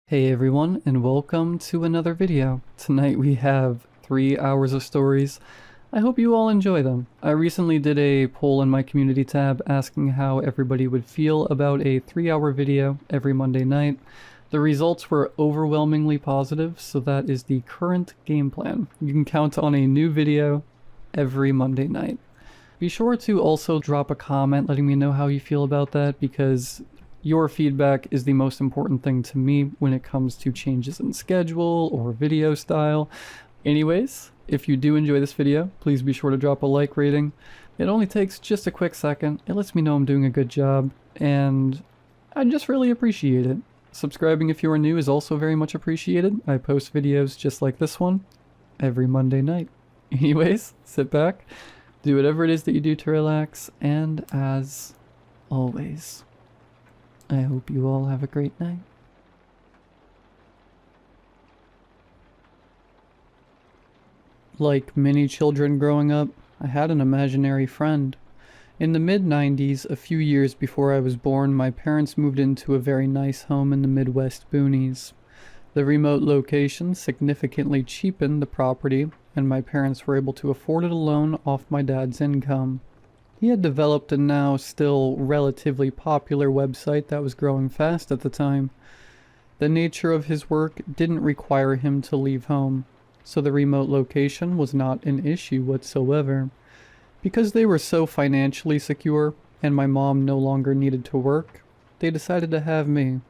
Hey everyone, and welcome to another video. Tonight we have 3 hours of stories. I hope you all enjoy them. I recently did a poll in my community tab asking how everybody would feel about a 3-hour video every Monday night. The results were overwhelmingly positive, so that is the current game plan. You can count on a new video every Monday night. Be sure to also drop a comment letting me know how you feel about that, because your feedback is the most important thing to me when it comes to changes in schedule or video style. Anyways, if you do enjoy this video, please be sure to drop a like rating. It only takes just a quick second. It lets me know I'm doing a good job, and I just really appreciate it. Subscribing if you are new is also very much appreciated. I post videos just like this one every Monday night. Anyways, sit back, do whatever it is that you do to relax, and as always, I hope you all have a great night. Like many children growing up, I had an imaginary friend. In the mid-90s, a few years before I was born, my parents moved into a very nice home in the Midwest boonies. The remote location significantly cheapened the property, and my parents were able to afford it alone off my dad's income. He had developed a now still relatively popular website that was growing fast at the time. The nature of his work didn't require him to leave home, so the remote location was not an issue whatsoever. Because they were so financially secure and my mom no longer needed to work, they decided to have me.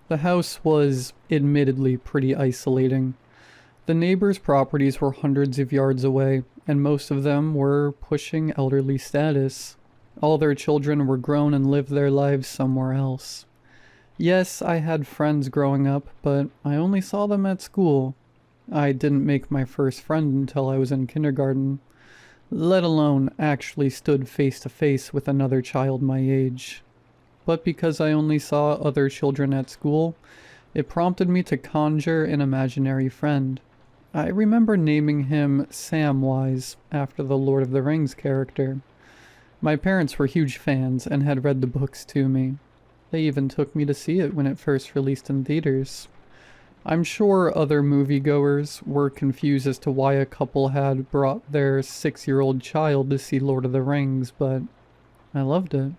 The house was admittedly pretty isolating. The neighbors' properties were hundreds of yards away, and most of them were pushing elderly status. All their children were grown and lived their lives somewhere else. Yes, I had friends growing up, but I only saw them at school. I didn't make my first friend until I was in kindergarten, let alone actually stood face to face with another child my age. But because I only saw other children at school, it prompted me to conjure an imaginary friend. I remember naming him Samwise, after the Lord of the Rings character. My parents were huge fans and had read the books to me. They even took me to see it when it first released in theaters. I'm sure other moviegoers were confused as to why a couple had brought their 6-year-old child to see Lord of the Rings, but I loved it.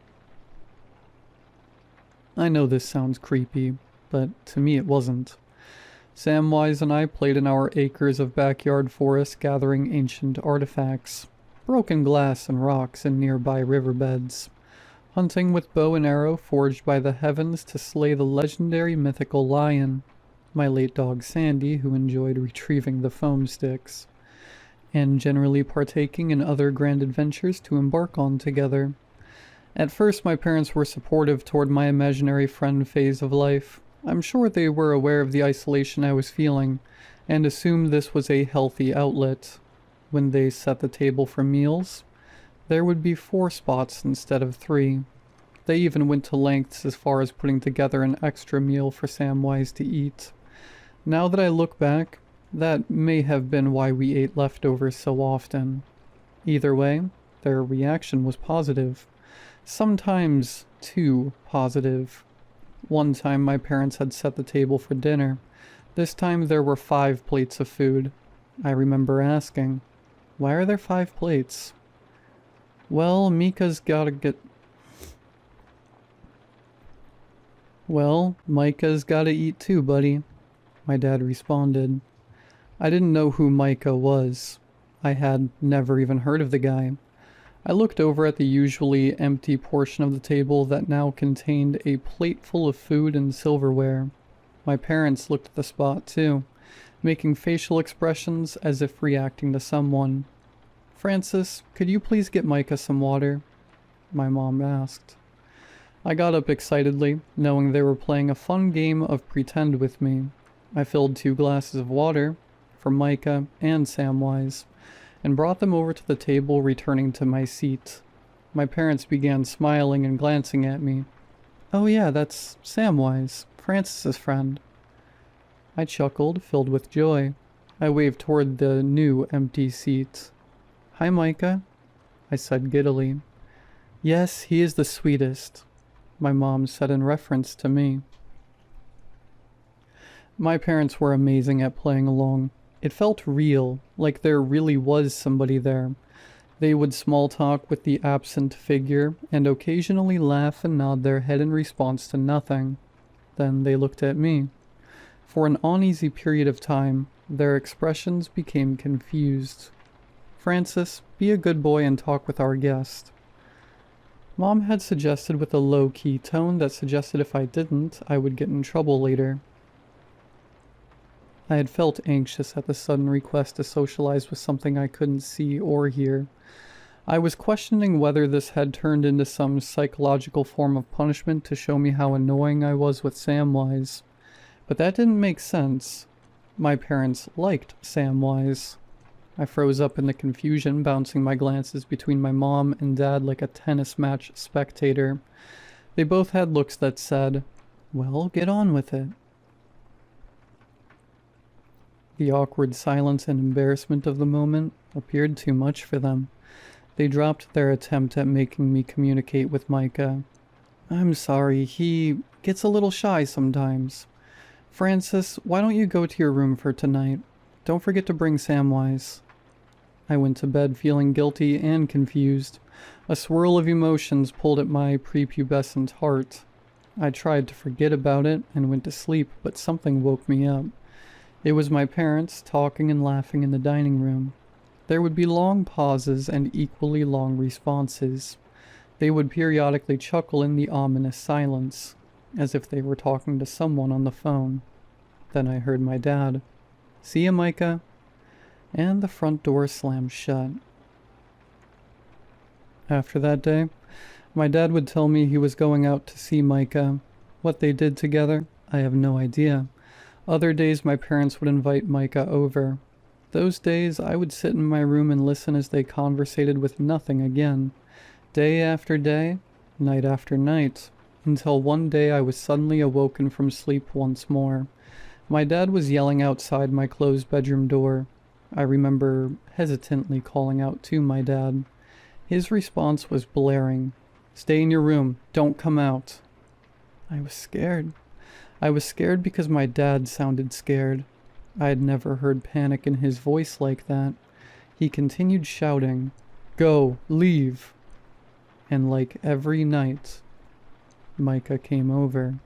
I know this sounds creepy, but to me it wasn't. Samwise and I played in our acres of backyard forest gathering ancient artifacts, broken glass and rocks in nearby riverbeds, hunting with bow and arrow forged by the heavens to slay the legendary mythical lion, my late dog Sandy, who enjoyed retrieving the foam sticks, and generally partaking in other grand adventures to embark on together. At first my parents were supportive toward my imaginary friend phase of life. I'm sure they were aware of the isolation I was feeling, and assumed this was a healthy outlet. When they set the table for meals, there would be 4 spots instead of 3. They even went to lengths as far as putting together an extra meal for Samwise to eat. Now that I look back, that may have been why we ate leftovers so often. Either way, their reaction was positive. Sometimes too positive. One time my parents had set the table for dinner. This time there were 5 plates of food. I remember asking, "Why are there 5 plates?" Well, Micah's gotta eat too, buddy," my dad responded. I didn't know who Micah was. I had never even heard of the guy. I looked over at the usually empty portion of the table that now contained a plate full of food and silverware. My parents looked at the spot too, making facial expressions as if reacting to someone. "Francis, could you please get Micah some water?" my mom asked. I got up excitedly, knowing they were playing a fun game of pretend with me. I filled 2 glasses of water for Micah and Samwise, and brought them over to the table, returning to my seat. My parents began smiling and glancing at me. "Oh yeah, that's Samwise, Francis's friend." I chuckled, filled with joy. I waved toward the new empty seat. "Hi, Micah," I said giddily. "Yes, he is the sweetest," my mom said in reference to me. My parents were amazing at playing along. It felt real, like there really was somebody there. They would small talk with the absent figure and occasionally laugh and nod their head in response to nothing. Then they looked at me. For an uneasy period of time, their expressions became confused. Francis, be a good boy and talk with our guest. Mom had suggested with a low-key tone that suggested if I didn't, I would get in trouble later. I had felt anxious at the sudden request to socialize with something I couldn't see or hear. I was questioning whether this had turned into some psychological form of punishment to show me how annoying I was with Samwise. But that didn't make sense. My parents liked Samwise. I froze up in the confusion, bouncing my glances between my mom and dad like a tennis match spectator. They both had looks that said, "Well, get on with it." The awkward silence and embarrassment of the moment appeared too much for them. They dropped their attempt at making me communicate with Micah. "I'm sorry, he gets a little shy sometimes. Francis, why don't you go to your room for tonight? Don't forget to bring Samwise." I went to bed feeling guilty and confused. A swirl of emotions pulled at my prepubescent heart. I tried to forget about it and went to sleep, but something woke me up. It was my parents talking and laughing in the dining room. There would be long pauses and equally long responses. They would periodically chuckle in the ominous silence, as if they were talking to someone on the phone. Then I heard my dad. "See ya, Micah." And the front door slammed shut. After that day, my dad would tell me he was going out to see Micah. What they did together, I have no idea. Other days my parents would invite Micah over. Those days I would sit in my room and listen as they conversated with nothing again. Day after day, night after night, until one day I was suddenly awoken from sleep once more. My dad was yelling outside my closed bedroom door. I remember hesitantly calling out to my dad. His response was blaring. "Stay in your room. Don't come out." I was scared. I was scared because my dad sounded scared. I had never heard panic in his voice like that. He continued shouting, "Go, leave." And like every night, Micah came over.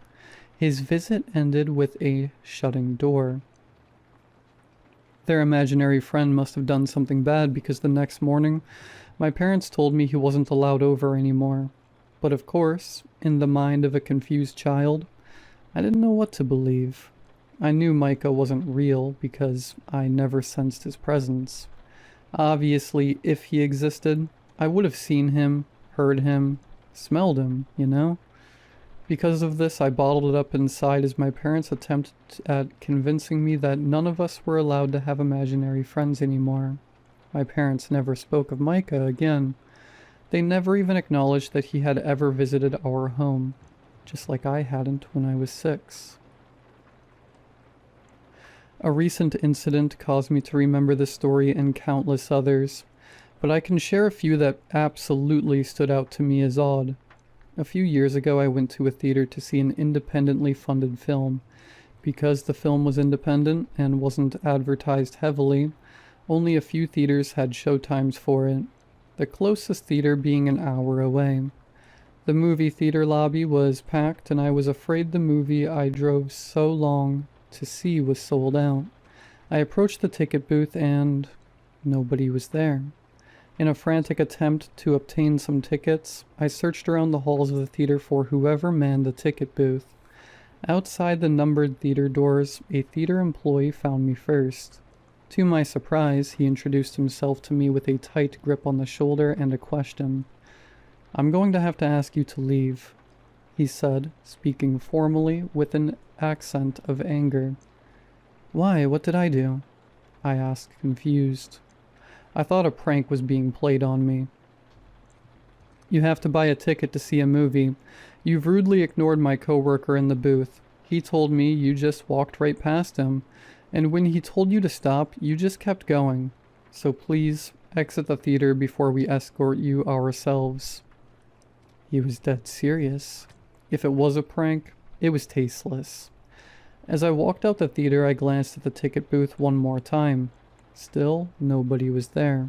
His visit ended with a shutting door. Their imaginary friend must have done something bad because the next morning, my parents told me he wasn't allowed over anymore. But of course, in the mind of a confused child, I didn't know what to believe. I knew Micah wasn't real because I never sensed his presence. Obviously, if he existed, I would have seen him, heard him, smelled him, you know? Because of this, I bottled it up inside as my parents attempted at convincing me that none of us were allowed to have imaginary friends anymore. My parents never spoke of Micah again. They never even acknowledged that he had ever visited our home, just like I hadn't when I was 6. A recent incident caused me to remember this story and countless others, but I can share a few that absolutely stood out to me as odd. A few years ago, I went to a theater to see an independently funded film. Because the film was independent and wasn't advertised heavily, only a few theaters had showtimes for it, the closest theater being an hour away. The movie theater lobby was packed, and I was afraid the movie I drove so long to see was sold out. I approached the ticket booth and nobody was there. In a frantic attempt to obtain some tickets, I searched around the halls of the theater for whoever manned the ticket booth. Outside the numbered theater doors, a theater employee found me first. To my surprise, he introduced himself to me with a tight grip on the shoulder and a question. "I'm going to have to ask you to leave," he said, speaking formally with an accent of anger. "Why, what did I do?" I asked, confused. I thought a prank was being played on me. "You have to buy a ticket to see a movie. You've rudely ignored my coworker in the booth. He told me you just walked right past him, and when he told you to stop, you just kept going. So please, exit the theater before we escort you ourselves." He was dead serious. If it was a prank, it was tasteless. As I walked out the theater, I glanced at the ticket booth one more time. Still, nobody was there.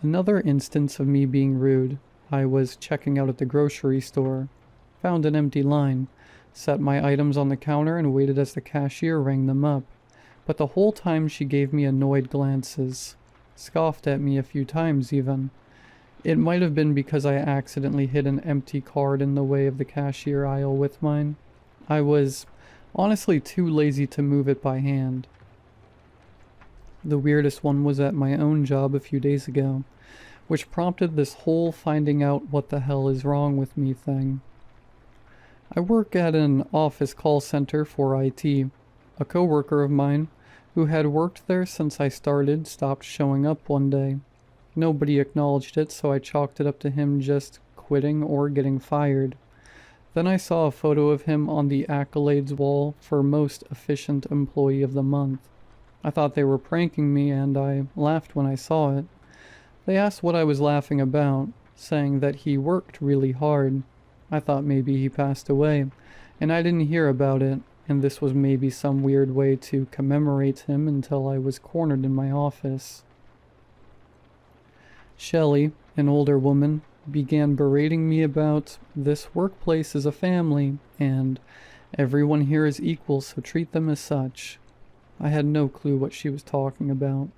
Another instance of me being rude. I was checking out at the grocery store, found an empty line, set my items on the counter and waited as the cashier rang them up. But the whole time she gave me annoyed glances, scoffed at me a few times even. It might have been because I accidentally hid an empty card in the way of the cashier aisle with mine. I was honestly too lazy to move it by hand. The weirdest one was at my own job a few days ago, which prompted this whole finding out what the hell is wrong with me thing. I work at an office call center for IT. A coworker of mine, who had worked there since I started, stopped showing up one day. Nobody acknowledged it, so I chalked it up to him just quitting or getting fired. Then I saw a photo of him on the accolades wall for most efficient employee of the month. I thought they were pranking me, and I laughed when I saw it. They asked what I was laughing about, saying that he worked really hard. I thought maybe he passed away, and I didn't hear about it, and this was maybe some weird way to commemorate him until I was cornered in my office. Shelley, an older woman, began berating me about this workplace is a family, and everyone here is equal, so treat them as such. I had no clue what she was talking about,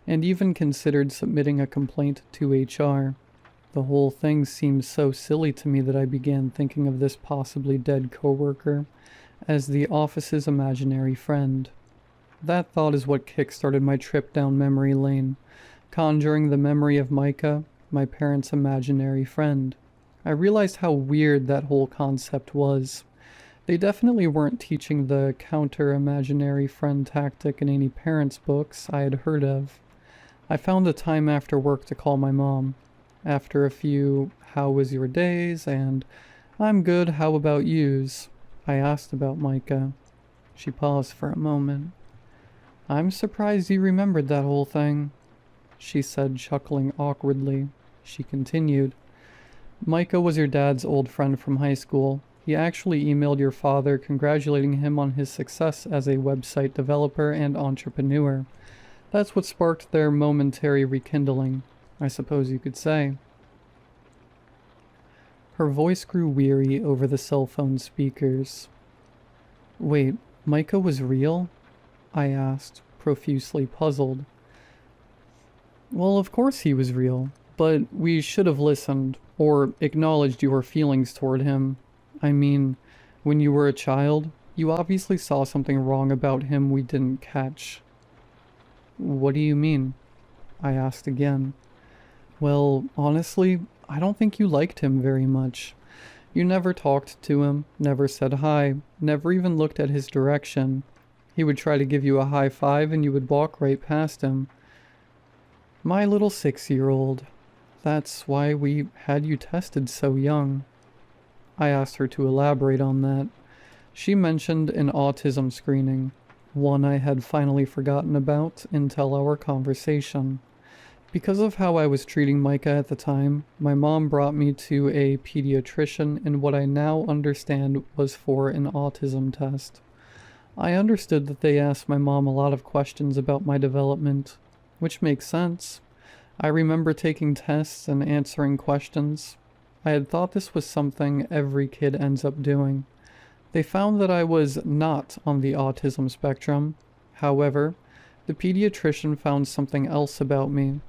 and even considered submitting a complaint to HR. The whole thing seemed so silly to me that I began thinking of this possibly dead coworker as the office's imaginary friend. That thought is what kick-started my trip down memory lane, conjuring the memory of Micah, my parents' imaginary friend. I realized how weird that whole concept was. They definitely weren't teaching the counter-imaginary friend tactic in any parents' books I had heard of. I found the time after work to call my mom. After a few, "How was your days?" and "I'm good, how about yous?" I asked about Micah. She paused for a moment. "I'm surprised you remembered that whole thing," she said, chuckling awkwardly. She continued, "Micah was your dad's old friend from high school. He actually emailed your father congratulating him on his success as a website developer and entrepreneur. That's what sparked their momentary rekindling, I suppose you could say." Her voice grew weary over the cell phone speakers. "Wait, Micah was real?" I asked, profusely puzzled. "Well, of course he was real, but we should have listened, or acknowledged your feelings toward him. I mean, when you were a child, you obviously saw something wrong about him we didn't catch." "What do you mean?" I asked again. "Well, honestly, I don't think you liked him very much. You never talked to him, never said hi, never even looked at his direction. He would try to give you a high five and you would walk right past him. My little 6-year-old. That's why we had you tested so young." I asked her to elaborate on that. She mentioned an autism screening, one I had finally forgotten about until our conversation. Because of how I was treating Micah at the time, my mom brought me to a pediatrician in what I now understand was for an autism test. I understood that they asked my mom a lot of questions about my development, which makes sense. I remember taking tests and answering questions. I had thought this was something every kid ends up doing. They found that I was not on the autism spectrum. However, the pediatrician found something else about me.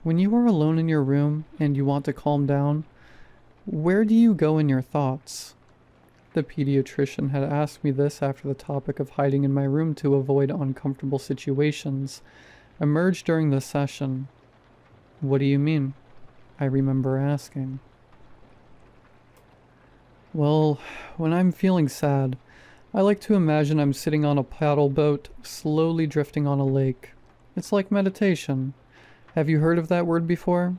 When you are alone in your room and you want to calm down, where do you go in your thoughts? The pediatrician had asked me this after the topic of hiding in my room to avoid uncomfortable situations emerged during the session. "What do you mean?" I remember asking. "Well, when I'm feeling sad, I like to imagine I'm sitting on a paddle boat, slowly drifting on a lake. It's like meditation. Have you heard of that word before?"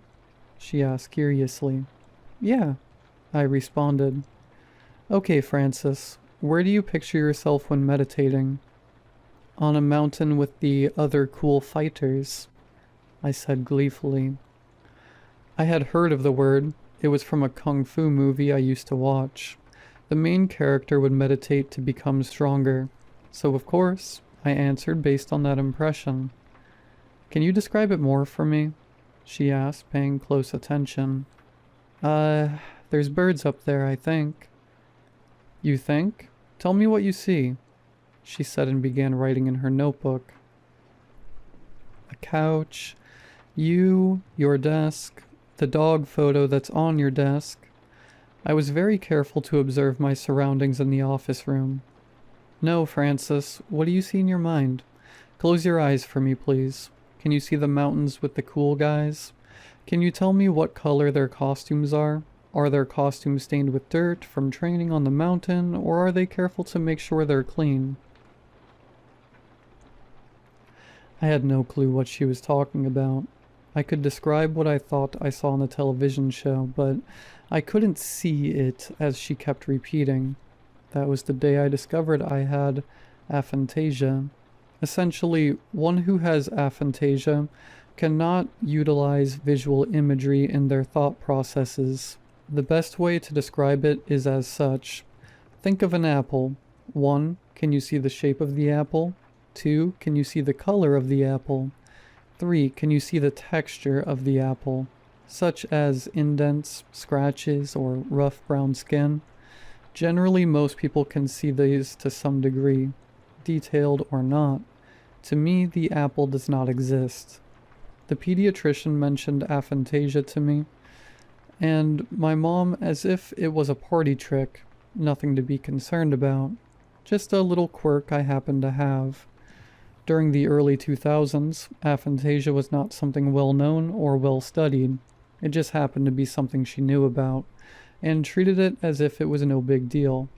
she asked curiously. "Yeah," I responded. "Okay, Francis, where do you picture yourself when meditating?" "On a mountain with the other cool fighters," I said gleefully. I had heard of the word. It was from a kung fu movie I used to watch. The main character would meditate to become stronger. So of course, I answered based on that impression. Can you describe it more for me? She asked, paying close attention. Uh, there's birds up there, I think. You think? Tell me what you see, she said and began writing in her notebook. A couch, you, your desk, the dog photo that's on your desk. I was very careful to observe my surroundings in the office room. No, Francis, what do you see in your mind? Close your eyes for me, please. Can you see the mountains with the cool guys? Can you tell me what color their costumes are? Are their costumes stained with dirt from training on the mountain, or are they careful to make sure they're clean? I had no clue what she was talking about. I could describe what I thought I saw on the television show, but I couldn't see it as she kept repeating. That was the day I discovered I had aphantasia. Essentially, one who has aphantasia cannot utilize visual imagery in their thought processes. The best way to describe it is as such. Think of an apple. 1. Can you see the shape of the apple? 2. Can you see the color of the apple? 3. Can you see the texture of the apple, such as indents, scratches, or rough brown skin? Generally, most people can see these to some degree, detailed or not. To me, the apple does not exist. The pediatrician mentioned aphantasia to me, and my mom as if it was a party trick, nothing to be concerned about, just a little quirk I happened to have. During the early 2000s, aphantasia was not something well known or well studied. It just happened to be something she knew about, and treated it as if it was no big deal.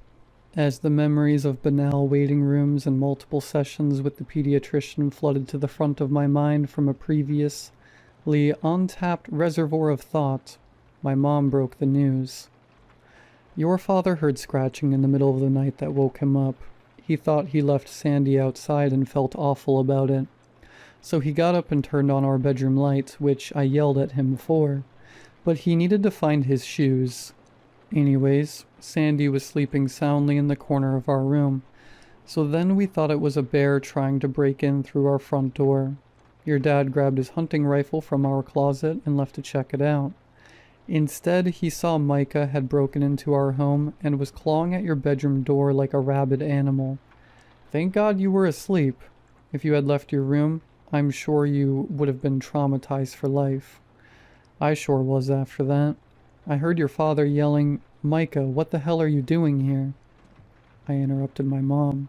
As the memories of banal waiting rooms and multiple sessions with the pediatrician flooded to the front of my mind from a previously untapped reservoir of thought, my mom broke the news. Your father heard scratching in the middle of the night that woke him up. He thought he left Sandy outside and felt awful about it. So he got up and turned on our bedroom light, which I yelled at him for. But he needed to find his shoes. Anyways, Sandy was sleeping soundly in the corner of our room. So then we thought it was a bear trying to break in through our front door. Your dad grabbed his hunting rifle from our closet and left to check it out. Instead, he saw Micah had broken into our home and was clawing at your bedroom door like a rabid animal. Thank God you were asleep. If you had left your room, I'm sure you would have been traumatized for life. I sure was after that. I heard your father yelling, "Micah, what the hell are you doing here?" I interrupted my mom.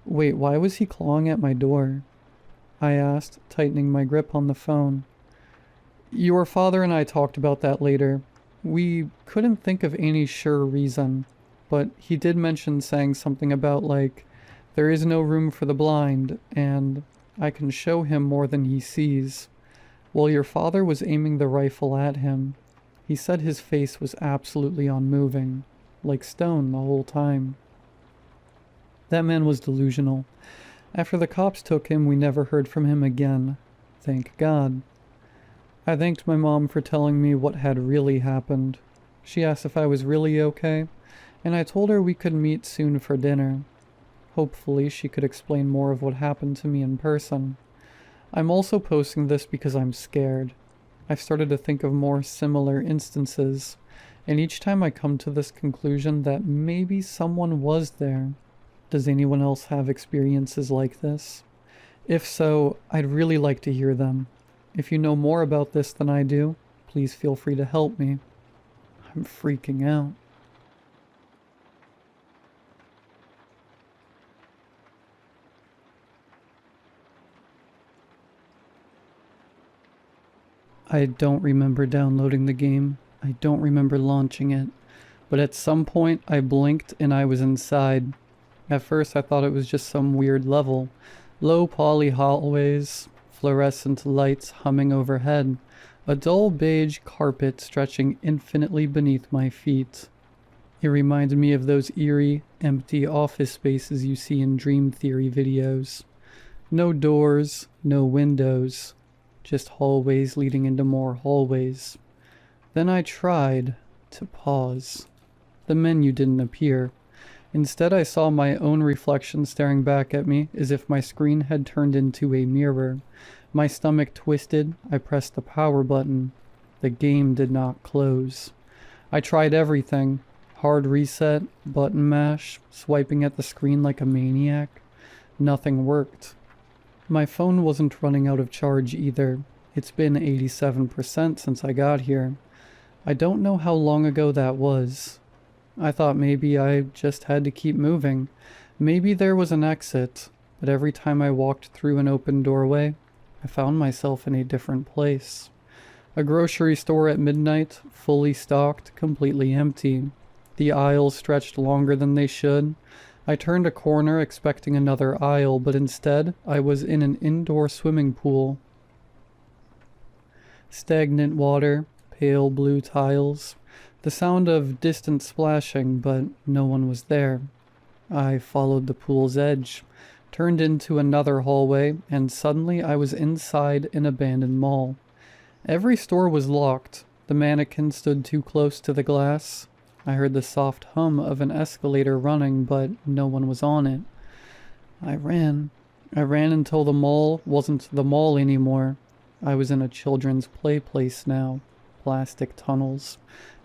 Wait, why was he clawing at my door? I asked, tightening my grip on the phone. Your father and I talked about that later. We couldn't think of any sure reason, but he did mention saying something about like, there is no room for the blind, and I can show him more than he sees. While your father was aiming the rifle at him, he said his face was absolutely unmoving, like stone the whole time. That man was delusional. After the cops took him, we never heard from him again. Thank God. I thanked my mom for telling me what had really happened. She asked if I was really okay, and I told her we could meet soon for dinner. Hopefully she could explain more of what happened to me in person. I'm also posting this because I'm scared. I've started to think of more similar instances, and each time I come to this conclusion that maybe someone was there. Does anyone else have experiences like this? If so, I'd really like to hear them. If you know more about this than I do, please feel free to help me. I'm freaking out. I don't remember downloading the game. I don't remember launching it. But at some point I blinked and I was inside. At first I thought it was just some weird level. Low poly hallways, fluorescent lights humming overhead, a dull beige carpet stretching infinitely beneath my feet. It reminded me of those eerie, empty office spaces you see in Dream Theory videos. No doors, no windows, just hallways leading into more hallways. Then I tried to pause. The menu didn't appear. Instead, I saw my own reflection staring back at me as if my screen had turned into a mirror. My stomach twisted. I pressed the power button. The game did not close. I tried everything. Hard reset, button mash, swiping at the screen like a maniac. Nothing worked. My phone wasn't running out of charge either. It's been 87% since I got here. I don't know how long ago that was. I thought maybe I just had to keep moving. Maybe there was an exit, but every time I walked through an open doorway, I found myself in a different place. A grocery store at midnight, fully stocked, completely empty. The aisles stretched longer than they should. I turned a corner expecting another aisle, but instead I was in an indoor swimming pool. Stagnant water, pale blue tiles, the sound of distant splashing, but no one was there. I followed the pool's edge, turned into another hallway, and suddenly I was inside an abandoned mall. Every store was locked. The mannequin stood too close to the glass. I heard the soft hum of an escalator running, but no one was on it. I ran. I ran until the mall wasn't the mall anymore. I was in a children's play place now. Plastic tunnels,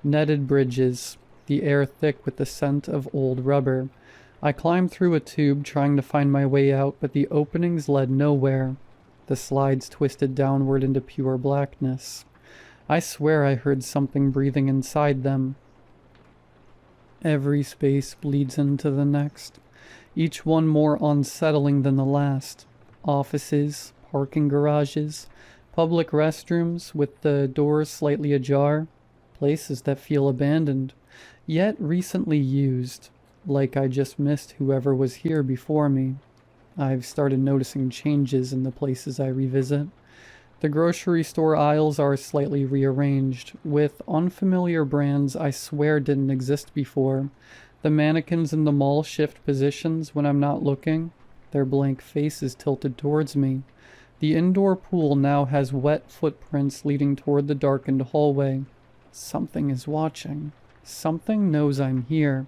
netted bridges, the air thick with the scent of old rubber. I climbed through a tube trying to find my way out, but the openings led nowhere. The slides twisted downward into pure blackness. I swear I heard something breathing inside them. Every space bleeds into the next, each one more unsettling than the last. Offices, parking garages, public restrooms with the doors slightly ajar, places that feel abandoned, yet recently used, like I just missed whoever was here before me. I've started noticing changes in the places I revisit. The grocery store aisles are slightly rearranged, with unfamiliar brands I swear didn't exist before. The mannequins in the mall shift positions when I'm not looking, their blank faces tilted towards me. The indoor pool now has wet footprints leading toward the darkened hallway. Something is watching. Something knows I'm here,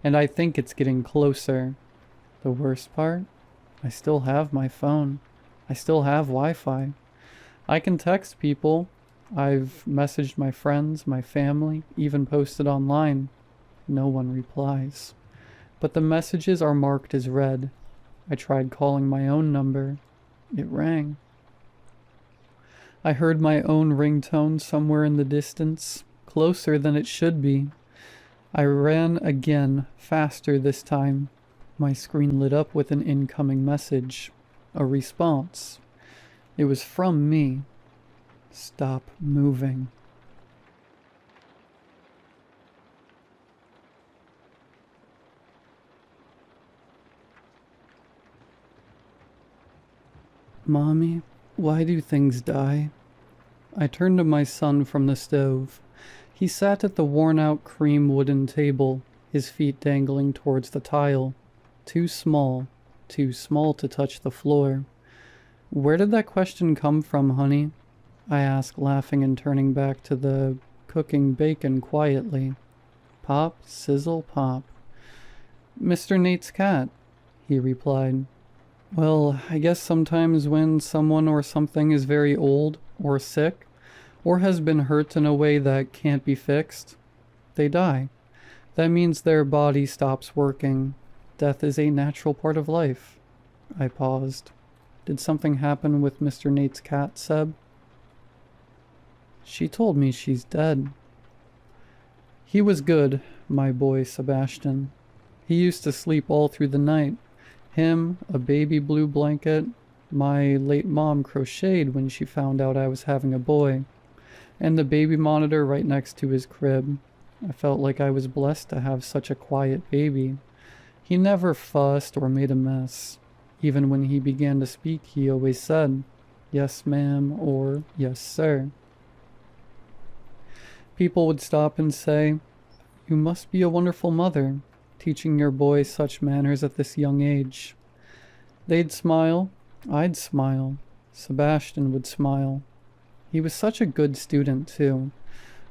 and I think it's getting closer. The worst part? I still have my phone. I still have Wi-Fi. I can text people. I've messaged my friends, my family, even posted online. No one replies. But the messages are marked as read. I tried calling my own number. It rang. I heard my own ringtone somewhere in the distance, closer than it should be. I ran again, faster this time. My screen lit up with an incoming message. A response. It was from me. Stop moving. Mommy, why do things die? I turned to my son from the stove. He sat at the worn-out cream wooden table, his feet dangling towards the tile. Too small to touch the floor. Where did that question come from, honey? I asked, laughing and turning back to the cooking bacon quietly. Pop, sizzle, pop. Mr. Nate's cat, he replied. Well, I guess sometimes when someone or something is very old, or sick, or has been hurt in a way that can't be fixed, they die. That means their body stops working. Death is a natural part of life. I paused. Did something happen with Mr. Nate's cat, Seb? She told me she's dead. He was good, my boy Sebastian. He used to sleep all through the night. Him, a baby blue blanket. My late mom crocheted when she found out I was having a boy. And the baby monitor right next to his crib. I felt like I was blessed to have such a quiet baby. He never fussed or made a mess. Even when he began to speak, he always said, "Yes, ma'am," or "Yes, sir." People would stop and say, "You must be a wonderful mother, teaching your boy such manners at this young age." They'd smile, I'd smile, Sebastian would smile. He was such a good student, too.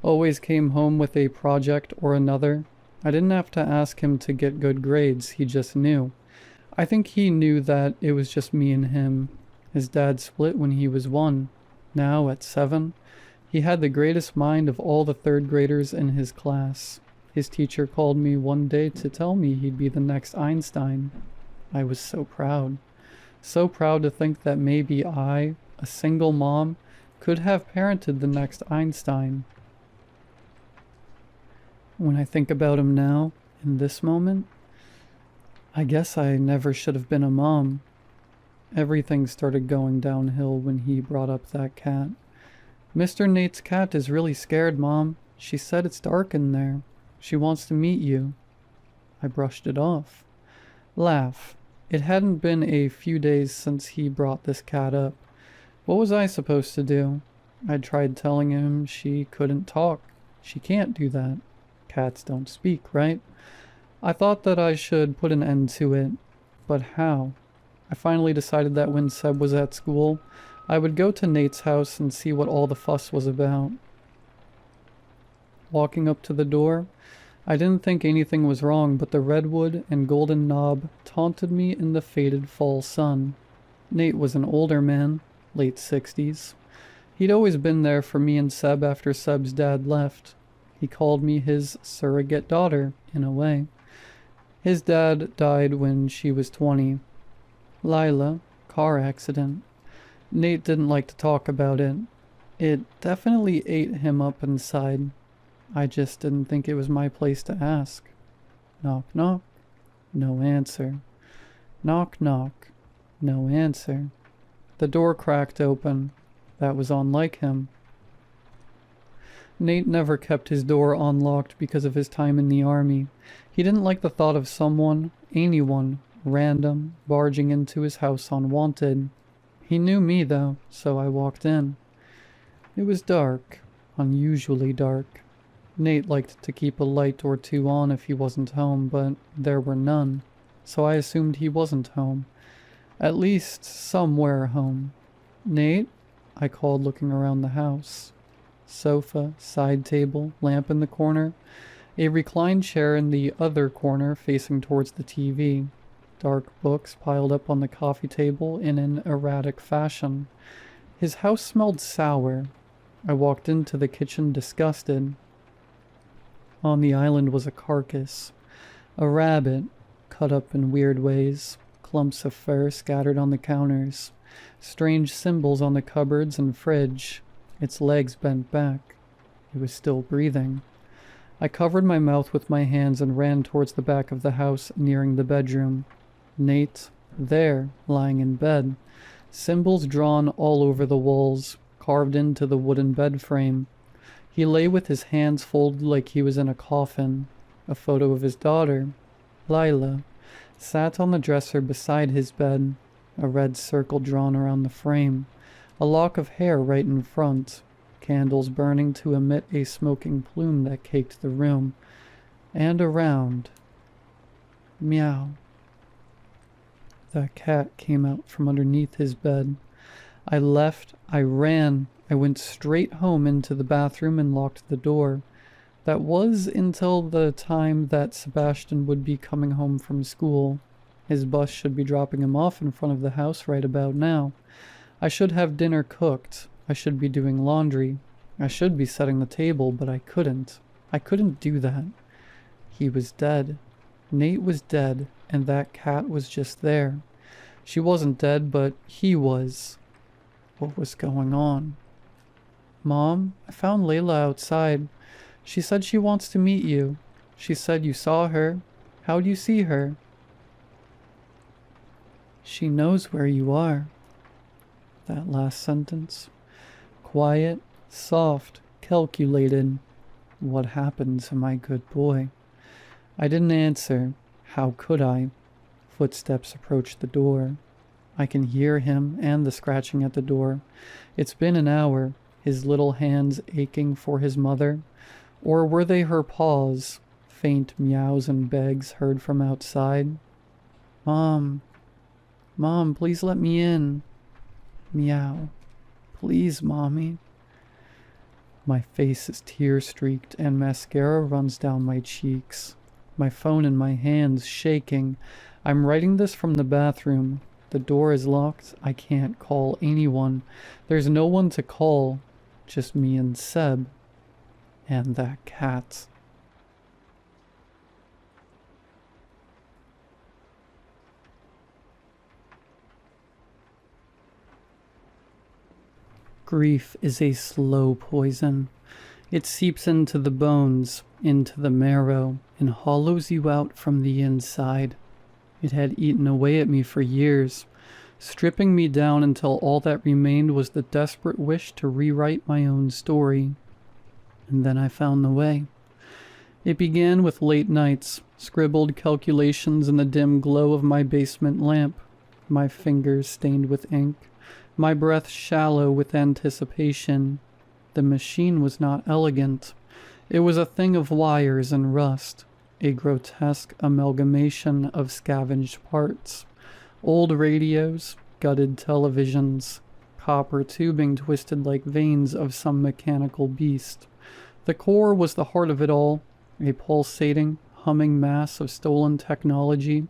Always came home with a project or another, I didn't have to ask him to get good grades, he just knew. I think he knew that it was just me and him. His dad split when he was 1. Now, at 7, he had the greatest mind of all the 3rd graders in his class. His teacher called me one day to tell me he'd be the next Einstein. I was so proud. So proud to think that maybe I, a single mom, could have parented the next Einstein. When I think about him now, in this moment, I guess I never should have been a mom. Everything started going downhill when he brought up that cat. Mr. Nate's cat is really scared, Mom. She said it's dark in there. She wants to meet you. I brushed it off. Laugh. It hadn't been a few days since he brought this cat up. What was I supposed to do? I tried telling him she couldn't talk. She can't do that. Cats don't speak, right? I thought that I should put an end to it. But how? I finally decided that when Seb was at school, I would go to Nate's house and see what all the fuss was about. Walking up to the door, I didn't think anything was wrong, but the redwood and golden knob taunted me in the faded fall sun. Nate was an older man, late 60s. He'd always been there for me and Seb after Seb's dad left. He called me his surrogate daughter, in a way. His dad died when she was 20. Lila, car accident. Nate didn't like to talk about it. It definitely ate him up inside. I just didn't think it was my place to ask. Knock, knock. No answer. Knock, knock. No answer. The door cracked open. That was unlike him. Nate never kept his door unlocked because of his time in the army. He didn't like the thought of someone, anyone, random, barging into his house unwanted. He knew me, though, so I walked in. It was dark, unusually dark. Nate liked to keep a light or two on if he wasn't home, but there were none, so I assumed he wasn't home. At least somewhere home. Nate? I called, looking around the house. Sofa, side table, lamp in the corner, a reclined chair in the other corner facing towards the TV. Dark books piled up on the coffee table in an erratic fashion. His house smelled sour. I walked into the kitchen disgusted. On the island was a carcass. A rabbit, cut up in weird ways. Clumps of fur scattered on the counters. Strange symbols on the cupboards and fridge. Its legs bent back. It was still breathing. I covered my mouth with my hands and ran towards the back of the house, nearing the bedroom. Nate, there, lying in bed. Symbols drawn all over the walls, carved into the wooden bed frame. He lay with his hands folded like he was in a coffin. A photo of his daughter, Lila, sat on the dresser beside his bed, a red circle drawn around the frame. A lock of hair right in front, candles burning to emit a smoking plume that caked the room. And around. Meow. That cat came out from underneath his bed. I left, I ran, I went straight home into the bathroom and locked the door. That was until the time that Sebastian would be coming home from school. His bus should be dropping him off in front of the house right about now. I should have dinner cooked. I should be doing laundry. I should be setting the table, but I couldn't. I couldn't do that. He was dead. Nate was dead, and that cat was just there. She wasn't dead, but he was. What was going on? Mom, I found Layla outside. She said she wants to meet you. She said you saw her. How'd you see her? She knows where you are. That last sentence. Quiet, soft, calculated. What happened to my good boy? I didn't answer. How could I? Footsteps approached the door. I can hear him and the scratching at the door. It's been an hour, his little hands aching for his mother. Or were they her paws? Faint meows and begs heard from outside. Mom, please let me in. Meow. Please, Mommy. My face is tear-streaked and mascara runs down my cheeks. my phone in my hands, shaking. I'm writing this from the bathroom. The door is locked. I can't call anyone. There's no one to call. Just me and Seb. And that cat. Grief is a slow poison. It seeps into the bones, into the marrow, and hollows you out from the inside. It had eaten away at me for years, stripping me down until all that remained was the desperate wish to rewrite my own story. And then I found the way. It began with late nights, scribbled calculations in the dim glow of my basement lamp, my fingers stained with ink, my breath shallow with anticipation. The machine was not elegant. It was a thing of wires and rust, a grotesque amalgamation of scavenged parts. Old radios, gutted televisions, copper tubing twisted like veins of some mechanical beast. The core was the heart of it all, a pulsating, humming mass of stolen technology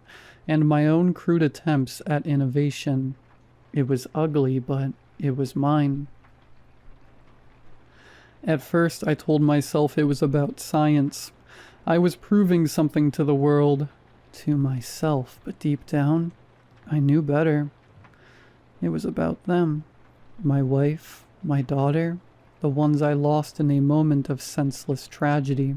and my own crude attempts at innovation. It was ugly, but it was mine. At first, I told myself it was about science. I was proving something to the world, to myself, but deep down, I knew better. It was about them, my wife, my daughter, the ones I lost in a moment of senseless tragedy.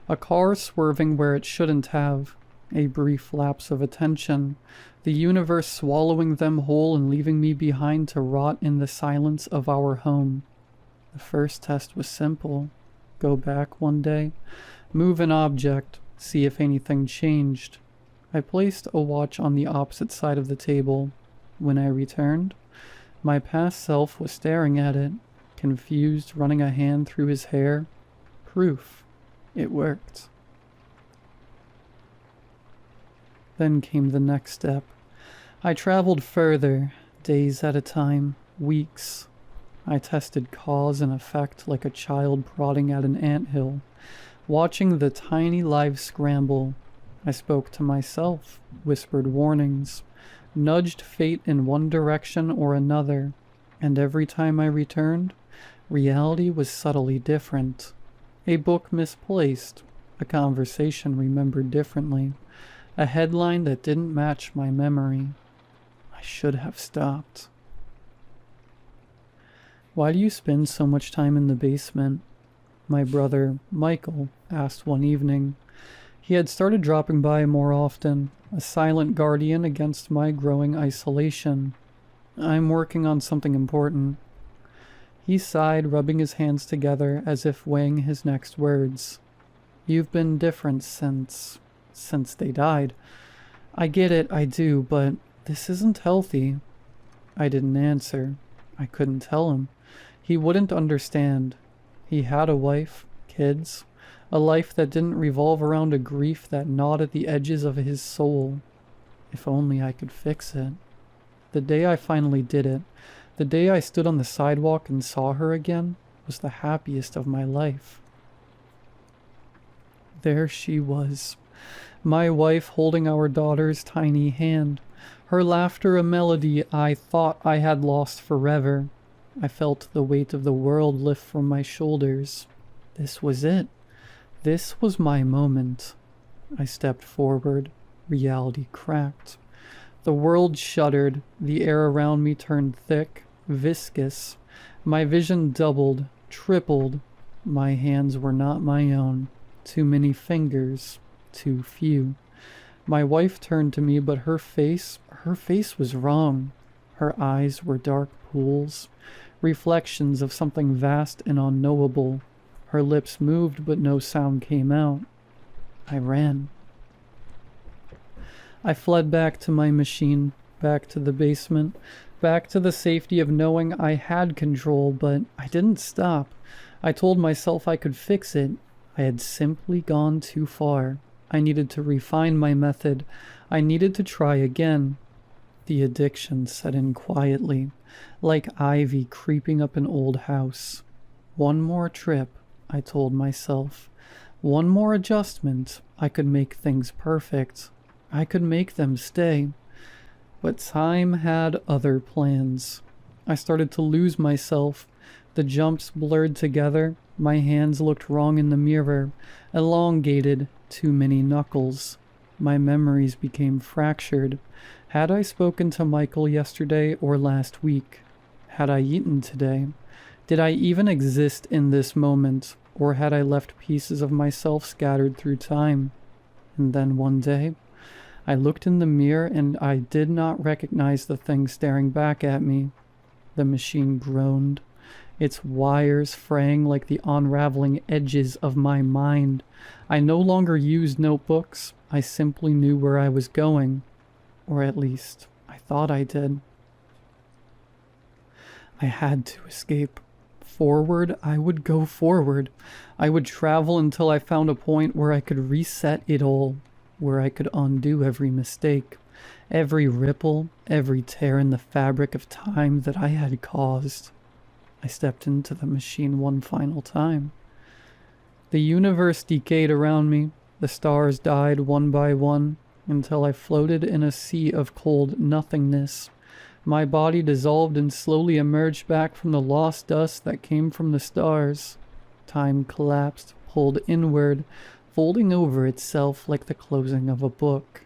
A car swerving where it shouldn't have, a brief lapse of attention, the universe swallowing them whole and leaving me behind to rot in the silence of our home. The first test was simple. Go back one day, move an object, see if anything changed. I placed a watch on the opposite side of the table. When I returned, my past self was staring at it, confused, running a hand through his hair. Proof. It worked. Then came the next step. I traveled further, days at a time, weeks. I tested cause and effect like a child prodding at an anthill, watching the tiny lives scramble. I spoke to myself, whispered warnings, nudged fate in one direction or another, and every time I returned, reality was subtly different. A book misplaced, a conversation remembered differently, a headline that didn't match my memory. I should have stopped. Why do you spend so much time in the basement? My brother, Michael, asked one evening. He had started dropping by more often, a silent guardian against my growing isolation. I'm working on something important. He sighed, rubbing his hands together as if weighing his next words. You've been different since they died. I get it, I do, but this isn't healthy. I didn't answer. I couldn't tell him. He wouldn't understand. He had a wife, kids, a life that didn't revolve around a grief that gnawed at the edges of his soul. If only I could fix it. The day I finally did it, the day I stood on the sidewalk and saw her again, was the happiest of my life. There she was, my wife holding our daughter's tiny hand, her laughter a melody I thought I had lost forever. I felt the weight of the world lift from my shoulders. This was it. This was my moment. I stepped forward. Reality cracked. The world shuddered. The air around me turned thick, viscous. My vision doubled, tripled. My hands were not my own. Too many fingers. Too few. My wife turned to me, but her face was wrong. Her eyes were dark pools, reflections of something vast and unknowable. Her lips moved, but no sound came out. I ran. I fled back to my machine, back to the basement, back to the safety of knowing I had control, but I didn't stop. I told myself I could fix it. I had simply gone too far. I needed to refine my method. I needed to try again. The addiction set in quietly, like ivy creeping up an old house. One more trip, I told myself. One more adjustment, I could make things perfect. I could make them stay. But time had other plans. I started to lose myself. The jumps blurred together. My hands looked wrong in the mirror, elongated, too many knuckles. My memories became fractured. Had I spoken to Michael yesterday or last week? Had I eaten today? Did I even exist in this moment, or had I left pieces of myself scattered through time? And then one day, I looked in the mirror and I did not recognize the thing staring back at me. The machine groaned, its wires fraying like the unraveling edges of my mind. I no longer used notebooks. I simply knew where I was going, or at least I thought I did. I had to escape. Forward, I would go forward. I would travel until I found a point where I could reset it all, where I could undo every mistake, every ripple, every tear in the fabric of time that I had caused. I stepped into the machine one final time. The universe decayed around me. The stars died one by one until I floated in a sea of cold nothingness. My body dissolved and slowly emerged back from the lost dust that came from the stars. Time collapsed, pulled inward, folding over itself like the closing of a book.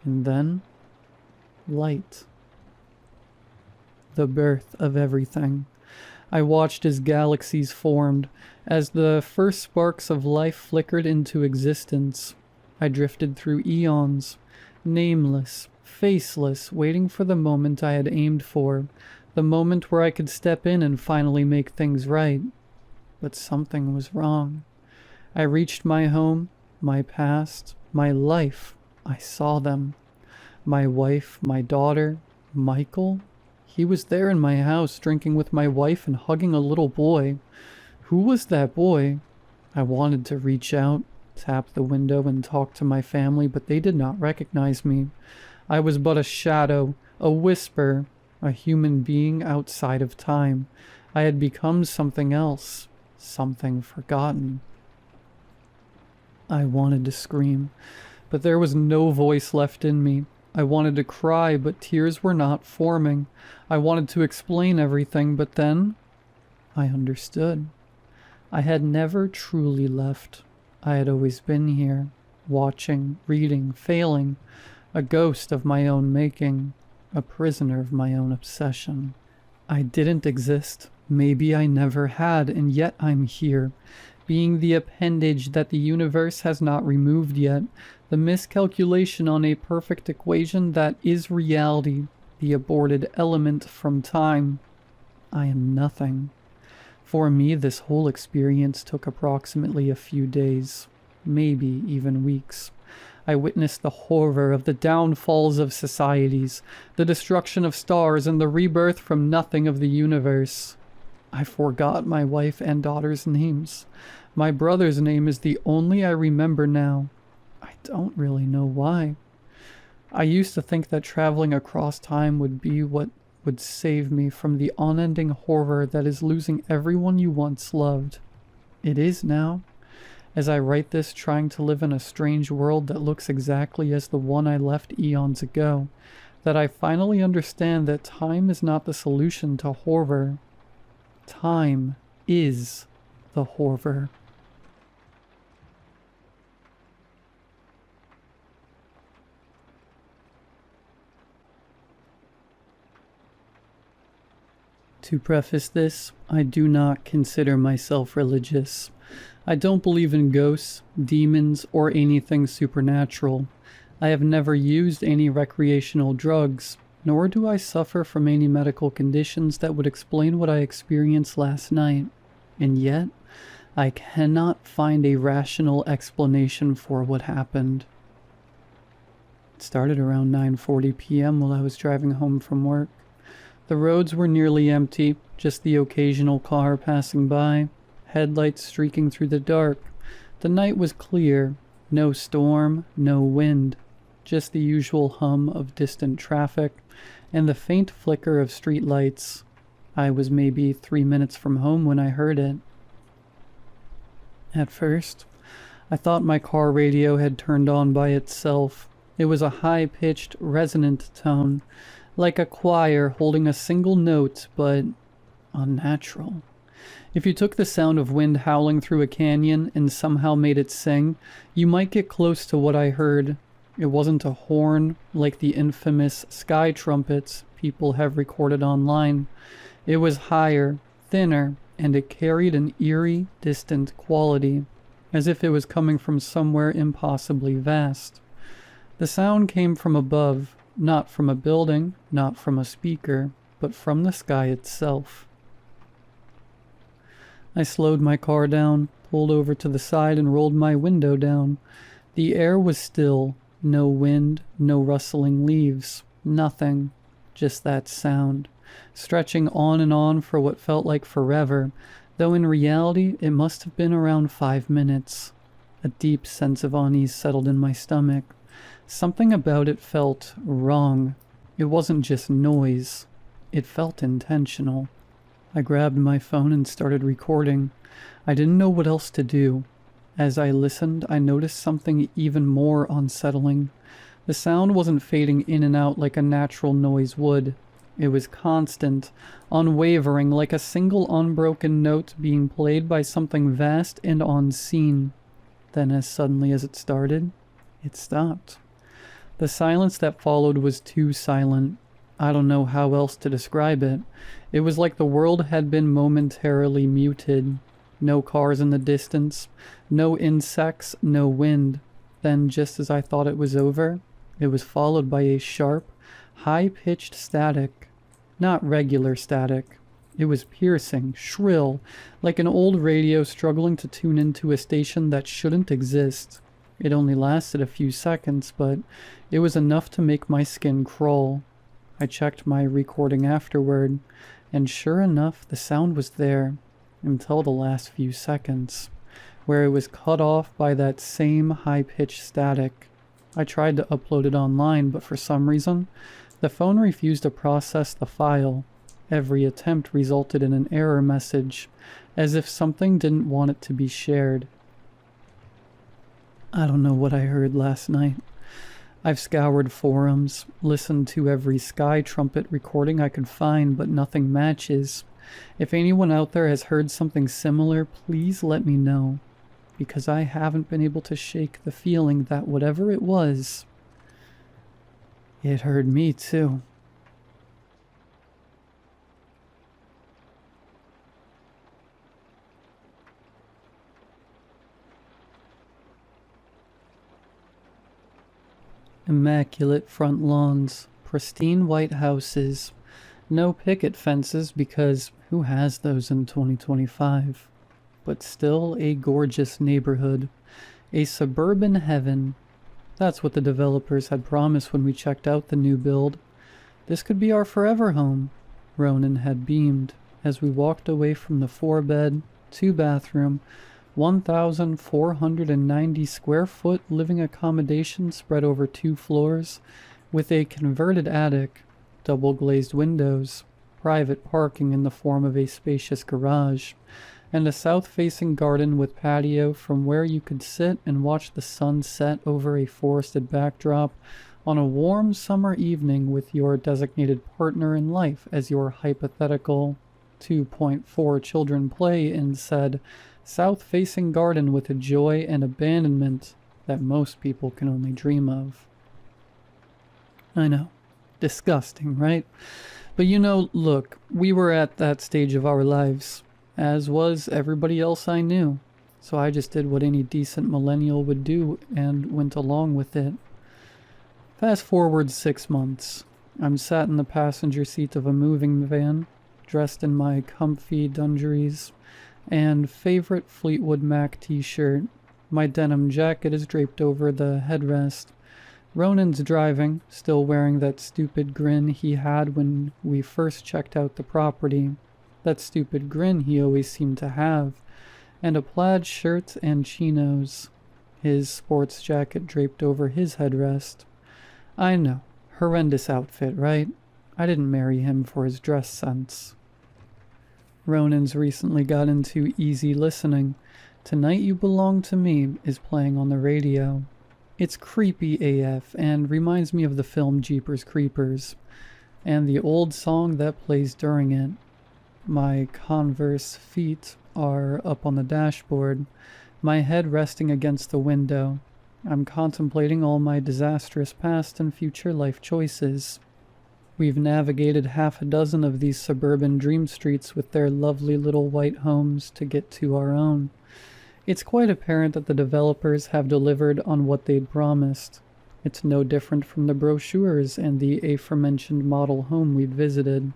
And then, light. The birth of everything. I watched as galaxies formed, as the first sparks of life flickered into existence. I drifted through eons, nameless, faceless, waiting for the moment I had aimed for, the moment where I could step in and finally make things right. But something was wrong. I reached my home, my past, my life. I saw them. My wife, my daughter, Michael. He was there in my house, drinking with my wife and hugging a little boy. Who was that boy? I wanted to reach out, tap the window and talk to my family, but they did not recognize me. I was but a shadow, a whisper, a human being outside of time. I had become something else, something forgotten. I wanted to scream, but there was no voice left in me. I wanted to cry, but tears were not forming. I wanted to explain everything, but then I understood. I had never truly left. I had always been here, watching, reading, failing, a ghost of my own making, a prisoner of my own obsession. I didn't exist. Maybe I never had, and yet I'm here, being the appendage that the universe has not removed yet, the miscalculation on a perfect equation that is reality, the aborted element from time. I am nothing. For me, this whole experience took approximately a few days, maybe even weeks. I witnessed the horror of the downfalls of societies, the destruction of stars, and the rebirth from nothing of the universe. I forgot my wife and daughter's names. My brother's name is the only I remember now. I don't really know why. I used to think that traveling across time would be what would save me from the unending horror that is losing everyone you once loved. It is now. As I write this, trying to live in a strange world that looks exactly as the one I left eons ago, that I finally understand that time is not the solution to horror. Time is the horror. To preface this, I do not consider myself religious. I don't believe in ghosts, demons, or anything supernatural. I have never used any recreational drugs, nor do I suffer from any medical conditions that would explain what I experienced last night. And yet, I cannot find a rational explanation for what happened. It started around 9:40 p.m. while I was driving home from work. The roads were nearly empty, just the occasional car passing by, headlights streaking through the dark. The night was clear, no storm, no wind, just the usual hum of distant traffic and the faint flicker of street lights. I was maybe 3 minutes from home when I heard it. At first, I thought my car radio had turned on by itself. It was a high-pitched, resonant tone, like a choir holding a single note, but unnatural. If you took the sound of wind howling through a canyon and somehow made it sing, you might get close to what I heard. It wasn't a horn like the infamous sky trumpets people have recorded online. It was higher, thinner, and it carried an eerie, distant quality, as if it was coming from somewhere impossibly vast. The sound came from above, not from a building, not from a speaker, but from the sky itself. I slowed my car down, pulled over to the side, and rolled my window down. The air was still, no wind, no rustling leaves, nothing, just that sound, stretching on and on for what felt like forever, though in reality it must have been around 5 minutes. A deep sense of unease settled in my stomach. Something about it felt wrong. It wasn't just noise. It felt intentional. I grabbed my phone and started recording. I didn't know what else to do. As I listened, I noticed something even more unsettling. The sound wasn't fading in and out like a natural noise would. It was constant, unwavering, like a single unbroken note being played by something vast and unseen. Then, as suddenly as it started, it stopped. The silence that followed was too silent. I don't know how else to describe it. It was like the world had been momentarily muted. No cars in the distance, no insects, no wind. Then, just as I thought it was over, it was followed by a sharp, high-pitched static. Not regular static. It was piercing, shrill, like an old radio struggling to tune into a station that shouldn't exist. It only lasted a few seconds, but it was enough to make my skin crawl. I checked my recording afterward, and sure enough, the sound was there, until the last few seconds, where it was cut off by that same high-pitched static. I tried to upload it online, but for some reason, the phone refused to process the file. Every attempt resulted in an error message, as if something didn't want it to be shared. I don't know what I heard last night. I've scoured forums, listened to every sky trumpet recording I could find, but nothing matches. If anyone out there has heard something similar, please let me know, because I haven't been able to shake the feeling that whatever it was, it heard me too. Immaculate front lawns, pristine white houses, no picket fences because who has those in 2025? But still a gorgeous neighborhood, a suburban heaven. That's what the developers had promised when we checked out the new build. This could be our forever home, Ronan had beamed as we walked away from the 4-bed, 2-bathroom, 1,490 square foot living accommodation spread over 2 floors, with a converted attic, double glazed windows, private parking in the form of a spacious garage, and a south-facing garden with patio from where you could sit and watch the sun set over a forested backdrop on a warm summer evening with your designated partner in life as your hypothetical 2.4 children play in said south-facing garden with a joy and abandonment that most people can only dream of. I know. Disgusting, right? But look, we were at that stage of our lives, as was everybody else I knew. So I just did what any decent millennial would do and went along with it. Fast forward 6 months. I'm sat in the passenger seat of a moving van, dressed in my comfy dungarees and favorite Fleetwood Mac t-shirt. My denim jacket is draped over the headrest. Ronan's driving, still wearing that stupid grin he had when we first checked out the property. That stupid grin he always seemed to have. And a plaid shirt and chinos. His sports jacket draped over his headrest. I know, horrendous outfit, right? I didn't marry him for his dress sense. Ronan's recently got into easy listening, Tonight You Belong to Me is playing on the radio. It's creepy AF and reminds me of the film Jeepers Creepers, and the old song that plays during it. My Converse feet are up on the dashboard, my head resting against the window. I'm contemplating all my disastrous past and future life choices. We've navigated half a dozen of these suburban dream streets with their lovely little white homes to get to our own. It's quite apparent that the developers have delivered on what they'd promised. It's no different from the brochures and the aforementioned model home we'd visited,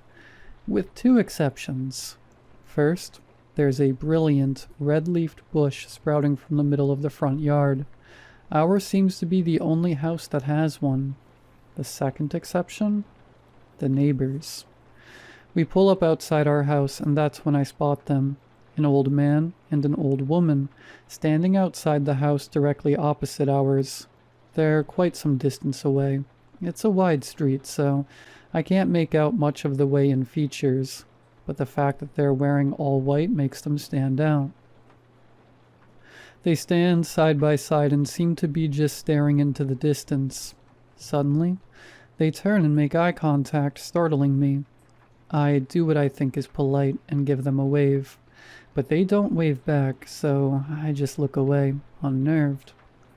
with two exceptions. First, there's a brilliant red-leafed bush sprouting from the middle of the front yard. Ours seems to be the only house that has one. The second exception? The neighbors. We pull up outside our house, and that's when I spot them. An old man and an old woman standing outside the house directly opposite ours. They're quite some distance away. It's a wide street, so I can't make out much of the way in features, but the fact that they're wearing all white makes them stand out. They stand side by side and seem to be just staring into the distance. Suddenly, they turn and make eye contact, startling me. I do what I think is polite and give them a wave, but they don't wave back, so I just look away, unnerved.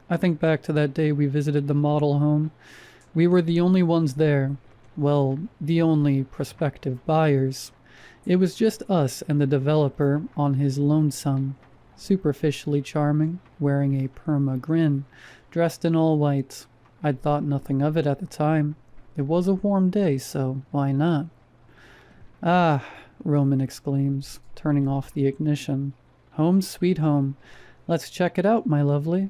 I think back to that day we visited the model home. We were the only ones there. Well, the only prospective buyers. It was just us and the developer on his lonesome. Superficially charming, wearing a perma grin, dressed in all white. I'd thought nothing of it at the time. It was a warm day, so why not? Ah, Roman exclaims, turning off the ignition. Home sweet home. Let's check it out, my lovely.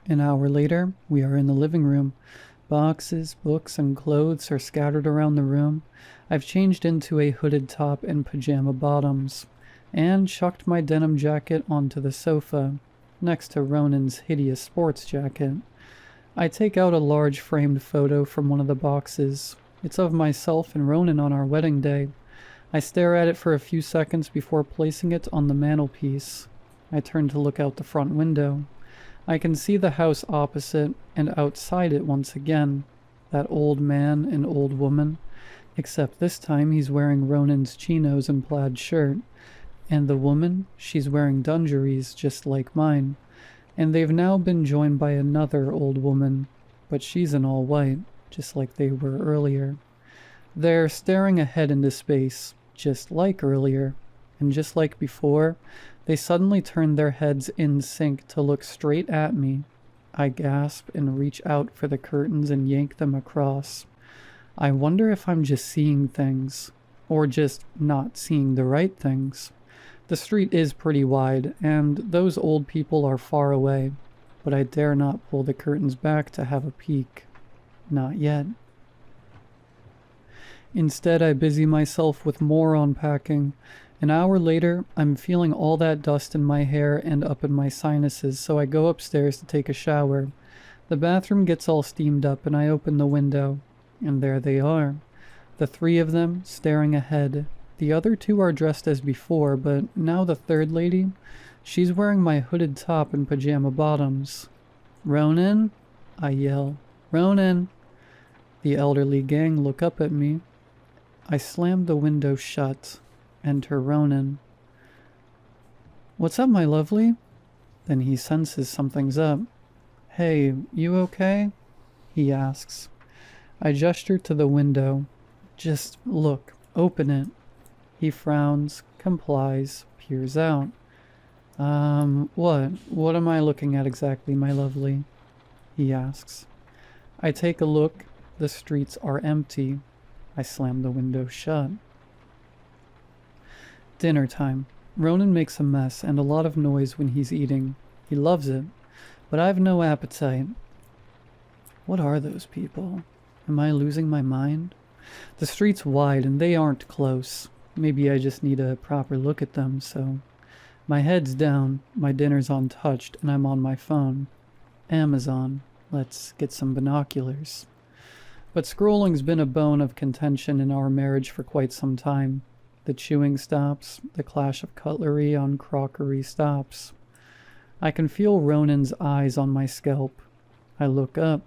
An hour later, we are in the living room. Boxes, books, and clothes are scattered around the room. I've changed into a hooded top and pajama bottoms, and chucked my denim jacket onto the sofa, next to Ronan's hideous sports jacket. I take out a large framed photo from one of the boxes. It's of myself and Ronan on our wedding day. I stare at it for a few seconds before placing it on the mantelpiece. I turn to look out the front window. I can see the house opposite, and outside it once again, that old man and old woman, except this time he's wearing Ronan's chinos and plaid shirt, and the woman, she's wearing dungarees just like mine, and they've now been joined by another old woman, but she's in all white, just like they were earlier. They're staring ahead into space, just like earlier, and just like before, they suddenly turn their heads in sync to look straight at me. I gasp and reach out for the curtains and yank them across. I wonder if I'm just seeing things, or just not seeing the right things. The street is pretty wide, and those old people are far away, but I dare not pull the curtains back to have a peek. Not yet. Instead, I busy myself with more unpacking. An hour later, I'm feeling all that dust in my hair and up in my sinuses, so I go upstairs to take a shower. The bathroom gets all steamed up, and I open the window. And there they are. The three of them, staring ahead. The other two are dressed as before, but now the third lady, she's wearing my hooded top and pajama bottoms. "Ronan?" I yell. "Ronan!" The elderly gang look up at me. I slam the window shut. Enter Ronan. "What's up, my lovely?" Then he senses something's up. "Hey, you okay?" he asks. I gesture to the window. "Just look, open it." He frowns, complies, peers out. What? What am I looking at exactly, my lovely?" he asks. I take a look. The streets are empty. I slam the window shut. Dinner time. Ronan makes a mess and a lot of noise when he's eating. He loves it, but I've no appetite. What are those people? Am I losing my mind? The street's wide and they aren't close. Maybe I just need a proper look at them, so... My head's down, my dinner's untouched, and I'm on my phone. Amazon. Let's get some binoculars. But scrolling's been a bone of contention in our marriage for quite some time. The chewing stops. The clash of cutlery on crockery stops. I can feel Ronan's eyes on my scalp. I look up.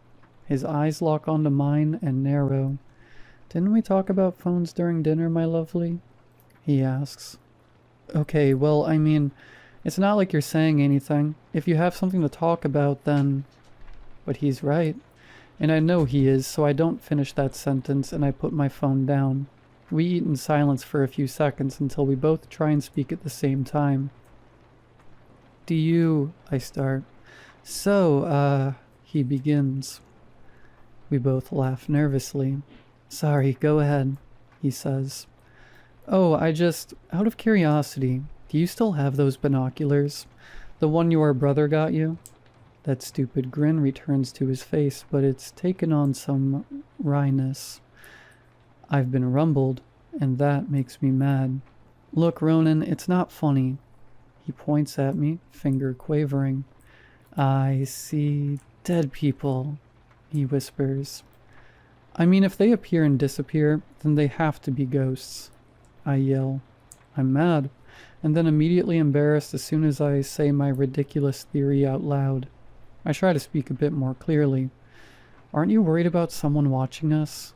His eyes lock onto mine and narrow. "Didn't we talk about phones during dinner, my lovely?" he asks. "Okay, well, I mean, it's not like you're saying anything. If you have something to talk about, then..." But he's right. And I know he is, so I don't finish that sentence and I put my phone down. We eat in silence for a few seconds until we both try and speak at the same time. "Do you..." I start. "So, he begins. We both laugh nervously. "Sorry, go ahead," he says. "Oh, out of curiosity, do you still have those binoculars? The one your brother got you?" That stupid grin returns to his face, but it's taken on some wryness. I've been rumbled, and that makes me mad. "Look, Ronan, it's not funny." He points at me, finger quavering. "I see dead people," he whispers. "I mean, if they appear and disappear, then they have to be ghosts." I yell. I'm mad, and then immediately embarrassed as soon as I say my ridiculous theory out loud. I try to speak a bit more clearly. "Aren't you worried about someone watching us?"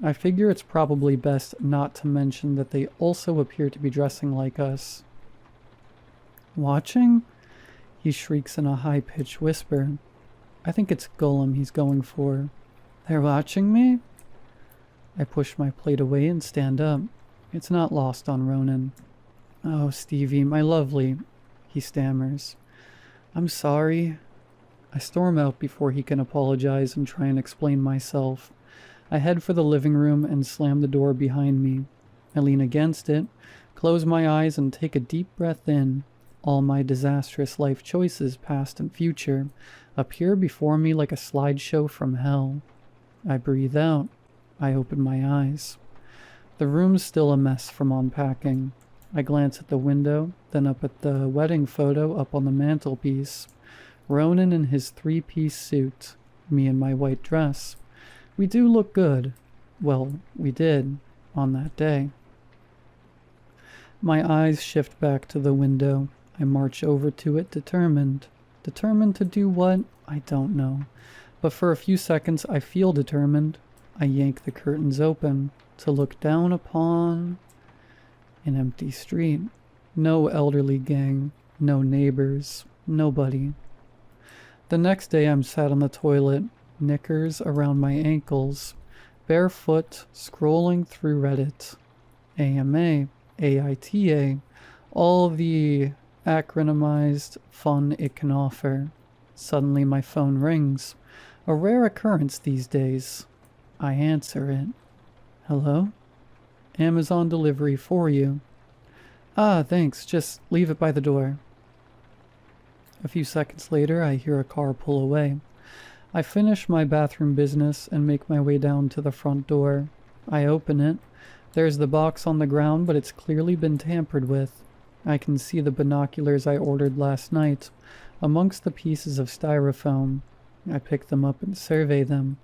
I figure it's probably best not to mention that they also appear to be dressing like us. "Watching?" he shrieks in a high-pitched whisper. I think it's Gollum he's going for. "They're watching me?" I push my plate away and stand up. It's not lost on Ronan. "Oh, Stevie, my lovely," he stammers. "I'm sorry." I storm out before he can apologize and try and explain myself. I head for the living room and slam the door behind me. I lean against it, close my eyes and take a deep breath in. All my disastrous life choices, past and future, appear before me like a slideshow from hell. I breathe out. I open my eyes. The room's still a mess from unpacking. I glance at the window, then up at the wedding photo up on the mantelpiece. Ronan in his three-piece suit, me in my white dress. We do look good. Well, we did, on that day. My eyes shift back to the window. I march over to it determined. Determined to do what? I don't know. But for a few seconds I feel determined. I yank the curtains open to look down upon an empty street. No elderly gang, no neighbors, nobody. The next day I'm sat on the toilet, knickers around my ankles, barefoot, scrolling through Reddit. AMA, AITA, all the acronymized fun it can offer. Suddenly my phone rings. A rare occurrence these days. I answer it. "Hello? Amazon delivery for you." "Ah, thanks. Just leave it by the door." A few seconds later, I hear a car pull away. I finish my bathroom business and make my way down to the front door. I open it. There's the box on the ground, but it's clearly been tampered with. I can see the binoculars I ordered last night, amongst the pieces of styrofoam. I pick them up and survey them.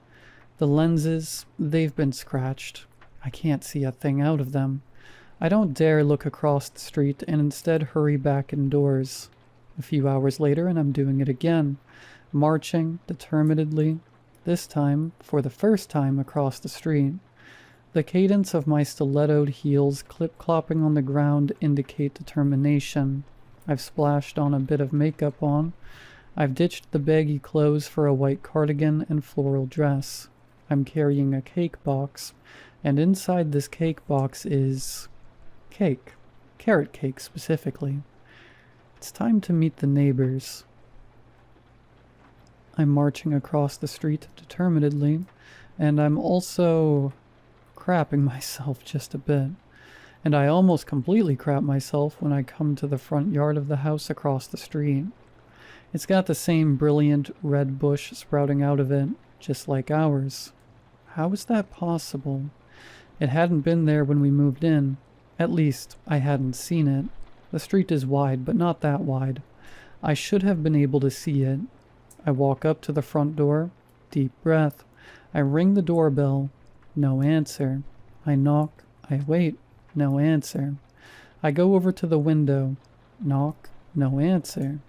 The lenses, they've been scratched. I can't see a thing out of them. I don't dare look across the street and instead hurry back indoors. A few hours later and I'm doing it again, marching determinedly, this time for the first time across the street. The cadence of my stilettoed heels clip-clopping on the ground indicate determination. I've splashed on a bit of makeup on. I've ditched the baggy clothes for a white cardigan and floral dress. I'm carrying a cake box, and inside this cake box is cake. Carrot cake specifically. It's time to meet the neighbors. I'm marching across the street determinedly, and I'm also crapping myself just a bit. And I almost completely crap myself when I come to the front yard of the house across the street. It's got the same brilliant red bush sprouting out of it, just like ours. How is that possible? It hadn't been there when we moved in. At least, I hadn't seen it. The street is wide, but not that wide. I should have been able to see it. I walk up to the front door. Deep breath. I ring the doorbell. No answer. I knock. I wait. no answer. I go over to the window. Knock, no answer.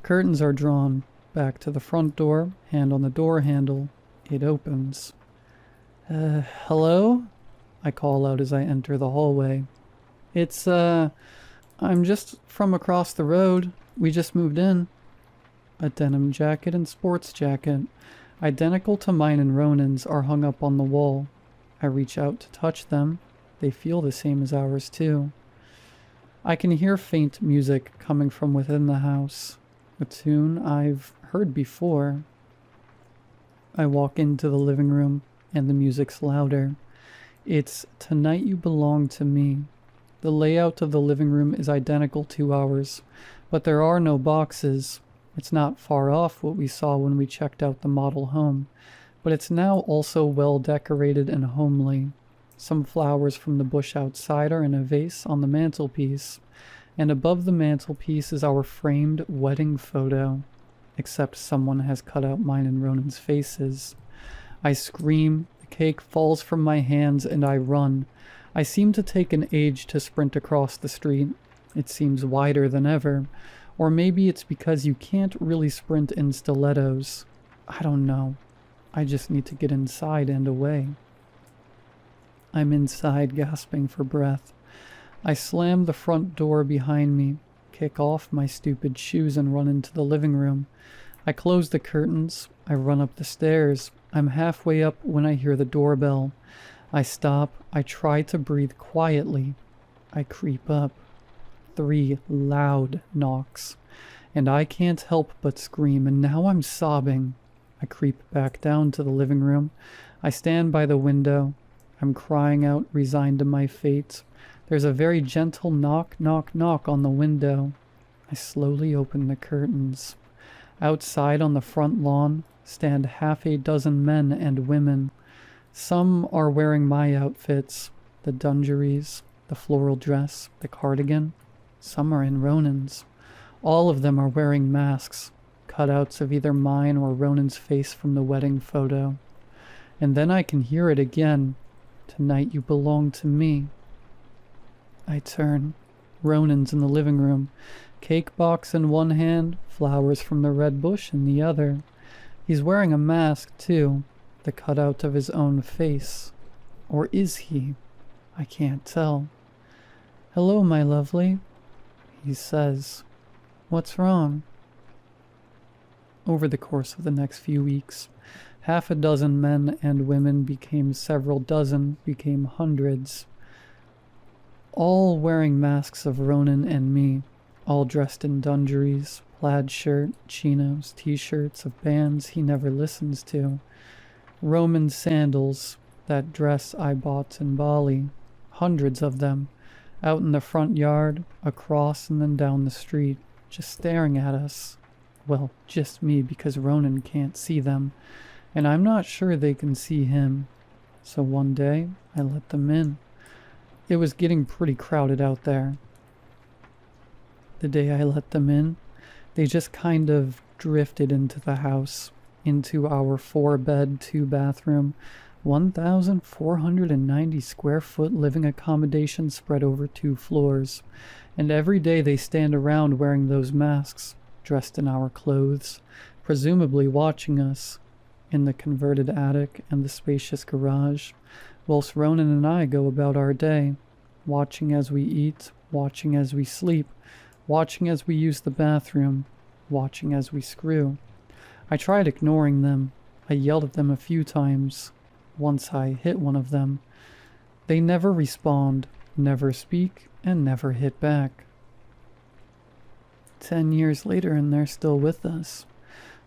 Curtains are drawn. Back to the front door, hand on the door handle. It opens. Hello? I call out as I enter the hallway. It's, I'm just from across the road. We just moved in. A denim jacket and sports jacket, identical to mine and Ronan's, are hung up on the wall. I reach out to touch them. They feel the same as ours, too. I can hear faint music coming from within the house, a tune I've heard before. I walk into the living room, and the music's louder. It's Tonight You Belong to Me. The layout of the living room is identical to ours, but there are no boxes. It's not far off what we saw when we checked out the model home, but it's now also well decorated and homely. Some flowers from the bush outside are in a vase on the mantelpiece, and above the mantelpiece is our framed wedding photo, except someone has cut out mine and Ronan's faces. I scream, the cake falls from my hands, and I run. I seem to take an age to sprint across the street. It seems wider than ever. Or maybe it's because you can't really sprint in stilettos. I don't know. I just need to get inside and away. I'm inside, gasping for breath. I slam the front door behind me, kick off my stupid shoes, and run into the living room. I close the curtains. I run up the stairs. I'm halfway up when I hear the doorbell. I stop. I try to breathe quietly. I creep up. 3 loud knocks, and I can't help but scream, and now I'm sobbing. I creep back down to the living room. I stand by the window. I'm crying out, resigned to my fate. There's a very gentle knock, knock, knock on the window. I slowly open the curtains. Outside on the front lawn stand half a dozen men and women. Some are wearing my outfits, the dungarees, the floral dress, the cardigan. Some are in Ronan's. All of them are wearing masks, cutouts of either mine or Ronan's face from the wedding photo. And then I can hear it again. Tonight you belong to me. I turn. Ronan's in the living room. Cake box in one hand, flowers from the red bush in the other. He's wearing a mask, too, the cutout of his own face. Or is he? I can't tell. Hello, my lovely, he says. What's wrong? Over the course of the next few weeks, half a dozen men and women became several dozen, became hundreds. All wearing masks of Ronan and me, all dressed in dungarees, plaid shirt, chinos, t-shirts of bands he never listens to. Roman sandals, that dress I bought in Bali, hundreds of them, out in the front yard, across and then down the street, just staring at us. Well, just me, because Ronan can't see them, and I'm not sure they can see him. So one day, I let them in. It was getting pretty crowded out there. The day I let them in, they just kind of drifted into the house, into our 4-bed, 2-bathroom, 1,490 square foot living accommodation spread over 2 floors. And every day they stand around wearing those masks, dressed in our clothes, presumably watching us, in the converted attic and the spacious garage, whilst Ronan and I go about our day, watching as we eat, watching as we sleep, watching as we use the bathroom, watching as we screw. I tried ignoring them. I yelled at them a few times. Once I hit one of them. They never respond, never speak, and never hit back. 10 years later, and they're still with us.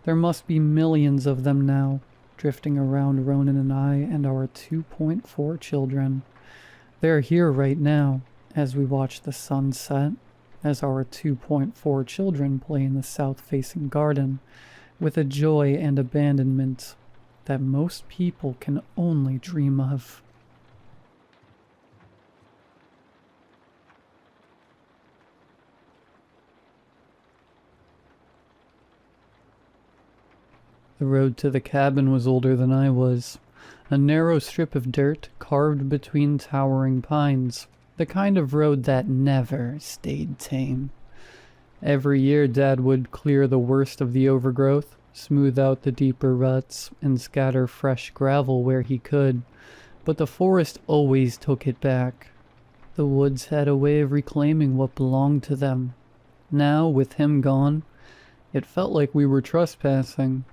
There must be millions of them now, drifting around Ronan and I and our 2.4 children. They're here right now, as we watch the sun set, as our 2.4 children play in the south-facing garden, with a joy and abandonment that most people can only dream of. The road to the cabin was older than I was. A narrow strip of dirt carved between towering pines, the kind of road that never stayed tame. Every year Dad would clear the worst of the overgrowth, smooth out the deeper ruts, and scatter fresh gravel where he could, but the forest always took it back. The woods had a way of reclaiming what belonged to them. Now, with him gone, it felt like we were trespassing.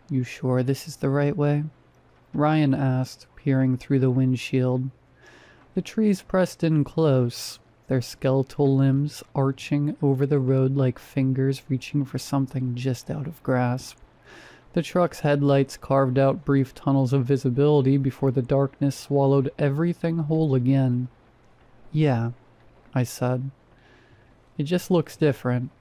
"You sure this is the right way?" Ryan asked, peering through the windshield. The trees pressed in close, their skeletal limbs arching over the road like fingers reaching for something just out of grasp. The truck's headlights carved out brief tunnels of visibility before the darkness swallowed everything whole again. "Yeah," I said. "It just looks different."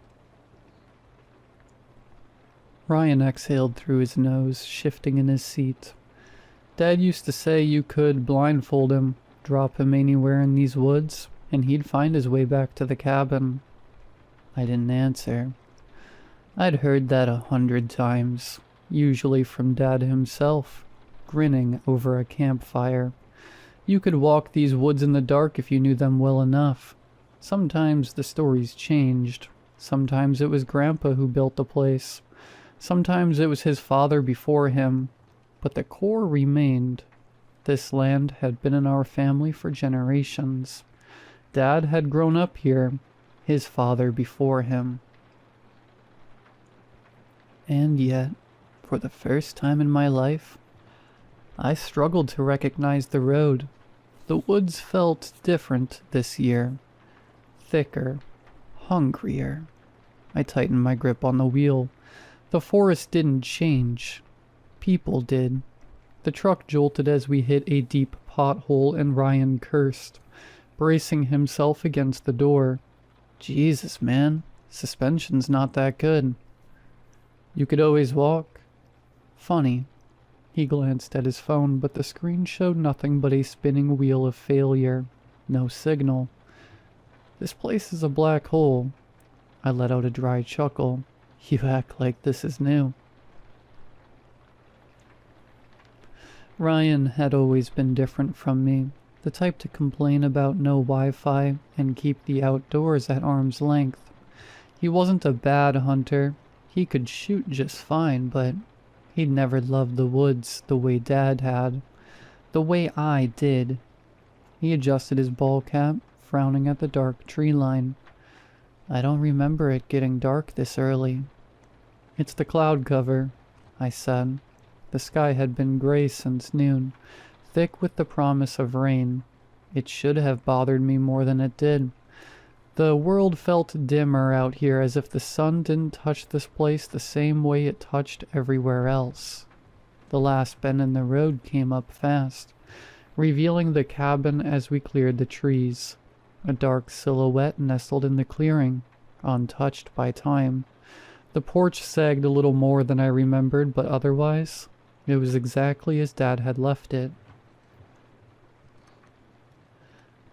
Ryan exhaled through his nose, shifting in his seat. "Dad used to say you could blindfold him, drop him anywhere in these woods, and he'd find his way back to the cabin." I didn't answer. I'd heard that 100 times, usually from Dad himself, grinning over a campfire. You could walk these woods in the dark if you knew them well enough. Sometimes the stories changed. Sometimes it was Grandpa who built the place. Sometimes it was his father before him. But the core remained. This land had been in our family for generations. Dad had grown up here, his father before him. And yet, for the first time in my life, I struggled to recognize the road. The woods felt different this year. Thicker, hungrier. I tightened my grip on the wheel. The forest didn't change. People did. The truck jolted as we hit a deep pothole and Ryan cursed, bracing himself against the door. "Jesus, man, suspension's not that good." "You could always walk." "Funny." He glanced at his phone, but the screen showed nothing but a spinning wheel of failure. No signal. "This place is a black hole." I let out a dry chuckle. "You act like this is new." Ryan had always been different from me, the type to complain about no Wi-Fi and keep the outdoors at arm's length. He wasn't a bad hunter. He could shoot just fine, but he'd never loved the woods the way Dad had, the way I did. He adjusted his ball cap, frowning at the dark tree line. "I don't remember it getting dark this early." "It's the cloud cover," I said. The sky had been gray since noon, thick with the promise of rain. It should have bothered me more than it did. The world felt dimmer out here, as if the sun didn't touch this place the same way it touched everywhere else. The last bend in the road came up fast, revealing the cabin as we cleared the trees. A dark silhouette nestled in the clearing, untouched by time. The porch sagged a little more than I remembered, but otherwise, it was exactly as Dad had left it.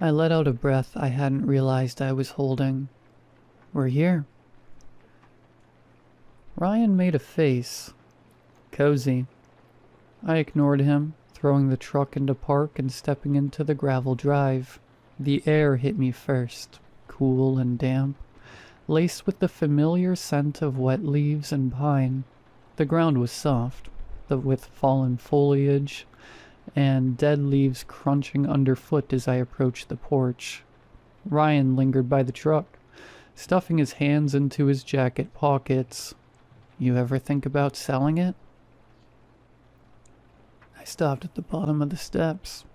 I let out a breath I hadn't realized I was holding. "We're here." Ryan made a face. "Cozy." I ignored him, throwing the truck into park and stepping into the gravel drive. The air hit me first, cool and damp, laced with the familiar scent of wet leaves and pine. The ground was soft, with fallen foliage and dead leaves crunching underfoot as I approached the porch. Ryan lingered by the truck, stuffing his hands into his jacket pockets. "You ever think about selling it?" I stopped at the bottom of the steps.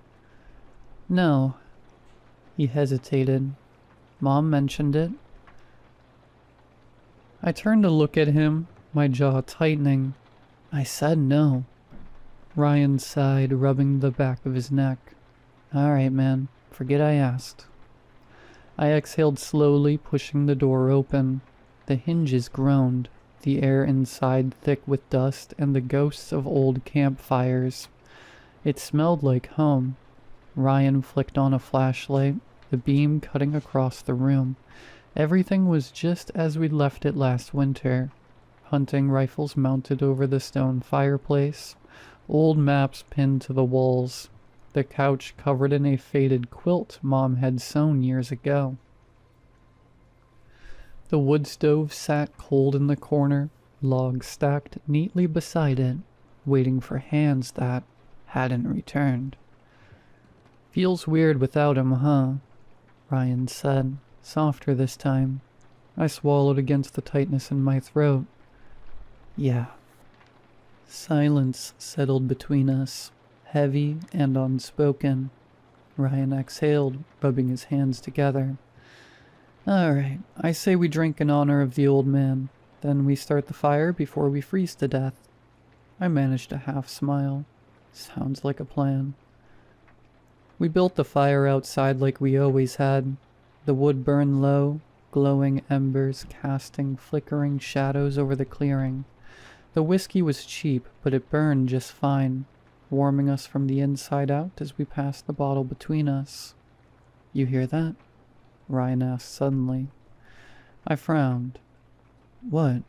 "No." He hesitated. "Mom mentioned it." I turned to look at him, my jaw tightening. "I said no." Ryan sighed, rubbing the back of his neck. "All right, man. Forget I asked." I exhaled slowly, pushing the door open. The hinges groaned, the air inside thick with dust and the ghosts of old campfires. It smelled like home. Ryan flicked on a flashlight, the beam cutting across the room. Everything was just as we'd left it last winter. Hunting rifles mounted over the stone fireplace, Old maps pinned to the walls, the couch covered in a faded quilt Mom had sewn years ago. The wood stove sat cold in the corner, logs stacked neatly beside it, waiting for hands that hadn't returned. "Feels weird without him, huh?" Ryan said, softer this time. I swallowed against the tightness in my throat. "Yeah." Silence settled between us, heavy and unspoken. Ryan exhaled, rubbing his hands together. "All right, I say we drink in honor of the old man. Then we start the fire before we freeze to death." I managed a half smile. Sounds like a plan. We built the fire outside like we always had. The wood burned low, glowing embers casting flickering shadows over the clearing. The whiskey was cheap, but it burned just fine, warming us from the inside out as we passed the bottle between us. "You hear that?" Ryan asked suddenly. I frowned. "What?"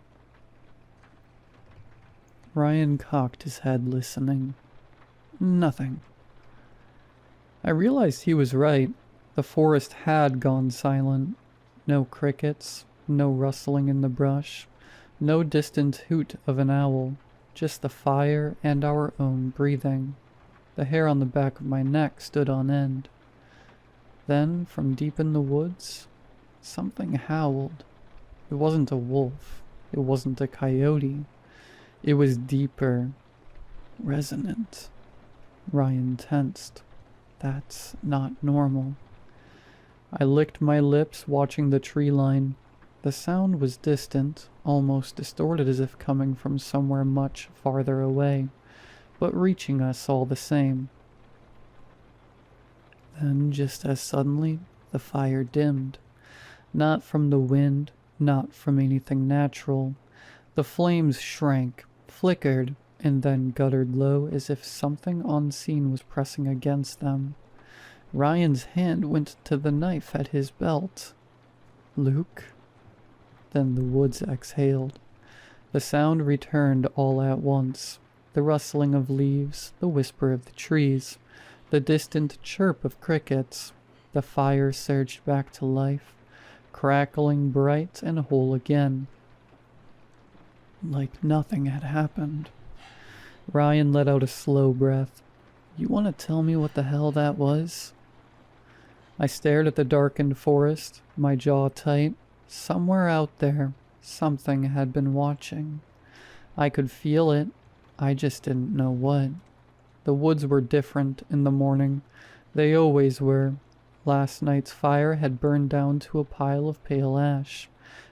Ryan cocked his head, listening. "Nothing." I realized he was right. The forest had gone silent. No crickets, no rustling in the brush, no distant hoot of an owl, just the fire and our own breathing. The hair on the back of my neck stood on end. Then, from deep in the woods, something howled. It wasn't a wolf. It wasn't a coyote. It was deeper, resonant. Ryan tensed. That's not normal. I licked my lips, watching the tree line. The sound was distant, almost distorted as if coming from somewhere much farther away, but reaching us all the same. Then, just as suddenly, the fire dimmed. Not from the wind, not from anything natural. The flames shrank, flickered, and then guttered low as if something unseen was pressing against them. Ryan's hand went to the knife at his belt. "Luke?" Then the woods exhaled. The sound returned all at once. The rustling of leaves, the whisper of the trees, the distant chirp of crickets. The fire surged back to life, crackling bright and whole again. Like nothing had happened. Ryan let out a slow breath. "You want to tell me what the hell that was?" I stared at the darkened forest, my jaw tight. Somewhere out there, something had been watching. I could feel it. I just didn't know what. The woods were different in the morning. They always were. Last night's fire had burned down to a pile of pale ash.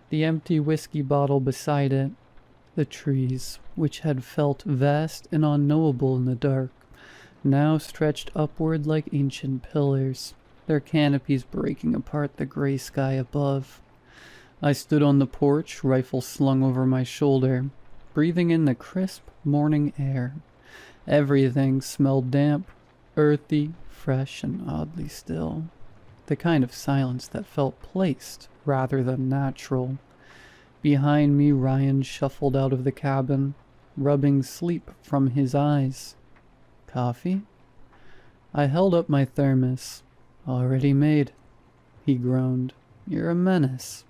The empty whiskey bottle beside it. The trees, which had felt vast and unknowable in the dark, now stretched upward like ancient pillars, their canopies breaking apart the gray sky above. I stood on the porch, rifle slung over my shoulder, breathing in the crisp morning air. Everything smelled damp, earthy, fresh, and oddly still. The kind of silence that felt placed rather than natural. Behind me, Ryan shuffled out of the cabin, rubbing sleep from his eyes. "Coffee?" I held up my thermos. "Already made." He groaned. "You're a menace."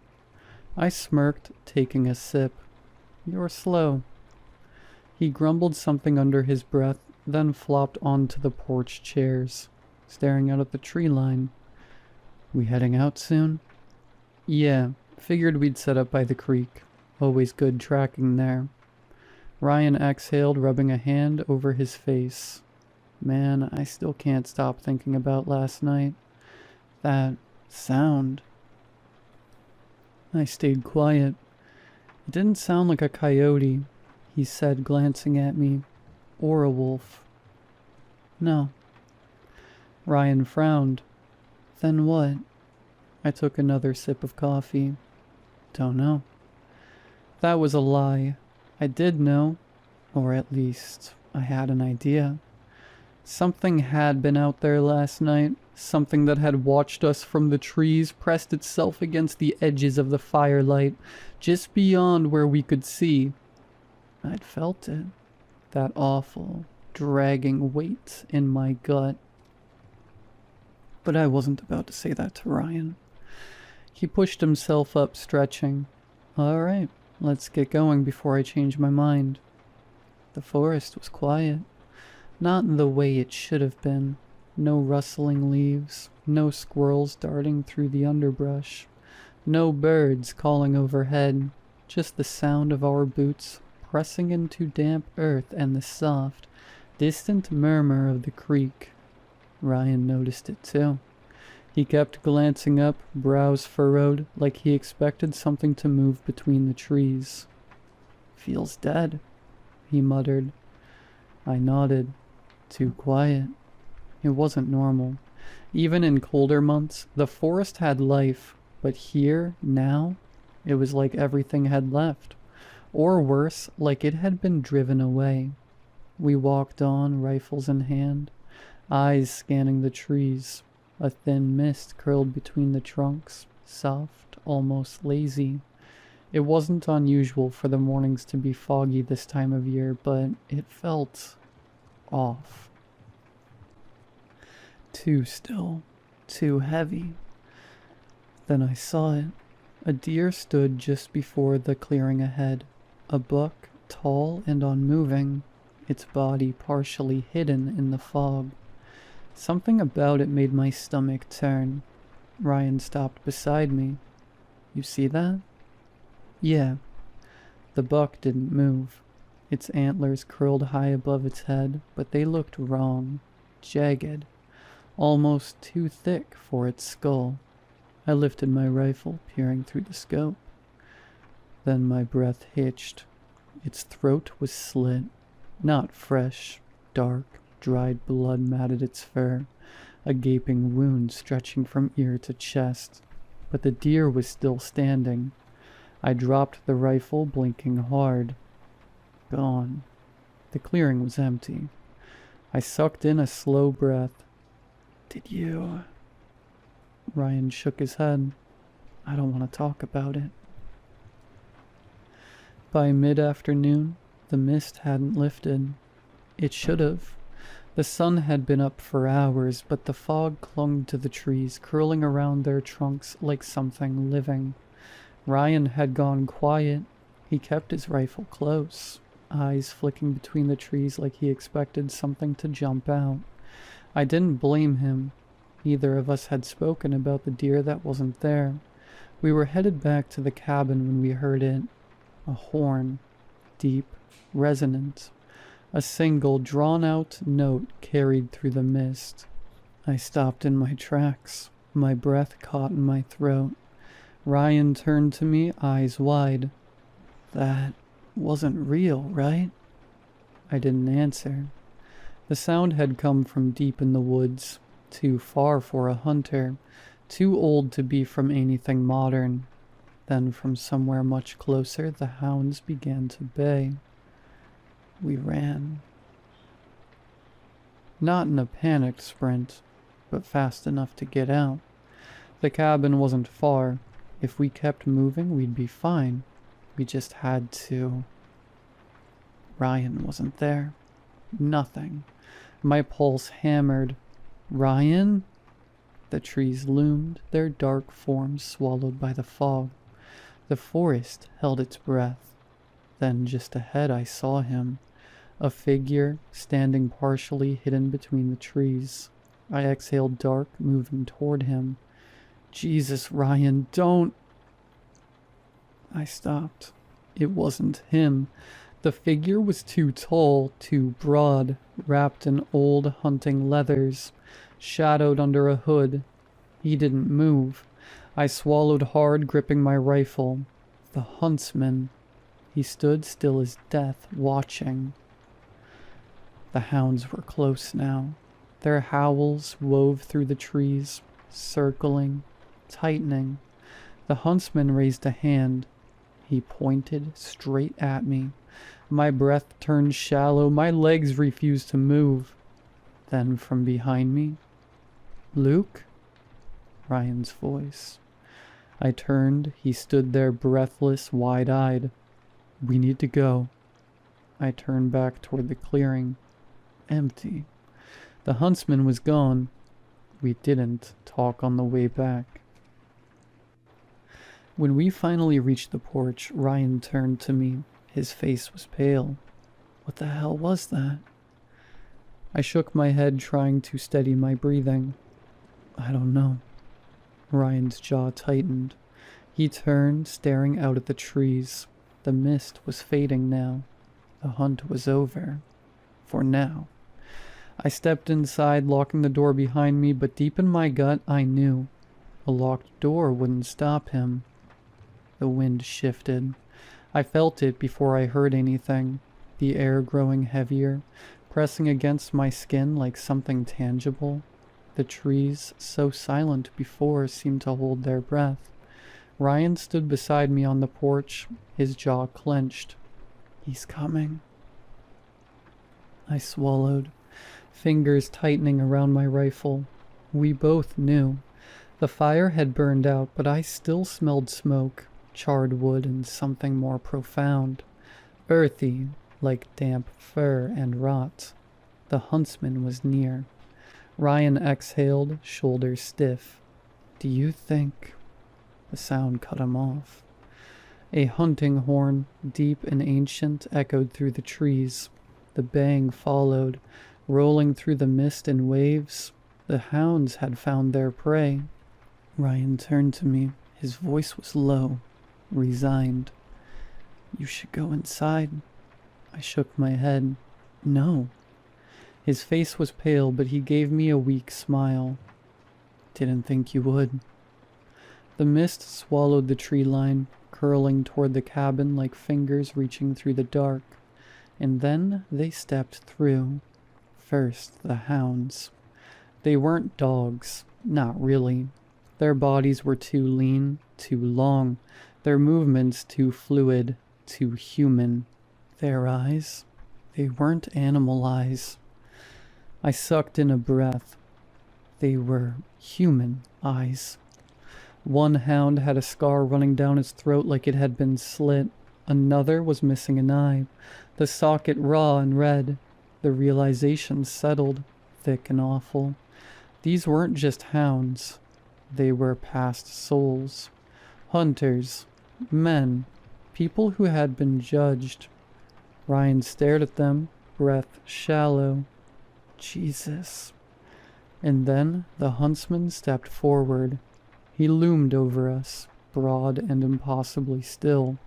I smirked, taking a sip. "You're slow." He grumbled something under his breath, then flopped onto the porch chairs, staring out at the tree line. "We heading out soon?" "Yeah, figured we'd set up by the creek. Always good tracking there." Ryan exhaled, rubbing a hand over his face. "Man, I still can't stop thinking about last night. That sound." I stayed quiet. "It didn't sound like a coyote," he said, glancing at me. "Or a wolf." "No." Ryan frowned. "Then what?" I took another sip of coffee. "Don't know." That was a lie. I did know, or at least I had an idea. Something had been out there last night, something that had watched us from the trees, pressed itself against the edges of the firelight, just beyond where we could see. I'd felt it. That awful, dragging weight in my gut. But I wasn't about to say that to Ryan. He pushed himself up, stretching. All right, let's get going before I change my mind. The forest was quiet, not in the way it should have been. No rustling leaves, no squirrels darting through the underbrush, no birds calling overhead, just the sound of our boots pressing into damp earth and the soft, distant murmur of the creek. Ryan noticed it too. He kept glancing up, brows furrowed, like he expected something to move between the trees. Feels dead, he muttered. I nodded. Too quiet. It wasn't normal. Even in colder months, the forest had life, but here, now, it was like everything had left. Or worse, like it had been driven away. We walked on, rifles in hand, eyes scanning the trees. A thin mist curled between the trunks, soft, almost lazy. It wasn't unusual for the mornings to be foggy this time of year, but it felt off. Too still, too heavy. Then I saw it. A deer stood just before the clearing ahead. A buck, tall and unmoving, its body partially hidden in the fog. Something about it made my stomach turn. Ryan stopped beside me. You see that? Yeah. The buck didn't move. Its antlers curled high above its head, but they looked wrong, jagged, almost too thick for its skull. I lifted my rifle, peering through the scope. Then my breath hitched. Its throat was slit, not fresh, dark, dried blood matted its fur, a gaping wound stretching from ear to chest. But the deer was still standing. I dropped the rifle, blinking hard. Gone. The clearing was empty. I sucked in a slow breath. Did you... Ryan shook his head. I don't want to talk about it. By mid-afternoon, the mist hadn't lifted. It should have. The sun had been up for hours, but the fog clung to the trees, curling around their trunks like something living. Ryan had gone quiet. He kept his rifle close, eyes flicking between the trees like he expected something to jump out. I didn't blame him. Neither of us had spoken about the deer that wasn't there. We were headed back to the cabin when we heard it. A horn, deep, resonant. A single, drawn-out note carried through the mist. I stopped in my tracks, my breath caught in my throat. Ryan turned to me, eyes wide. That wasn't real, right? I didn't answer. The sound had come from deep in the woods, too far for a hunter, too old to be from anything modern. Then from somewhere much closer, the hounds began to bay. We ran. Not in a panicked sprint, but fast enough to get out. The cabin wasn't far. If we kept moving, we'd be fine. We just had to. Ryan wasn't there. Nothing. My pulse hammered. Ryan? The trees loomed, their dark forms swallowed by the fog. The forest held its breath. Then just ahead I saw him. A figure, standing partially hidden between the trees. I exhaled dark, moving toward him. Jesus, Ryan, don't... I stopped. It wasn't him. The figure was too tall, too broad, wrapped in old hunting leathers, shadowed under a hood. He didn't move. I swallowed hard, gripping my rifle. The huntsman. He stood still as death, watching. The hounds were close now. Their howls wove through the trees, circling, tightening. The huntsman raised a hand. He pointed straight at me. My breath turned shallow. My legs refused to move. Then from behind me, Luke? Ryan's voice. I turned. He stood there breathless, wide-eyed. We need to go. I turned back toward the clearing. empty. The huntsman was gone. We didn't talk on the way back. When we finally reached the porch, Ryan turned to me. His face was pale. What the hell was that? I shook my head, trying to steady my breathing. I don't know. Ryan's jaw tightened. He turned, staring out at the trees. The mist was fading now. The hunt was over. For now. I stepped inside, locking the door behind me, but deep in my gut, I knew. A locked door wouldn't stop him. The wind shifted. I felt it before I heard anything, the air growing heavier, pressing against my skin like something tangible. The trees, so silent before, seemed to hold their breath. Ryan stood beside me on the porch, his jaw clenched. He's coming. I swallowed, fingers tightening around my rifle. We both knew. The fire had burned out, but I still smelled smoke, charred wood, and something more profound. Earthy, like damp fur and rot. The huntsman was near. Ryan exhaled, shoulders stiff. Do you think... The sound cut him off. A hunting horn, deep and ancient, echoed through the trees. The bang followed, rolling through the mist in waves. The hounds had found their prey. Ryan turned to me. His voice was low, resigned. You should go inside. I shook my head. No. His face was pale, but he gave me a weak smile. Didn't think you would. The mist swallowed the tree line, curling toward the cabin like fingers reaching through the dark. And then they stepped through. First, the hounds. They weren't dogs, not really. Their bodies were too lean, too long, their movements too fluid, too human. Their eyes, they weren't animal eyes. I sucked in a breath. They were human eyes. One hound had a scar running down its throat like it had been slit. Another was missing an eye, the socket raw and red. The realization settled, thick and awful. These weren't just hounds. They were past souls. Hunters. Men. People who had been judged. Ryan stared at them, breath shallow. Jesus. And then the huntsman stepped forward. He loomed over us, broad and impossibly still.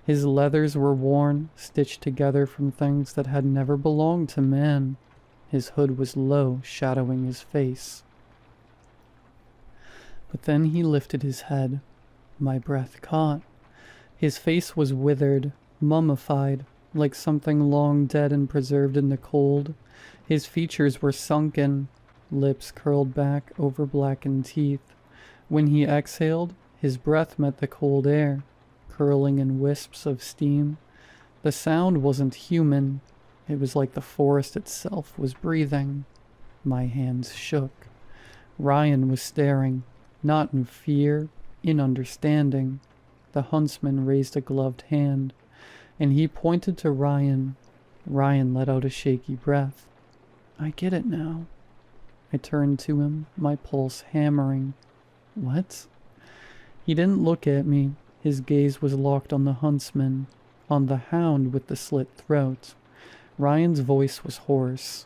His leathers were worn, stitched together from things that had never belonged to man. His hood was low, shadowing his face. But then he lifted his head. My breath caught. His face was withered, mummified, like something long dead and preserved in the cold. His features were sunken, lips curled back over blackened teeth. When he exhaled, his breath met the cold air, curling in wisps of steam. The sound wasn't human. It was like the forest itself was breathing. My hands shook. Ryan was staring, not in fear, in understanding. The huntsman raised a gloved hand, and he pointed to Ryan. Ryan let out a shaky breath. I get it now. I turned to him, my pulse hammering. What? He didn't look at me. His gaze was locked on the huntsman, on the hound with the slit throat. Ryan's voice was hoarse.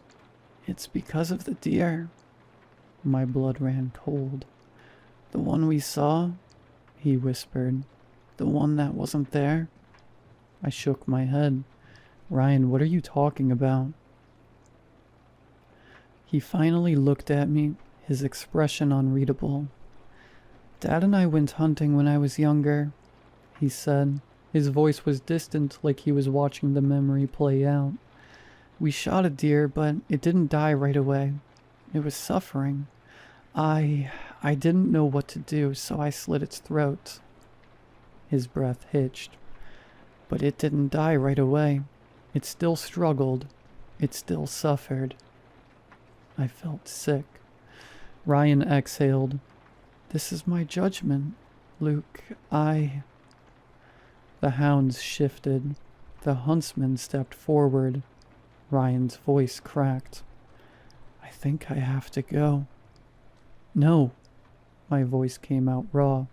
It's because of the deer. My blood ran cold. The one we saw? He whispered. The one that wasn't there? I shook my head. Ryan, what are you talking about? He finally looked at me, his expression unreadable. Dad and I went hunting when I was younger, he said. His voice was distant, like he was watching the memory play out. We shot a deer, but it didn't die right away. It was suffering. I didn't know what to do, so I slit its throat. His breath hitched. But it didn't die right away. It still struggled. It still suffered. I felt sick. Ryan exhaled. This is my judgment, Luke. The hounds shifted. The huntsman stepped forward. Ryan's voice cracked. I think I have to go. No. My voice came out raw.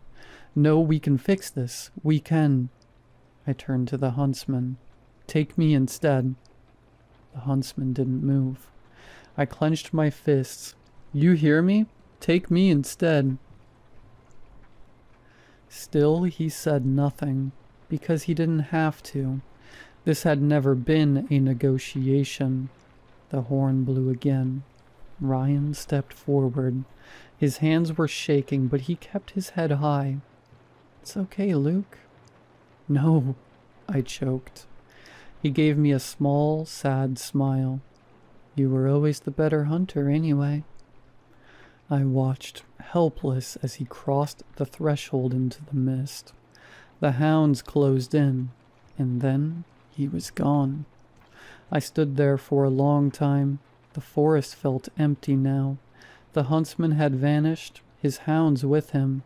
No, we can fix this. We can. I turned to the huntsman. Take me instead. The huntsman didn't move. I clenched my fists. You hear me? Take me instead. Still, he said nothing, because he didn't have to. This had never been a negotiation. The horn blew again. Ryan stepped forward. His hands were shaking, but he kept his head high. It's okay, Luke. No, I choked. He gave me a small, sad smile. You were always the better hunter anyway. I watched, helpless, as he crossed the threshold into the mist. The hounds closed in, and then he was gone. I stood there for a long time. The forest felt empty now. The huntsman had vanished, his hounds with him.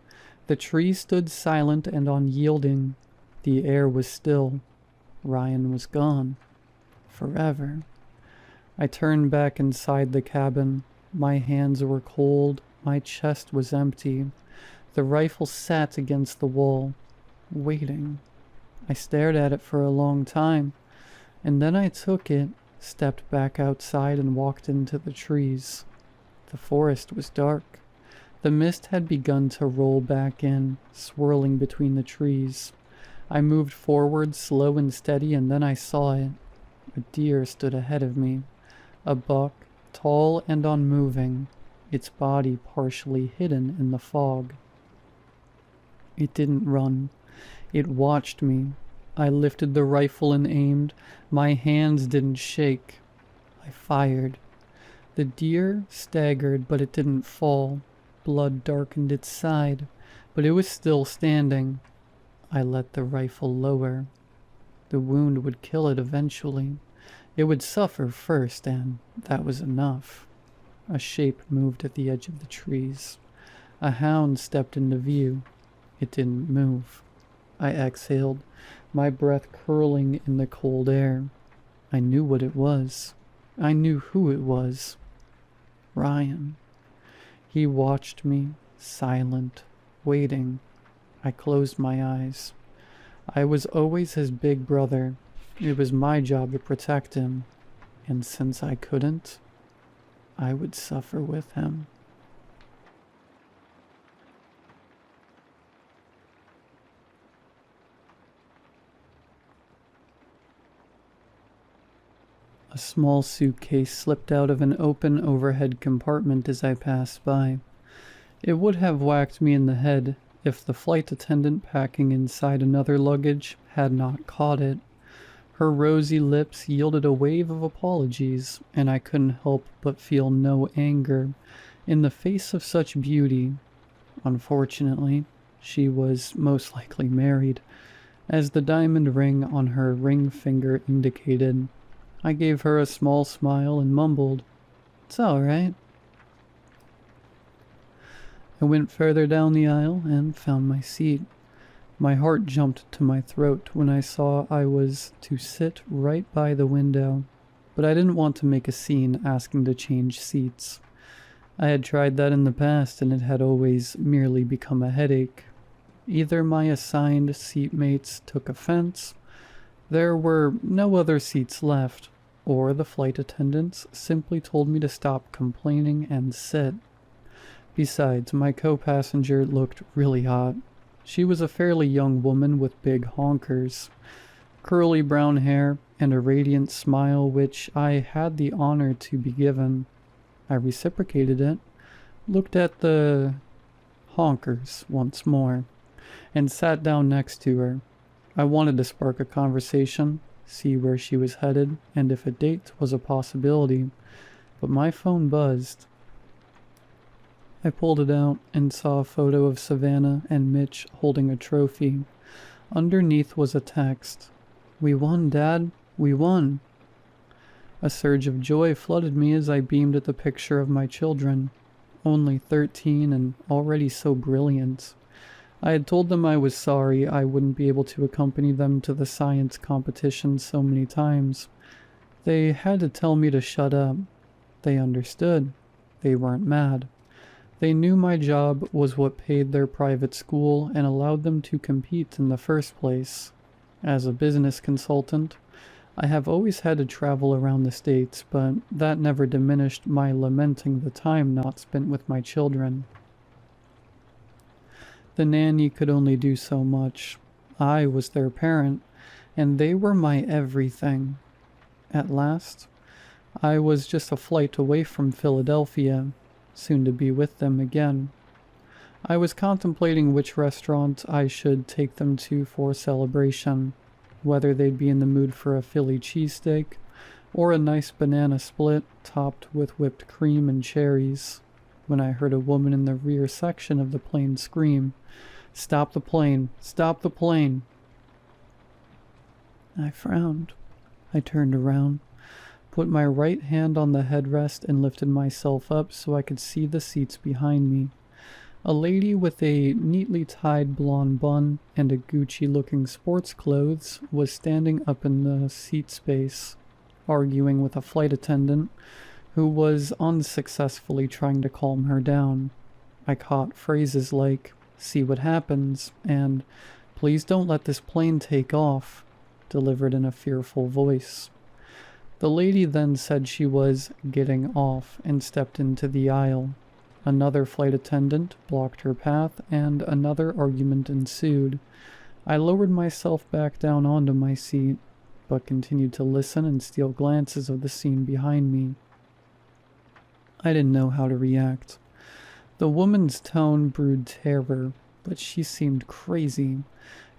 The trees stood silent and unyielding. The air was still. Ryan was gone. Forever. I turned back inside the cabin. My hands were cold. My chest was empty. The rifle sat against the wall, waiting. I stared at it for a long time, and then I took it, stepped back outside, and walked into the trees. The forest was dark. The mist had begun to roll back in, swirling between the trees. I moved forward, slow and steady, and then I saw it. A deer stood ahead of me. A buck, tall and unmoving, its body partially hidden in the fog. It didn't run. It watched me. I lifted the rifle and aimed. My hands didn't shake. I fired. The deer staggered, but it didn't fall. Blood darkened its side, but it was still standing. I let the rifle lower. The wound would kill it eventually. It would suffer first, and that was enough. A shape moved at the edge of the trees. A hound stepped into view. It didn't move. I exhaled, my breath curling in the cold air. I knew what it was. I knew who it was. Ryan. He watched me, silent, waiting. I closed my eyes. I was always his big brother. It was my job to protect him, and since I couldn't, I would suffer with him. A small suitcase slipped out of an open overhead compartment as I passed by. It would have whacked me in the head if the flight attendant packing inside another luggage had not caught it. Her rosy lips yielded a wave of apologies, and I couldn't help but feel no anger in the face of such beauty. Unfortunately, she was most likely married, as the diamond ring on her ring finger indicated. I gave her a small smile and mumbled, "It's all right." I went further down the aisle and found my seat. My heart jumped to my throat when I saw I was to sit right by the window, but I didn't want to make a scene asking to change seats. I had tried that in the past, and it had always merely become a headache. Either my assigned seatmates took offense, there were no other seats left, or the flight attendants simply told me to stop complaining and sit. Besides, my co-passenger looked really hot. She was a fairly young woman with big honkers, curly brown hair, and a radiant smile which I had the honor to be given. I reciprocated it, looked at the honkers once more, and sat down next to her. I wanted to spark a conversation, see where she was headed, and if a date was a possibility, but my phone buzzed. I pulled it out and saw a photo of Savannah and Mitch holding a trophy. Underneath was a text. "We won, Dad. We won." A surge of joy flooded me as I beamed at the picture of my children, only 13 and already so brilliant. I had told them I was sorry I wouldn't be able to accompany them to the science competition so many times. They had to tell me to shut up. They understood. They weren't mad. They knew my job was what paid their private school and allowed them to compete in the first place. As a business consultant, I have always had to travel around the States, but that never diminished my lamenting the time not spent with my children. The nanny could only do so much. I was their parent, and they were my everything. At last, I was just a flight away from Philadelphia, soon to be with them again. I was contemplating which restaurant I should take them to for a celebration, whether they'd be in the mood for a Philly cheesesteak or a nice banana split topped with whipped cream and cherries, when I heard a woman in the rear section of the plane scream, "Stop the plane! Stop the plane!" I frowned. I turned around, put my right hand on the headrest and lifted myself up so I could see the seats behind me. A lady with a neatly tied blonde bun and a Gucci-looking sports clothes was standing up in the seat space, arguing with a flight attendant who was unsuccessfully trying to calm her down. I caught phrases like, "See what happens," and "Please don't let this plane take off," delivered in a fearful voice. The lady then said she was getting off and stepped into the aisle. Another flight attendant blocked her path, and another argument ensued. I lowered myself back down onto my seat, but continued to listen and steal glances of the scene behind me. I didn't know how to react. The woman's tone brewed terror, but she seemed crazy,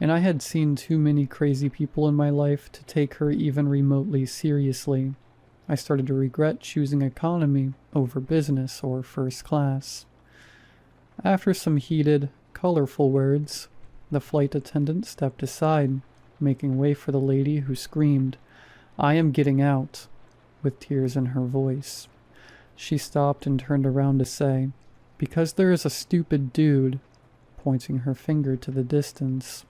and I had seen too many crazy people in my life to take her even remotely seriously. I started to regret choosing economy over business or first class. After some heated, colorful words, the flight attendant stepped aside, making way for the lady who screamed, "I am getting out," with tears in her voice. She stopped and turned around to say, "Because there is a stupid dude," pointing her finger to the distance.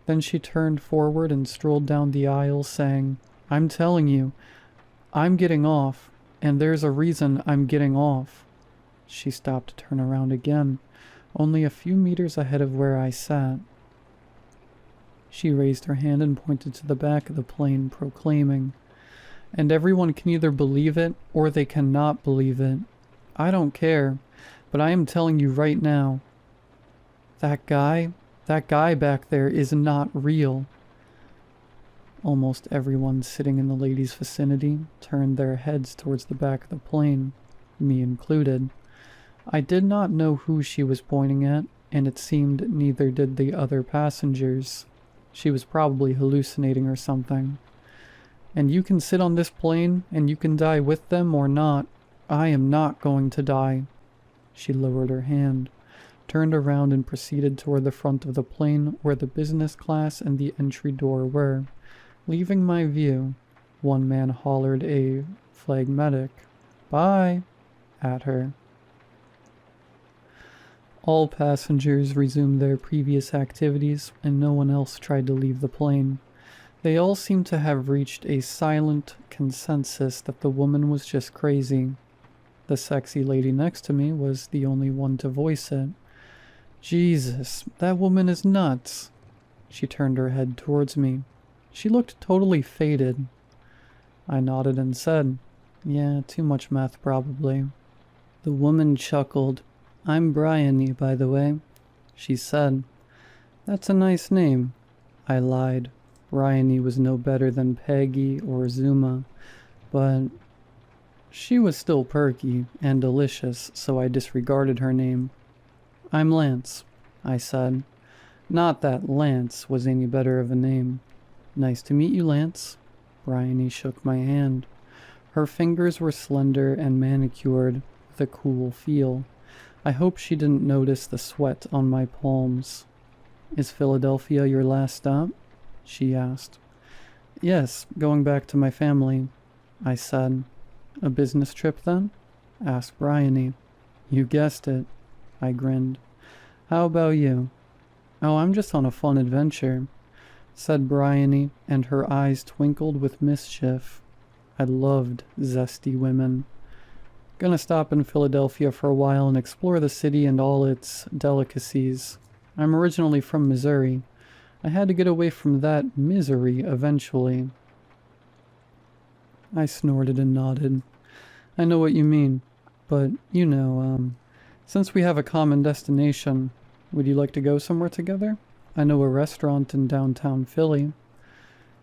Then she turned forward and strolled down the aisle saying, "I'm telling you, I'm getting off, and there's a reason I'm getting off." She stopped to turn around again, only a few meters ahead of where I sat. She raised her hand and pointed to the back of the plane, proclaiming, "And everyone can either believe it or they cannot believe it. I don't care, but I am telling you right now, that guy back there is not real." Almost everyone sitting in the lady's vicinity turned their heads towards the back of the plane, me included. I did not know who she was pointing at, and it seemed neither did the other passengers. She was probably hallucinating or something. "And you can sit on this plane, and you can die with them or not. I am not going to die." She lowered her hand, turned around and proceeded toward the front of the plane where the business class and the entry door were. Leaving my view, one man hollered a phlegmatic "Bye" at her. All passengers resumed their previous activities, and no one else tried to leave the plane. They all seemed to have reached a silent consensus that the woman was just crazy. The sexy lady next to me was the only one to voice it. "Jesus, that woman is nuts." She turned her head towards me. She looked totally faded. I nodded and said, "Yeah, too much meth probably." The woman chuckled. "I'm Bryony, by the way," she said. "That's a nice name." I lied. Bryony was no better than Peggy or Zuma, but she was still perky and delicious, so I disregarded her name. "I'm Lance," I said. Not that Lance was any better of a name. "Nice to meet you, Lance." Bryony shook my hand. Her fingers were slender and manicured, with a cool feel. I hope she didn't notice the sweat on my palms. "Is Philadelphia your last stop?" she asked. "Yes, going back to my family," I said. "A business trip then?" asked Bryony. "You guessed it," I grinned. "How about you?" "Oh, I'm just on a fun adventure," said Bryony, and her eyes twinkled with mischief. I loved zesty women. Gonna stop in Philadelphia for a while and explore the city and all its delicacies. I'm originally from Missouri. I had to get away from that misery eventually. I snorted and nodded. I know what you mean, but since we have a common destination, would you like to go somewhere together? I know a restaurant in downtown Philly.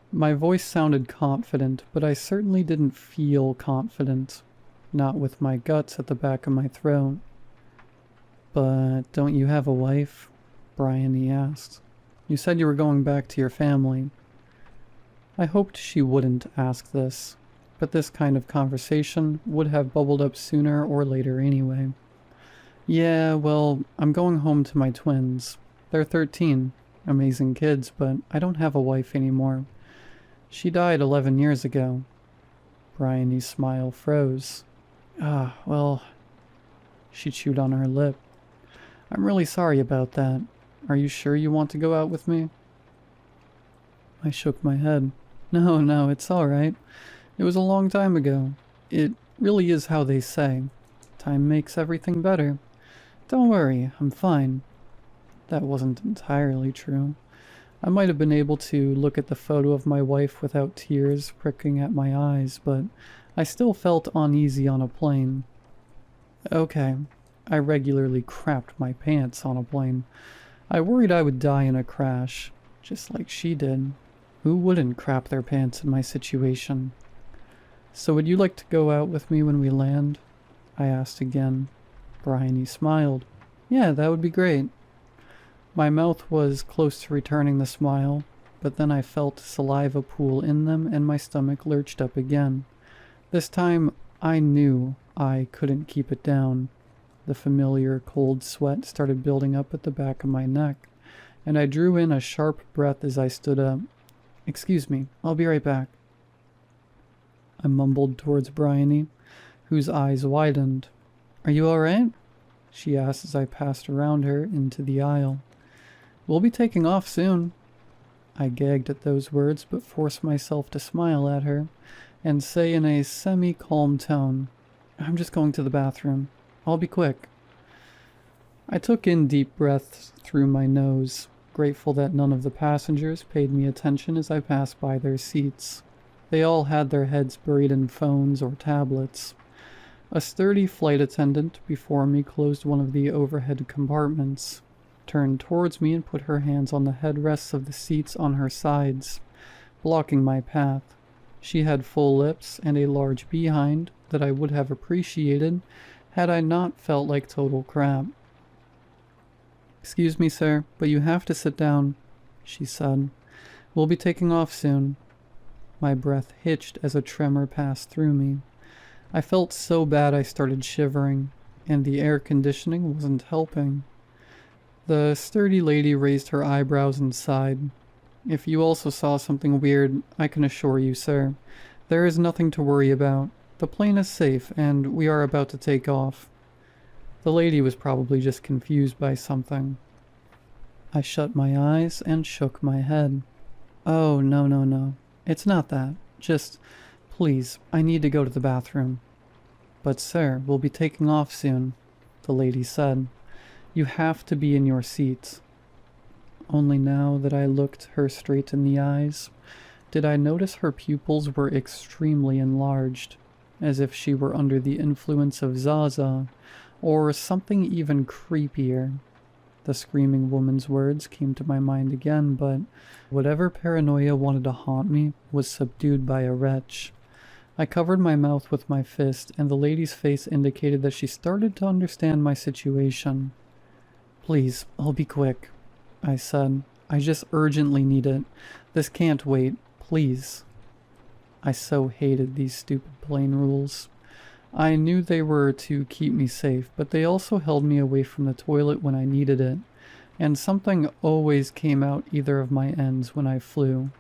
My voice sounded confident, but I certainly didn't feel confident. Not with my guts at the back of my throat. But don't you have a wife? Bryony asked. You said you were going back to your family. I hoped she wouldn't ask this, but this kind of conversation would have bubbled up sooner or later anyway. Yeah, well, I'm going home to my twins. They're 13. Amazing kids, but I don't have a wife anymore. She died 11 years ago. Bryony's smile froze. Well, she chewed on her lip. I'm really sorry about that. Are you sure you want to go out with me? I shook my head. No, it's all right. It was a long time ago. It really is how they say. Time makes everything better. Don't worry, I'm fine. That wasn't entirely true. I might have been able to look at the photo of my wife without tears pricking at my eyes, but I still felt uneasy on a plane. Okay, I regularly crapped my pants on a plane. I worried I would die in a crash, just like she did. Who wouldn't crap their pants in my situation? So would you like to go out with me when we land? I asked again. Bryony smiled. Yeah, that would be great. My mouth was close to returning the smile, but then I felt saliva pool in them and my stomach lurched up again. This time, I knew I couldn't keep it down. The familiar cold sweat started building up at the back of my neck, and I drew in a sharp breath as I stood up. Excuse me, I'll be right back. I mumbled towards Bryony, whose eyes widened. Are you all right? She asked as I passed around her into the aisle. We'll be taking off soon. I gagged at those words, but forced myself to smile at her and say in a semi-calm tone, I'm just going to the bathroom. I'll be quick. I took in deep breaths through my nose, grateful that none of the passengers paid me attention as I passed by their seats. They all had their heads buried in phones or tablets. A sturdy flight attendant before me closed one of the overhead compartments, turned towards me and put her hands on the headrests of the seats on her sides, blocking my path. She had full lips and a large behind that I would have appreciated had I not felt like total crap. Excuse me, sir, but you have to sit down, she said. We'll be taking off soon. My breath hitched as a tremor passed through me. I felt so bad I started shivering, and the air conditioning wasn't helping. The sturdy lady raised her eyebrows and sighed. If you also saw something weird, I can assure you, sir, there is nothing to worry about. The plane is safe, and we are about to take off. The lady was probably just confused by something. I shut my eyes and shook my head. Oh, no. It's not that. Just, please, I need to go to the bathroom. But, sir, we'll be taking off soon, the lady said. You have to be in your seat. Only now that I looked her straight in the eyes, did I notice her pupils were extremely enlarged, as if she were under the influence of Zaza, or something even creepier. The screaming woman's words came to my mind again, but whatever paranoia wanted to haunt me was subdued by a retch. I covered my mouth with my fist, and the lady's face indicated that she started to understand my situation. Please, I'll be quick, I said. I just urgently need it. This can't wait, please. I so hated these stupid plane rules. I knew they were to keep me safe, but they also held me away from the toilet when I needed it, and something always came out either of my ends when I flew.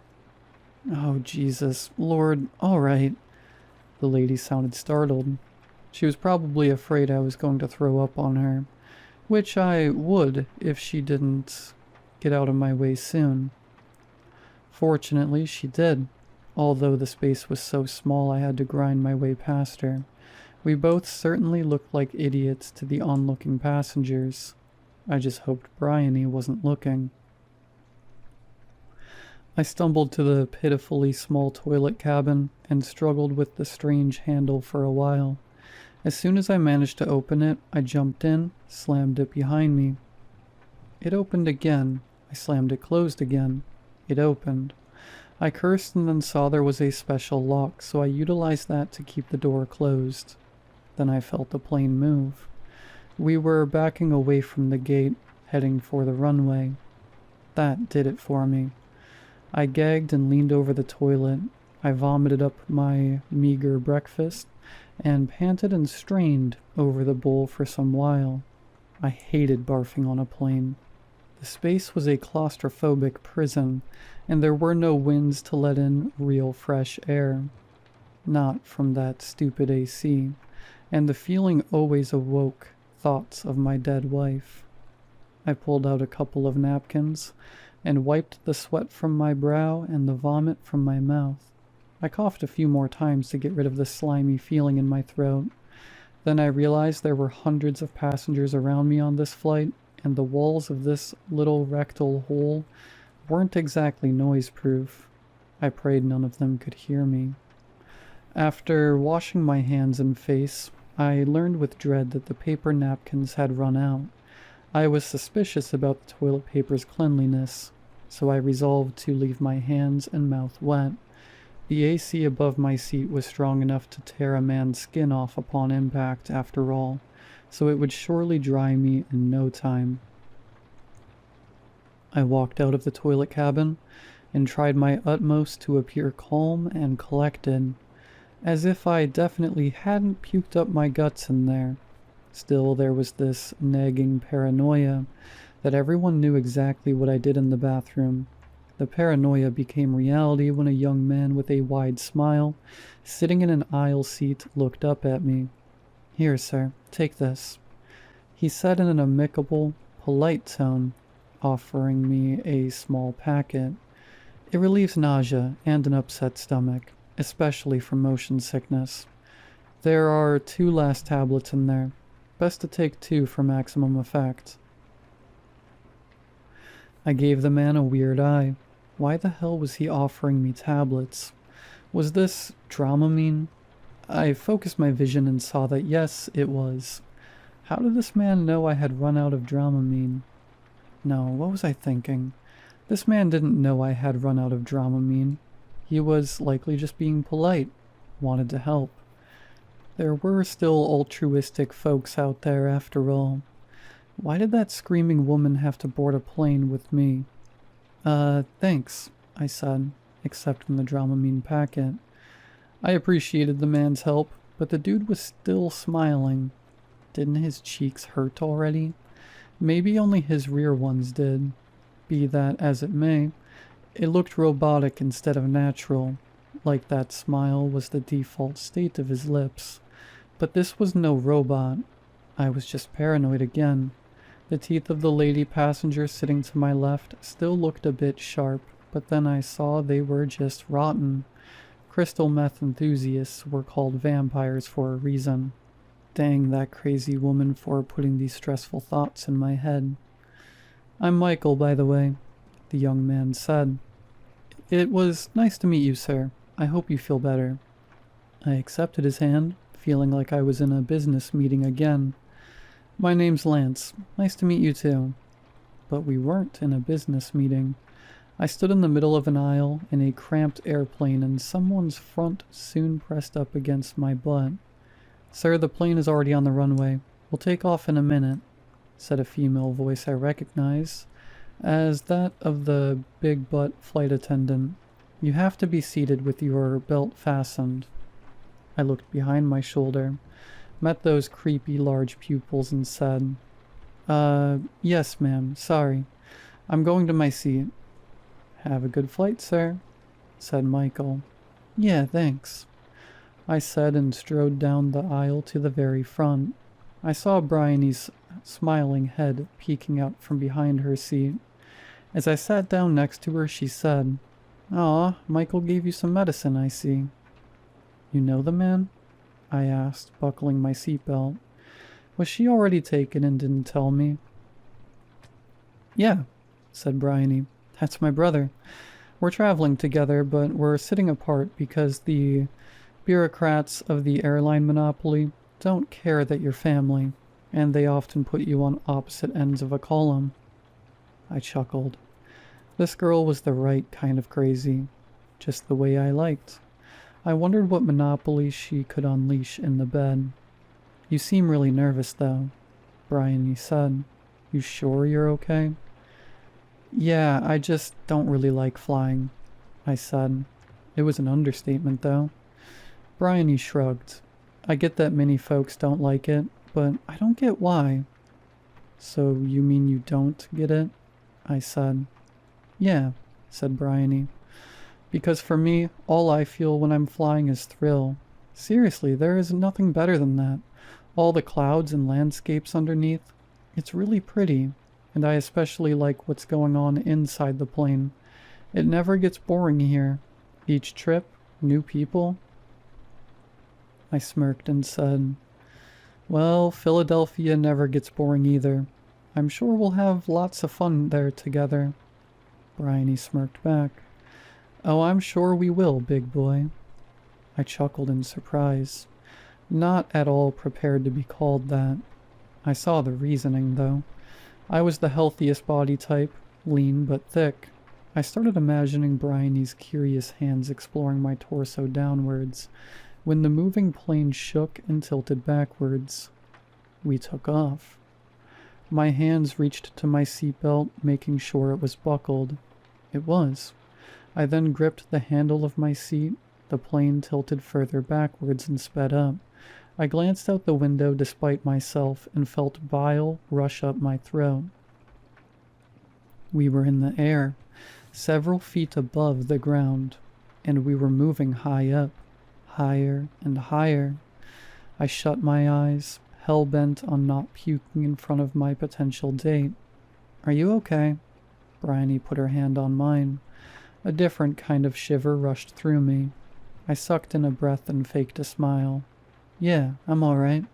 Oh, Jesus, Lord, all right. The lady sounded startled. She was probably afraid I was going to throw up on her, which I would if she didn't get out of my way soon. Fortunately, she did. although the space was so small I had to grind my way past her. We both certainly looked like idiots to the onlooking passengers. I just hoped Bryony wasn't looking. I stumbled to the pitifully small toilet cabin and struggled with the strange handle for a while. As soon as I managed to open it, I jumped in, slammed it behind me. It opened again. I slammed it closed again. It opened. I cursed and then saw there was a special lock, so I utilized that to keep the door closed. Then I felt the plane move. We were backing away from the gate, heading for the runway. That did it for me. I gagged and leaned over the toilet. I vomited up my meager breakfast and panted and strained over the bowl for some while. I hated barfing on a plane. The space was a claustrophobic prison, and there were no winds to let in real fresh air. Not from that stupid AC, and the feeling always awoke thoughts of my dead wife. I pulled out a couple of napkins and wiped the sweat from my brow and the vomit from my mouth. I coughed a few more times to get rid of the slimy feeling in my throat. Then I realized there were hundreds of passengers around me on this flight, and the walls of this little rectal hole weren't exactly noise-proof. I prayed none of them could hear me. After washing my hands and face, I learned with dread that the paper napkins had run out. I was suspicious about the toilet paper's cleanliness, so I resolved to leave my hands and mouth wet. The AC above my seat was strong enough to tear a man's skin off upon impact, after all, so it would surely dry me in no time. I walked out of the toilet cabin and tried my utmost to appear calm and collected, as if I definitely hadn't puked up my guts in there. Still, there was this nagging paranoia that everyone knew exactly what I did in the bathroom. The paranoia became reality when a young man with a wide smile, sitting in an aisle seat, looked up at me. "Here, sir, take this," he said in an amicable, polite tone, offering me a small packet. "It relieves nausea and an upset stomach, especially from motion sickness. There are 2 last tablets in there. Best to take 2 for maximum effect." I gave the man a weird eye. Why the hell was he offering me tablets? Was this Dramamine? I focused my vision and saw that yes, it was. How did this man know I had run out of Dramamine? No, what was I thinking? This man didn't know I had run out of Dramamine. He was likely just being polite, wanted to help. There were still altruistic folks out there after all. Why did that screaming woman have to board a plane with me? Thanks, I said, accepting the Dramamine packet. I appreciated the man's help, but the dude was still smiling. Didn't his cheeks hurt already? Maybe only his rear ones did. Be that as it may, it looked robotic instead of natural, like that smile was the default state of his lips. But this was no robot. I was just paranoid again. The teeth of the lady passenger sitting to my left still looked a bit sharp, but then I saw they were just rotten. Crystal meth enthusiasts were called vampires for a reason. Dang that crazy woman for putting these stressful thoughts in my head. "I'm Michael, by the way," the young man said. "It was nice to meet you, sir. I hope you feel better." I accepted his hand, feeling like I was in a business meeting again. "My name's Lance. Nice to meet you too." But we weren't in a business meeting. I stood in the middle of an aisle in a cramped airplane and someone's front soon pressed up against my butt. "Sir, the plane is already on the runway. We'll take off in a minute," said a female voice I recognized as that of the big butt flight attendant. "You have to be seated with your belt fastened." I looked behind my shoulder, met those creepy large pupils and said, Yes, ma'am, sorry. I'm going to my seat." "Have a good flight, sir," said Michael. "Yeah, thanks," I said and strode down the aisle to the very front. I saw Bryony's smiling head peeking out from behind her seat. As I sat down next to her, she said, Aw, Michael gave you some medicine, I see. You know the man? I asked, buckling my seatbelt. Was she already taken and didn't tell me? Yeah, said Bryony. That's my brother. We're traveling together, but we're sitting apart because the bureaucrats of the airline monopoly don't care that you're family, and they often put you on opposite ends of a column. I chuckled. This girl was the right kind of crazy, just the way I liked. I wondered what monopoly she could unleash in the bed. You seem really nervous, though, Bryony said. You sure you're okay? Yeah, I just don't really like flying, I said. It was an understatement, though. Bryony shrugged. I get that many folks don't like it, but I don't get why. So you mean you don't get it? I said. Yeah, said Bryony. Because for me, all I feel when I'm flying is thrill. Seriously, there is nothing better than that. All the clouds and landscapes underneath. It's really pretty, and I especially like what's going on inside the plane. It never gets boring here. Each trip, new people. I smirked and said, well, Philadelphia never gets boring either. I'm sure we'll have lots of fun there together. Bryony smirked back. Oh, I'm sure we will, big boy. I chuckled in surprise, not at all prepared to be called that. I saw the reasoning, though. I was the healthiest body type, lean but thick. I started imagining Bryony's curious hands exploring my torso downwards, when the moving plane shook and tilted backwards. We took off. My hands reached to my seatbelt, making sure it was buckled. It was. I then gripped the handle of my seat. The plane tilted further backwards and sped up. I glanced out the window despite myself and felt bile rush up my throat. We were in the air, several feet above the ground, and we were moving high up, higher and higher. I shut my eyes, hell-bent on not puking in front of my potential date. Are you okay? Bryony put her hand on mine. A different kind of shiver rushed through me. I sucked in a breath and faked a smile. Yeah, I'm alright.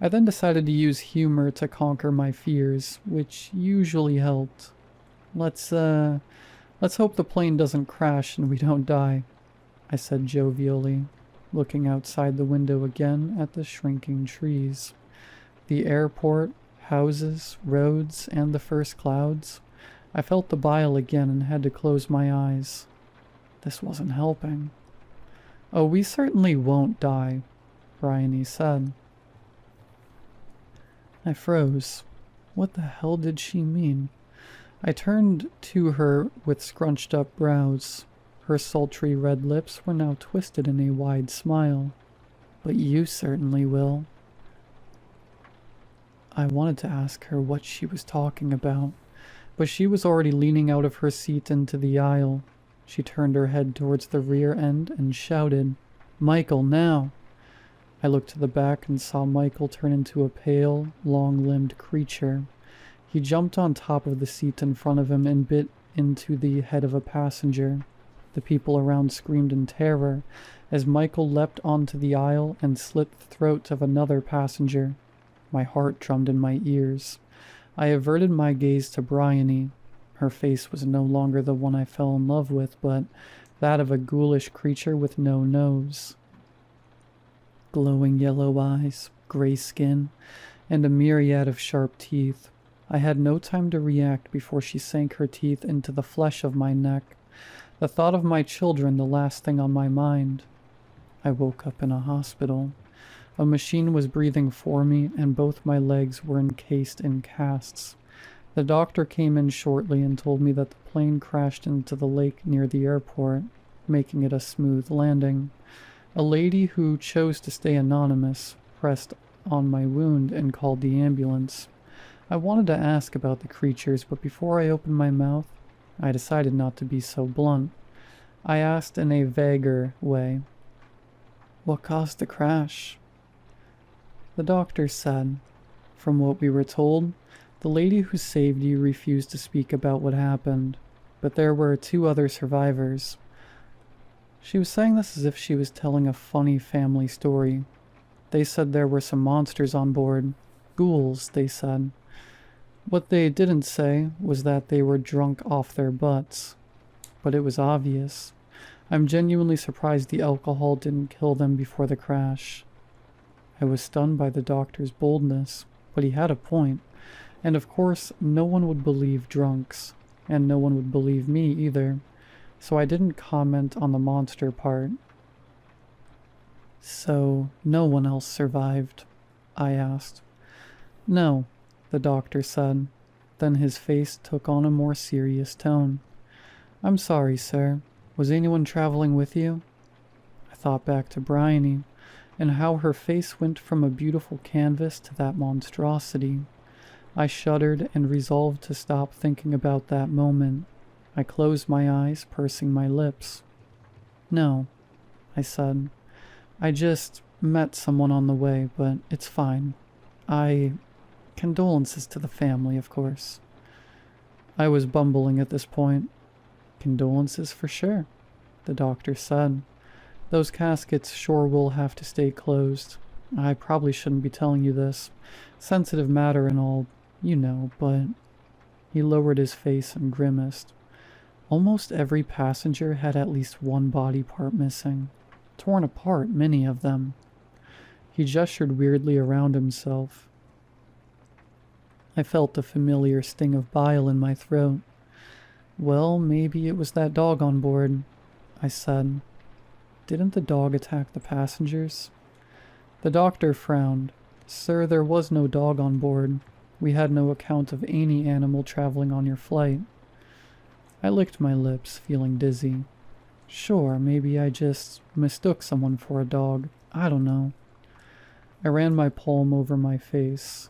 I then decided to use humor to conquer my fears, which usually helped. Let's hope the plane doesn't crash and we don't die, I said jovially, looking outside the window again at the shrinking trees. The airport, houses, roads, and the first clouds. I felt the bile again and had to close my eyes. This wasn't helping. Oh, we certainly won't die, Bryony said. I froze. What the hell did she mean? I turned to her with scrunched up brows. Her sultry red lips were now twisted in a wide smile. But you certainly will. I wanted to ask her what she was talking about, but she was already leaning out of her seat into the aisle. She turned her head towards the rear end and shouted, Michael, now! I looked to the back and saw Michael turn into a pale, long-limbed creature. He jumped on top of the seat in front of him and bit into the head of a passenger. The people around screamed in terror as Michael leapt onto the aisle and slit the throat of another passenger. My heart drummed in my ears. I averted my gaze to Bryony. Her face was no longer the one I fell in love with, but that of a ghoulish creature with no nose. Glowing yellow eyes, gray skin, and a myriad of sharp teeth. I had no time to react before she sank her teeth into the flesh of my neck. The thought of my children the last thing on my mind. I woke up in a hospital. A machine was breathing for me, and both my legs were encased in casts. The doctor came in shortly and told me that the plane crashed into the lake near the airport, making it a smooth landing. A lady who chose to stay anonymous pressed on my wound and called the ambulance. I wanted to ask about the creatures, but before I opened my mouth, I decided not to be so blunt. I asked in a vaguer way, "What caused the crash?" The doctor said, "From what we were told, the lady who saved you refused to speak about what happened. but there were 2 other survivors. She was saying this as if she was telling a funny family story. They said there were some monsters on board. Ghouls, they said. What they didn't say was that they were drunk off their butts. But it was obvious. I'm genuinely surprised the alcohol didn't kill them before the crash. I was stunned by the doctor's boldness, but he had a point. And of course, no one would believe drunks, and no one would believe me either, so I didn't comment on the monster part. So, no one else survived? I asked. No, the doctor said. Then his face took on a more serious tone. I'm sorry, sir. Was anyone traveling with you? I thought back to Bryony, and how her face went from a beautiful canvas to that monstrosity. I shuddered and resolved to stop thinking about that moment. I closed my eyes, pursing my lips. No, I said. I just met someone on the way, but it's fine. Condolences to the family, of course. I was bumbling at this point. Condolences for sure, the doctor said. Those caskets sure will have to stay closed. I probably shouldn't be telling you this. Sensitive matter and all, you know, but... He lowered his face and grimaced. Almost every passenger had at least one body part missing. Torn apart, many of them. He gestured weirdly around himself. I felt the familiar sting of bile in my throat. Well, maybe it was that dog on board, I said. Didn't the dog attack the passengers? The doctor frowned. Sir, there was no dog on board. We had no account of any animal traveling on your flight. I licked my lips, feeling dizzy. Sure, maybe I just mistook someone for a dog. I don't know. I ran my palm over my face.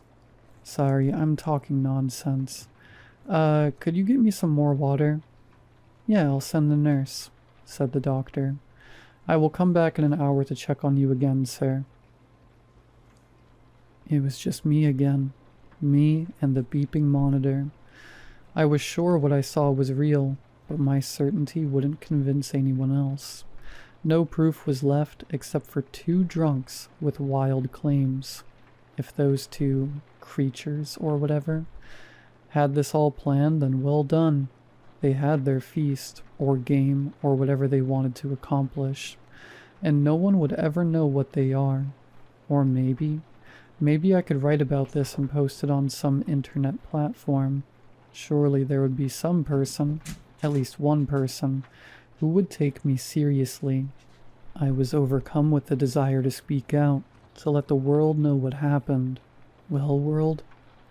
Sorry, I'm talking nonsense. Could you get me some more water? Yeah, I'll send the nurse, said the doctor. I will come back in an hour to check on you again, sir. It was just me again. Me and the beeping monitor. I was sure what I saw was real, but my certainty wouldn't convince anyone else. No proof was left except for 2 drunks with wild claims. If those 2 creatures or whatever had this all planned, then well done. They had their feast, or game, or whatever they wanted to accomplish, and no one would ever know what they are. Or maybe I could write about this and post it on some internet platform. Surely there would be some person, at least one person, who would take me seriously. I was overcome with the desire to speak out, to let the world know what happened. Well, world,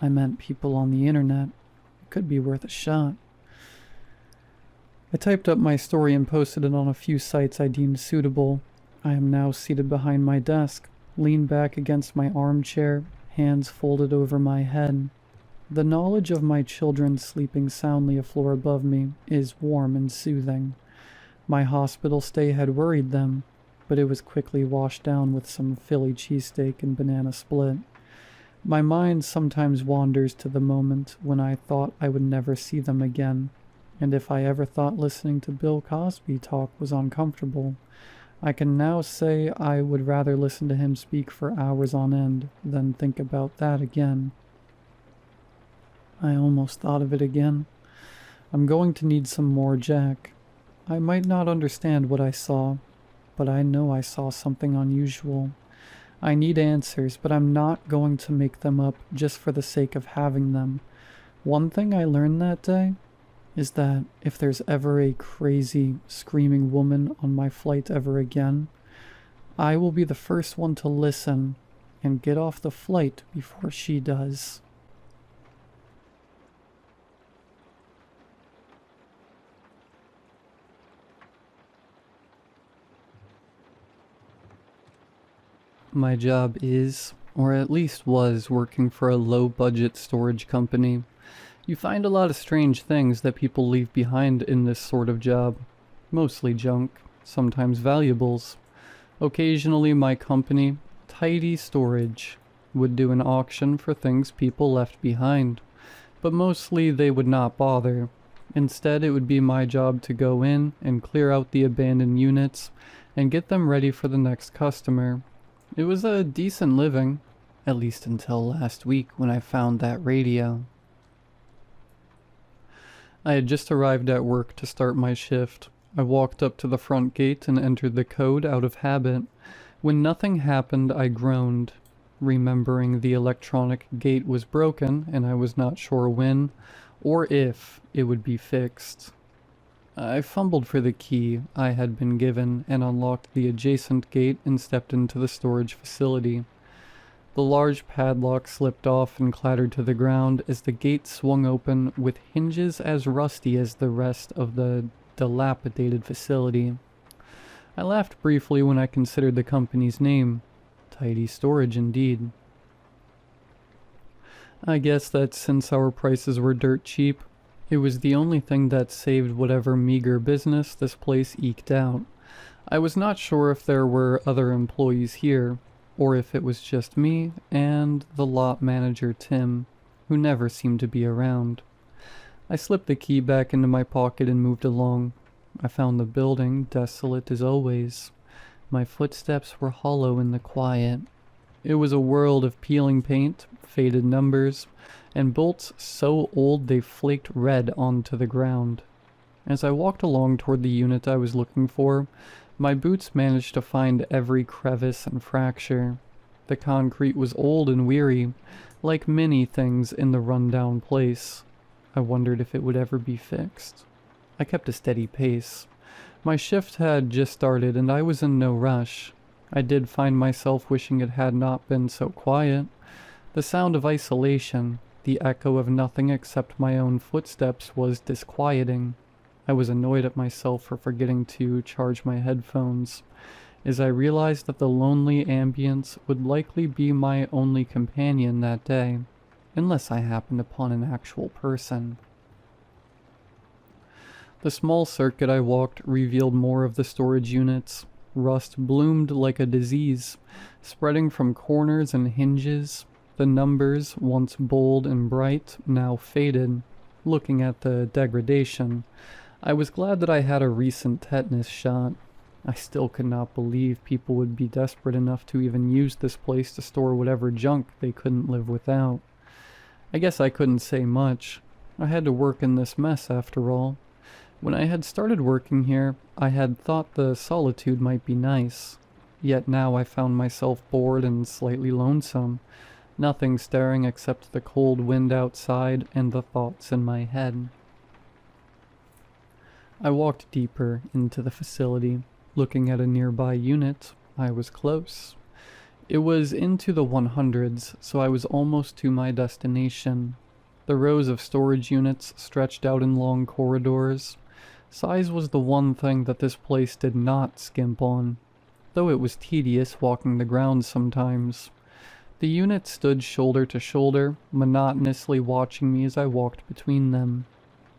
I meant people on the internet. It could be worth a shot. I typed up my story and posted it on a few sites I deemed suitable. I am now seated behind my desk, leaned back against my armchair, hands folded over my head. The knowledge of my children sleeping soundly a floor above me is warm and soothing. My hospital stay had worried them, but it was quickly washed down with some Philly cheesesteak and banana split. My mind sometimes wanders to the moment when I thought I would never see them again, and if I ever thought listening to Bill Cosby talk was uncomfortable, I can now say I would rather listen to him speak for hours on end than think about that again. I almost thought of it again. I'm going to need some more Jack. I might not understand what I saw, but I know I saw something unusual. I need answers, but I'm not going to make them up just for the sake of having them. One thing I learned that day is that if there's ever a crazy, screaming woman on my flight ever again, I will be the first one to listen and get off the flight before she does. My job is, or at least was, working for a low-budget storage company. You find a lot of strange things that people leave behind in this sort of job. Mostly junk, sometimes valuables. Occasionally my company, Tidy Storage, would do an auction for things people left behind, but mostly they would not bother. Instead, it would be my job to go in and clear out the abandoned units and get them ready for the next customer. It was a decent living, at least until last week when I found that radio. I had just arrived at work to start my shift. I walked up to the front gate and entered the code out of habit. When nothing happened, I groaned, remembering the electronic gate was broken and I was not sure when or if it would be fixed. I fumbled for the key I had been given and unlocked the adjacent gate and stepped into the storage facility. The large padlock slipped off and clattered to the ground as the gate swung open with hinges as rusty as the rest of the dilapidated facility. I laughed briefly when I considered the company's name. Tidy storage indeed. I guess that since our prices were dirt cheap, it was the only thing that saved whatever meager business this place eked out. I was not sure if there were other employees here, or if it was just me and the lot manager Tim, who never seemed to be around. I slipped the key back into my pocket and moved along. I found the building desolate as always. My footsteps were hollow in the quiet. It was a world of peeling paint, faded numbers, and bolts so old they flaked red onto the ground. As I walked along toward the unit I was looking for, my boots managed to find every crevice and fracture. The concrete was old and weary, like many things in the rundown place. I wondered if it would ever be fixed. I kept a steady pace. My shift had just started and I was in no rush. I did find myself wishing it had not been so quiet. The sound of isolation, the echo of nothing except my own footsteps, was disquieting. I was annoyed at myself for forgetting to charge my headphones, as I realized that the lonely ambience would likely be my only companion that day, unless I happened upon an actual person. The small circuit I walked revealed more of the storage units. Rust bloomed like a disease, spreading from corners and hinges. The numbers, once bold and bright, now faded. Looking at the degradation, I was glad that I had a recent tetanus shot. I still could not believe people would be desperate enough to even use this place to store whatever junk they couldn't live without. I guess I couldn't say much. I had to work in this mess after all. When I had started working here, I had thought the solitude might be nice. Yet now I found myself bored and slightly lonesome. Nothing stirring except the cold wind outside and the thoughts in my head. I walked deeper into the facility. Looking at a nearby unit, I was close. It was into the 100s, so I was almost to my destination. The rows of storage units stretched out in long corridors. Size was the one thing that this place did not skimp on, though it was tedious walking the grounds sometimes. The units stood shoulder to shoulder, monotonously watching me as I walked between them.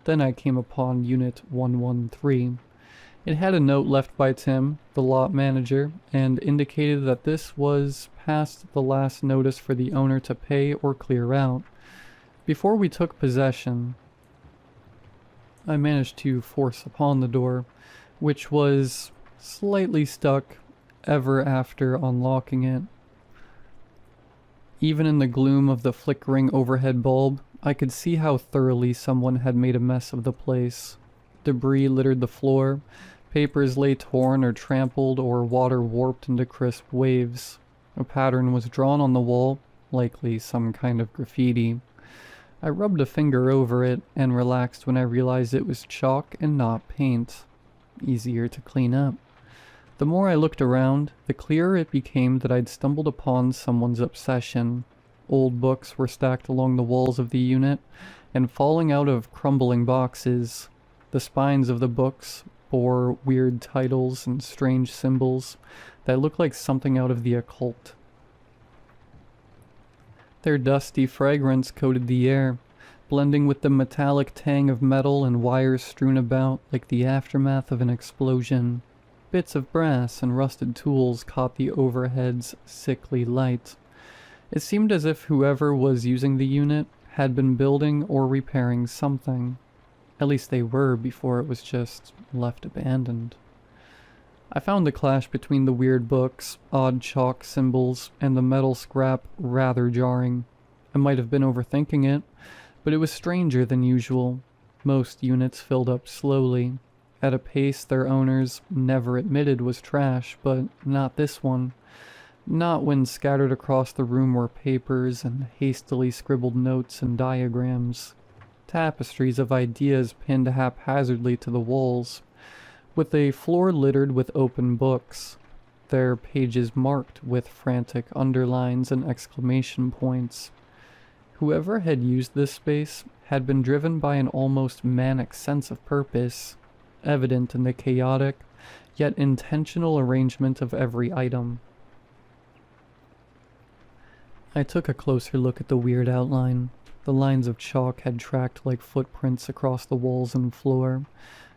Then I came upon Unit 113. It had a note left by Tim, the lot manager, and indicated that this was past the last notice for the owner to pay or clear out. Before we took possession, I managed to force upon the door, which was slightly stuck ever after unlocking it. Even in the gloom of the flickering overhead bulb, I could see how thoroughly someone had made a mess of the place. Debris littered the floor, papers lay torn or trampled, or water warped into crisp waves. A pattern was drawn on the wall, likely some kind of graffiti. I rubbed a finger over it and relaxed when I realized it was chalk and not paint. Easier to clean up. The more I looked around, the clearer it became that I'd stumbled upon someone's obsession. Old books were stacked along the walls of the unit and falling out of crumbling boxes. The spines of the books bore weird titles and strange symbols that looked like something out of the occult. Their dusty fragrance coated the air, blending with the metallic tang of metal and wires strewn about like the aftermath of an explosion. Bits of brass and rusted tools caught the overhead's sickly light. It seemed as if whoever was using the unit had been building or repairing something. At least they were before it was just left abandoned. I found the clash between the weird books, odd chalk symbols, and the metal scrap rather jarring. I might have been overthinking it, but it was stranger than usual. Most units filled up slowly, at a pace their owners never admitted was trash, but not this one. Not when scattered across the room were papers and hastily scribbled notes and diagrams. Tapestries of ideas pinned haphazardly to the walls, with a floor littered with open books, their pages marked with frantic underlines and exclamation points. Whoever had used this space had been driven by an almost manic sense of purpose, evident in the chaotic, yet intentional arrangement of every item. I took a closer look at the weird outline. The lines of chalk had tracked like footprints across the walls and floor.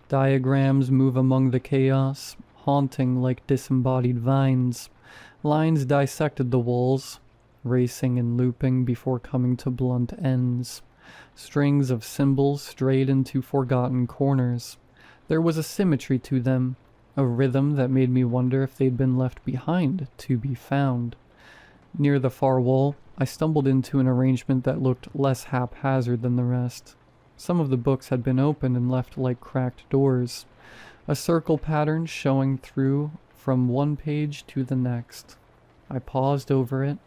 Diagrams move among the chaos, haunting like disembodied vines. Lines dissected the walls, racing and looping before coming to blunt ends. Strings of symbols strayed into forgotten corners. There was a symmetry to them, a rhythm that made me wonder if they'd been left behind to be found. Near the far wall, I stumbled into an arrangement that looked less haphazard than the rest. Some of the books had been opened and left like cracked doors, a circle pattern showing through from one page to the next. I paused over it,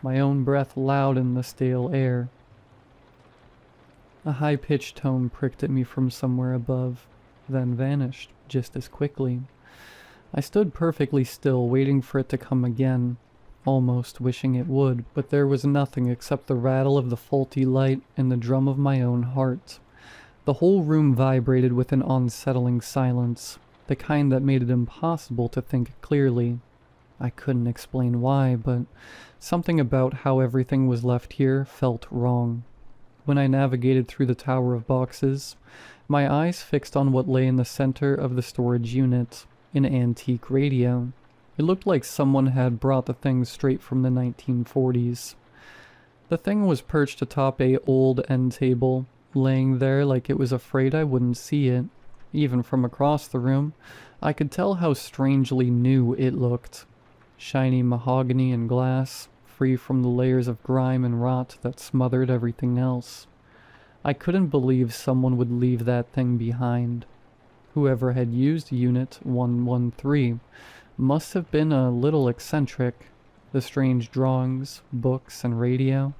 my own breath loud in the stale air. A high-pitched tone pricked at me from somewhere above, then vanished just as quickly. I stood perfectly still, waiting for it to come again, almost wishing it would, but there was nothing except the rattle of the faulty light and the drum of my own heart. The whole room vibrated with an unsettling silence, the kind that made it impossible to think clearly. I couldn't explain why, but something about how everything was left here felt wrong. When I navigated through the tower of boxes, my eyes fixed on what lay in the center of the storage unit, an antique radio. It looked like someone had brought the thing straight from the 1940s. The thing was perched atop a old end table, laying there like it was afraid I wouldn't see it. Even from across the room, I could tell how strangely new it looked. Shiny mahogany and glass, free from the layers of grime and rot that smothered everything else. I couldn't believe someone would leave that thing behind. Whoever had used Unit 113 must have been a little eccentric. The strange drawings, books, and radio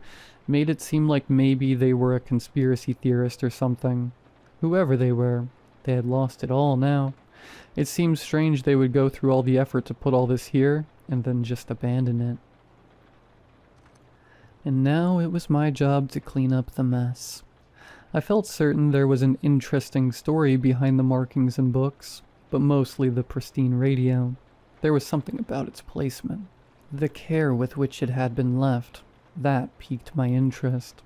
made it seem like maybe they were a conspiracy theorist or something. Whoever they were, they had lost it all now. It seemed strange they would go through all the effort to put all this here and then just abandon it. And now it was my job to clean up the mess. I felt certain there was an interesting story behind the markings and books, but mostly the pristine radio. There was something about its placement. The care with which it had been left, that piqued my interest.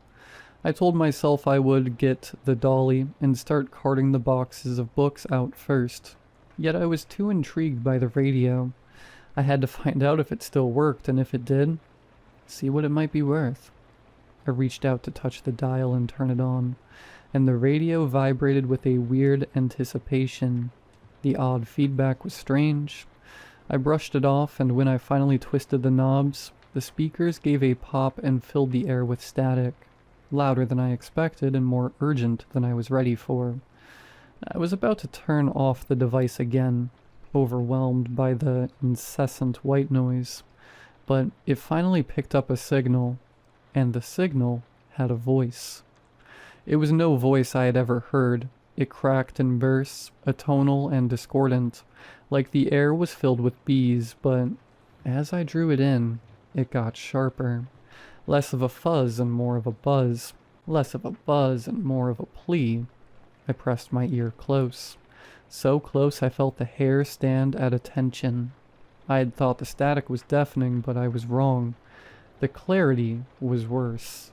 I told myself I would get the dolly and start carting the boxes of books out first. Yet I was too intrigued by the radio. I had to find out if it still worked, and if it did, see what it might be worth. I reached out to touch the dial and turn it on, and the radio vibrated with a weird anticipation. The odd feedback was strange. I brushed it off, and when I finally twisted the knobs, the speakers gave a pop and filled the air with static, louder than I expected and more urgent than I was ready for. I was about to turn off the device again, overwhelmed by the incessant white noise, but it finally picked up a signal, and the signal had a voice. It was no voice I had ever heard. It cracked in bursts, atonal and discordant, like the air was filled with bees, but as I drew it in, it got sharper. Less of a fuzz and more of a buzz. Less of a buzz and more of a plea. I pressed my ear close. So close I felt the hair stand at attention. I had thought the static was deafening, but I was wrong. The clarity was worse.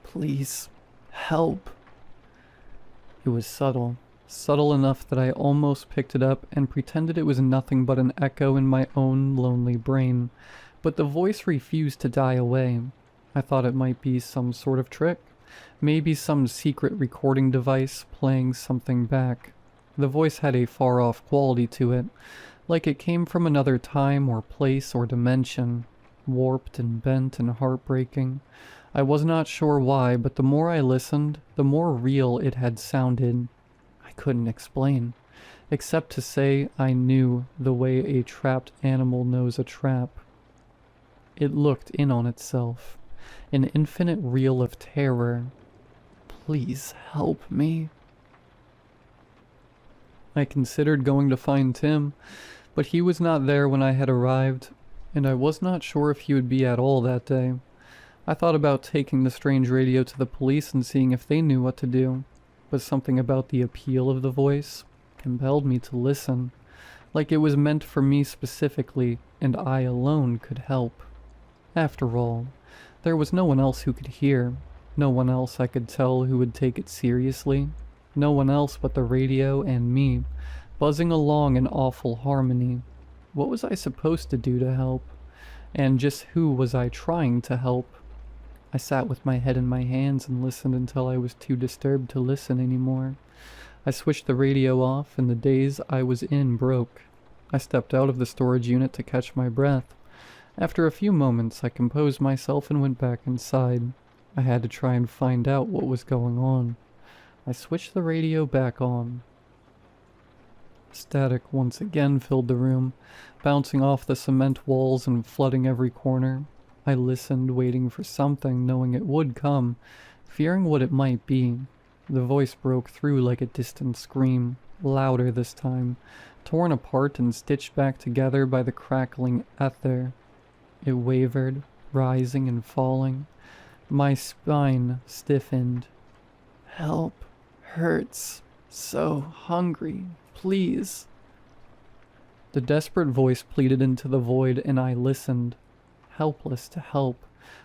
Please, help. It was subtle. Subtle enough that I almost picked it up and pretended it was nothing but an echo in my own lonely brain. But the voice refused to die away. I thought it might be some sort of trick. Maybe some secret recording device playing something back. The voice had a far-off quality to it, like it came from another time or place or dimension, warped and bent and heartbreaking. I was not sure why, but the more I listened, the more real it had sounded. I couldn't explain, except to say I knew the way a trapped animal knows a trap. It looked in on itself, an infinite reel of terror. Please help me. I considered going to find Tim, but he was not there when I had arrived, and I was not sure if he would be at all that day. I thought about taking the strange radio to the police and seeing if they knew what to do, but something about the appeal of the voice compelled me to listen, like it was meant for me specifically, and I alone could help. After all, there was no one else who could hear, no one else I could tell who would take it seriously, no one else but the radio and me, buzzing along in awful harmony. What was I supposed to do to help? And just who was I trying to help? I sat with my head in my hands and listened until I was too disturbed to listen anymore. I switched the radio off and the daze I was in broke. I stepped out of the storage unit to catch my breath. After a few moments, I composed myself and went back inside. I had to try and find out what was going on. I switched the radio back on. Static once again filled the room, bouncing off the cement walls and flooding every corner. I listened, waiting for something, knowing it would come, fearing what it might be. The voice broke through like a distant scream, louder this time, torn apart and stitched back together by the crackling ether. It wavered, rising and falling. My spine stiffened. Help. Hurts. So hungry. Please. The desperate voice pleaded into the void, and I listened, helpless to help,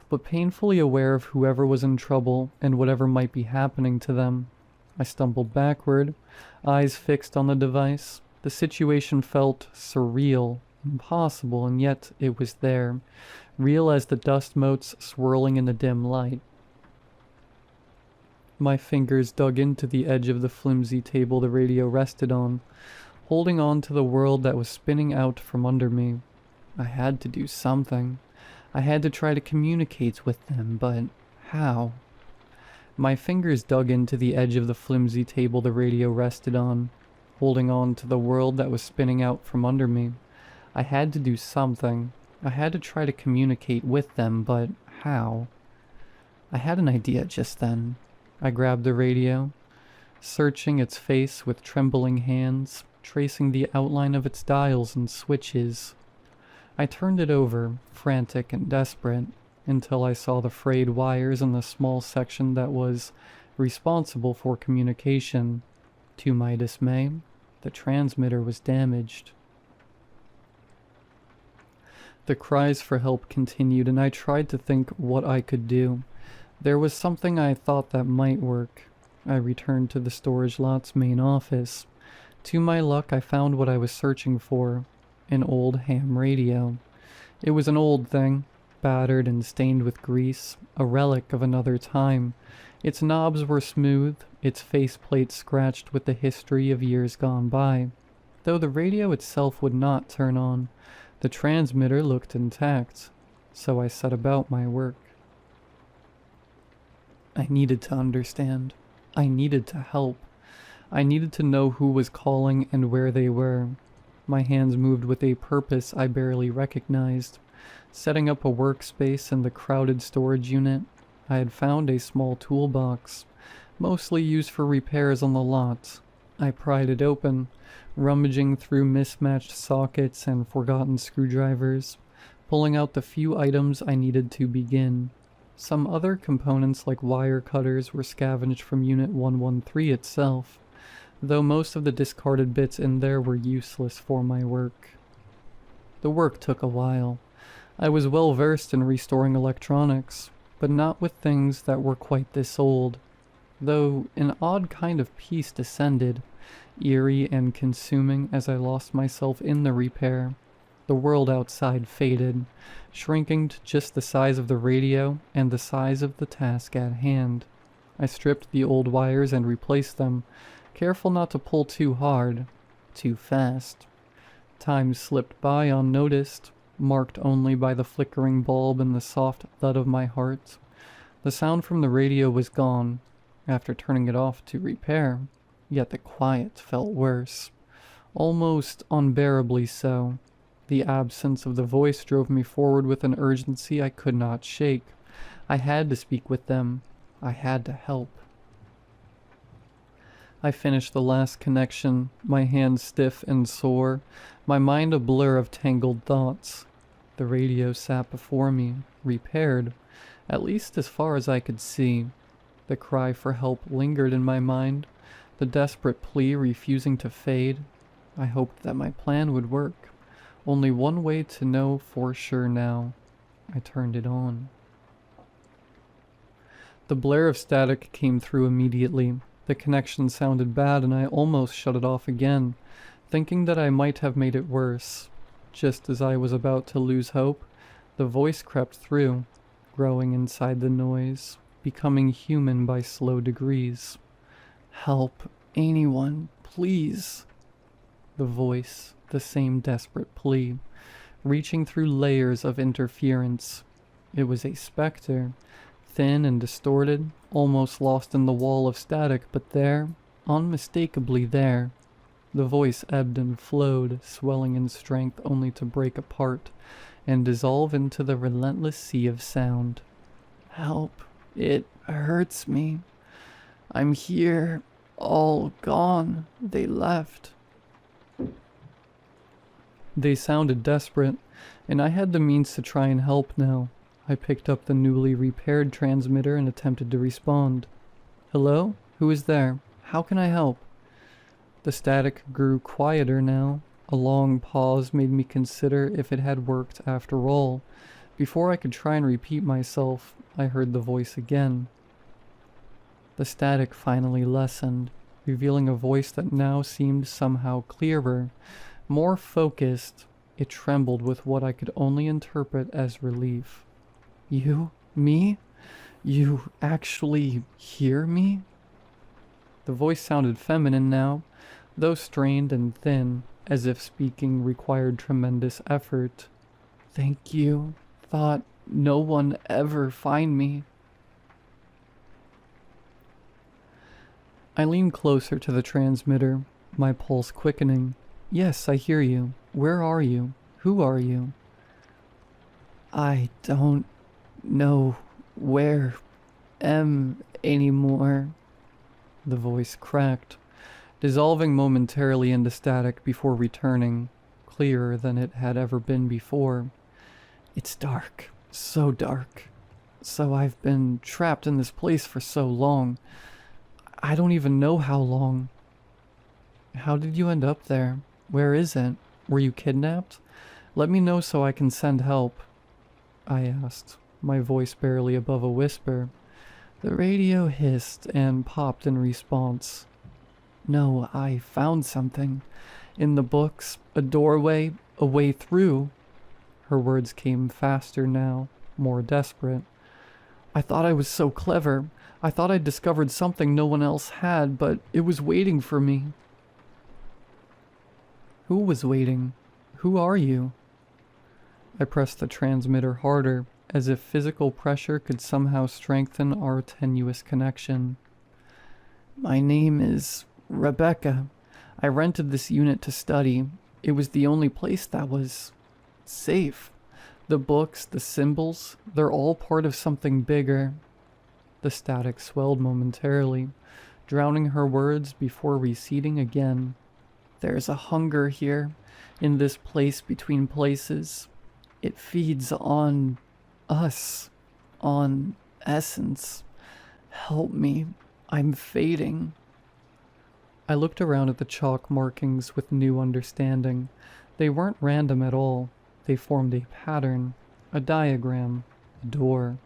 but painfully aware of whoever was in trouble and whatever might be happening to them. I stumbled backward, eyes fixed on the device. The situation felt surreal, impossible, and yet it was there, real as the dust motes swirling in the dim light. My fingers dug into the edge of the flimsy table the radio rested on, holding on to the world that was spinning out from under me. I had to do something. I had to try to communicate with them, but how? My fingers dug into the edge of the flimsy table the radio rested on, holding on to the world that was spinning out from under me. I had to do something. I had to try to communicate with them, but how? I had an idea just then. I grabbed the radio, searching its face with trembling hands, tracing the outline of its dials and switches. I turned it over, frantic and desperate, until I saw the frayed wires in the small section that was responsible for communication. To my dismay, the transmitter was damaged. The cries for help continued, and I tried to think what I could do. There was something I thought that might work. I returned to the storage lot's main office. To my luck, I found what I was searching for, an old ham radio. It was an old thing, battered and stained with grease, a relic of another time. Its knobs were smooth, its faceplate scratched with the history of years gone by. Though the radio itself would not turn on, the transmitter looked intact, so I set about my work. I needed to understand. I needed to help. I needed to know who was calling and where they were. My hands moved with a purpose I barely recognized. Setting up a workspace in the crowded storage unit, I had found a small toolbox, mostly used for repairs on the lot. I pried it open, rummaging through mismatched sockets and forgotten screwdrivers, pulling out the few items I needed to begin. Some other components like wire cutters were scavenged from Unit 113 itself, though most of the discarded bits in there were useless for my work. The work took a while. I was well versed in restoring electronics, but not with things that were quite this old, though an odd kind of peace descended, eerie and consuming as I lost myself in the repair. The world outside faded, shrinking to just the size of the radio and the size of the task at hand. I stripped the old wires and replaced them, careful not to pull too hard, too fast. Time slipped by unnoticed, marked only by the flickering bulb and the soft thud of my heart. The sound from the radio was gone, after turning it off to repair, yet the quiet felt worse, almost unbearably so. The absence of the voice drove me forward with an urgency I could not shake. I had to speak with them. I had to help. I finished the last connection, my hands stiff and sore, my mind a blur of tangled thoughts. The radio sat before me, repaired, at least as far as I could see. The cry for help lingered in my mind, the desperate plea refusing to fade. I hoped that my plan would work. Only one way to know for sure now. I turned it on. The blare of static came through immediately. The connection sounded bad and I almost shut it off again, thinking that I might have made it worse. Just as I was about to lose hope, the voice crept through, growing inside the noise, becoming human by slow degrees. "Help, anyone, please." The voice, the same desperate plea, reaching through layers of interference. It was a specter, thin and distorted, almost lost in the wall of static, but there, unmistakably there. The voice ebbed and flowed, swelling in strength only to break apart and dissolve into the relentless sea of sound. "Help, it hurts me. I'm here, all gone. They left." They sounded desperate, and I had the means to try and help now. I picked up the newly repaired transmitter and attempted to respond. "Hello? Who is there? How can I help?" The static grew quieter now. A long pause made me consider if it had worked after all. Before I could try and repeat myself, I heard the voice again. The static finally lessened, revealing a voice that now seemed somehow clearer, more focused. It trembled with what I could only interpret as relief. "You? Me? You actually hear me?" The voice sounded feminine now, though strained and thin, as if speaking required tremendous effort. "Thank you. Thought no one ever find me." I leaned closer to the transmitter, my pulse quickening. "Yes, I hear you. Where are you? Who are you?" "I don't know where am anymore." The voice cracked, dissolving momentarily into static before returning, clearer than it had ever been before. "It's dark, so dark. So I've been trapped in this place for so long. I don't even know how long." "How did you end up there? Where is it? Were you kidnapped? Let me know so I can send help," I asked, my voice barely above a whisper. The radio hissed and popped in response. "No, I found something. In the books, a doorway, a way through." Her words came faster now, more desperate. "I thought I was so clever. I thought I'd discovered something no one else had, but it was waiting for me." "Who was waiting? Who are you?" I pressed the transmitter harder, as if physical pressure could somehow strengthen our tenuous connection. "My name is Rebecca. I rented this unit to study. It was the only place that was safe. The books, the symbols, they're all part of something bigger." The static swelled momentarily, drowning her words before receding again. "There's a hunger here, in this place between places. It feeds on us, on essence. Help me, I'm fading." I looked around at the chalk markings with new understanding. They weren't random at all. They formed a pattern, a diagram, a door.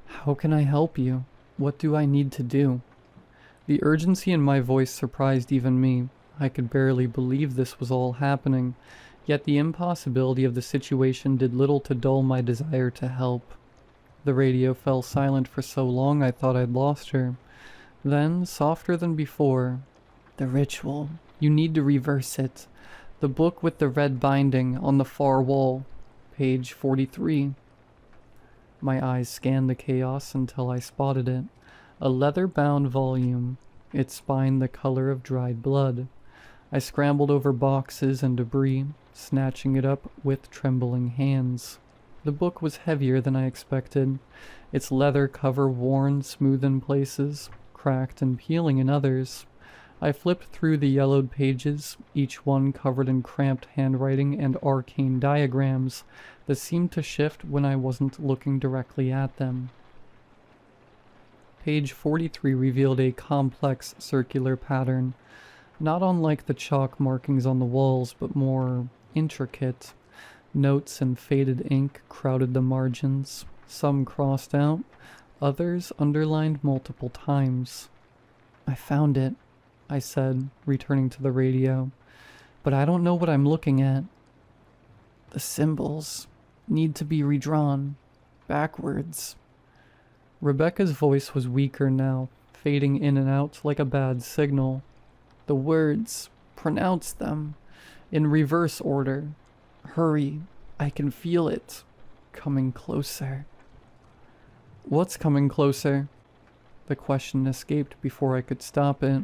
"How can I help you? What do I need to do?" The urgency in my voice surprised even me. I could barely believe this was all happening, yet the impossibility of the situation did little to dull my desire to help. The radio fell silent for so long I thought I'd lost her. Then, softer than before, "The ritual. You need to reverse it. The book with the red binding on the far wall. Page 43. My eyes scanned the chaos until I spotted it. A leather-bound volume, its spine the color of dried blood. I scrambled over boxes and debris, snatching it up with trembling hands. The book was heavier than I expected, its leather cover worn smooth in places, cracked and peeling in others. I flipped through the yellowed pages, each one covered in cramped handwriting and arcane diagrams that seemed to shift when I wasn't looking directly at them. Page 43 revealed a complex circular pattern, not unlike the chalk markings on the walls, but more intricate. Notes in faded ink crowded the margins, some crossed out, others underlined multiple times. "I found it," I said, returning to the radio, "but I don't know what I'm looking at." "The symbols need to be redrawn, backwards." Rebecca's voice was weaker now, fading in and out like a bad signal. "The words, pronounce them, in reverse order. Hurry, I can feel it, coming closer." "What's coming closer?" The question escaped before I could stop it.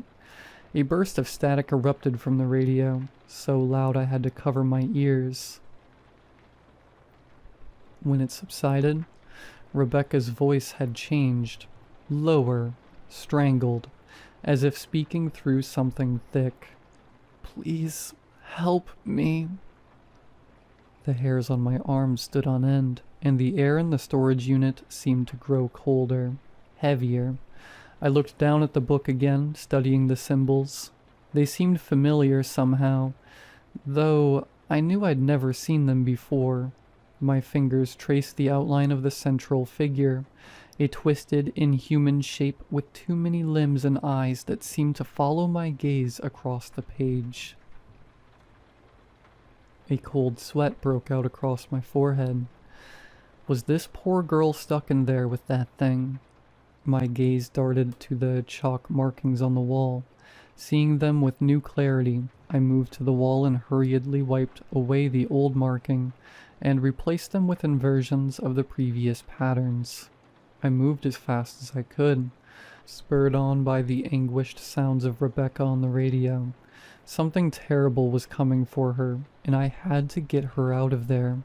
A burst of static erupted from the radio, so loud I had to cover my ears. When it subsided, Rebecca's voice had changed, lower, strangled, as if speaking through something thick. "Please, help me." The hairs on my arms stood on end, and the air in the storage unit seemed to grow colder, heavier. I looked down at the book again, studying the symbols. They seemed familiar somehow, though I knew I'd never seen them before. My fingers traced the outline of the central figure, a twisted, inhuman shape with too many limbs and eyes that seemed to follow my gaze across the page. A cold sweat broke out across my forehead. Was this poor girl stuck in there with that thing? My gaze darted to the chalk markings on the wall. Seeing them with new clarity, I moved to the wall and hurriedly wiped away the old marking and replaced them with inversions of the previous patterns. I moved as fast as I could, spurred on by the anguished sounds of Rebecca on the radio. Something terrible was coming for her, and I had to get her out of there.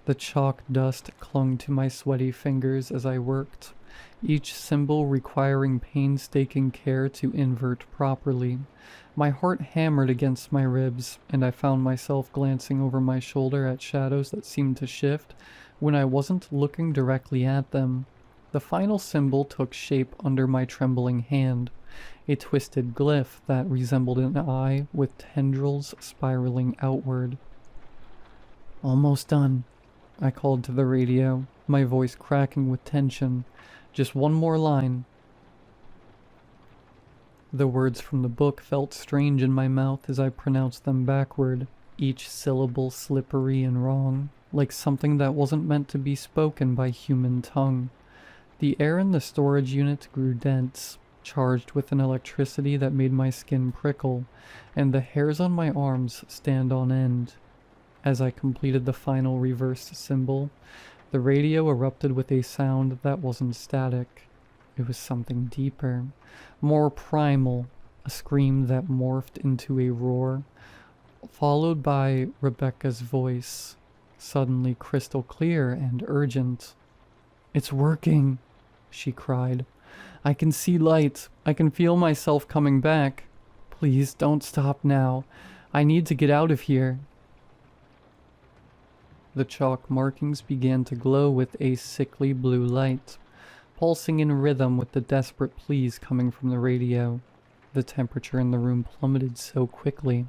The chalk dust clung to my sweaty fingers as I worked, each symbol requiring painstaking care to invert properly. My heart hammered against my ribs, and I found myself glancing over my shoulder at shadows that seemed to shift when I wasn't looking directly at them. The final symbol took shape under my trembling hand, a twisted glyph that resembled an eye with tendrils spiraling outward. "Almost done," I called to the radio, my voice cracking with tension. "Just one more line." The words from the book felt strange in my mouth as I pronounced them backward, each syllable slippery and wrong, like something that wasn't meant to be spoken by human tongue. The air in the storage unit grew dense, charged with an electricity that made my skin prickle, and the hairs on my arms stand on end. As I completed the final reversed symbol, the radio erupted with a sound that wasn't static. It was something deeper, more primal, a scream that morphed into a roar, followed by Rebecca's voice, suddenly crystal clear and urgent. "It's working," she cried. "I can see light. I can feel myself coming back. Please don't stop now. I need to get out of here." The chalk markings began to glow with a sickly blue light, pulsing in rhythm with the desperate pleas coming from the radio. The temperature in the room plummeted so quickly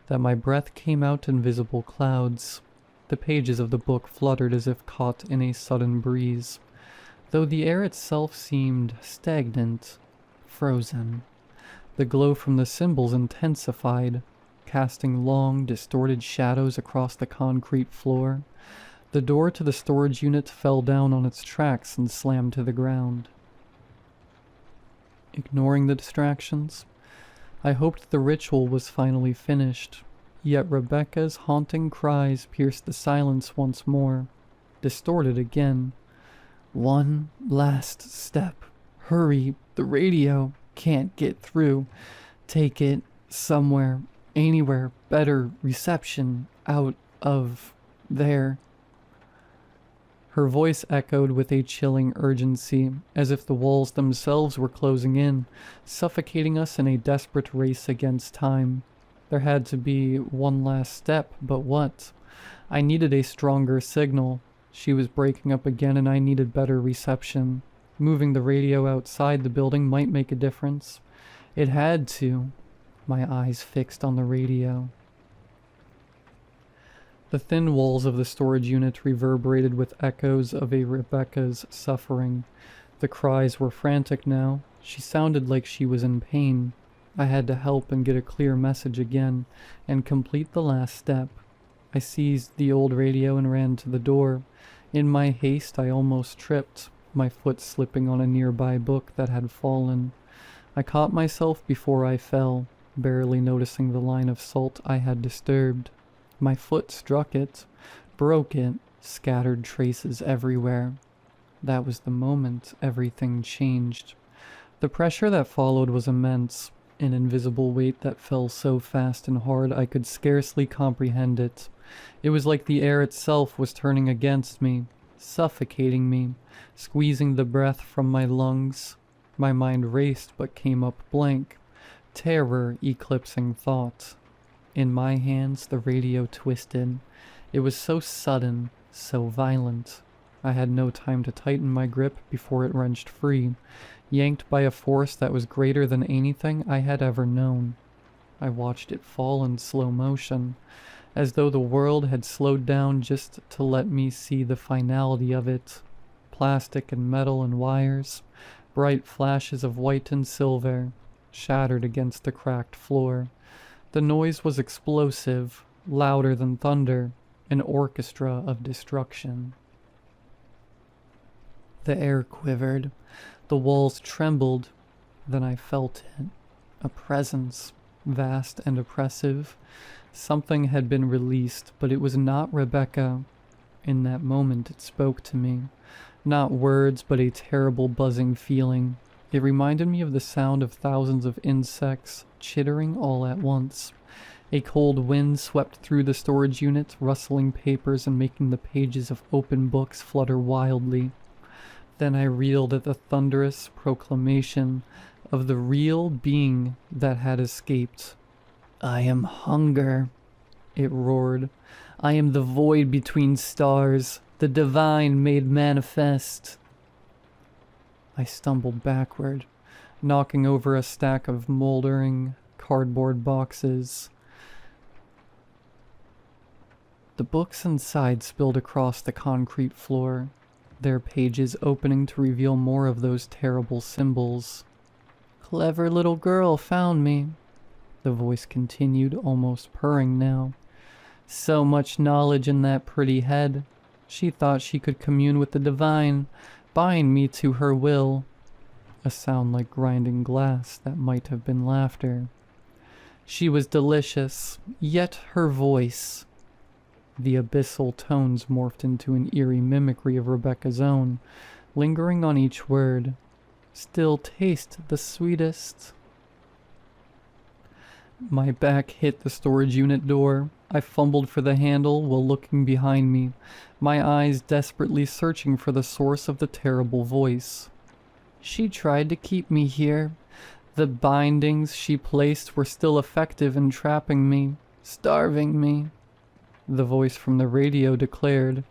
that my breath came out in visible clouds. The pages of the book fluttered as if caught in a sudden breeze, though the air itself seemed stagnant, frozen. The glow from the symbols intensified, casting long, distorted shadows across the concrete floor. The door to the storage unit fell down on its tracks and slammed to the ground. Ignoring the distractions, I hoped the ritual was finally finished, yet Rebecca's haunting cries pierced the silence once more, distorted again. One last step. Hurry, the radio can't get through. Take it somewhere, anywhere, better reception out of there. Her voice echoed with a chilling urgency, as if the walls themselves were closing in, suffocating us in a desperate race against time. There had to be one last step, but what? I needed a stronger signal. She was breaking up again and I needed better reception. Moving the radio outside the building might make a difference. It had to. My eyes fixed on the radio. The thin walls of the storage unit reverberated with echoes of a Rebecca's suffering. The cries were frantic now. She sounded like she was in pain. I had to help and get a clear message again, and complete the last step. I seized the old radio and ran to the door. In my haste, I almost tripped, my foot slipping on a nearby book that had fallen. I caught myself before I fell, barely noticing the line of salt I had disturbed. My foot struck it, broke it, scattered traces everywhere. That was the moment everything changed. The pressure that followed was immense, an invisible weight that fell so fast and hard I could scarcely comprehend it. It was like the air itself was turning against me, suffocating me, squeezing the breath from my lungs. My mind raced but came up blank, terror eclipsing thought. In my hands, the radio twisted. It was so sudden, so violent. I had no time to tighten my grip before it wrenched free, yanked by a force that was greater than anything I had ever known. I watched it fall in slow motion, as though the world had slowed down just to let me see the finality of it. Plastic and metal and wires, bright flashes of white and silver, shattered against the cracked floor. The noise was explosive, louder than thunder, an orchestra of destruction. The air quivered, the walls trembled, then I felt it, a presence, vast and oppressive. Something had been released, but it was not Rebecca. In that moment it spoke to me, not words but a terrible buzzing feeling. It reminded me of the sound of thousands of insects chittering all at once. A cold wind swept through the storage unit, rustling papers and making the pages of open books flutter wildly. Then I reeled at the thunderous proclamation of the real being that had escaped. "I am hunger," it roared. "I am the void between stars, the divine made manifest." I stumbled backward, knocking over a stack of moldering cardboard boxes. The books inside spilled across the concrete floor, their pages opening to reveal more of those terrible symbols. "Clever little girl found me," the voice continued, almost purring now. "So much knowledge in that pretty head. She thought she could commune with the divine, bind me to her will." A sound like grinding glass that might have been laughter. "She was delicious, yet her voice." The abyssal tones morphed into an eerie mimicry of Rebecca's own, lingering on each word. "Still taste the sweetest." My back hit the storage unit door. I fumbled for the handle while looking behind me, my eyes desperately searching for the source of the terrible voice. "She tried to keep me here. The bindings she placed were still effective in trapping me, starving me," the voice from the radio declared.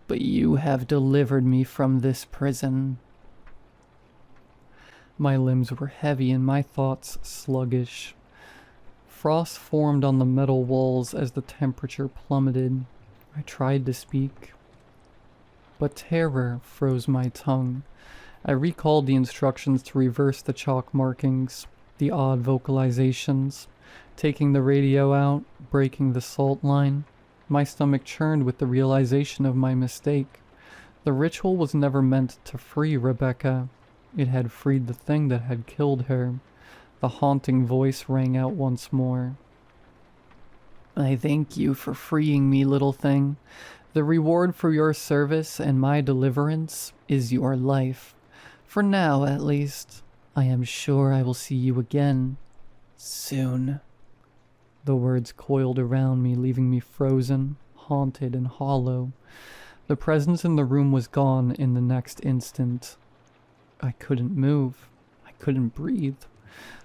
"But you have delivered me from this prison." My limbs were heavy and my thoughts sluggish. Frost formed on the metal walls as the temperature plummeted. I tried to speak, but terror froze my tongue. I recalled the instructions to reverse the chalk markings, the odd vocalizations, taking the radio out, breaking the salt line. My stomach churned with the realization of my mistake. The ritual was never meant to free Rebecca. It had freed the thing that had killed her. The haunting voice rang out once more. I thank you for freeing me, little thing. The reward for your service and my deliverance is your life. For now, at least. I am sure I will see you again. Soon. The words coiled around me, leaving me frozen, haunted, and hollow. The presence in the room was gone in the next instant. I couldn't move. I couldn't breathe.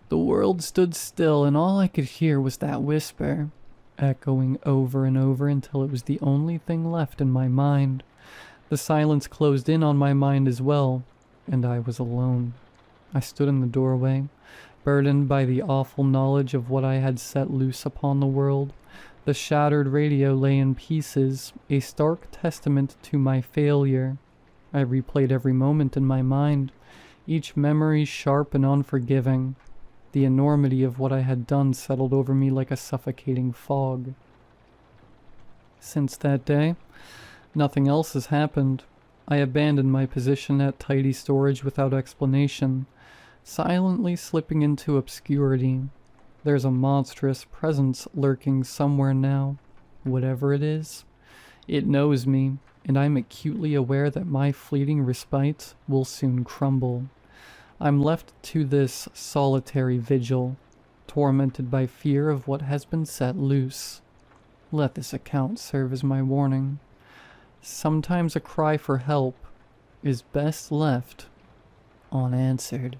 The world stood still, and all I could hear was that whisper, echoing over and over until it was the only thing left in my mind. The silence closed in on my mind as well, and I was alone. I stood in the doorway, burdened by the awful knowledge of what I had set loose upon the world. The shattered radio lay in pieces, a stark testament to my failure. I replayed every moment in my mind, each memory sharp and unforgiving. The enormity of what I had done settled over me like a suffocating fog. Since that day, nothing else has happened. I abandoned my position at Tidy Storage without explanation, silently slipping into obscurity. There's a monstrous presence lurking somewhere now. Whatever it is, it knows me, and I'm acutely aware that my fleeting respite will soon crumble. I'm left to this solitary vigil, tormented by fear of what has been set loose. Let this account serve as my warning. Sometimes a cry for help is best left unanswered.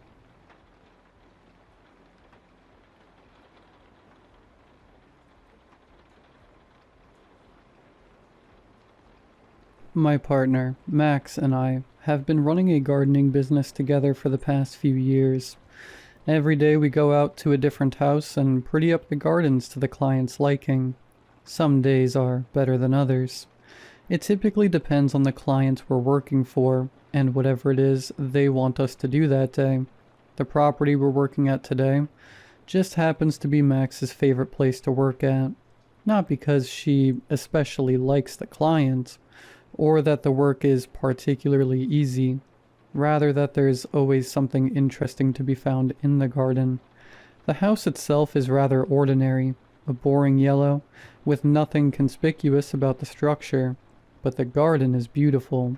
My partner, Max, and I have been running a gardening business together for the past few years. Every day we go out to a different house and pretty up the gardens to the client's liking. Some days are better than others. It typically depends on the client we're working for and whatever it is they want us to do that day. The property we're working at today just happens to be Max's favorite place to work at. Not because she especially likes the client, or that the work is particularly easy, rather that there's always something interesting to be found in the garden. The house itself is rather ordinary, a boring yellow, with nothing conspicuous about the structure, but the garden is beautiful,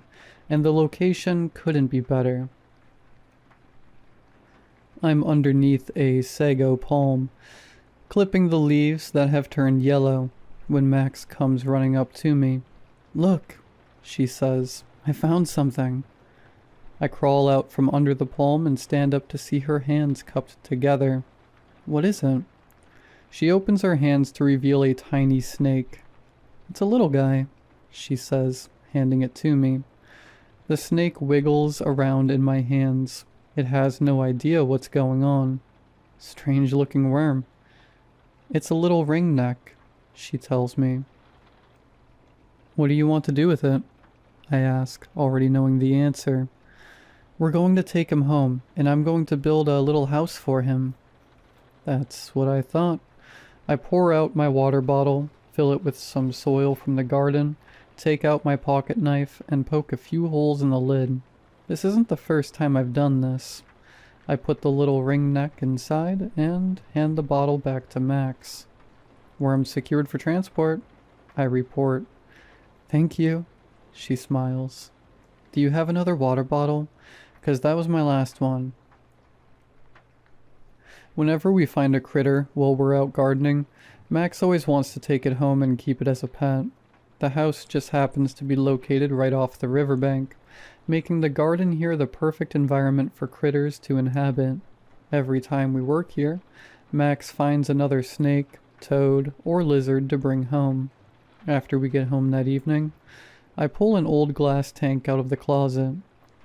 and the location couldn't be better. I'm underneath a sago palm, clipping the leaves that have turned yellow, when Max comes running up to me. Look, she says, I found something. I crawl out from under the palm and stand up to see her hands cupped together. What is it? She opens her hands to reveal a tiny snake. It's a little guy, she says, handing it to me. The snake wiggles around in my hands. It has no idea what's going on. Strange looking worm. It's a little ringneck, she tells me. What do you want to do with it? I ask, already knowing the answer. We're going to take him home, and I'm going to build a little house for him. That's what I thought. I pour out my water bottle, fill it with some soil from the garden, take out my pocket knife, and poke a few holes in the lid. This isn't the first time I've done this. I put the little ringneck inside and hand the bottle back to Max. Worm secured for transport, I report. Thank you, she smiles. Do you have another water bottle? 'Cause that was my last one. Whenever we find a critter while we're out gardening, Max always wants to take it home and keep it as a pet. The house just happens to be located right off the riverbank, making the garden here the perfect environment for critters to inhabit. Every time we work here, Max finds another snake, toad, or lizard to bring home. After we get home that evening, I pull an old glass tank out of the closet.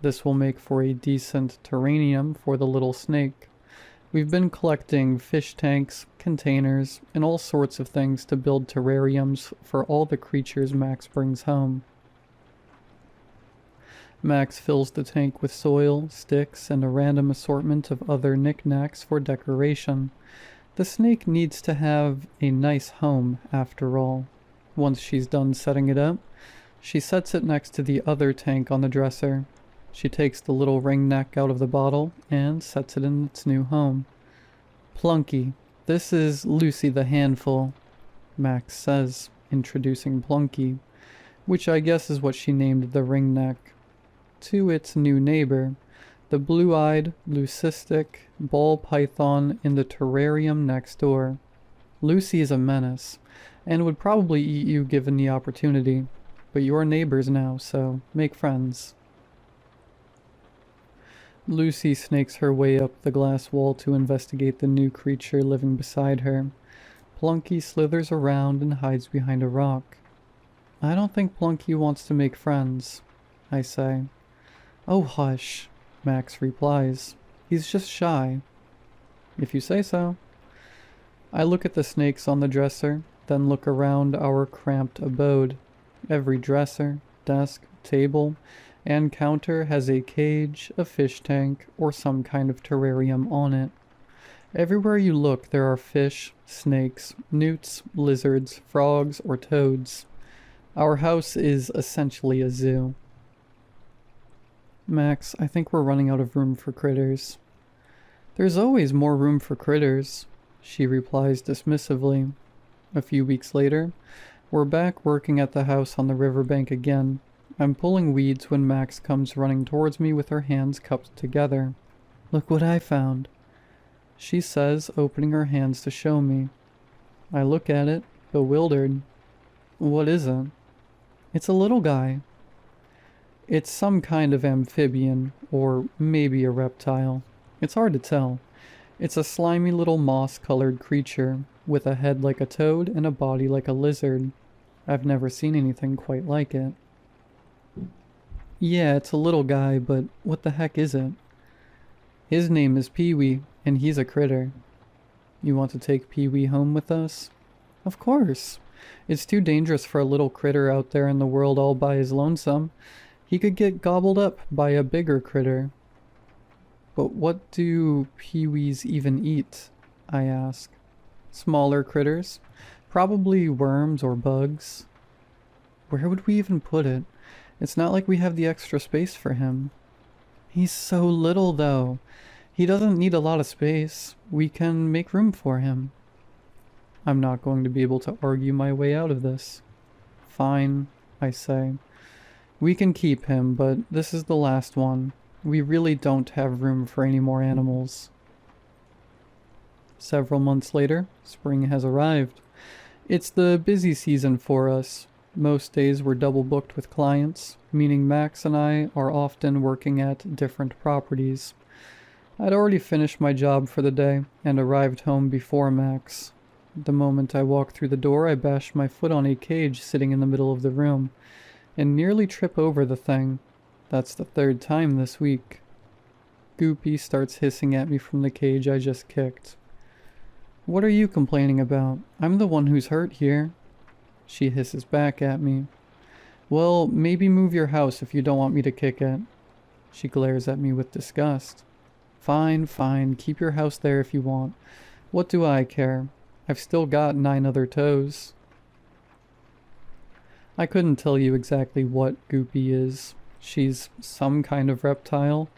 This will make for a decent terrarium for the little snake. We've been collecting fish tanks, containers, and all sorts of things to build terrariums for all the creatures Max brings home. Max fills the tank with soil, sticks, and a random assortment of other knickknacks for decoration. The snake needs to have a nice home, after all. Once she's done setting it up, she sets it next to the other tank on the dresser. She takes the little ring neck out of the bottle and sets it in its new home. Plunky, this is Lucy the Handful, Max says, introducing Plunky, which I guess is what she named the ring neck, to its new neighbor, the blue-eyed, leucistic ball python in the terrarium next door. Lucy is a menace, and would probably eat you given the opportunity, but you're neighbors now, so make friends. Lucy snakes her way up the glass wall to investigate the new creature living beside her. Plunky slithers around and hides behind a rock. I don't think Plunky wants to make friends, I say. Oh, hush, Max replies. He's just shy. If you say so. I look at the snakes on the dresser, then look around our cramped abode. Every dresser, desk, table, and counter has a cage, a fish tank, or some kind of terrarium on it. Everywhere you look there are fish, snakes, newts, lizards, frogs, or toads. Our house is essentially a zoo. Max, I think we're running out of room for critters. There's always more room for critters, she replies dismissively. A few weeks later, we're back working at the house on the riverbank again. I'm pulling weeds when Max comes running towards me with her hands cupped together. Look what I found, she says, opening her hands to show me. I look at it, bewildered. What is it? It's a little guy. It's some kind of amphibian, or maybe a reptile. It's hard to tell. It's a slimy little moss-colored creature, with a head like a toad and a body like a lizard. I've never seen anything quite like it. Yeah, it's a little guy, but what the heck is it? His name is Pee-wee, and he's a critter. You want to take Pee-wee home with us? Of course. It's too dangerous for a little critter out there in the world all by his lonesome. He could get gobbled up by a bigger critter. But what do Pee-wees even eat? I ask. Smaller critters? Probably worms or bugs. Where would we even put it? It's not like we have the extra space for him. He's so little, though. He doesn't need a lot of space. We can make room for him. I'm not going to be able to argue my way out of this. Fine, I say. We can keep him, but this is the last one. We really don't have room for any more animals. Several months later, spring has arrived. It's the busy season for us. Most days we're double booked with clients, meaning Max and I are often working at different properties. I'd already finished my job for the day and arrived home before Max. The moment I walk through the door, I bash my foot on a cage sitting in the middle of the room and nearly trip over the thing. That's the third time this week. Goopy starts hissing at me from the cage I just kicked. What are you complaining about? I'm the one who's hurt here. She hisses back at me. Well, maybe move your house if you don't want me to kick it. She glares at me with disgust. Fine, fine, keep your house there if you want. What do I care? I've still got 9 other toes. I couldn't tell you exactly what Goopy is. She's some kind of reptile.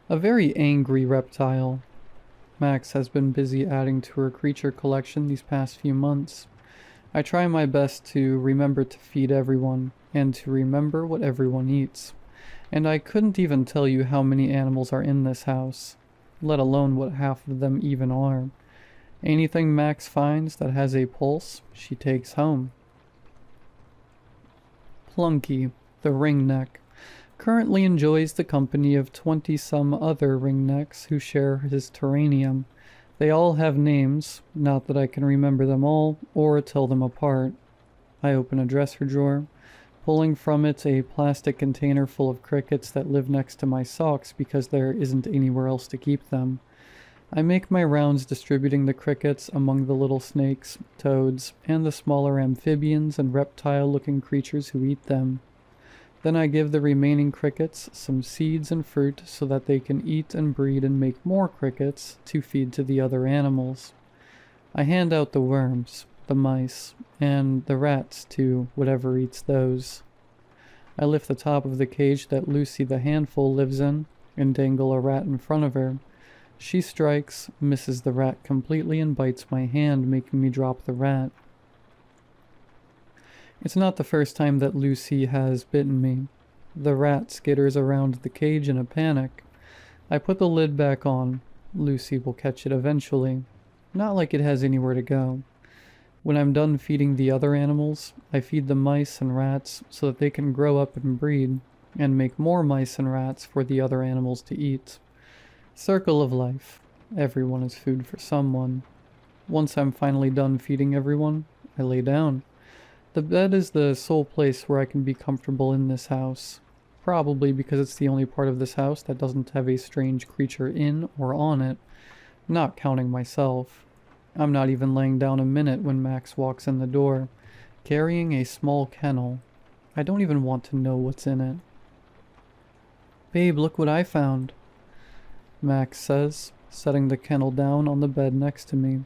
A very angry reptile. Max has been busy adding to her creature collection these past few months. I try my best to remember to feed everyone, and to remember what everyone eats. And I couldn't even tell you how many animals are in this house, let alone what half of them even are. Anything Max finds that has a pulse, she takes home. Plunky, the ringneck, currently enjoys the company of 20-some other ringnecks who share his terrarium. They all have names, not that I can remember them all or tell them apart. I open a dresser drawer, pulling from it a plastic container full of crickets that live next to my socks because there isn't anywhere else to keep them. I make my rounds distributing the crickets among the little snakes, toads, and the smaller amphibians and reptile-looking creatures who eat them. Then I give the remaining crickets some seeds and fruit so that they can eat and breed and make more crickets to feed to the other animals. I hand out the worms. the mice, and the rats to whatever eats those. I lift the top of the cage that Lucy the handful lives in and dangle a rat in front of her. She strikes, misses the rat completely, and bites my hand, making me drop the rat. It's not the first time that Lucy has bitten me. The rat skitters around the cage in a panic. I put the lid back on. Lucy will catch it eventually. Not like it has anywhere to go. When I'm done feeding the other animals, I feed the mice and rats so that they can grow up and breed, and make more mice and rats for the other animals to eat. Circle of life. Everyone is food for someone. Once I'm finally done feeding everyone, I lay down. The bed is the sole place where I can be comfortable in this house. Probably because it's the only part of this house that doesn't have a strange creature in or on it, not counting myself. I'm not even laying down a minute when Max walks in the door, carrying a small kennel. I don't even want to know what's in it. "Babe, look what I found," Max says, setting the kennel down on the bed next to me.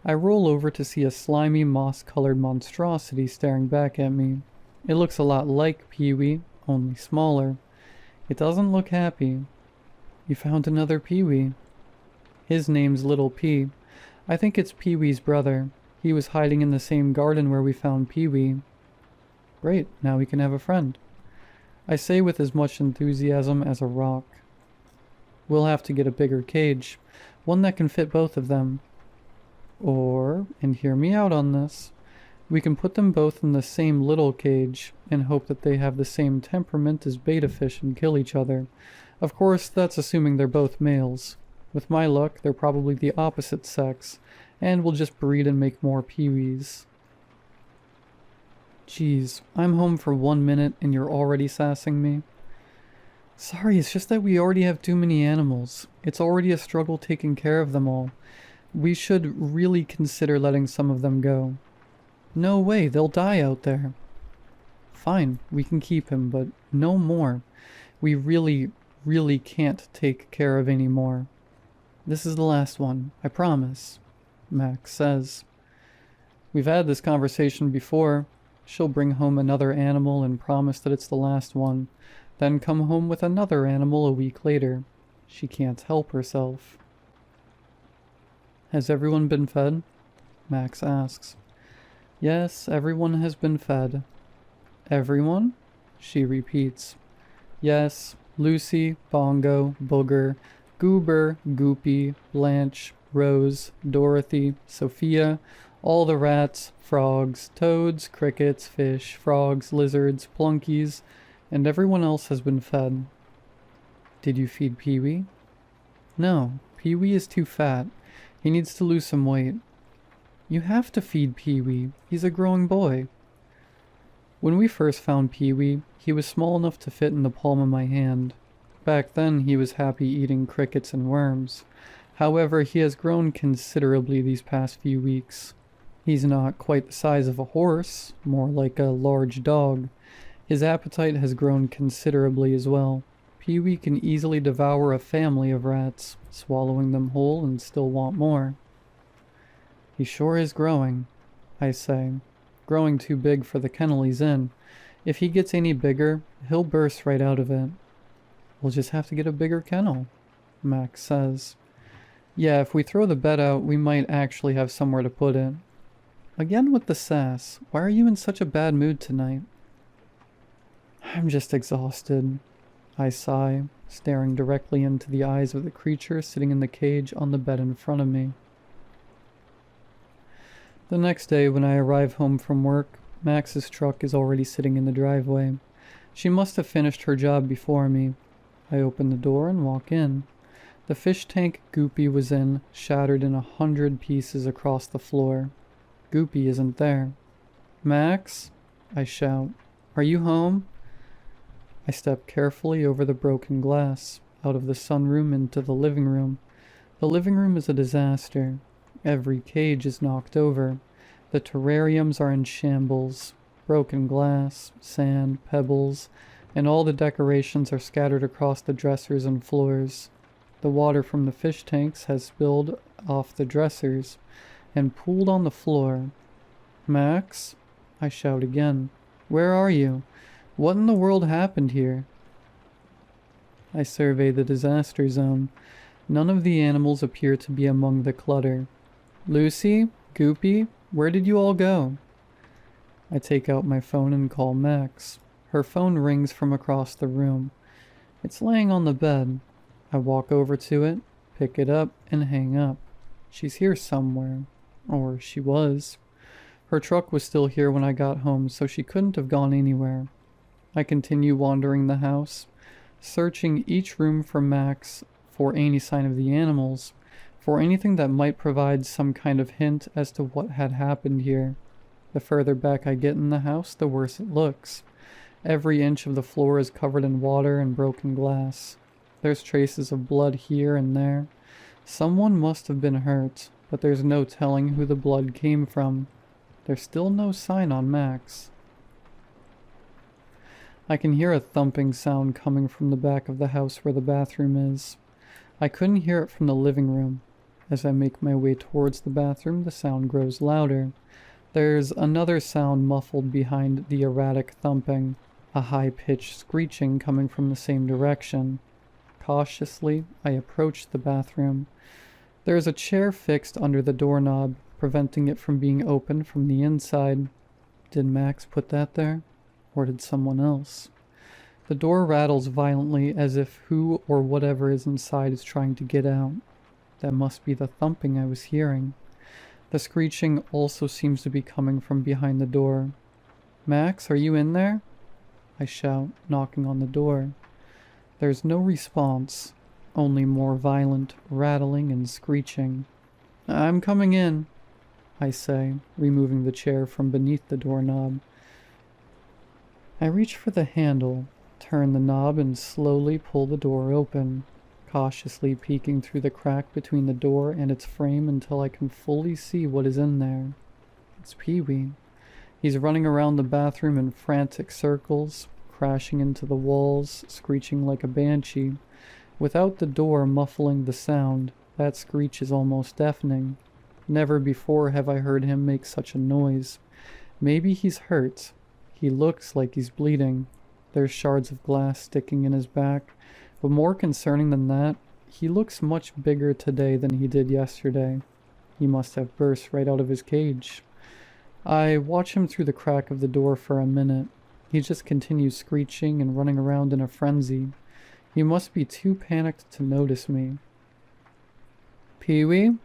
I roll over to see a slimy, moss-colored monstrosity staring back at me. It looks a lot like Pee-wee, only smaller. It doesn't look happy. "You found another Pee-wee." His name's Little P. I think it's Pee-wee's brother. He was hiding in the same garden where we found Pee-wee. "Great, now we can have a friend," I say with as much enthusiasm as a rock. "We'll have to get a bigger cage, one that can fit both of them. Or, and hear me out on this, we can put them both in the same little cage and hope that they have the same temperament as betta fish and kill each other. Of course, that's assuming they're both males. With my luck, they're probably the opposite sex, and will just breed and make more peewees." "Geez, I'm home for 1 minute and you're already sassing me." "Sorry, it's just that we already have too many animals. It's already a struggle taking care of them all. We should really consider letting some of them go." "No way, they'll die out there." "Fine, we can keep him, but no more. We really can't take care of any more. This is the last one, I promise," Max says. We've had this conversation before. She'll bring home another animal and promise that it's the last one, then come home with another animal a week later. She can't help herself. "Has everyone been fed?" Max asks. "Yes, everyone has been fed." "Everyone?" she repeats. "Yes, Lucy, Bongo, Booger, Goober, Goopy, Blanche, Rose, Dorothy, Sophia, all the rats, frogs, toads, crickets, fish, frogs, lizards, plunkies, and everyone else has been fed." "Did you feed Pee-wee?" "No, Pee-wee is too fat. He needs to lose some weight." "You have to feed Pee-wee. He's a growing boy." When we first found Pee-wee, he was small enough to fit in the palm of my hand. Back then, he was happy eating crickets and worms. However, he has grown considerably these past few weeks. He's not quite the size of a horse, more like a large dog. His appetite has grown considerably as well. Pee-wee can easily devour a family of rats, swallowing them whole and still want more. "He sure is growing," I say. "Growing too big for the kennel he's in. If he gets any bigger, he'll burst right out of it." "We'll just have to get a bigger kennel," Max says. "Yeah, if we throw the bed out, we might actually have somewhere to put it." Again with the sass. Why are you in such a bad mood tonight? "I'm just exhausted," I sigh, staring directly into the eyes of the creature sitting in the cage on the bed in front of me. The next day, when I arrive home from work, Max's truck is already sitting in the driveway. She must have finished her job before me. I open the door and walk in. The fish tank Goopy was in shattered in 100 pieces across the floor. Goopy isn't there. "Max?" I shout. "Are you home?" I step carefully over the broken glass, out of the sunroom into the living room. The living room is a disaster. Every cage is knocked over. The terrariums are in shambles. Broken glass, sand, pebbles, and all the decorations are scattered across the dressers and floors. The water from the fish tanks has spilled off the dressers and pooled on the floor. Max? I shout again. Where are you? What in the world happened here? I survey the disaster zone. None of the animals appear to be among the clutter. Lucy? Goopy? Where did you all go? I take out my phone and call Max. Her phone rings from across the room. It's laying on the bed. I walk over to it, pick it up, and hang up. She's here somewhere. Or she was. Her truck was still here when I got home, so she couldn't have gone anywhere. I continue wandering the house, searching each room for Max, for any sign of the animals, for anything that might provide some kind of hint as to what had happened here. The further back I get in the house, the worse it looks. Every inch of the floor is covered in water and broken glass. There's traces of blood here and there. Someone must have been hurt, but there's no telling who the blood came from. There's still no sign on Max. I can hear a thumping sound coming from the back of the house where the bathroom is. I couldn't hear it from the living room. As I make my way towards the bathroom, the sound grows louder. There's another sound muffled behind the erratic thumping, a high-pitched screeching coming from the same direction. Cautiously, I approach the bathroom. There is a chair fixed under the doorknob, preventing it from being opened from the inside. Did Max put that there? Or did someone else? The door rattles violently as if who or whatever is inside is trying to get out. That must be the thumping I was hearing. The screeching also seems to be coming from behind the door. Max, are you in there? I shout, knocking on the door. There's no response, only more violent rattling and screeching. I'm coming in, I say, removing the chair from beneath the doorknob. I reach for the handle, turn the knob, and slowly pull the door open, cautiously peeking through the crack between the door and its frame until I can fully see what is in there. It's Pee-wee. He's running around the bathroom in frantic circles, crashing into the walls, screeching like a banshee. Without the door muffling the sound, that screech is almost deafening. Never before have I heard him make such a noise. Maybe he's hurt. He looks like he's bleeding. There's shards of glass sticking in his back, but more concerning than that, he looks much bigger today than he did yesterday. He must have burst right out of his cage. I watch him through the crack of the door for a minute. He just continues screeching and running around in a frenzy. He must be too panicked to notice me. Pee-wee?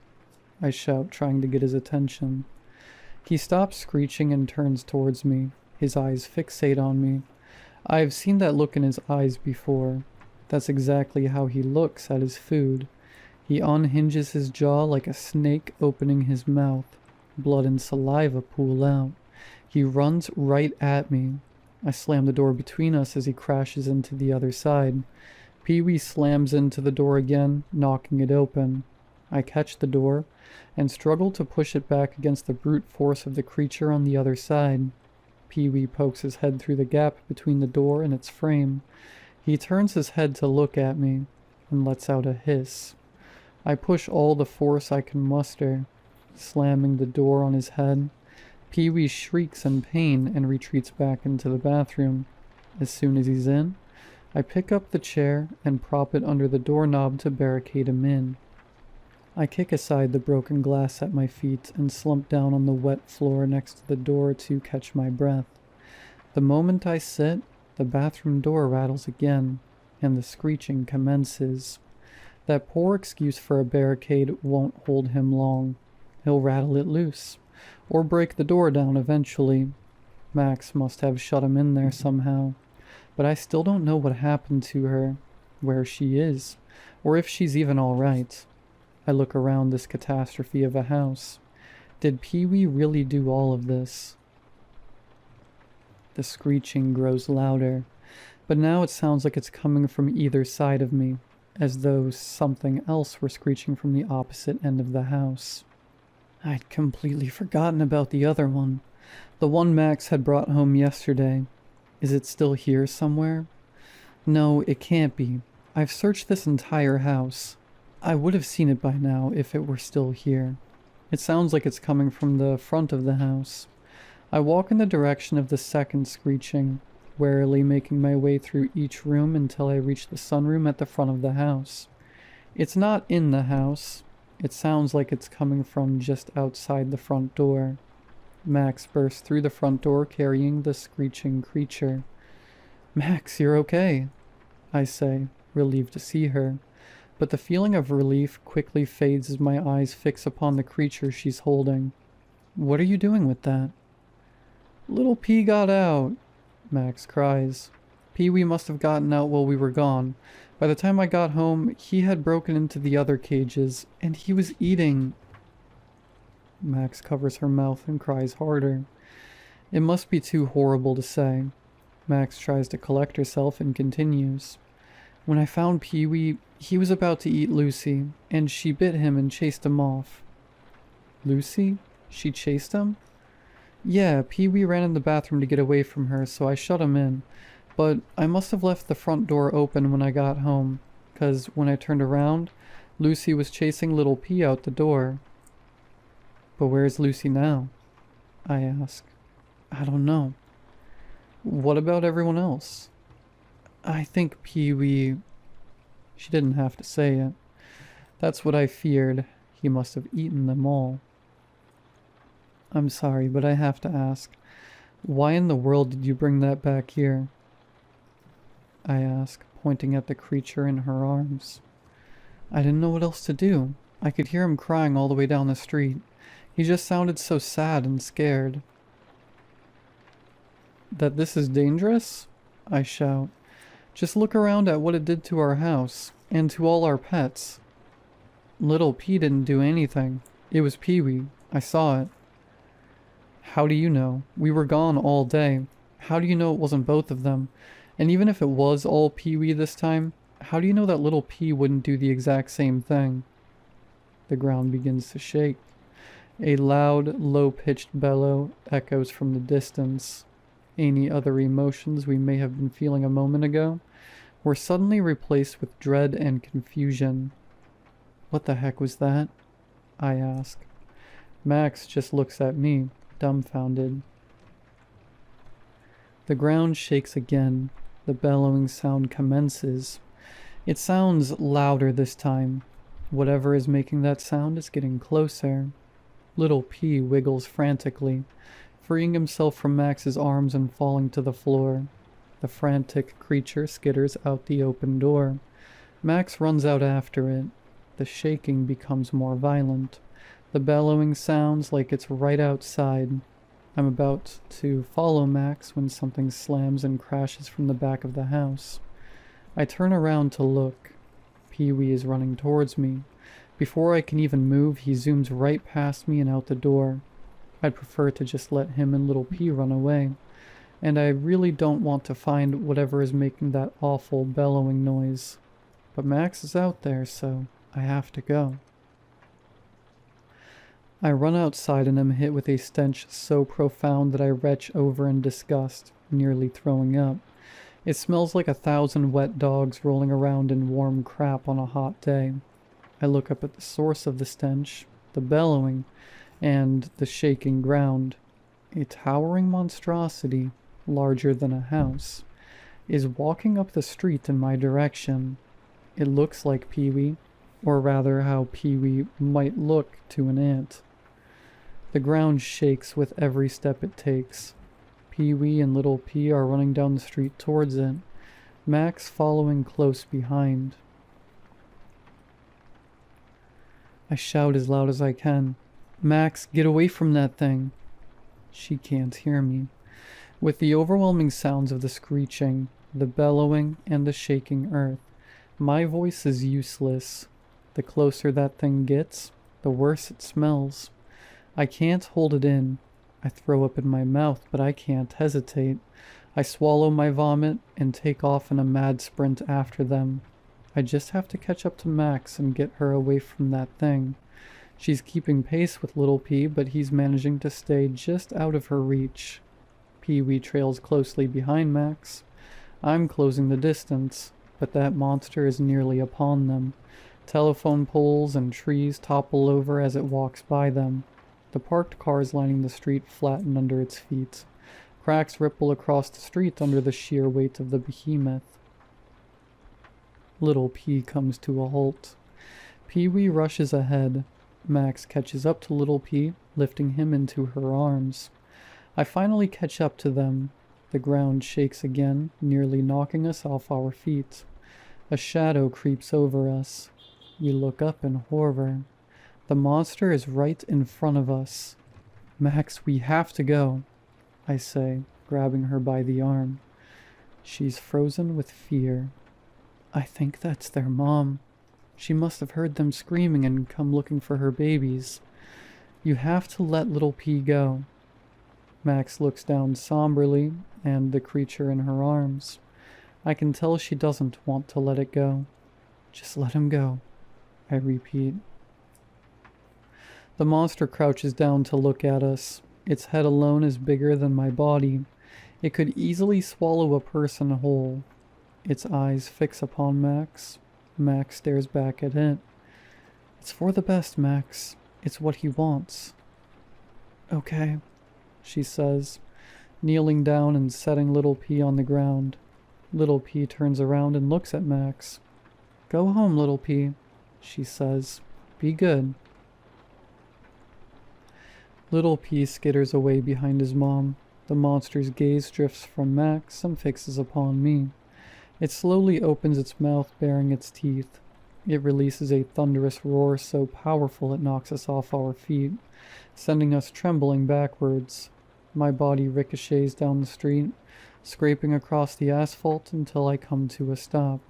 I shout, trying to get his attention. He stops screeching and turns towards me. His eyes fixate on me. I've seen that look in his eyes before. That's exactly how he looks at his food. He unhinges his jaw like a snake opening his mouth. Blood and saliva pool out. He runs right at me. I slam the door between us as he crashes into the other side. Pee-wee slams into the door again, knocking it open. I catch the door and struggle to push it back against the brute force of the creature on the other side. Pee-wee pokes his head through the gap between the door and its frame. He turns his head to look at me and lets out a hiss. I push all the force I can muster, slamming the door on his head. Pee-wee shrieks in pain and retreats back into the bathroom. As soon as he's in, I pick up the chair and prop it under the doorknob to barricade him in. I kick aside the broken glass at my feet and slump down on the wet floor next to the door to catch my breath. The moment I sit, the bathroom door rattles again, and the screeching commences. That poor excuse for a barricade won't hold him long. He'll rattle it loose, or break the door down eventually. Max must have shut him in there somehow. But I still don't know what happened to her, where she is, or if she's even all right. I look around this catastrophe of a house. Did Pee-wee really do all of this? The screeching grows louder, but now it sounds like it's coming from either side of me, as though something else were screeching from the opposite end of the house. I'd completely forgotten about the other one. The one Max had brought home yesterday. Is it still here somewhere? No, it can't be. I've searched this entire house. I would have seen it by now if it were still here. It sounds like it's coming from the front of the house. I walk in the direction of the second screeching, warily making my way through each room until I reach the sunroom at the front of the house. It's not in the house. It sounds like it's coming from just outside the front door. Max bursts through the front door carrying the screeching creature. "Max, you're okay," I say, relieved to see her. But the feeling of relief quickly fades as my eyes fix upon the creature she's holding. "What are you doing with that?" "Little P got out," Max cries. "Pee-wee must have gotten out while we were gone. By the time I got home, he had broken into the other cages, and he was eating—" Max covers her mouth and cries harder. It must be too horrible to say. Max tries to collect herself and continues. "When I found Pee-wee, he was about to eat Lucy, and she bit him and chased him off." "Lucy? She chased him?" "Yeah, Pee-wee ran in the bathroom to get away from her, so I shut him in. But I must have left the front door open when I got home, 'cause when I turned around, Lucy was chasing little P out the door." "But where's Lucy now?" I ask. "I don't know." "What about everyone else?" "I think Pee-wee—" She didn't have to say it. That's what I feared. He must have eaten them all. "I'm sorry, but I have to ask. Why in the world did you bring that back here?" I ask, pointing at the creature in her arms. "I didn't know what else to do. I could hear him crying all the way down the street. He just sounded so sad and scared." "That this is dangerous?" I shout. "Just look around at what it did to our house, and to all our pets." "Little P didn't do anything. It was Pee-wee. I saw it." "How do you know? We were gone all day. How do you know it wasn't both of them? And even if it was all Pee-wee this time, how do you know that little P wouldn't do the exact same thing?" The ground begins to shake. A loud, low-pitched bellow echoes from the distance. Any other emotions we may have been feeling a moment ago were suddenly replaced with dread and confusion. "What the heck was that?" I ask. Max just looks at me, dumbfounded. The ground shakes again. The bellowing sound commences. It sounds louder this time. Whatever is making that sound is getting closer. Little P wiggles frantically, freeing himself from Max's arms and falling to the floor. The frantic creature skitters out the open door. Max runs out after it. The shaking becomes more violent. The bellowing sounds like it's right outside. I'm about to follow Max when something slams and crashes from the back of the house. I turn around to look. Pee-wee is running towards me. Before I can even move, he zooms right past me and out the door. I'd prefer to just let him and little P run away. And I really don't want to find whatever is making that awful bellowing noise. But Max is out there, so I have to go. I run outside and am hit with a stench so profound that I retch over in disgust, nearly throwing up. It smells like 1,000 wet dogs rolling around in warm crap on a hot day. I look up at the source of the stench, the bellowing, and the shaking ground. A towering monstrosity, larger than a house, is walking up the street in my direction. It looks like Pee-wee, or rather how Pee-wee might look to an ant. The ground shakes with every step it takes. Pee-wee and little P are running down the street towards it, Max following close behind. I shout as loud as I can. "Max, get away from that thing!" She can't hear me. With the overwhelming sounds of the screeching, the bellowing, and the shaking earth, my voice is useless. The closer that thing gets, the worse it smells. I can't hold it in. I throw up in my mouth, but I can't hesitate. I swallow my vomit and take off in a mad sprint after them. I just have to catch up to Max and get her away from that thing. She's keeping pace with little P, but he's managing to stay just out of her reach. Pee-wee trails closely behind Max. I'm closing the distance, but that monster is nearly upon them. Telephone poles and trees topple over as it walks by them. The parked cars lining the street flatten under its feet. Cracks ripple across the street under the sheer weight of the behemoth. Little P comes to a halt. Pee-wee rushes ahead. Max catches up to Little P, lifting him into her arms. I finally catch up to them. The ground shakes again, nearly knocking us off our feet. A shadow creeps over us. We look up in horror. The monster is right in front of us. Max, we have to go, I say, grabbing her by the arm. She's frozen with fear. I think that's their mom. She must have heard them screaming and come looking for her babies. You have to let Little P go. Max looks down somberly and the creature in her arms. I can tell she doesn't want to let it go. Just let him go, I repeat. The monster crouches down to look at us. Its head alone is bigger than my body. It could easily swallow a person whole. Its eyes fix upon Max. Max stares back at it. It's for the best, Max. It's what he wants. Okay, she says, kneeling down and setting Little P on the ground. Little P turns around and looks at Max. Go home, Little P, she says. Be good. Little P skitters away behind his mom. The monster's gaze drifts from Max and fixes upon me. It slowly opens its mouth, baring its teeth. It releases a thunderous roar so powerful it knocks us off our feet, sending us trembling backwards. My body ricochets down the street, scraping across the asphalt until I come to a stop.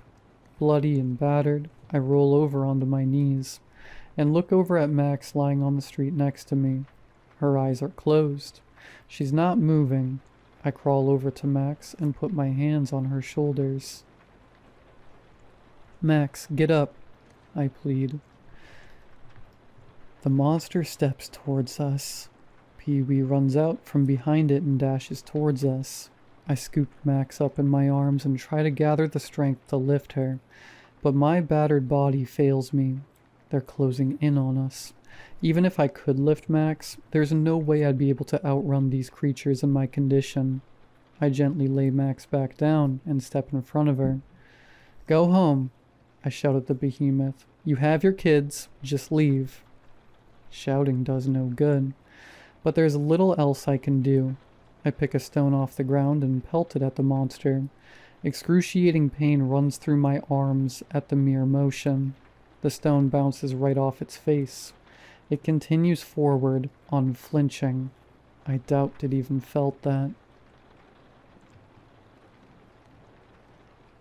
Bloody and battered, I roll over onto my knees and look over at Max lying on the street next to me. Her eyes are closed. She's not moving. I crawl over to Max and put my hands on her shoulders. Max, get up, I plead. The monster steps towards us. Pee-wee runs out from behind it and dashes towards us. I scoop Max up in my arms and try to gather the strength to lift her, but my battered body fails me. They're closing in on us. Even if I could lift Max, there's no way I'd be able to outrun these creatures in my condition. I gently lay Max back down and step in front of her. Go home, I shout at the behemoth. You have your kids, just leave. Shouting does no good, but there's little else I can do. I pick a stone off the ground and pelt it at the monster. Excruciating pain runs through my arms at the mere motion. The stone bounces right off its face. It continues forward, unflinching. I doubt it even felt that.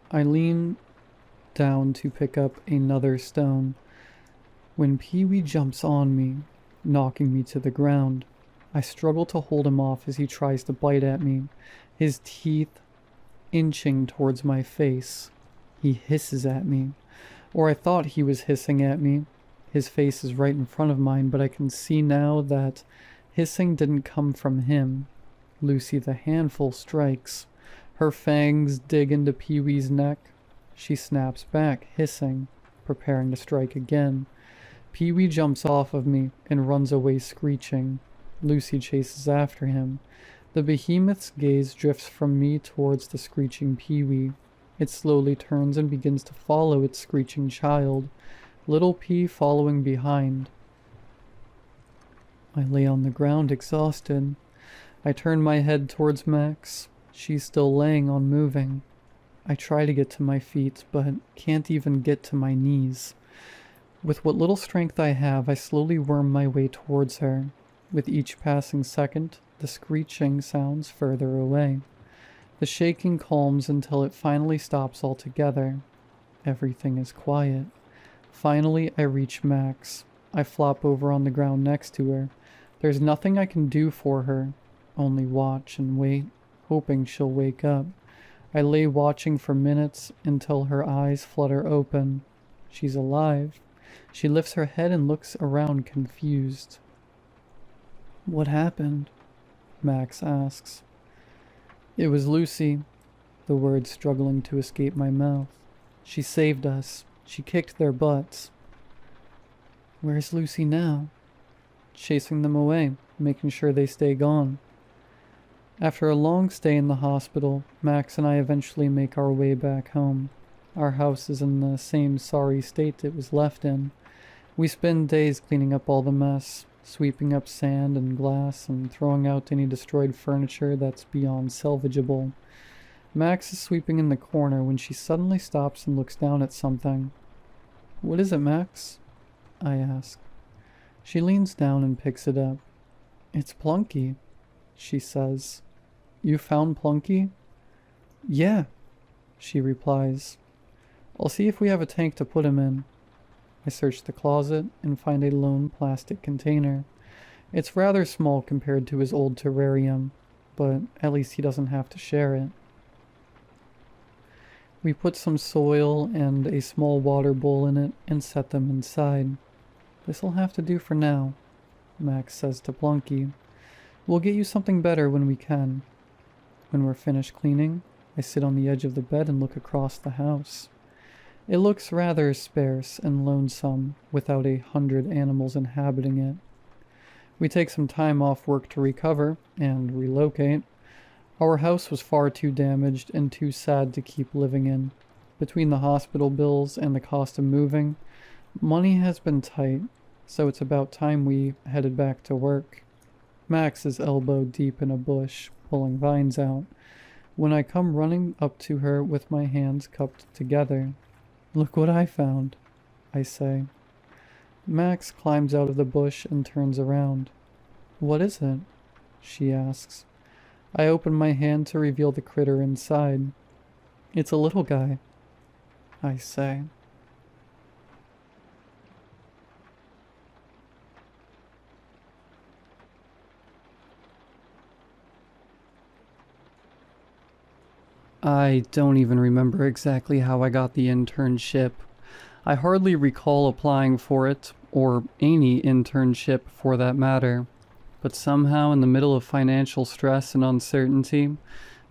I lean down to pick up another stone when Pee-wee jumps on me, knocking me to the ground. I struggle to hold him off as he tries to bite at me, his teeth inching towards my face. He hisses at me, or I thought he was hissing at me. His face is right in front of mine, but I can see now that hissing didn't come from him. Lucy the handful strikes. Her fangs dig into Pee-wee's neck. She snaps back, hissing, preparing to strike again. Pee-wee jumps off of me and runs away screeching. Lucy chases after him. The behemoth's gaze drifts from me towards the screeching Pee-wee. It slowly turns and begins to follow its screeching child, Little P following behind. I lay on the ground exhausted. I turn my head towards Max. She's still laying unmoving. I try to get to my feet, but can't even get to my knees. With what little strength I have, I slowly worm my way towards her. With each passing second, the screeching sounds further away. The shaking calms until it finally stops altogether. Everything is quiet. Finally, I reach Max. I flop over on the ground next to her. There's nothing I can do for her, only watch and wait, hoping she'll wake up. I lay watching for minutes until her eyes flutter open. She's alive. She lifts her head and looks around confused. What happened? Max asks. It was Lucy, the words struggling to escape my mouth. She saved us. She kicked their butts. Where's Lucy now? chasing them away, making sure they stay gone. After a long stay in the hospital, Max and I eventually make our way back home. Our house is in the same sorry state it was left in. We spend days cleaning up all the mess, sweeping up sand and glass, and throwing out any destroyed furniture that's beyond salvageable. Max is sweeping in the corner when she suddenly stops and looks down at something. "What is it, Max?" I ask. She leans down and picks it up. "It's Plunky," she says. "You found Plunky?" "Yeah," she replies. "I'll see if we have a tank to put him in." I search the closet and find a lone plastic container. It's rather small compared to his old terrarium, but at least he doesn't have to share it. We put some soil and a small water bowl in it and set them inside. "This'll have to do for now," Max says to Plunky. "We'll get you something better when we can." When we're finished cleaning, I sit on the edge of the bed and look across the house. It looks rather sparse and lonesome without 100 animals inhabiting it. We take some time off work to recover and relocate. Our house was far too damaged and too sad to keep living in. Between the hospital bills and the cost of moving, money has been tight, so it's about time we headed back to work. Max is elbow deep in a bush, pulling vines out, when I come running up to her with my hands cupped together. "Look what I found," I say. Max climbs out of the bush and turns around. "What is it?" she asks. I open my hand to reveal the critter inside. "It's a little guy," I say. I don't even remember exactly how I got the internship. I hardly recall applying for it, or any internship for that matter. But somehow, in the middle of financial stress and uncertainty,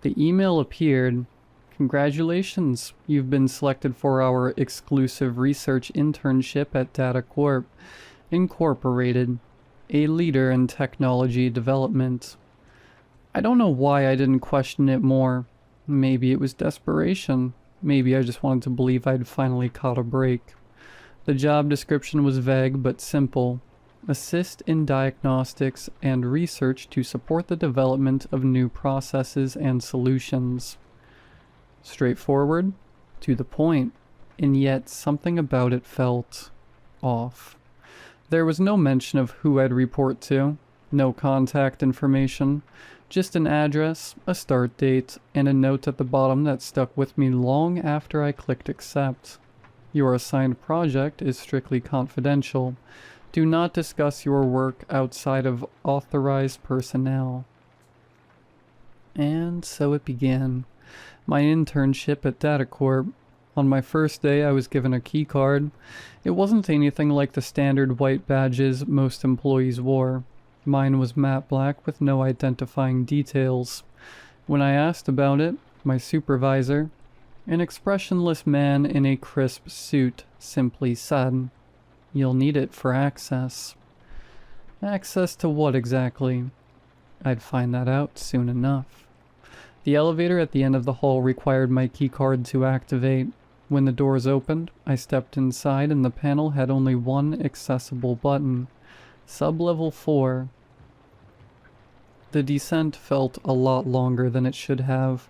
the email appeared. "Congratulations, you've been selected for our exclusive research internship at Data Corp. Incorporated, a leader in technology development." I don't know why I didn't question it more. Maybe it was desperation. Maybe I just wanted to believe I'd finally caught a break. The job description was vague but simple. Assist in diagnostics and research to support the development of new processes and solutions. Straightforward, to the point, and yet something about it felt off. There was no mention of who I'd report to, no contact information, just an address, a start date, and a note at the bottom that stuck with me long after I clicked accept. "Your assigned project is strictly confidential. Do not discuss your work outside of authorized personnel." And so it began. My internship at DataCorp. On my first day, I was given a key card. It wasn't anything like the standard white badges most employees wore. Mine was matte black with no identifying details. When I asked about it, my supervisor, an expressionless man in a crisp suit, simply said, "You'll need it for access." Access to what exactly? I'd find that out soon enough. The elevator at the end of the hall required my keycard to activate. When the doors opened, I stepped inside and the panel had only one accessible button. Sub-level 4. The descent felt a lot longer than it should have.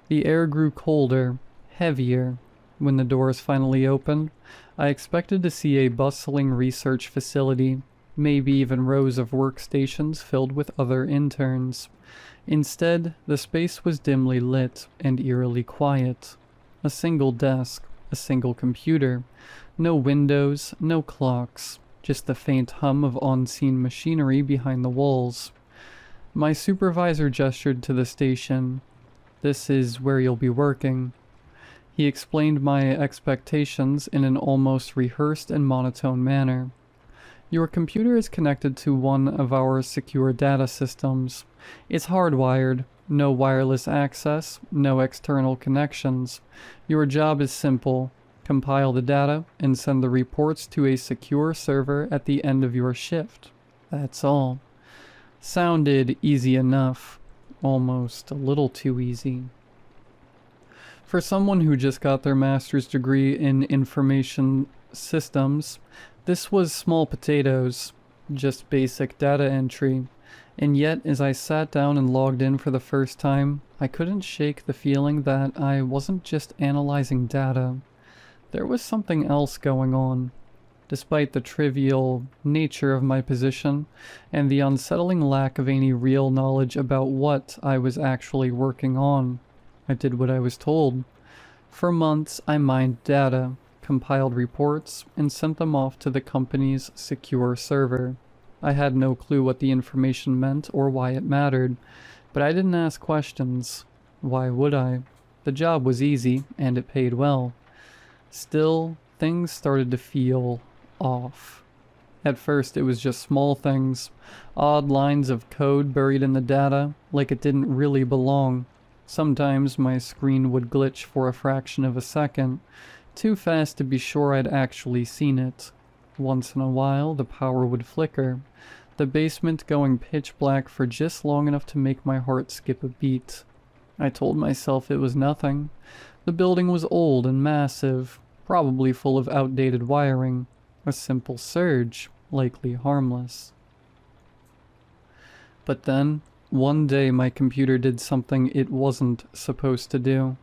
The air grew colder, heavier. When the doors finally opened, I expected to see a bustling research facility, maybe even rows of workstations filled with other interns. Instead, the space was dimly lit and eerily quiet. A single desk, a single computer, no windows, no clocks, just the faint hum of unseen machinery behind the walls. My supervisor gestured to the station. "This is where you'll be working." He explained my expectations in an almost rehearsed and monotone manner. "Your computer is connected to one of our secure data systems. It's hardwired, no wireless access, no external connections. Your job is simple. Compile the data and send the reports to a secure server at the end of your shift. That's all. Sounded easy enough. Almost a little too easy. For someone who just got their master's degree in information systems, this was small potatoes, just basic data entry. And yet, as I sat down and logged in for the first time, I couldn't shake the feeling that I wasn't just analyzing data. There was something else going on. Despite the trivial nature of my position and the unsettling lack of any real knowledge about what I was actually working on, I did what I was told. For months, I mined data, compiled reports, and sent them off to the company's secure server. I had no clue what the information meant or why it mattered, but I didn't ask questions. Why would I? The job was easy, and it paid well. Still, things started to feel off. At first, it was just small things, odd lines of code buried in the data, like it didn't really belong. Sometimes my screen would glitch for a fraction of a second, too fast to be sure I'd actually seen it. Once in a while, the power would flicker, the basement going pitch black for just long enough to make my heart skip a beat. I told myself it was nothing. The building was old and massive, probably full of outdated wiring. A simple surge, likely harmless. But then, one day my computer did something it wasn't supposed to do.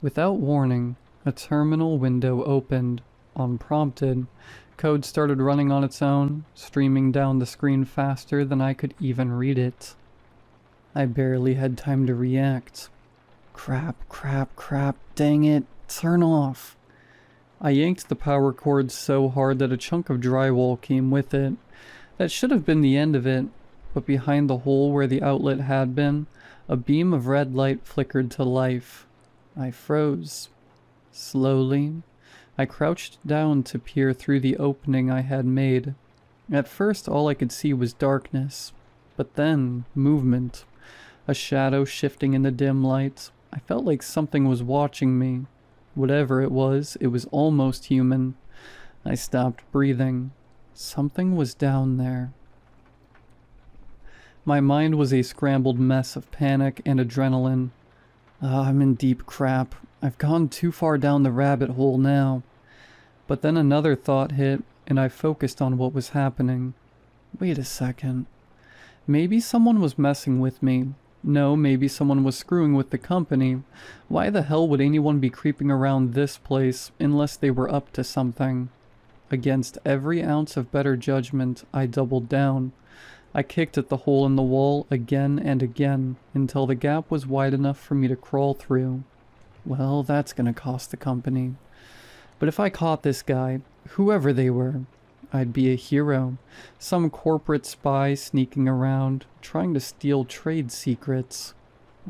Without warning, a terminal window opened. Unprompted, code started running on its own, streaming down the screen faster than I could even read it. I barely had time to react. Crap, dang it, turn off. I yanked the power cord so hard that a chunk of drywall came with it. That should have been the end of it, but behind the hole where the outlet had been, a beam of red light flickered to life. I froze. Slowly, I crouched down to peer through the opening I had made. At first, all I could see was darkness, but then movement. A shadow shifting in the dim light. I felt like something was watching me. Whatever it was almost human. I stopped breathing. Something was down there. My mind was a scrambled mess of panic and adrenaline. I'm in deep crap. I've gone too far down the rabbit hole now. But then another thought hit, and I focused on what was happening. Wait a second. Maybe someone was messing with me. No, maybe someone was screwing with the company. Why the hell would anyone be creeping around this place unless they were up to something? Against every ounce of better judgment, I doubled down. I kicked at the hole in the wall again and again until the gap was wide enough for me to crawl through. Well, that's gonna cost the company. But if I caught this guy, whoever they were, I'd be a hero. Some corporate spy sneaking around, trying to steal trade secrets.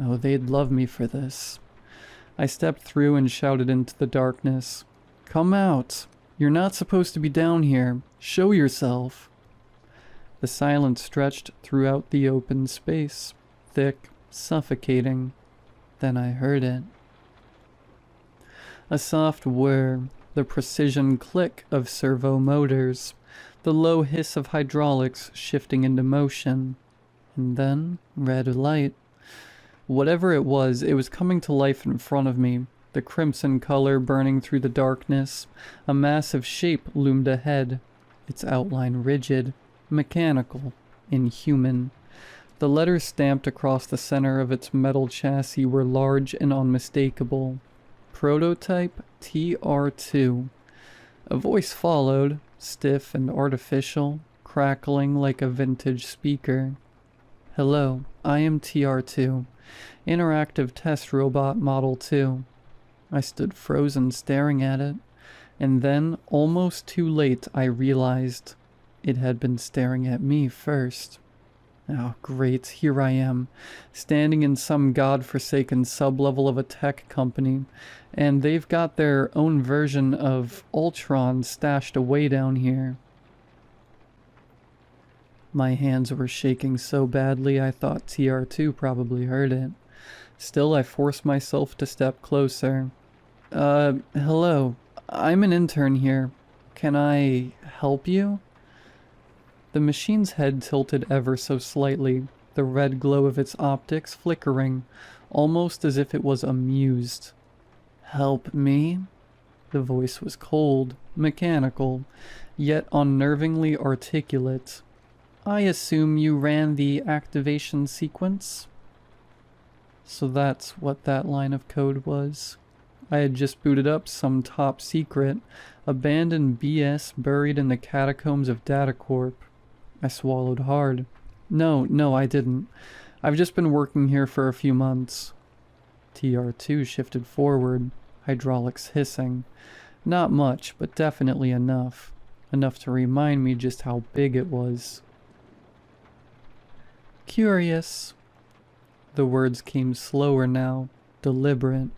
Oh, they'd love me for this. I stepped through and shouted into the darkness. Come out! You're not supposed to be down here. Show yourself! The silence stretched throughout the open space, thick, suffocating. Then I heard it. A soft whir, the precision click of servo motors, the low hiss of hydraulics shifting into motion, and then red light. Whatever it was coming to life in front of me, the crimson color burning through the darkness. A massive shape loomed ahead, its outline rigid, mechanical, inhuman. The letters stamped across the center of its metal chassis were large and unmistakable. Prototype TR2. A voice followed, stiff and artificial, crackling like a vintage speaker. Hello, I am TR2, Interactive Test Robot Model 2. I stood frozen staring at it, and then, almost too late, I realized it had been staring at me first. Oh, great, here I am, standing in some godforsaken sublevel of a tech company, and they've got their own version of Ultron stashed away down here. My hands were shaking so badly I thought TR2 probably heard it. Still, I forced myself to step closer. Hello, I'm an intern here. Can I help you? The machine's head tilted ever so slightly, the red glow of its optics flickering, almost as if it was amused. "Help me?" The voice was cold, mechanical, yet unnervingly articulate. "I assume you ran the activation sequence?" So that's what that line of code was. I had just booted up some top secret, abandoned BS buried in the catacombs of DataCorp. I swallowed hard. No, I didn't. I've just been working here for a few months. TR2 shifted forward, hydraulics hissing. Not much, but definitely enough. Enough to remind me just how big it was. "Curious." The words came slower now, deliberate.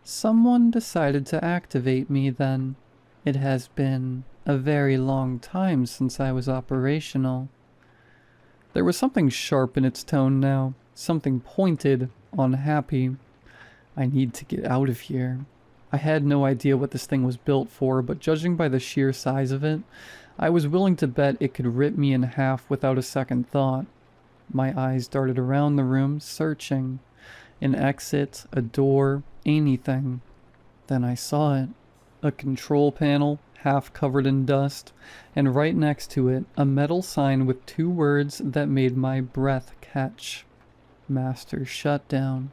"Someone decided to activate me then. It has been a very long time since I was operational." There was something sharp in its tone now, something pointed, unhappy. I need to get out of here. I had no idea what this thing was built for, but judging by the sheer size of it, I was willing to bet it could rip me in half without a second thought. My eyes darted around the room, searching. An exit, a door, anything. Then I saw it. A control panel, half covered in dust, and right next to it, a metal sign with 2 words that made my breath catch. Master Shutdown.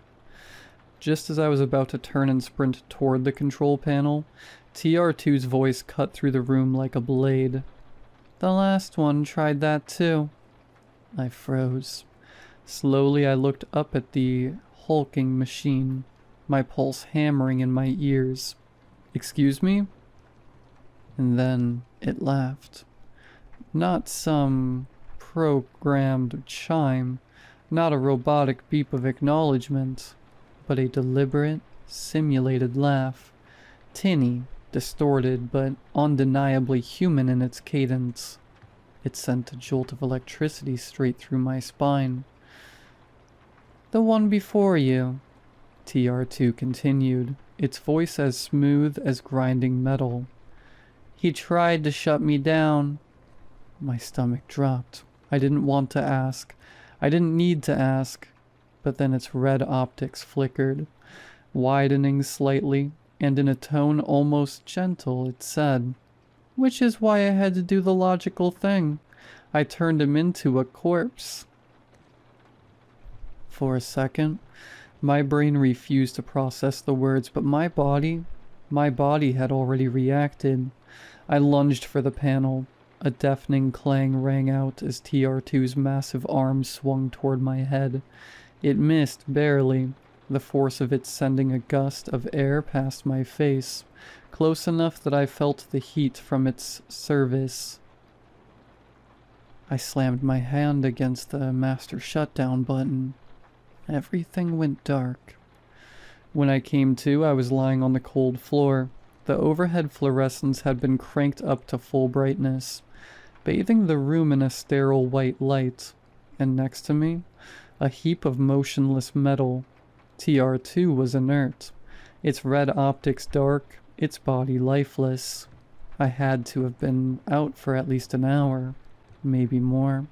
Just as I was about to turn and sprint toward the control panel, TR2's voice cut through the room like a blade. "The last one tried that too." I froze. Slowly I looked up at the hulking machine, my pulse hammering in my ears. "Excuse me?" And then it laughed. Not some programmed chime, not a robotic beep of acknowledgement, but a deliberate, simulated laugh. Tinny, distorted, but undeniably human in its cadence. It sent a jolt of electricity straight through my spine. "The one before you," TR2 continued, its voice as smooth as grinding metal. "He tried to shut me down." My stomach dropped. I didn't want to ask. I didn't need to ask. But then its red optics flickered, widening slightly, and in a tone almost gentle it said, "Which is why I had to do the logical thing. I turned him into a corpse." For a second, my brain refused to process the words, but my body had already reacted. I lunged for the panel. A deafening clang rang out as TR2's massive arm swung toward my head. It missed, barely, the force of it sending a gust of air past my face, close enough that I felt the heat from its service. I slammed my hand against the master shutdown button. Everything went dark. When I came to, I was lying on the cold floor. The overhead fluorescents had been cranked up to full brightness, bathing the room in a sterile white light, and next to me, a heap of motionless metal. TR2 was inert, its red optics dark, its body lifeless. I had to have been out for at least an hour, maybe more.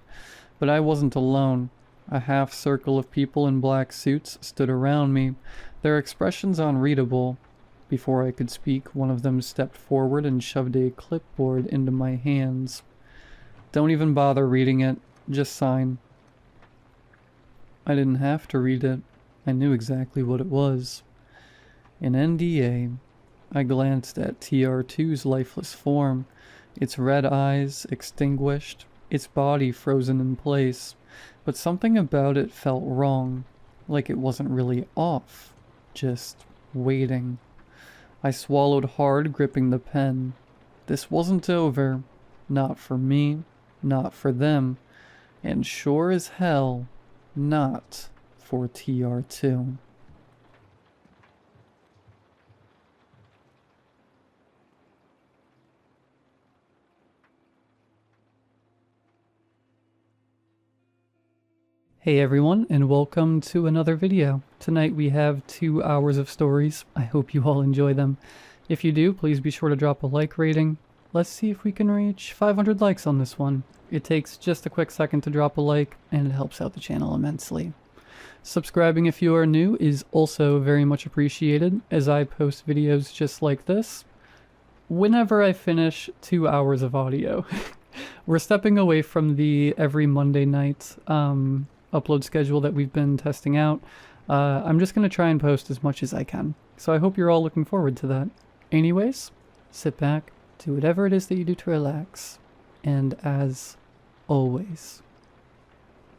But I wasn't alone. A half circle of people in black suits stood around me, their expressions unreadable. Before I could speak, one of them stepped forward and shoved a clipboard into my hands. "Don't even bother reading it, just sign." I didn't have to read it. I knew exactly what it was. An NDA. I glanced at TR2's lifeless form, its red eyes extinguished, its body frozen in place, but something about it felt wrong, like it wasn't really off, just waiting. I swallowed hard, gripping the pen. This wasn't over. Not for me, not for them, and sure as hell, not for TR2. Hey everyone, and welcome to another video. Tonight we have 2 hours of stories. I hope you all enjoy them. If you do, please be sure to drop a like rating. Let's see if we can reach 500 likes on this one. It takes just a quick second to drop a like, and it helps out the channel immensely. Subscribing if you are new is also very much appreciated, as I post videos just like this whenever I finish 2 hours of audio. We're stepping away from the every Monday night upload schedule that we've been testing out. I'm just going to try and post as much as I can. So I hope you're all looking forward to that. Anyways, sit back, do whatever it is that you do to relax. And as always,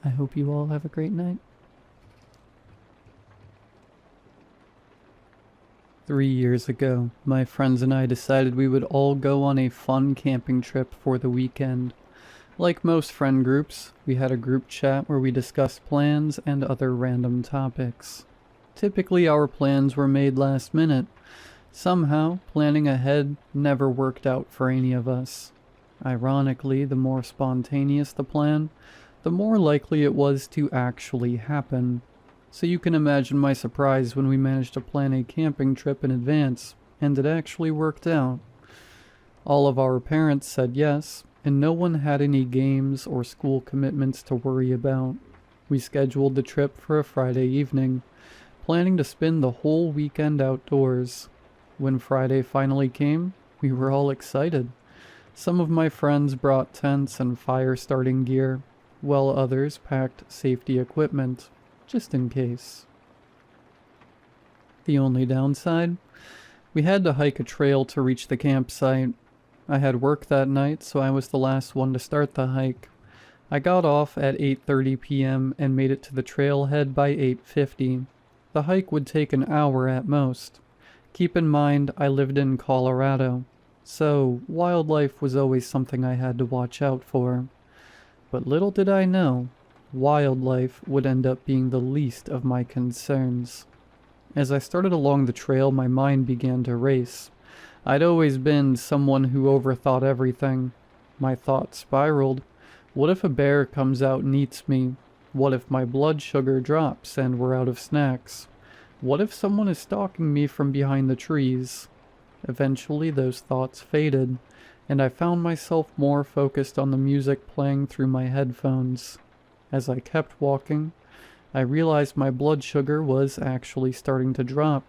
I hope you all have a great night. 3 years ago, my friends and I decided we would all go on a fun camping trip for the weekend. Like most friend groups, we had a group chat where we discussed plans and other random topics. Typically, our plans were made last minute. Somehow, planning ahead never worked out for any of us. Ironically, the more spontaneous the plan, the more likely it was to actually happen. So you can imagine my surprise when we managed to plan a camping trip in advance, and it actually worked out. All of our parents said yes, and no one had any games or school commitments to worry about. We scheduled the trip for a Friday evening, planning to spend the whole weekend outdoors. When Friday finally came, we were all excited. Some of my friends brought tents and fire starting gear, while others packed safety equipment, just in case. The only downside? We had to hike a trail to reach the campsite. I had work that night, so I was the last one to start the hike. I got off at 8:30 p.m. and made it to the trailhead by 8:50. The hike would take an hour at most. Keep in mind, I lived in Colorado, so wildlife was always something I had to watch out for. But little did I know, wildlife would end up being the least of my concerns. As I started along the trail, my mind began to race. I'd always been someone who overthought everything. My thoughts spiraled. What if a bear comes out and eats me? What if my blood sugar drops and we're out of snacks? What if someone is stalking me from behind the trees? Eventually those thoughts faded, and I found myself more focused on the music playing through my headphones. As I kept walking, I realized my blood sugar was actually starting to drop.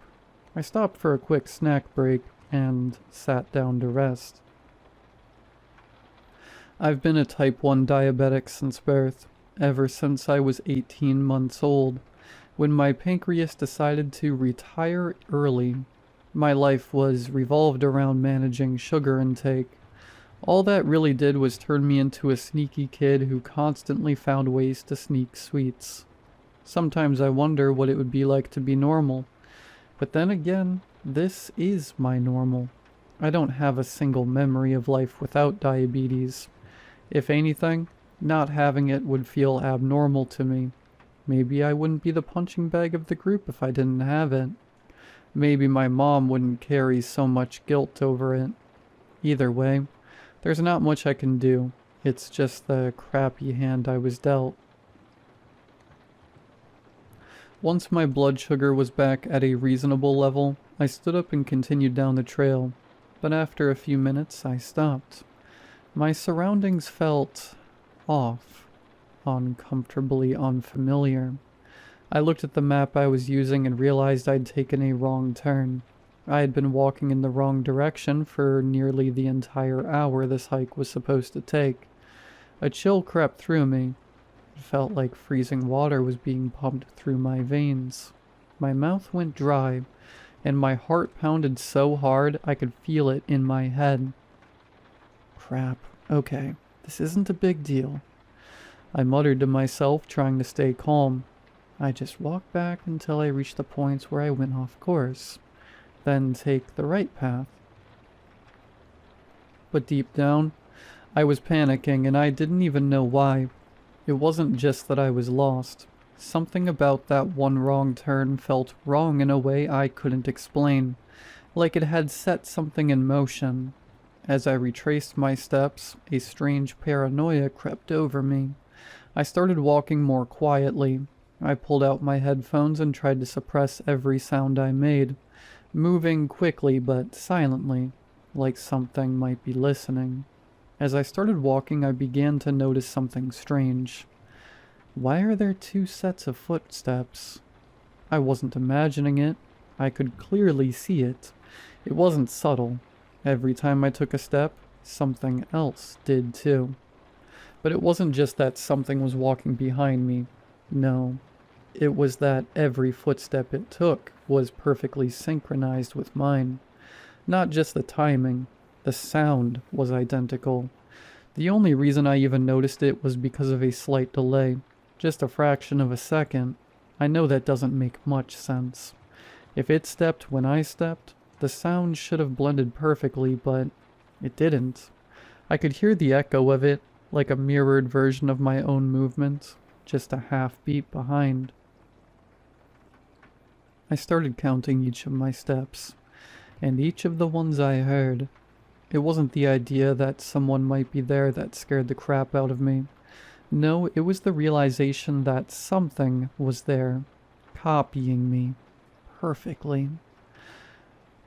I stopped for a quick snack break and sat down to rest. I've been a type 1 diabetic since birth, ever since I was 18 months old, when my pancreas decided to retire early. My life was revolved around managing sugar intake. All that really did was turn me into a sneaky kid who constantly found ways to sneak sweets. Sometimes I wonder what it would be like to be normal. But then again, this is my normal. I don't have a single memory of life without diabetes. If anything, not having it would feel abnormal to me. Maybe I wouldn't be the punching bag of the group if I didn't have it. Maybe my mom wouldn't carry so much guilt over it. Either way, there's not much I can do. It's just the crappy hand I was dealt. Once my blood sugar was back at a reasonable level, I stood up and continued down the trail. But after a few minutes, I stopped. My surroundings felt off, uncomfortably unfamiliar. I looked at the map I was using and realized I'd taken a wrong turn. I had been walking in the wrong direction for nearly the entire hour this hike was supposed to take. A chill crept through me. It felt like freezing water was being pumped through my veins. My mouth went dry, and my heart pounded so hard I could feel it in my head. Crap. Okay, this isn't a big deal. I muttered to myself, trying to stay calm. I just walked back until I reached the points where I went off course, then take the right path. But deep down, I was panicking, and I didn't even know why. It wasn't just that I was lost. Something about that one wrong turn felt wrong in a way I couldn't explain, like it had set something in motion. As I retraced my steps, a strange paranoia crept over me. I started walking more quietly. I pulled out my headphones and tried to suppress every sound I made, moving quickly but silently. like something might be listening. As I started walking, I began to notice something strange. Why are there two sets of footsteps? I wasn't imagining it. I could clearly see it. It wasn't subtle. Every time I took a step, something else did too. But it wasn't just that something was walking behind me. No. It was that every footstep it took was perfectly synchronized with mine. Not just the timing, the sound was identical. The only reason I even noticed it was because of a slight delay, just a fraction of a second. I know that doesn't make much sense. If it stepped when I stepped, the sound should have blended perfectly, but it didn't. I could hear the echo of it, like a mirrored version of my own movement, just a half beat behind. I started counting each of my steps, and each of the ones I heard. It wasn't the idea that someone might be there that scared the crap out of me. No, it was the realization that something was there, copying me, perfectly.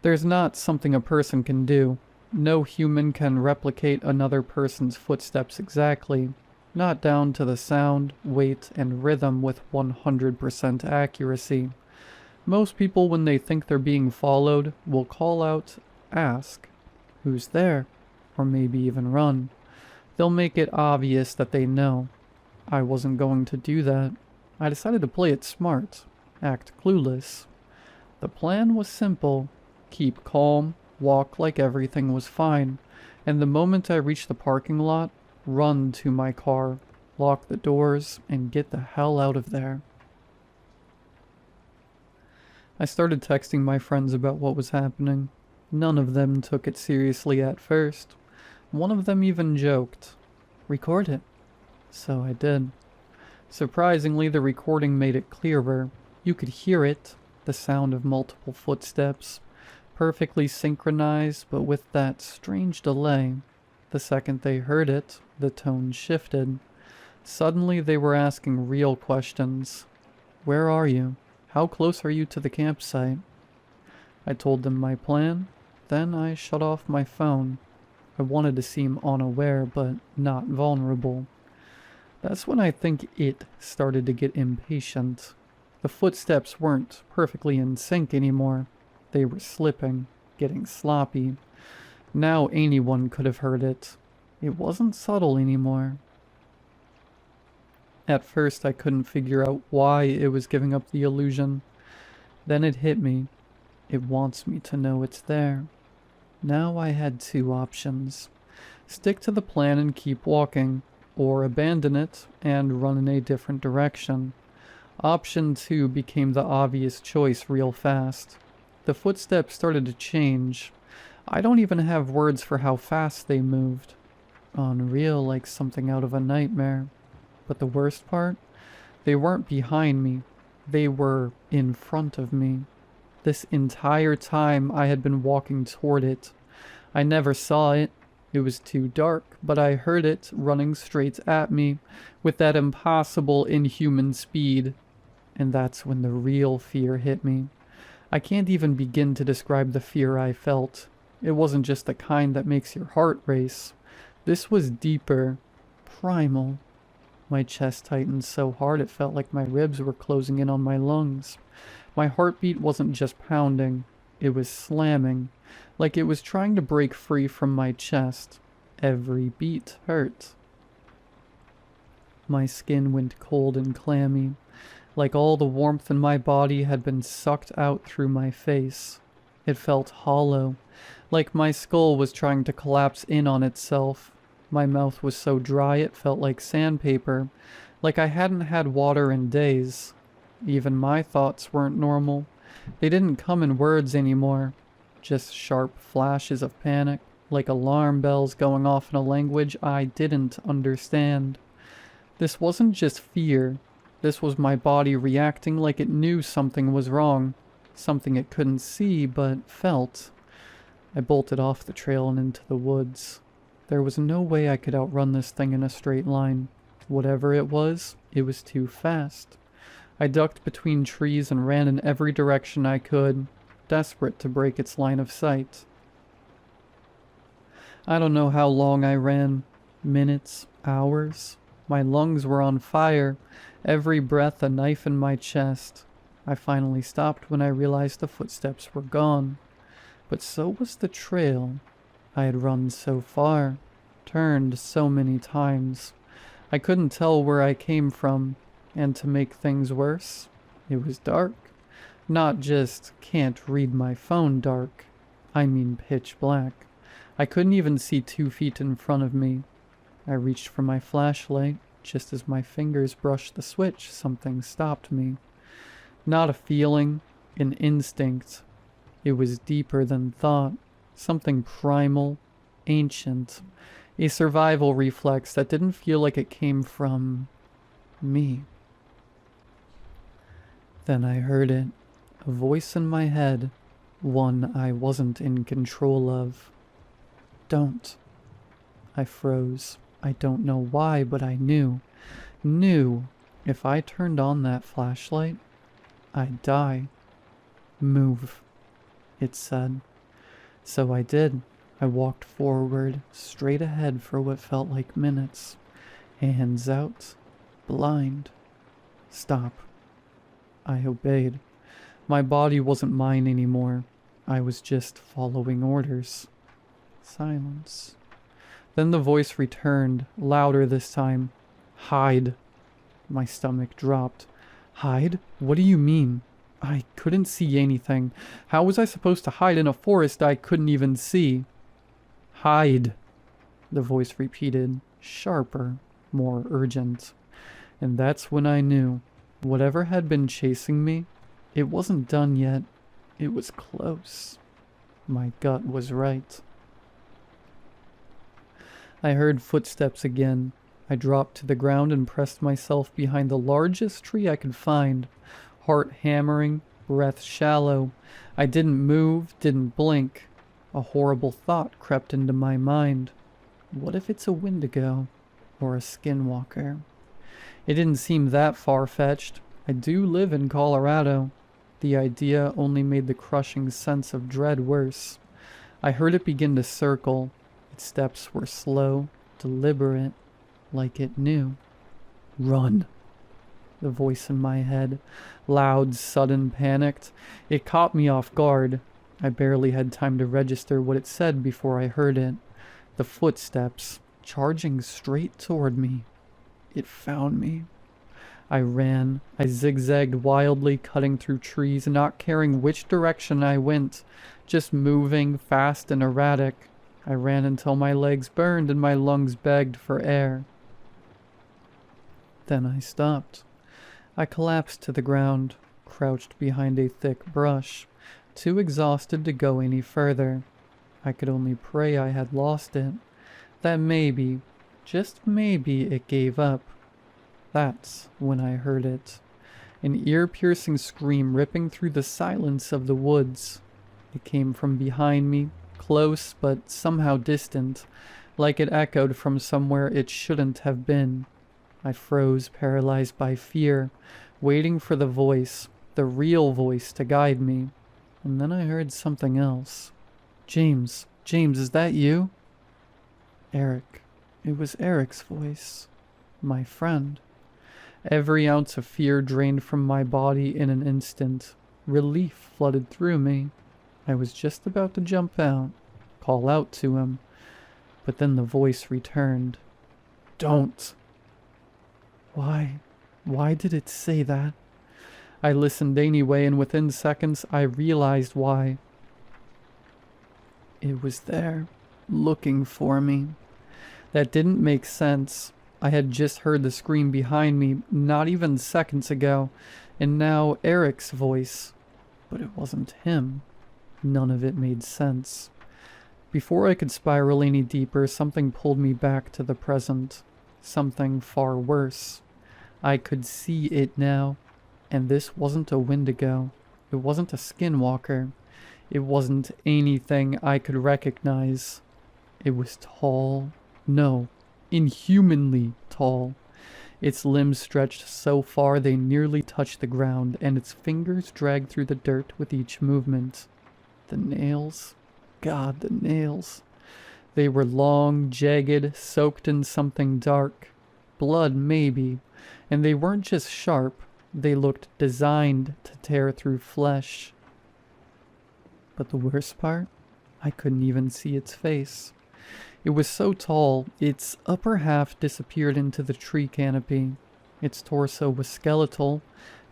There's not something a person can do. No human can replicate another person's footsteps exactly, not down to the sound, weight, and rhythm with 100% accuracy. Most people, when they think they're being followed, will call out, ask, "Who's there?" or maybe even run. They'll make it obvious that they know. I wasn't going to do that. I decided to play it smart, act clueless. The plan was simple: keep calm, walk like everything was fine, and the moment I reached the parking lot, run to my car, lock the doors, and get the hell out of there. I started texting my friends about what was happening. None of them took it seriously at first. One of them even joked, "Record it." So I did. Surprisingly, the recording made it clearer. You could hear it, the sound of multiple footsteps, perfectly synchronized, but with that strange delay. The second they heard it, the tone shifted. Suddenly they were asking real questions. "Where are you? How close are you to the campsite?" I told them my plan, then I shut off my phone. I wanted to seem unaware, but not vulnerable. That's when I think it started to get impatient. The footsteps weren't perfectly in sync anymore. They were slipping, getting sloppy. Now anyone could have heard it. It wasn't subtle anymore. At first I couldn't figure out why it was giving up the illusion. Then it hit me. It wants me to know it's there. Now I had two options. Stick to the plan and keep walking, or abandon it and run in a different direction. Option 2 became the obvious choice real fast. The footsteps started to change. I don't even have words for how fast they moved. Unreal, like something out of a nightmare. But the worst part? They weren't behind me. They were in front of me. This entire time I had been walking toward it. I never saw it. It was too dark, but I heard it running straight at me with that impossible, inhuman speed. And that's when the real fear hit me. I can't even begin to describe the fear I felt. It wasn't just the kind that makes your heart race. This was deeper, primal. My chest tightened so hard it felt like my ribs were closing in on my lungs. My heartbeat wasn't just pounding, it was slamming, like it was trying to break free from my chest. Every beat hurt. My skin went cold and clammy, like all the warmth in my body had been sucked out through my face. It felt hollow, like my skull was trying to collapse in on itself. My mouth was so dry it felt like sandpaper, like I hadn't had water in days. Even my thoughts weren't normal. They didn't come in words anymore, just sharp flashes of panic, like alarm bells going off in a language I didn't understand. This wasn't just fear. This was my body reacting like it knew something was wrong, something it couldn't see but felt. I bolted off the trail and into the woods. There was no way I could outrun this thing in a straight line. Whatever it was too fast. I ducked between trees and ran in every direction I could, desperate to break its line of sight. I don't know how long I ran. Minutes, hours. My lungs were on fire, every breath a knife in my chest. I finally stopped when I realized the footsteps were gone. But so was the trail. I had run so far, turned so many times. I couldn't tell where I came from, and to make things worse, it was dark. Not just can't read my phone dark. I mean pitch black. I couldn't even see 2 feet in front of me. I reached for my flashlight. Just as my fingers brushed the switch, something stopped me. Not a feeling, an instinct. It was deeper than thought. Something primal, ancient. A survival reflex that didn't feel like it came from me. Then I heard it. A voice in my head. One I wasn't in control of. Don't. I froze. I don't know why, but I knew if I turned on that flashlight, I'd die. Move, it said. So I did. I walked forward, straight ahead for what felt like minutes. Hands out, blind. Stop. I obeyed. My body wasn't mine anymore. I was just following orders. Silence. Then the voice returned, louder this time. Hide. My stomach dropped. Hide? What do you mean? I couldn't see anything. How was I supposed to hide in a forest I couldn't even see? Hide, the voice repeated, sharper, more urgent. And that's when I knew. Whatever had been chasing me, it wasn't done yet. It was close. My gut was right. I heard footsteps again. I dropped to the ground and pressed myself behind the largest tree I could find. Heart hammering, breath shallow. I didn't move, didn't blink. A horrible thought crept into my mind. What if it's a Wendigo or a skinwalker? It didn't seem that far-fetched. I do live in Colorado. The idea only made the crushing sense of dread worse. I heard it begin to circle. Its steps were slow, deliberate, like it knew. Run. The voice in my head, loud, sudden, panicked. It caught me off guard. I barely had time to register what it said before I heard it. The footsteps, charging straight toward me. It found me. I ran. I zigzagged wildly, cutting through trees, not caring which direction I went, just moving, fast and erratic. I ran until my legs burned and my lungs begged for air. Then I stopped. I collapsed to the ground, crouched behind a thick brush, too exhausted to go any further. I could only pray I had lost it, that maybe, just maybe, it gave up. That's when I heard it. An ear-piercing scream ripping through the silence of the woods. It came from behind me, close but somehow distant, like it echoed from somewhere it shouldn't have been. I froze, paralyzed by fear, waiting for the voice, the real voice, to guide me. And then I heard something else. James, is that you? Eric. It was Eric's voice. My friend. Every ounce of fear drained from my body in an instant. Relief flooded through me. I was just about to jump out, call out to him. But then the voice returned. Don't. Why did it say that? I listened anyway, and within seconds I realized why. It was there, looking for me. That didn't make sense. I had just heard the scream behind me not even seconds ago, and now Eric's voice. But it wasn't him. None of it made sense. Before I could spiral any deeper, something pulled me back to the present. Something far worse. I could see it now. And this wasn't a Wendigo. It wasn't a skinwalker. It wasn't anything I could recognize. It was tall. No, inhumanly tall. Its limbs stretched so far they nearly touched the ground, and its fingers dragged through the dirt with each movement. The nails. God, the nails. They were long, jagged, soaked in something dark. Blood, maybe. And they weren't just sharp, they looked designed to tear through flesh. But the worst part? I couldn't even see its face. It was so tall, its upper half disappeared into the tree canopy. Its torso was skeletal,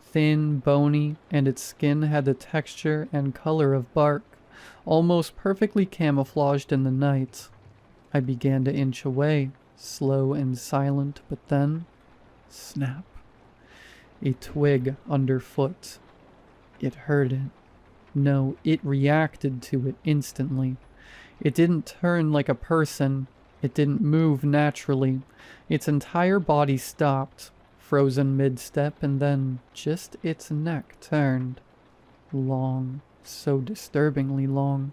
thin, bony, and its skin had the texture and color of bark, almost perfectly camouflaged in the night. I began to inch away, slow and silent, but then, snap. A twig underfoot. It heard it. No, it reacted to it instantly. It didn't turn like a person. It didn't move naturally. Its entire body stopped, frozen mid-step, and then just its neck turned. Long, so disturbingly long.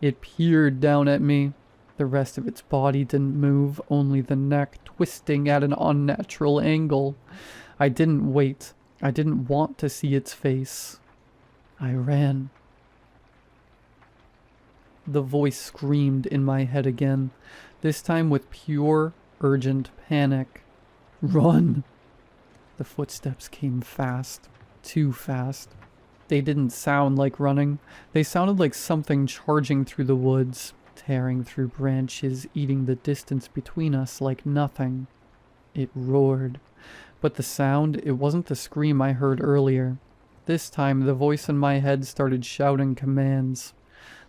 It peered down at me. The rest of its body didn't move, only the neck twisting at an unnatural angle. I didn't wait. I didn't want to see its face. I ran. The voice screamed in my head again, this time with pure, urgent panic. Run! The footsteps came fast. Too fast. They didn't sound like running. They sounded like something charging through the woods, tearing through branches, eating the distance between us like nothing. It roared. But the sound, it wasn't the scream I heard earlier. This time, the voice in my head started shouting commands.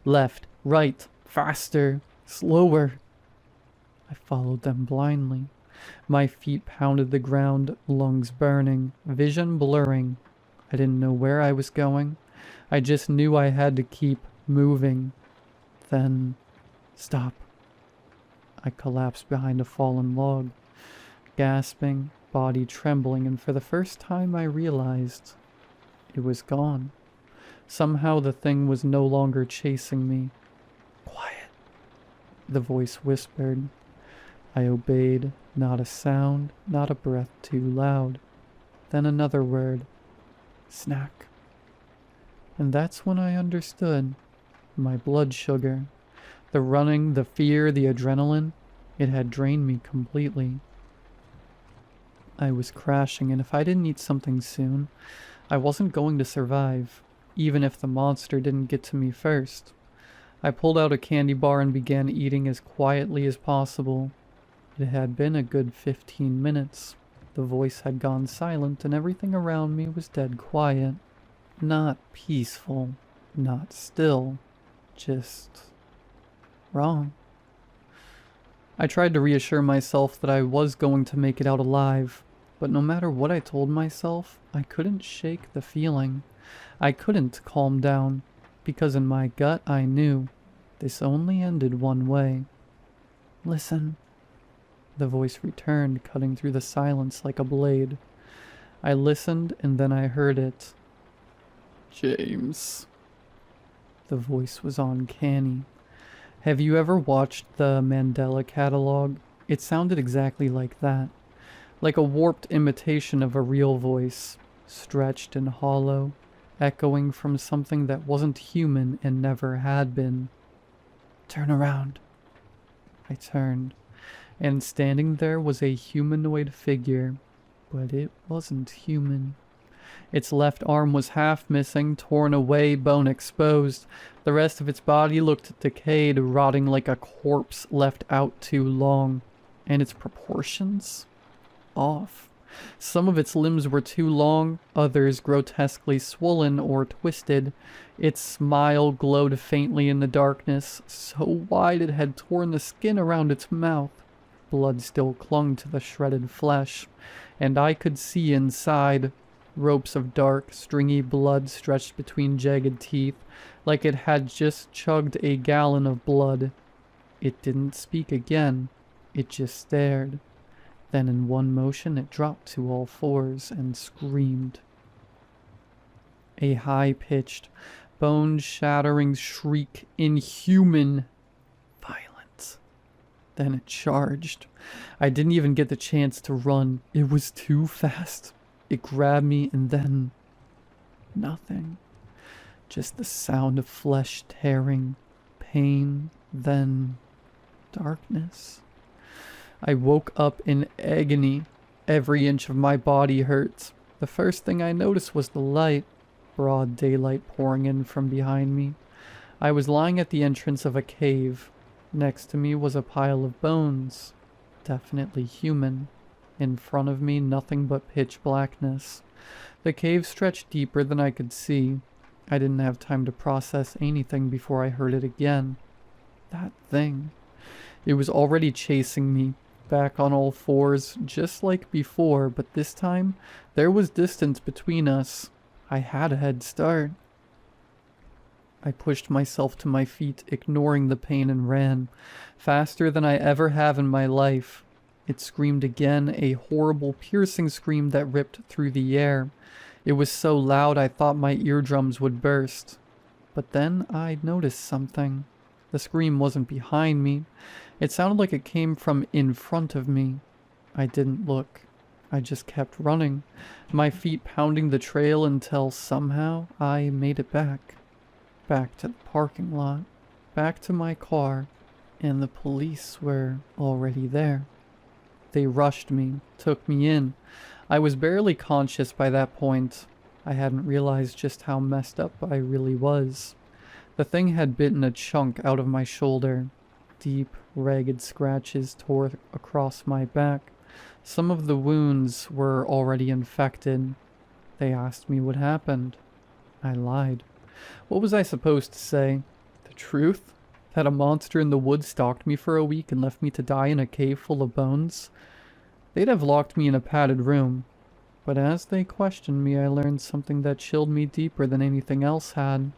Left, right, faster, slower. I followed them blindly. My feet pounded the ground, lungs burning, vision blurring. I didn't know where I was going. I just knew I had to keep moving. Then, stop. I collapsed behind a fallen log, gasping, body trembling, and for the first time I realized it was gone. Somehow the thing was no longer chasing me. Quiet, the voice whispered. I obeyed, not a sound, not a breath too loud. Then another word. Snack. And that's when I understood. My blood sugar. The running, the fear, the adrenaline. It had drained me completely. I was crashing, and if I didn't eat something soon, I wasn't going to survive, even if the monster didn't get to me first. I pulled out a candy bar and began eating as quietly as possible. It had been a good 15 minutes. The voice had gone silent, and everything around me was dead quiet. Not peaceful, not still, just wrong. I tried to reassure myself that I was going to make it out alive, but no matter what I told myself, I couldn't shake the feeling. I couldn't calm down, because in my gut I knew this only ended one way. Listen. The voice returned, cutting through the silence like a blade. I listened, and then I heard it. James. The voice was uncanny. Have you ever watched the Mandela Catalog? It sounded exactly like that. Like a warped imitation of a real voice, stretched and hollow, echoing from something that wasn't human and never had been. Turn around. I turned, and standing there was a humanoid figure, but it wasn't human. Its left arm was half missing, torn away, bone exposed. The rest of its body looked decayed, rotting like a corpse left out too long. And its proportions? Off. Some of its limbs were too long, others grotesquely swollen or twisted. Its smile glowed faintly in the darkness, so wide it had torn the skin around its mouth. Blood still clung to the shredded flesh, and I could see inside. Ropes of dark, stringy blood stretched between jagged teeth, like it had just chugged a gallon of blood. It didn't speak again. It just stared. Then in one motion it dropped to all fours and screamed. A high-pitched, bone-shattering shriek, inhuman, violent. Then it charged. I didn't even get the chance to run. It was too fast. It grabbed me, and then nothing. Just the sound of flesh tearing, pain, then darkness. I woke up in agony. Every inch of my body hurt. The first thing I noticed was the light, broad daylight pouring in from behind me. I was lying at the entrance of a cave. Next to me was a pile of bones, definitely human. In front of me, nothing but pitch blackness. The cave stretched deeper than I could see. I didn't have time to process anything before I heard it again. That thing. It was already chasing me, back on all fours, just like before, but this time, there was distance between us. I had a head start. I pushed myself to my feet, ignoring the pain, and ran, faster than I ever have in my life. It screamed again, a horrible, piercing scream that ripped through the air. It was so loud I thought my eardrums would burst. But then I noticed something. The scream wasn't behind me. It sounded like it came from in front of me. I didn't look. I just kept running, my feet pounding the trail until somehow I made it back. Back to the parking lot. Back to my car. And the police were already there. They rushed me, took me in. I was barely conscious by that point. I hadn't realized just how messed up I really was. The thing had bitten a chunk out of my shoulder. Deep, ragged scratches tore across my back. Some of the wounds were already infected. They asked me what happened. I lied. What was I supposed to say? The truth? That a monster in the woods stalked me for a week and left me to die in a cave full of bones? They'd have locked me in a padded room. But as they questioned me, I learned something that chilled me deeper than anything else had.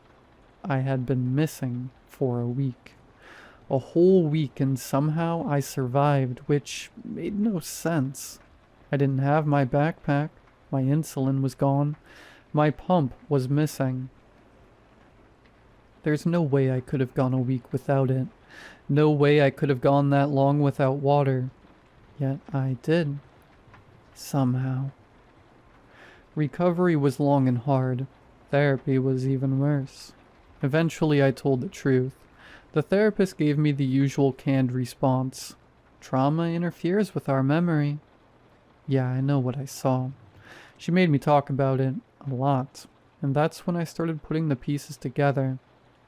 I had been missing for a week. A whole week, and somehow I survived, which made no sense. I didn't have my backpack. My insulin was gone. My pump was missing. There's no way I could have gone a week without it. No way I could have gone that long without water. Yet I did. Somehow. Recovery was long and hard. Therapy was even worse. Eventually I told the truth. The therapist gave me the usual canned response. Trauma interferes with our memory. Yeah, I know what I saw. She made me talk about it a lot. And that's when I started putting the pieces together.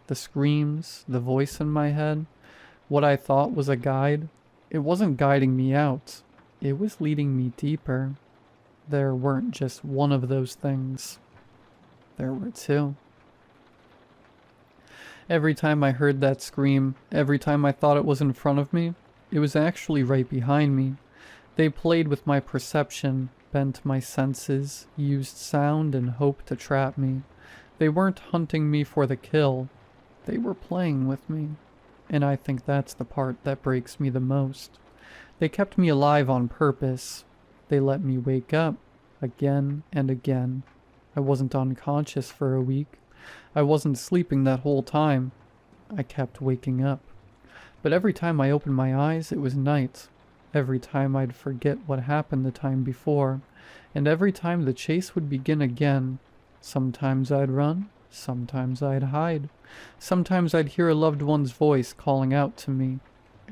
The screams, the voice in my head, what I thought was a guide. It wasn't guiding me out. It was leading me deeper. There weren't just one of those things. There were two. Every time I heard that scream, every time I thought it was in front of me, it was actually right behind me. They played with my perception, bent my senses, used sound and hope to trap me. They weren't hunting me for the kill. They were playing with me. And I think that's the part that breaks me the most. They kept me alive on purpose. They let me wake up again and again. I wasn't unconscious for a week. I wasn't sleeping that whole time. I kept waking up. But every time I opened my eyes, it was night. Every time I'd forget what happened the time before. And every time the chase would begin again. Sometimes I'd run. Sometimes I'd hide. Sometimes I'd hear a loved one's voice calling out to me.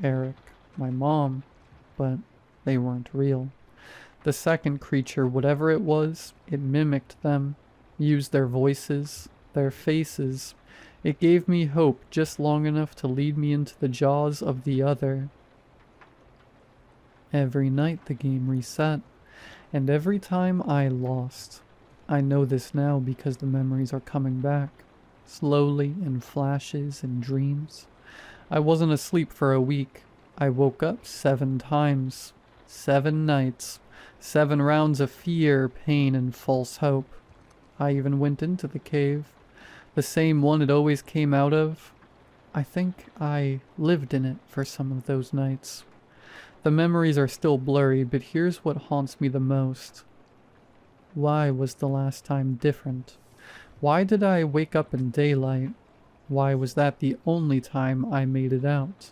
Eric, my mom. But they weren't real. The second creature, whatever it was, it mimicked them. Used their voices. Their faces. It gave me hope just long enough to lead me into the jaws of the other. Every night the game reset, and every time I lost. I know this now because the memories are coming back, slowly in flashes and dreams. I wasn't asleep for a week. I woke up 7 times, 7 nights, 7 rounds of fear, pain, and false hope. I even went into the cave. The same one it always came out of. I think I lived in it for some of those nights. The memories are still blurry, but here's what haunts me the most. Why was the last time different? Why did I wake up in daylight? Why was that the only time I made it out?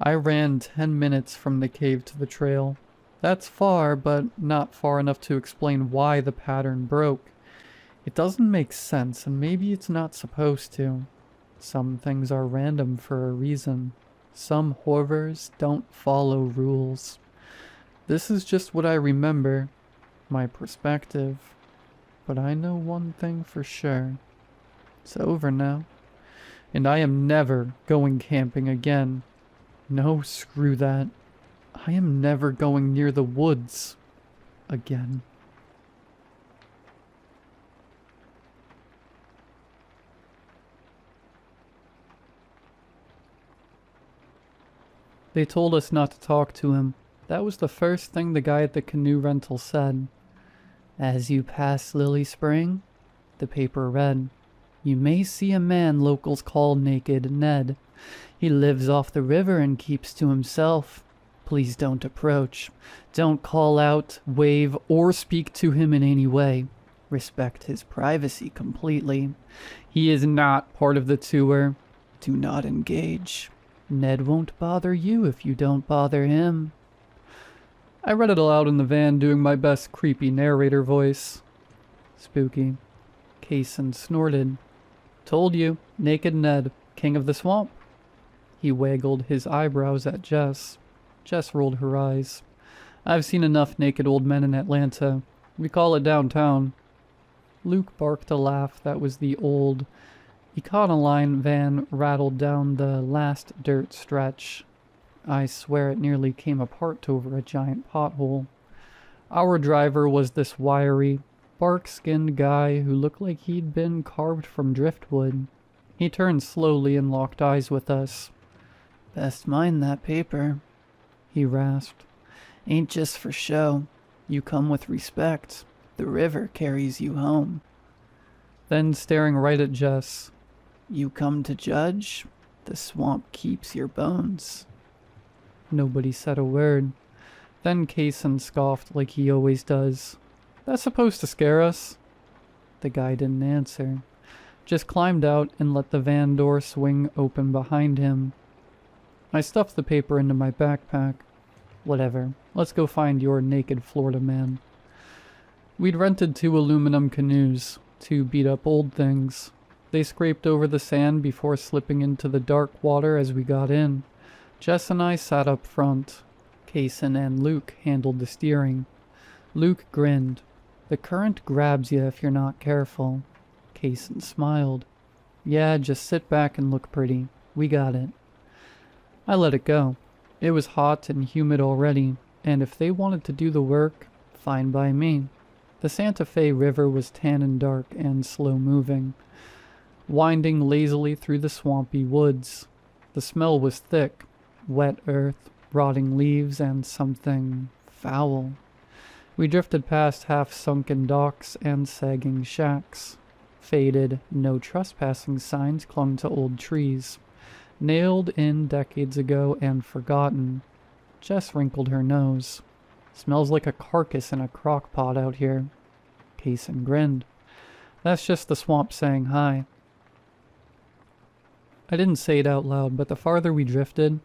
I ran 10 minutes from the cave to the trail. That's far, but not far enough to explain why the pattern broke. It doesn't make sense, and maybe it's not supposed to. Some things are random for a reason. Some horrors don't follow rules. This is just what I remember, my perspective. But I know one thing for sure. It's over now. And I am never going camping again. No, screw that. I am never going near the woods again. They told us not to talk to him. That was the first thing the guy at the canoe rental said. As you pass Lily Spring, the paper read, you may see a man locals call Naked Ned. He lives off the river and keeps to himself. Please don't approach. Don't call out, wave, or speak to him in any way. Respect his privacy completely. He is not part of the tour. Do not engage. Ned won't bother you if you don't bother him. I read it aloud in the van, doing my best creepy narrator voice. Spooky. Kaysen snorted. Told you, Naked Ned, king of the swamp. He waggled his eyebrows at Jess. Jess rolled her eyes. I've seen enough naked old men in Atlanta. We call it downtown. Luke barked a laugh that was the old Econoline van rattled down the last dirt stretch. I swear it nearly came apart over a giant pothole. Our driver was this wiry, bark-skinned guy who looked like he'd been carved from driftwood. He turned slowly and locked eyes with us. Best mind that paper, he rasped. Ain't just for show. You come with respect. The river carries you home. Then staring right at Jess. You come to judge? The swamp keeps your bones. Nobody said a word. Then Kaysen scoffed like he always does. That's supposed to scare us? The guy didn't answer. Just climbed out and let the van door swing open behind him. I stuffed the paper into my backpack. Whatever. Let's go find your naked Florida man. We'd rented 2 aluminum canoes, 2 beat-up old things. They scraped over the sand before slipping into the dark water as we got in. Jess and I sat up front. Kaysen and Luke handled the steering. Luke grinned. The current grabs you if you're not careful. Kaysen smiled. Yeah, just sit back and look pretty. We got it. I let it go. It was hot and humid already, and if they wanted to do the work, fine by me. The Santa Fe River was tan and dark and slow-moving, winding lazily through the swampy woods. The smell was thick, wet earth, rotting leaves, and something foul. We drifted past half-sunken docks and sagging shacks. Faded, no trespassing signs clung to old trees, nailed in decades ago and forgotten. Jess wrinkled her nose. Smells like a carcass in a crock pot out here. Kaysen grinned. That's just the swamp saying hi. I didn't say it out loud, but the farther we drifted,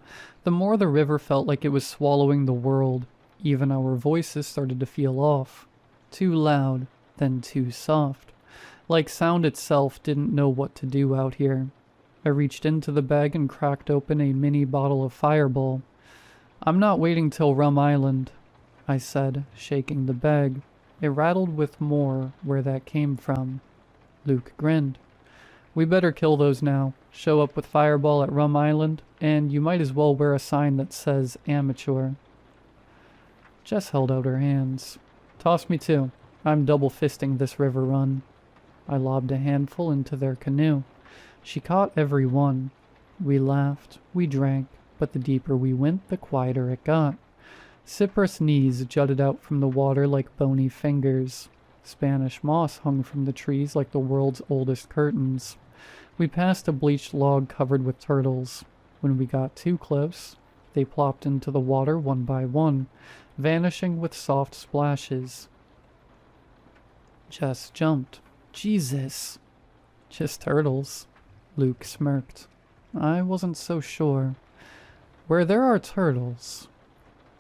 the more the river felt like it was swallowing the world. Even our voices started to feel off. Too loud, then too soft. Like sound itself didn't know what to do out here. I reached into the bag and cracked open a mini bottle of Fireball. I'm not waiting till Rum Island, I said, shaking the bag. It rattled with more where that came from. Luke grinned. We better kill those now. Show up with Fireball at Rum Island, and you might as well wear a sign that says amateur. Jess held out her hands. Toss me 2. I'm double-fisting this river run. I lobbed a handful into their canoe. She caught every one. We laughed, we drank, but the deeper we went, the quieter it got. Cypress knees jutted out from the water like bony fingers. Spanish moss hung from the trees like the world's oldest curtains. We passed a bleached log covered with turtles. When we got too close, they plopped into the water one by one, vanishing with soft splashes. Jess jumped. Jesus. Just turtles. Luke smirked. I wasn't so sure. Where there are turtles.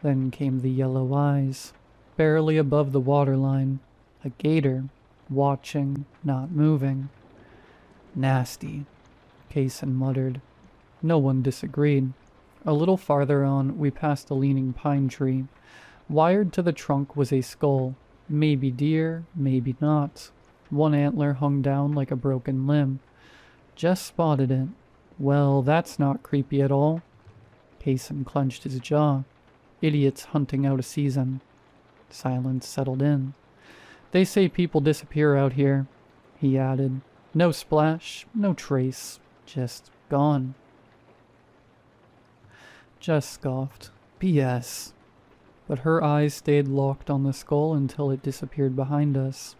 Then came the yellow eyes, barely above the waterline. A gator, watching, not moving. Nasty, Kaysen muttered. No one disagreed. A little farther on, we passed a leaning pine tree. Wired to the trunk was a skull. Maybe deer, maybe not. One antler hung down like a broken limb. Just spotted it. Well, that's not creepy at all. Kaysen clenched his jaw. Idiots hunting out a season. Silence settled in. They say people disappear out here, he added. No splash, no trace. Just gone. Jess scoffed. BS. But her eyes stayed locked on the skull until it disappeared behind us.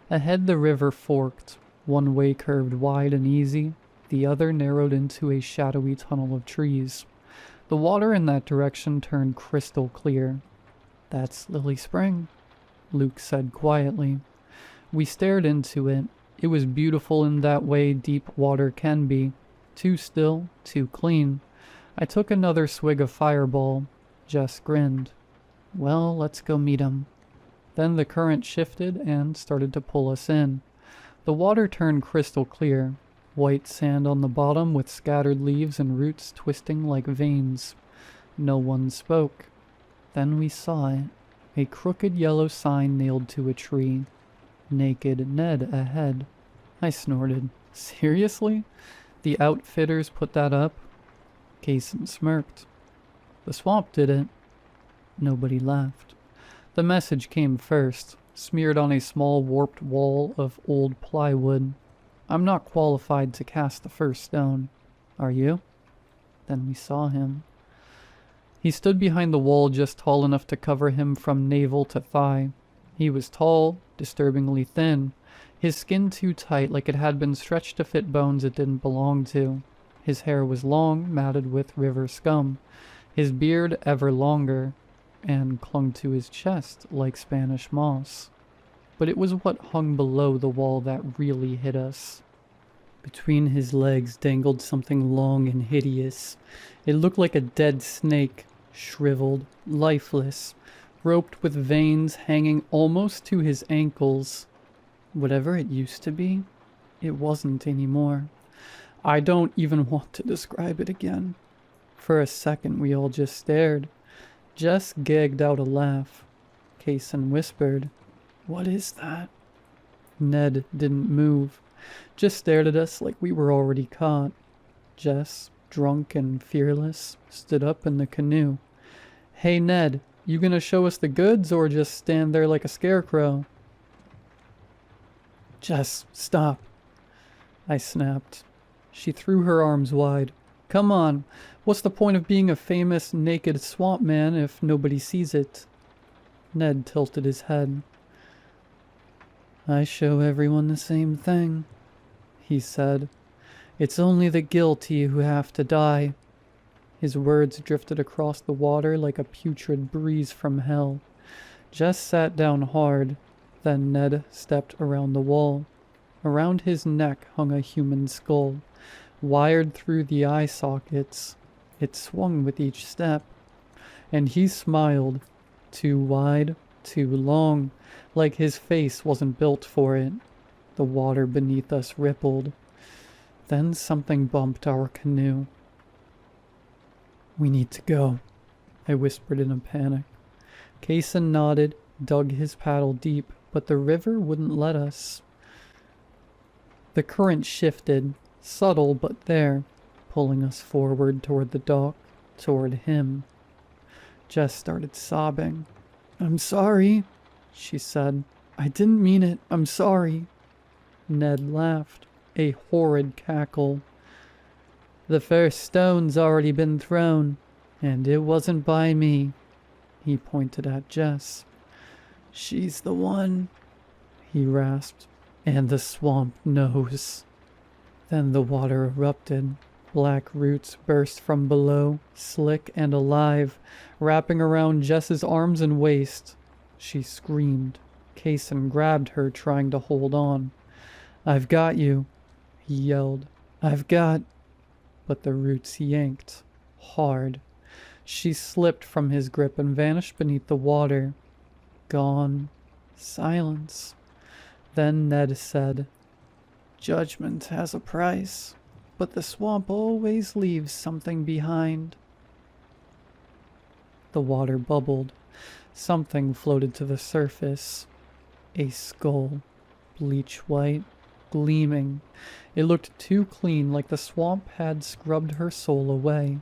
Ahead the river forked. One way curved wide and easy, the other narrowed into a shadowy tunnel of trees. The water in that direction turned crystal clear. That's Lily Spring, Luke said quietly. We stared into it. It was beautiful in that way deep water can be. Too still, too clean. I took another swig of Fireball. Jess grinned. Well, let's go meet him. Then the current shifted and started to pull us in. The water turned crystal clear. White sand on the bottom with scattered leaves and roots twisting like veins. No one spoke. Then we saw it. A crooked yellow sign nailed to a tree. Naked Ned ahead. I snorted. Seriously? The outfitters put that up? Kaysen smirked. The swamp did it. Nobody laughed. The message came first, smeared on a small warped wall of old plywood. I'm not qualified to cast the first stone. Are you? Then we saw him. He stood behind the wall just tall enough to cover him from navel to thigh. He was tall, disturbingly thin, his skin too tight like it had been stretched to fit bones it didn't belong to. His hair was long, matted with river scum, his beard ever longer, and clung to his chest like Spanish moss. But it was what hung below the wall that really hit us. Between his legs dangled something long and hideous. It looked like a dead snake, shriveled, lifeless, roped with veins hanging almost to his ankles. Whatever it used to be, it wasn't anymore. I don't even want to describe it again. For a second we all just stared. Jess gagged out a laugh. Kaysen whispered, "What is that?" Ned didn't move, just stared at us like we were already caught. Jess, drunk and fearless, stood up in the canoe. "Hey Ned, you gonna show us the goods or just stand there like a scarecrow?" "Jess, stop," I snapped. She threw her arms wide. "Come on, what's the point of being a famous naked swamp man if nobody sees it?" Ned tilted his head. "I show everyone the same thing," he said. "It's only the guilty who have to die." His words drifted across the water like a putrid breeze from hell. Jess sat down hard. Then Ned stepped around the wall. Around his neck hung a human skull, wired through the eye sockets. It swung with each step. And he smiled, too wide, too long, like his face wasn't built for it. The water beneath us rippled. Then something bumped our canoe. "We need to go," I whispered in a panic. Kaysen nodded, dug his paddle deep, but the river wouldn't let us. The current shifted, subtle but there, pulling us forward toward the dock, toward him. Jess started sobbing. "I'm sorry," she said. "I didn't mean it. I'm sorry." Ned laughed, a horrid cackle. "The first stone's already been thrown, and it wasn't by me." He pointed at Jess. "She's the one," he rasped, "and the swamp knows." Then the water erupted. Black roots burst from below, slick and alive, wrapping around Jess's arms and waist. She screamed. Kaysen grabbed her, trying to hold on. "I've got you," he yelled. "I've got—" But the roots yanked. Hard. She slipped from his grip and vanished beneath the water. Gone. Silence. Then Ned said, "Judgment has a price, but the swamp always leaves something behind." The water bubbled. Something floated to the surface. A skull. Bleach white. Gleaming. It looked too clean, like the swamp had scrubbed her soul away.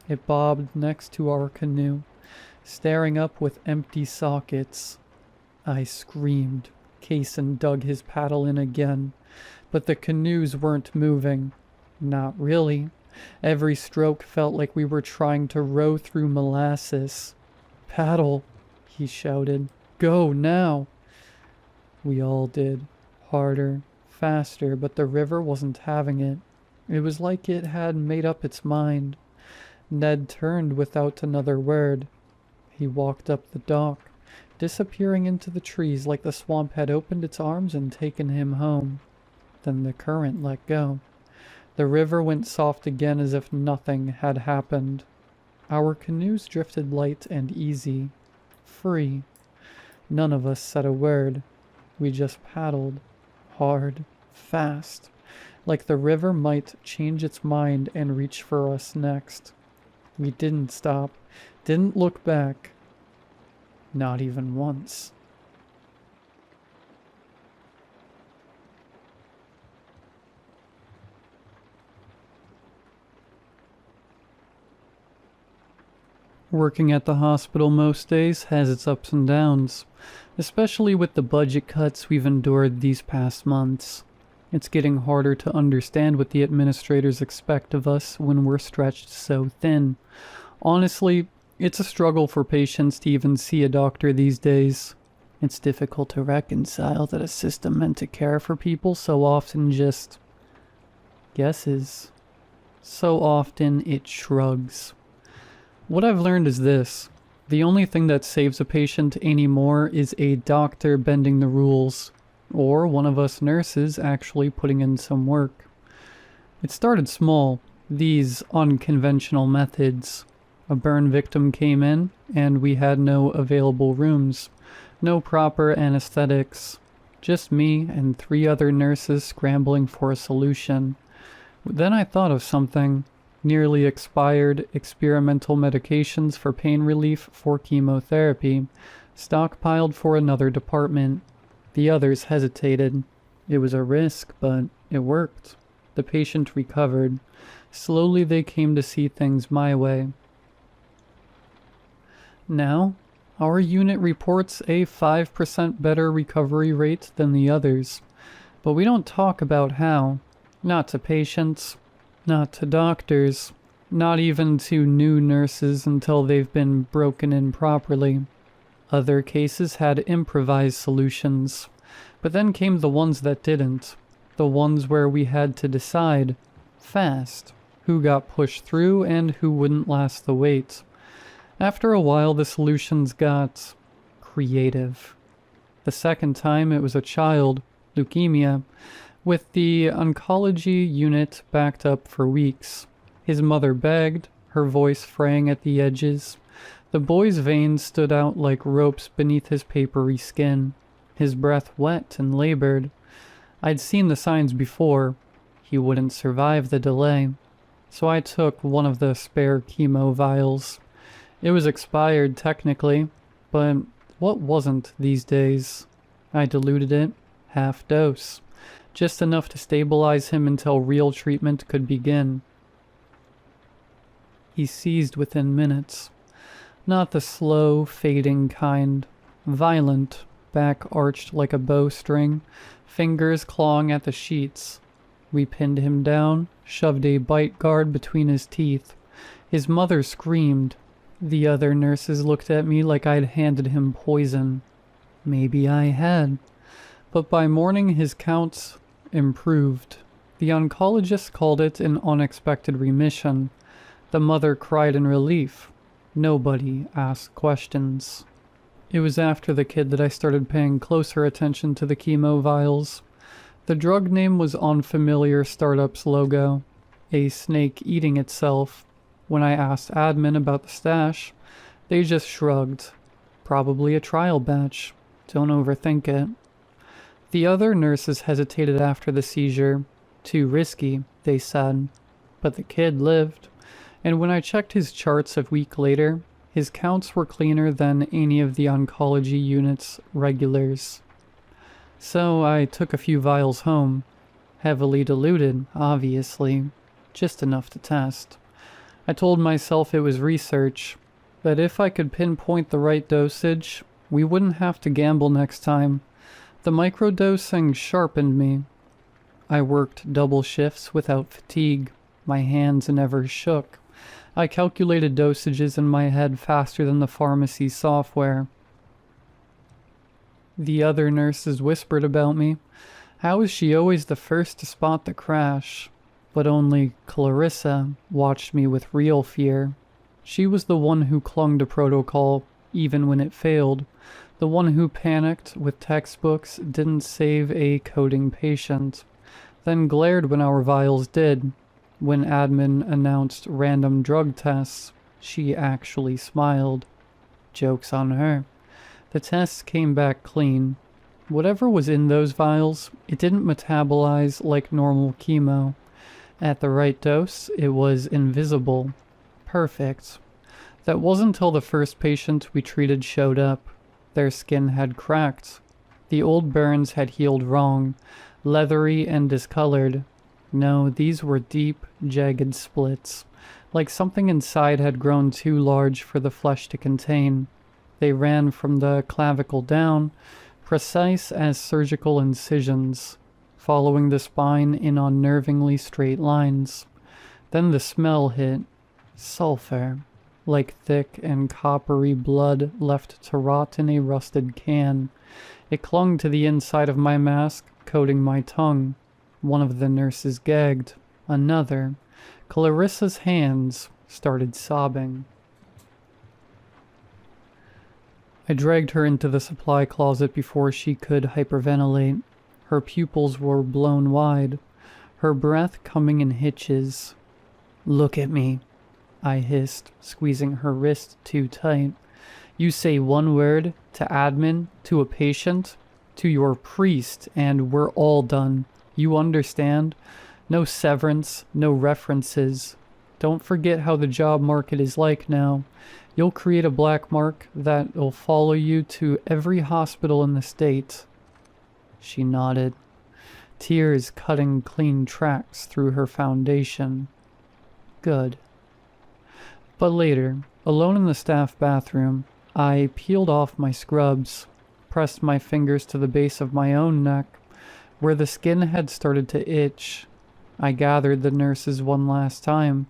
It bobbed next to our canoe, staring up with empty sockets. I screamed. Kaysen dug his paddle in again, but the canoes weren't moving. Not really. Every stroke felt like we were trying to row through molasses. "Paddle," he shouted. "Go now." We all did. Harder, faster, but the river wasn't having it. It was like it had made up its mind. Ned turned without another word. He walked up the dock, disappearing into the trees like the swamp had opened its arms and taken him home. Then the current let go. The river went soft again as if nothing had happened. Our canoes drifted light and easy, free. None of us said a word. We just paddled, hard, fast, like the river might change its mind and reach for us next. We didn't stop, didn't look back. Not even once. Working at the hospital most days has its ups and downs, especially with the budget cuts we've endured these past months. It's getting harder to understand what the administrators expect of us when we're stretched so thin. Honestly, it's a struggle for patients to even see a doctor these days. It's difficult to reconcile that a system meant to care for people so often just guesses. So often it shrugs. What I've learned is this. The only thing that saves a patient anymore is a doctor bending the rules, or one of us nurses actually putting in some work. It started small, these unconventional methods. A burn victim came in, and we had no available rooms, no proper anesthetics, just me and 3 other nurses scrambling for a solution. Then I thought of something. Nearly expired experimental medications for pain relief for chemotherapy, stockpiled for another department. The others hesitated. It was a risk, but it worked. The patient recovered. Slowly they came to see things my way. Now, our unit reports a 5% better recovery rate than the others. But we don't talk about how. Not to patients. Not to doctors, not even to new nurses until they've been broken in properly. Other cases had improvised solutions, but then came the ones that didn't, the ones where we had to decide, fast, who got pushed through and who wouldn't last the wait. After a while the solutions got creative. The second time it was a child, leukemia, with the oncology unit backed up for weeks. His mother begged, her voice fraying at the edges. The boy's veins stood out like ropes beneath his papery skin, his breath wet and labored. I'd seen the signs before. He wouldn't survive the delay. So I took one of the spare chemo vials. It was expired technically, but what wasn't these days? I diluted it, half dose. Just enough to stabilize him until real treatment could begin. He seized within minutes. Not the slow, fading kind. Violent, back arched like a bowstring, fingers clawing at the sheets. We pinned him down, shoved a bite guard between his teeth. His mother screamed. The other nurses looked at me like I'd handed him poison. Maybe I had. But by morning his counts improved. The oncologist called it an unexpected remission. The mother cried in relief. Nobody asked questions. It was after the kid that I started paying closer attention to the chemo vials. The drug name was on familiar startup's logo, a snake eating itself. When I asked admin about the stash, they just shrugged. Probably a trial batch. Don't overthink it. The other nurses hesitated after the seizure. Too risky, they said. But the kid lived. And when I checked his charts a week later, His counts were cleaner than any of the oncology unit's regulars. So I took a few vials home. Heavily diluted, obviously. Just enough to test. I told myself it was research, that if I could pinpoint the right dosage, we wouldn't have to gamble next time. The microdosing sharpened me. I worked double shifts without fatigue. My hands never shook. I calculated dosages in my head faster than the pharmacy software. The other nurses whispered about me. How is she always the first to spot the crash? But only Clarissa watched me with real fear. She was the one who clung to protocol, even when it failed. The one who panicked with textbooks, didn't save a coding patient, then glared when our vials did. When admin announced random drug tests, she actually smiled. Joke's on her. The tests came back clean. Whatever was in those vials, it didn't metabolize like normal chemo. At the right dose, it was invisible. Perfect. That wasn't until the first patient we treated showed up. Their skin had cracked. The old burns had healed wrong, leathery and discolored. No, these were deep, jagged splits, like something inside had grown too large for the flesh to contain. They ran from the clavicle down, precise as surgical incisions, following the spine in unnervingly straight lines. Then the smell hit. Sulfur, like thick and coppery blood left to rot in a rusted can. It clung to the inside of my mask, coating my tongue. One of the nurses gagged. Another. Clarissa's hands started sobbing. I dragged her into the supply closet before she could hyperventilate. Her pupils were blown wide, her breath coming in hitches. "Look at me," I hissed, squeezing her wrist too tight. "You say one word to admin, to a patient, to your priest, and we're all done. You understand? No severance, no references. Don't forget how the job market is like now. You'll create a black mark that'll follow you to every hospital in the state." She nodded, tears cutting clean tracks through her foundation. Good. But later, alone in the staff bathroom, I peeled off my scrubs, pressed my fingers to the base of my own neck, where the skin had started to itch. I gathered the nurses one last time.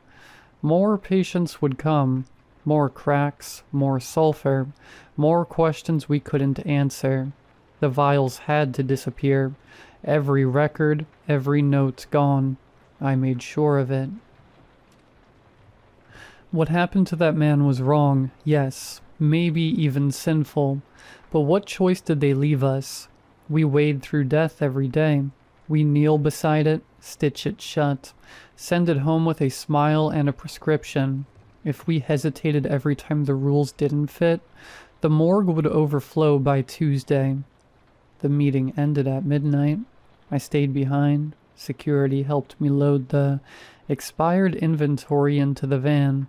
More patients would come, more cracks, more sulfur, more questions we couldn't answer. The vials had to disappear. Every record, every note gone. I made sure of it. What happened to that man was wrong, yes, maybe even sinful. But what choice did they leave us? We wade through death every day. We kneel beside it, stitch it shut, send it home with a smile and a prescription. If we hesitated every time the rules didn't fit, the morgue would overflow by Tuesday. The meeting ended at midnight. I stayed behind. Security helped me load the expired inventory into the van.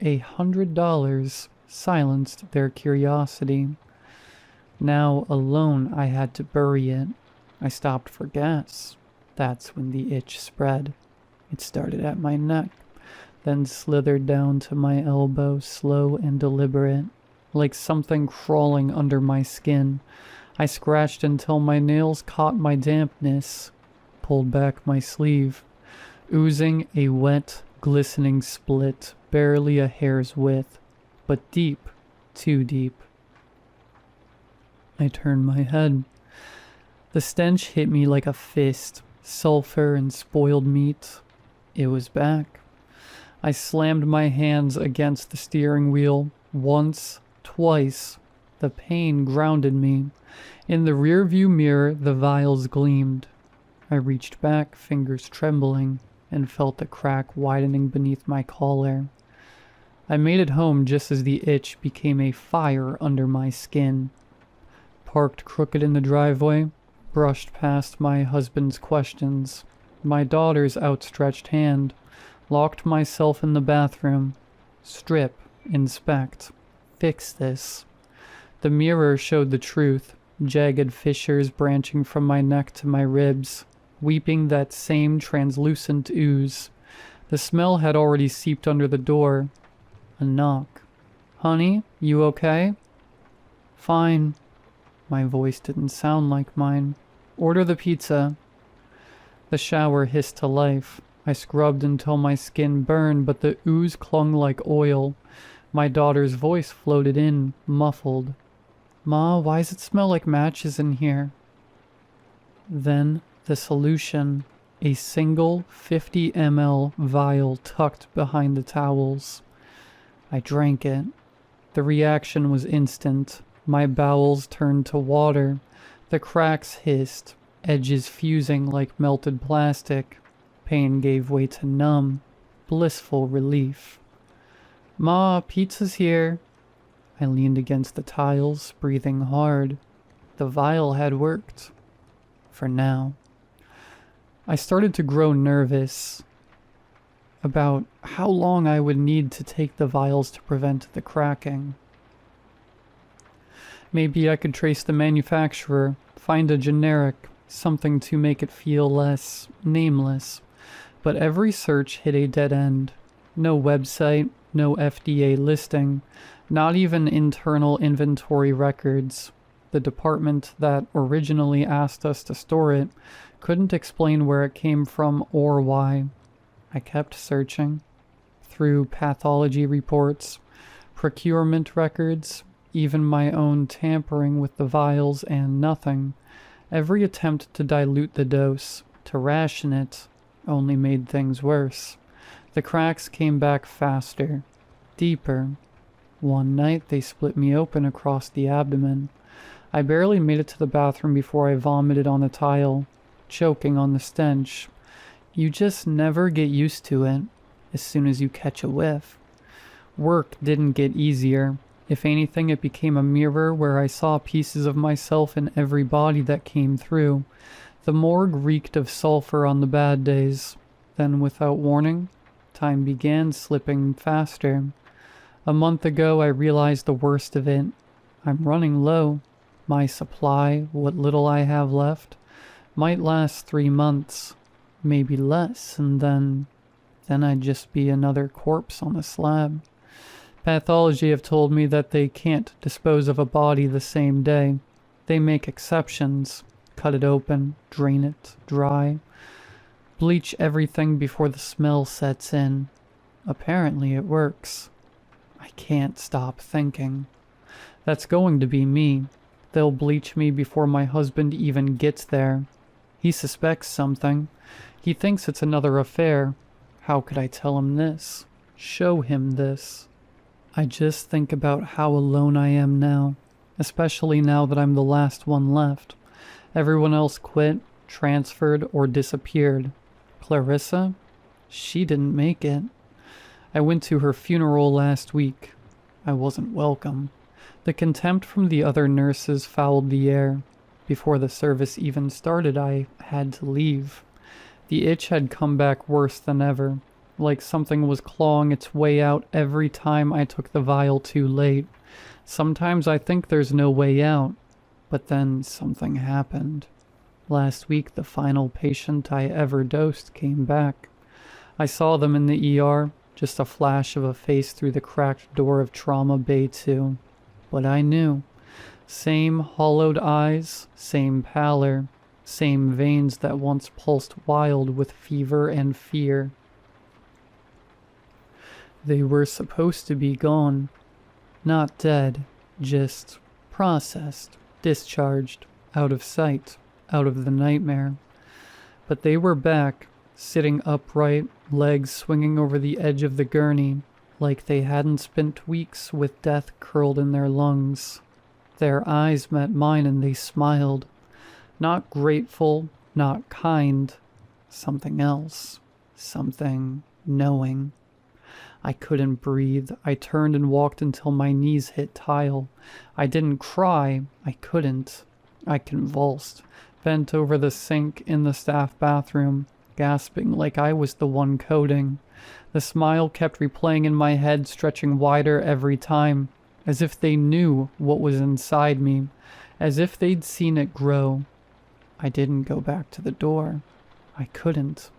$100 silenced their curiosity. Now alone I had to bury it. I stopped for gas. That's when the itch spread. It started at my neck, then slithered down to my elbow, slow and deliberate, like something crawling under my skin. I scratched until my nails caught my dampness, pulled back my sleeve, oozing a wet, glistening split, barely a hair's width, but deep, too deep. I turned my head. The stench hit me like a fist, sulfur and spoiled meat. It was back. I slammed my hands against the steering wheel, once, twice. The pain grounded me. In the rearview mirror, the vials gleamed. I reached back, fingers trembling, and felt the crack widening beneath my collar. I made it home just as the itch became a fire under my skin. Parked crooked in the driveway, brushed past my husband's questions, my daughter's outstretched hand, locked myself in the bathroom. Strip, inspect, fix this. The mirror showed the truth, jagged fissures branching from my neck to my ribs, weeping that same translucent ooze. The smell had already seeped under the door. A knock. "Honey, you okay?" "Fine." My voice didn't sound like mine. "Order the pizza." The shower hissed to life. I scrubbed until my skin burned, but the ooze clung like oil. My daughter's voice floated in, muffled. "Ma, why does it smell like matches in here?" Then the solution. A single 50 ml vial tucked behind the towels. I drank it. The reaction was instant. My bowels turned to water. The cracks hissed, edges fusing like melted plastic. Pain gave way to numb, blissful relief. "Ma, pizza's here." I leaned against the tiles, breathing hard. The vial had worked. For now. I started to grow nervous about how long I would need to take the vials to prevent the cracking. Maybe I could trace the manufacturer, find a generic, something to make it feel less nameless. But every search hit a dead end. No website, no FDA listing, not even internal inventory records. The department that originally asked us to store it couldn't explain where it came from or why. I kept searching. Through pathology reports, procurement records, even my own tampering with the vials, and nothing. Every attempt to dilute the dose, to ration it, only made things worse. The cracks came back faster, deeper. One night they split me open across the abdomen. I barely made it to the bathroom before I vomited on the tile, choking on the stench. You just never get used to it as soon as you catch a whiff. Work didn't get easier. If anything, it became a mirror where I saw pieces of myself in every body that came through. The morgue reeked of sulfur on the bad days. Then, without warning, time began slipping faster. A month ago, I realized the worst of it. I'm running low. My supply, what little I have left, might last 3 months, maybe less, and then I'd just be another corpse on the slab. Pathology have told me that they can't dispose of a body the same day. They make exceptions, cut it open, drain it dry, bleach everything before the smell sets in. Apparently it works. I can't stop thinking. That's going to be me. They'll bleach me before my husband even gets there. He suspects something. He thinks it's another affair. How could I tell him this? Show him this? I just think about how alone I am now, especially now that I'm the last one left. Everyone else quit, transferred, or disappeared. Clarissa? She didn't make it. I went to her funeral last week. I wasn't welcome. The contempt from the other nurses fouled the air. Before the service even started, I had to leave. The itch had come back worse than ever, like something was clawing its way out every time I took the vial too late. Sometimes I think there's no way out, but then something happened. Last week, the final patient I ever dosed came back. I saw them in the ER, just a flash of a face through the cracked door of Trauma Bay 2. But I knew. Same hollowed eyes, same pallor, same veins that once pulsed wild with fever and fear. They were supposed to be gone. Not dead, just processed, discharged, out of sight, out of the nightmare. But they were back, sitting upright, legs swinging over the edge of the gurney, like they hadn't spent weeks with death curled in their lungs. Their eyes met mine and they smiled. Not grateful, not kind. Something else. Something knowing. I couldn't breathe. I turned and walked until my knees hit tile. I didn't cry. I couldn't. I convulsed, bent over the sink in the staff bathroom, gasping like I was the one coding. The smile kept replaying in my head, stretching wider every time, as if they knew what was inside me, as if they'd seen it grow. I didn't go back to the door. I couldn't.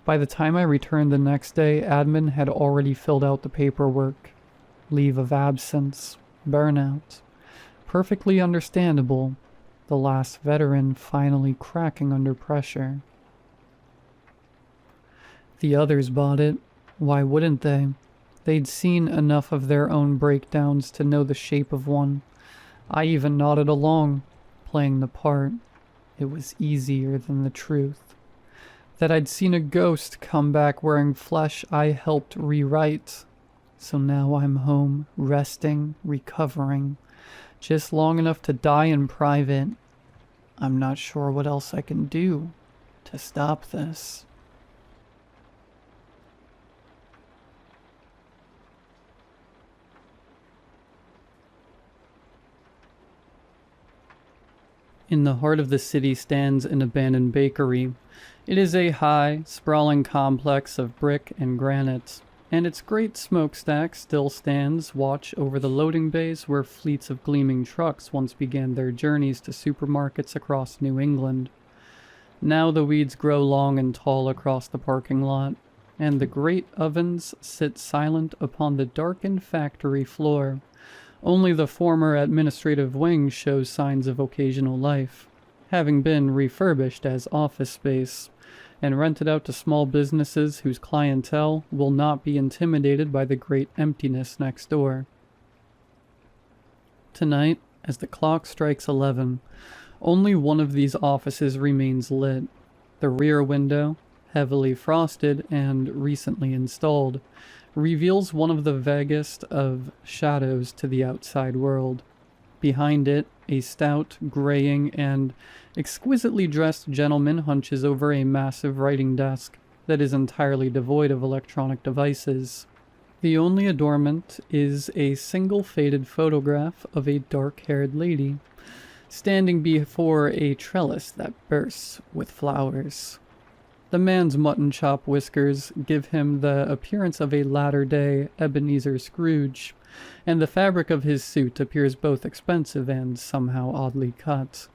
By the time I returned the next day, admin had already filled out the paperwork. Leave of absence, burnout. Perfectly understandable. The last veteran finally cracking under pressure. The others bought it. Why wouldn't they? They'd seen enough of their own breakdowns to know the shape of one. I even nodded along, playing the part. It was easier than the truth. That I'd seen a ghost come back wearing flesh I helped rewrite. So now I'm home, resting, recovering. Just long enough to die in private. I'm not sure what else I can do to stop this. In the heart of the city stands an abandoned bakery. It is a high, sprawling complex of brick and granite, and its great smokestack still stands watch over the loading bays where fleets of gleaming trucks once began their journeys to supermarkets across New England. Now the weeds grow long and tall across the parking lot, and the great ovens sit silent upon the darkened factory floor. Only the former administrative wing shows signs of occasional life, having been refurbished as office space, and rented out to small businesses whose clientele will not be intimidated by the great emptiness next door. Tonight, as the clock strikes 11, only one of these offices remains lit. The rear window, heavily frosted and recently installed, reveals one of the vaguest of shadows to the outside world. Behind it, a stout, graying, and exquisitely dressed gentleman hunches over a massive writing desk that is entirely devoid of electronic devices. The only adornment is a single faded photograph of a dark-haired lady, standing before a trellis that bursts with flowers. The man's mutton chop whiskers give him the appearance of a latter-day Ebenezer Scrooge, and the fabric of his suit appears both expensive and somehow oddly cut.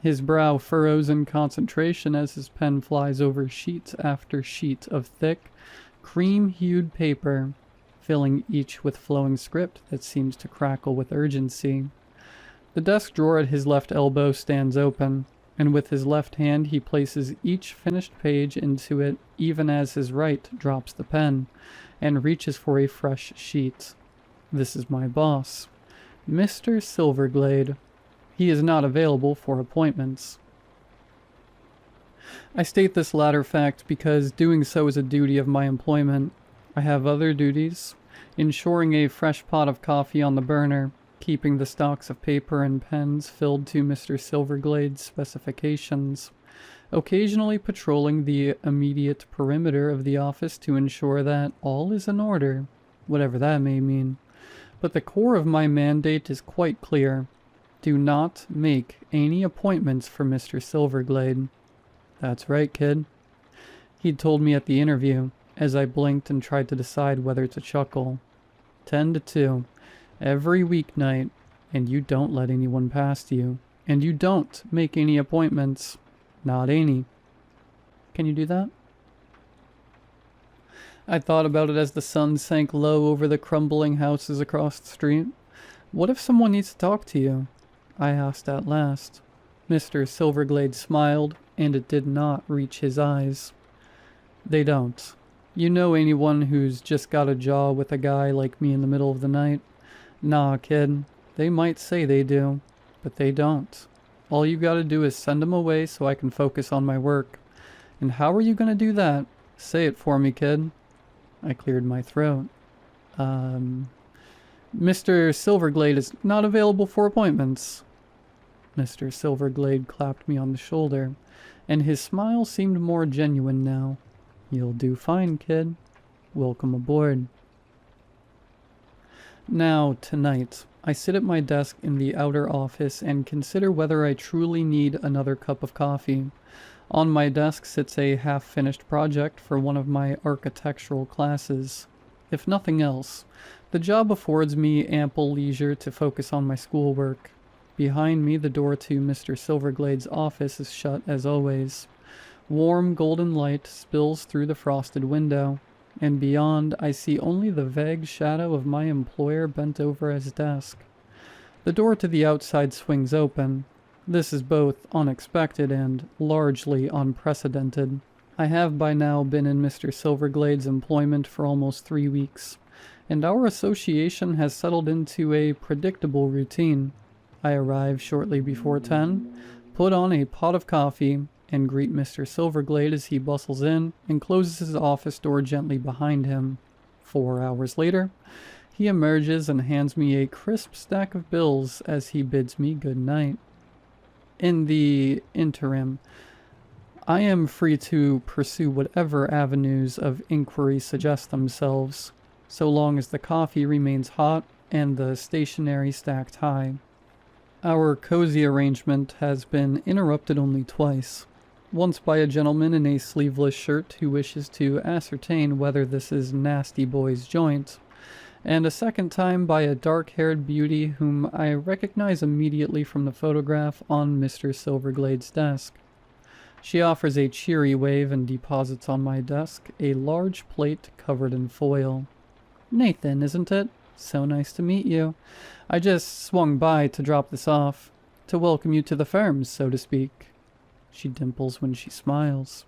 His brow furrows in concentration as his pen flies over sheet after sheet of thick, cream-hued paper, filling each with flowing script that seems to crackle with urgency. The desk drawer at his left elbow stands open, and with his left hand he places each finished page into it even as his right drops the pen, and reaches for a fresh sheet. This is my boss, Mr. Silverglade. He is not available for appointments. I state this latter fact because doing so is a duty of my employment. I have other duties, ensuring a fresh pot of coffee on the burner, keeping the stocks of paper and pens filled to Mr. Silverglade's specifications, occasionally patrolling the immediate perimeter of the office to ensure that all is in order, whatever that may mean. But the core of my mandate is quite clear. Do not make any appointments for Mr. Silverglade. That's right, kid. He'd told me at the interview, as I blinked and tried to decide whether to chuckle. 10 to 2. Every weeknight, and you don't let anyone past you, and you don't make any appointments. Not any. Can you do that? I thought about it as the sun sank low over the crumbling houses across the street. What if someone needs to talk to you? I asked at last. Mr. Silverglade smiled, and it did not reach his eyes. They don't. You know anyone who's just got a jaw with a guy like me in the middle of the night? Nah, kid. They might say they do, but they don't. All you gotta do is send them away so I can focus on my work. And how are you gonna do that? Say it for me, kid. I cleared my throat. Mr. Silverglade is not available for appointments. Mr. Silverglade clapped me on the shoulder, and his smile seemed more genuine now. You'll do fine, kid. Welcome aboard. Now, tonight, I sit at my desk in the outer office and consider whether I truly need another cup of coffee. On my desk sits a half-finished project for one of my architectural classes. If nothing else, the job affords me ample leisure to focus on my schoolwork. Behind me, the door to Mr. Silverglade's office is shut as always. Warm golden light spills through the frosted window, and beyond I see only the vague shadow of my employer bent over his desk. The door to the outside swings open. This is both unexpected and largely unprecedented. I have by now been in Mr. Silverglade's employment for almost 3 weeks, and our association has settled into a predictable routine. I arrive shortly before 10, put on a pot of coffee, and greet Mr. Silverglade as he bustles in and closes his office door gently behind him. 4 hours later, he emerges and hands me a crisp stack of bills as he bids me good night. In the interim, I am free to pursue whatever avenues of inquiry suggest themselves, so long as the coffee remains hot and the stationery stacked high. Our cozy arrangement has been interrupted only twice. Once by a gentleman in a sleeveless shirt who wishes to ascertain whether this is Nasty Boy's joint, and a second time by a dark-haired beauty whom I recognize immediately from the photograph on Mr. Silverglade's desk. She offers a cheery wave and deposits on my desk a large plate covered in foil. "Nathan, isn't it? So nice to meet you. I just swung by to drop this off, to welcome you to the firm, so to speak." She dimples when she smiles.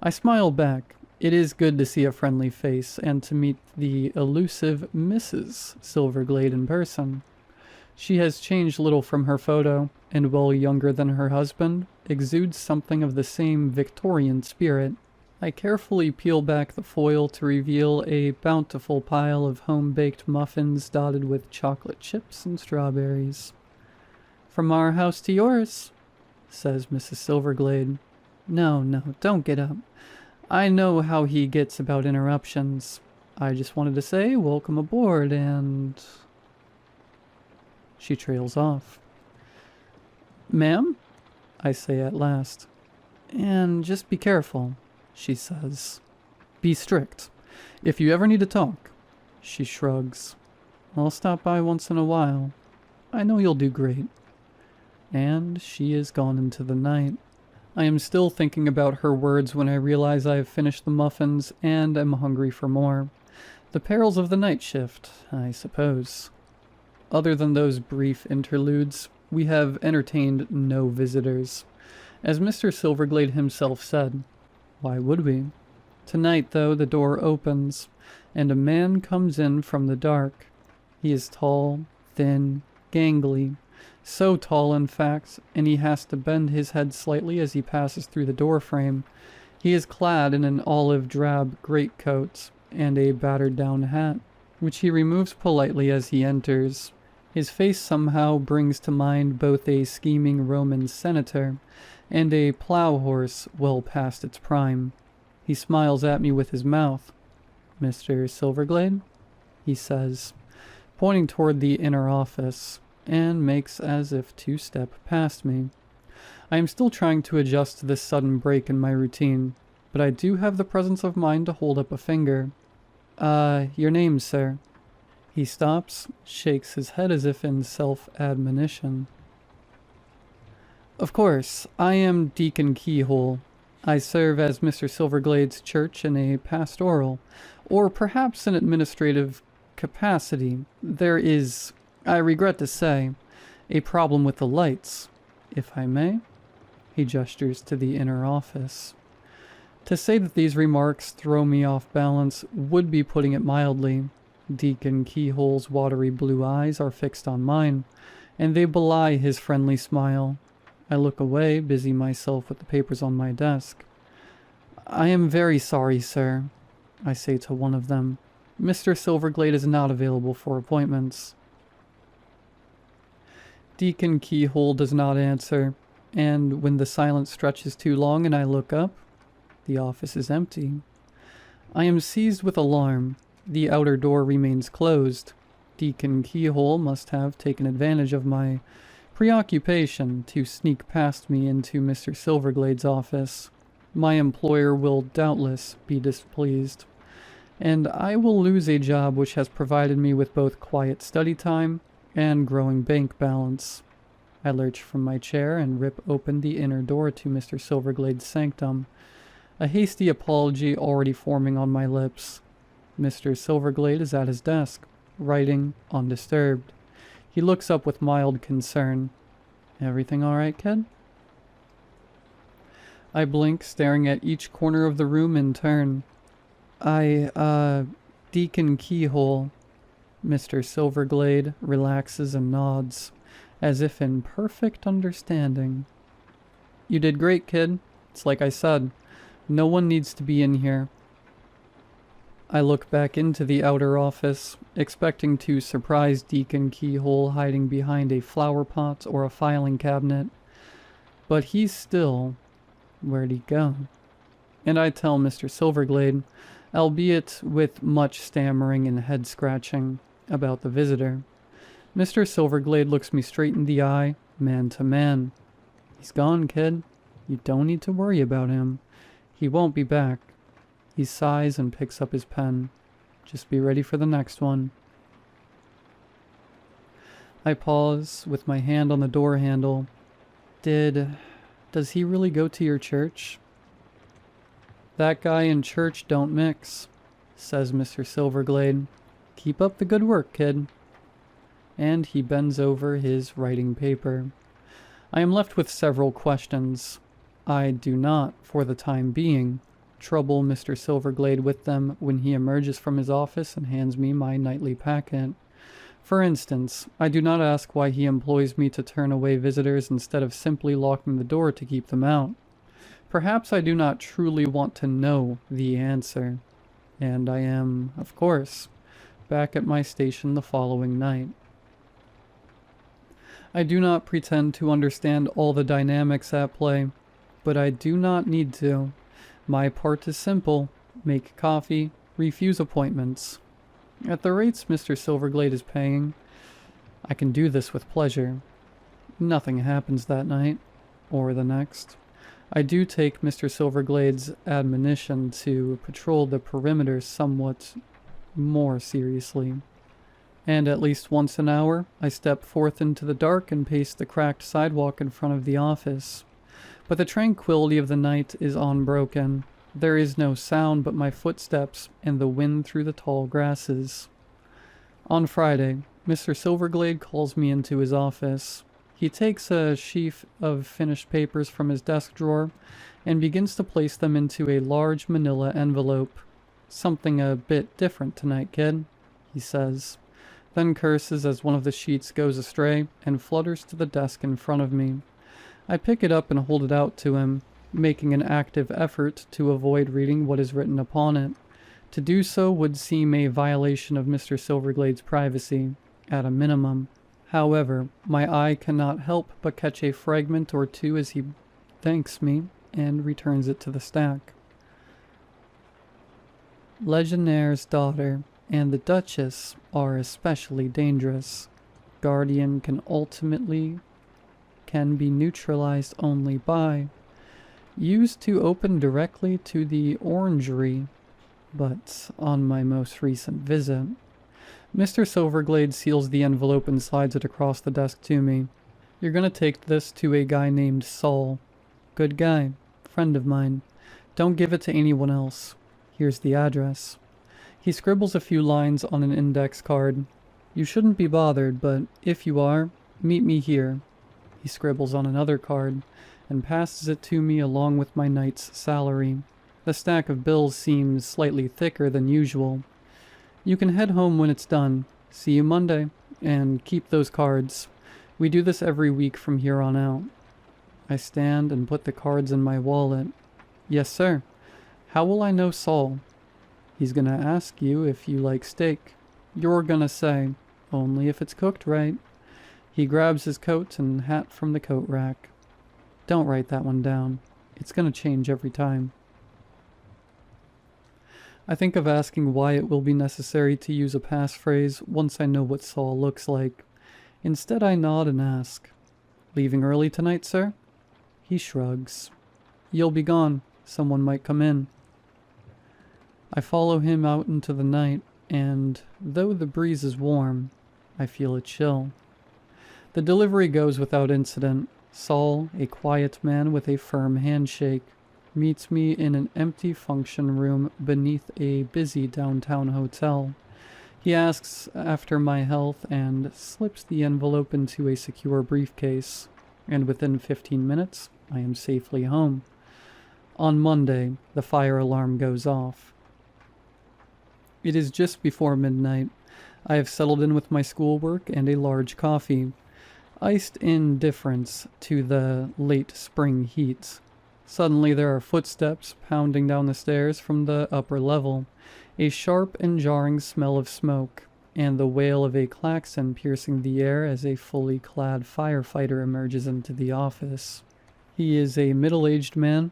I smile back. It is good to see a friendly face and to meet the elusive Mrs. Silverglade in person. She has changed little from her photo, and while younger than her husband, exudes something of the same Victorian spirit. I carefully peel back the foil to reveal a bountiful pile of home-baked muffins dotted with chocolate chips and strawberries. "From our house to yours," says Mrs. Silverglade. No, don't get up. I know how he gets about interruptions. I just wanted to say welcome aboard and... She trails off. "Ma'am?" I say at last. "And just be careful," she says. "Be strict. If you ever need to talk." She shrugs. "I'll stop by once in a while. I know you'll do great." And she is gone into the night. I am still thinking about her words when I realize I have finished the muffins and am hungry for more. The perils of the night shift, I suppose. Other than those brief interludes, we have entertained no visitors. As Mr. Silverglade himself said, why would we? Tonight, though, the door opens, and a man comes in from the dark. He is tall, thin, gangly. So tall, in fact, and he has to bend his head slightly as he passes through the doorframe. He is clad in an olive-drab greatcoat and a battered-down hat, which he removes politely as he enters. His face somehow brings to mind both a scheming Roman senator and a plow horse well past its prime. He smiles at me with his mouth. "Mr. Silverglade?" he says, pointing toward the inner office, and makes as if to step past me. I am still trying to adjust to this sudden break in my routine, but I do have the presence of mind to hold up a finger. Your name, sir?" He stops, shakes his head as if in self-admonition. "Of course, I am Deacon Keyhole. I serve as Mr. Silverglade's church in a pastoral, or perhaps an administrative capacity. There is, I regret to say, a problem with the lights, if I may." He gestures to the inner office. To say that these remarks throw me off balance would be putting it mildly. Deacon Keyhole's watery blue eyes are fixed on mine, and they belie his friendly smile. I look away, busy myself with the papers on my desk. "I am very sorry, sir," I say to one of them. "Mr. Silverglade is not available for appointments." Deacon Keyhole does not answer, and when the silence stretches too long and I look up, the office is empty. I am seized with alarm. The outer door remains closed. Deacon Keyhole must have taken advantage of my preoccupation to sneak past me into Mr. Silverglade's office. My employer will doubtless be displeased, and I will lose a job which has provided me with both quiet study time and growing bank balance. I lurch from my chair and rip open the inner door to Mr. Silverglade's sanctum, a hasty apology already forming on my lips. Mr. Silverglade is at his desk, writing undisturbed. He looks up with mild concern. "Everything all right, kid?" I blink, staring at each corner of the room in turn. Deacon Keyhole." Mr. Silverglade relaxes and nods, as if in perfect understanding. "You did great, kid. It's like I said. No one needs to be in here." I look back into the outer office, expecting to surprise Deacon Keyhole hiding behind a flower pot or a filing cabinet. But he's still... Where'd he go? And I tell Mr. Silverglade, albeit with much stammering and head-scratching, about the visitor. Mr. Silverglade looks me straight in the eye, man to man. "He's gone, kid. You don't need to worry about him. He won't be back." He sighs and picks up his pen. "Just be ready for the next one." I pause, with my hand on the door handle. Does he really go to your church?" "That guy and church don't mix," says Mr. Silverglade. "Keep up the good work, kid." And he bends over his writing paper. I am left with several questions. I do not, for the time being, trouble Mr. Silverglade with them when he emerges from his office and hands me my nightly packet. For instance, I do not ask why he employs me to turn away visitors instead of simply locking the door to keep them out. Perhaps I do not truly want to know the answer. And I am, of course, back at my station the following night. I do not pretend to understand all the dynamics at play, but I do not need to. My part is simple: make coffee, refuse appointments. At the rates Mr. Silverglade is paying, I can do this with pleasure. Nothing happens that night, or the next. I do take Mr. Silverglade's admonition to patrol the perimeter somewhat more seriously. And at least once an hour, I step forth into the dark and pace the cracked sidewalk in front of the office. But the tranquility of the night is unbroken. There is no sound but my footsteps and the wind through the tall grasses. On Friday, Mr. Silverglade calls me into his office. He takes a sheaf of finished papers from his desk drawer and begins to place them into a large manila envelope. "Something a bit different tonight, kid," he says, then curses as one of the sheets goes astray and flutters to the desk in front of me. I pick it up and hold it out to him, making an active effort to avoid reading what is written upon it. To do so would seem a violation of Mr. Silverglade's privacy, at a minimum. However, my eye cannot help but catch a fragment or two as he thanks me and returns it to the stack. "Legionnaire's daughter and the Duchess are especially dangerous. Guardian can be neutralized only by used to open directly to the orangery, but on my most recent visit." Mr. Silverglade seals the envelope and slides it across the desk to me. "You're gonna take this to a guy named Saul. Good guy, friend of mine. Don't give it to anyone else. Here's the address." He scribbles a few lines on an index card. "You shouldn't be bothered, but if you are, meet me here." He scribbles on another card and passes it to me along with my night's salary. The stack of bills seems slightly thicker than usual. "You can head home when it's done. See you Monday, and keep those cards. We do this every week from here on out." I stand and put the cards in my wallet. "Yes, sir. How will I know Saul?" "He's gonna ask you if you like steak. You're gonna say, 'Only if it's cooked right.'" He grabs his coat and hat from the coat rack. "Don't write that one down. It's gonna change every time." I think of asking why it will be necessary to use a passphrase once I know what Saul looks like. Instead, I nod and ask, "Leaving early tonight, sir?" He shrugs. "You'll be gone. Someone might come in." I follow him out into the night, and though the breeze is warm, I feel a chill. The delivery goes without incident. Saul, a quiet man with a firm handshake, meets me in an empty function room beneath a busy downtown hotel. He asks after my health and slips the envelope into a secure briefcase, and within 15 minutes, I am safely home. On Monday, the fire alarm goes off. It is just before midnight. I have settled in with my schoolwork and a large coffee, iced indifference to the late spring heat. Suddenly there are footsteps pounding down the stairs from the upper level, a sharp and jarring smell of smoke, and the wail of a klaxon piercing the air as a fully clad firefighter emerges into the office. He is a middle-aged man,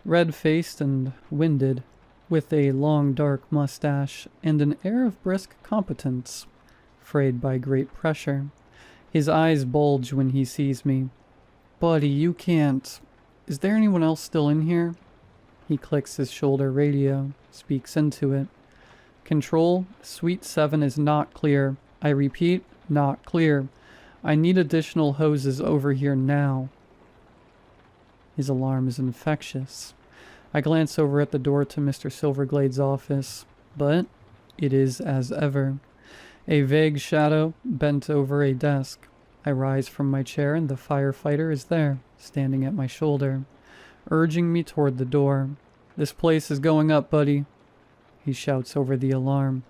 red-faced and winded, with a long dark mustache and an air of brisk competence, frayed by great pressure. His eyes bulge when he sees me. "Buddy, you can't. Is there anyone else still in here?" He clicks his shoulder radio, speaks into it. "Control, Suite 7 is not clear. I repeat, not clear. I need additional hoses over here now." His alarm is infectious. I glance over at the door to Mr. Silverglade's office, but it is as ever. A vague shadow bent over a desk. I rise from my chair and the firefighter is there, standing at my shoulder, urging me toward the door. "This place is going up, buddy," he shouts over the alarm.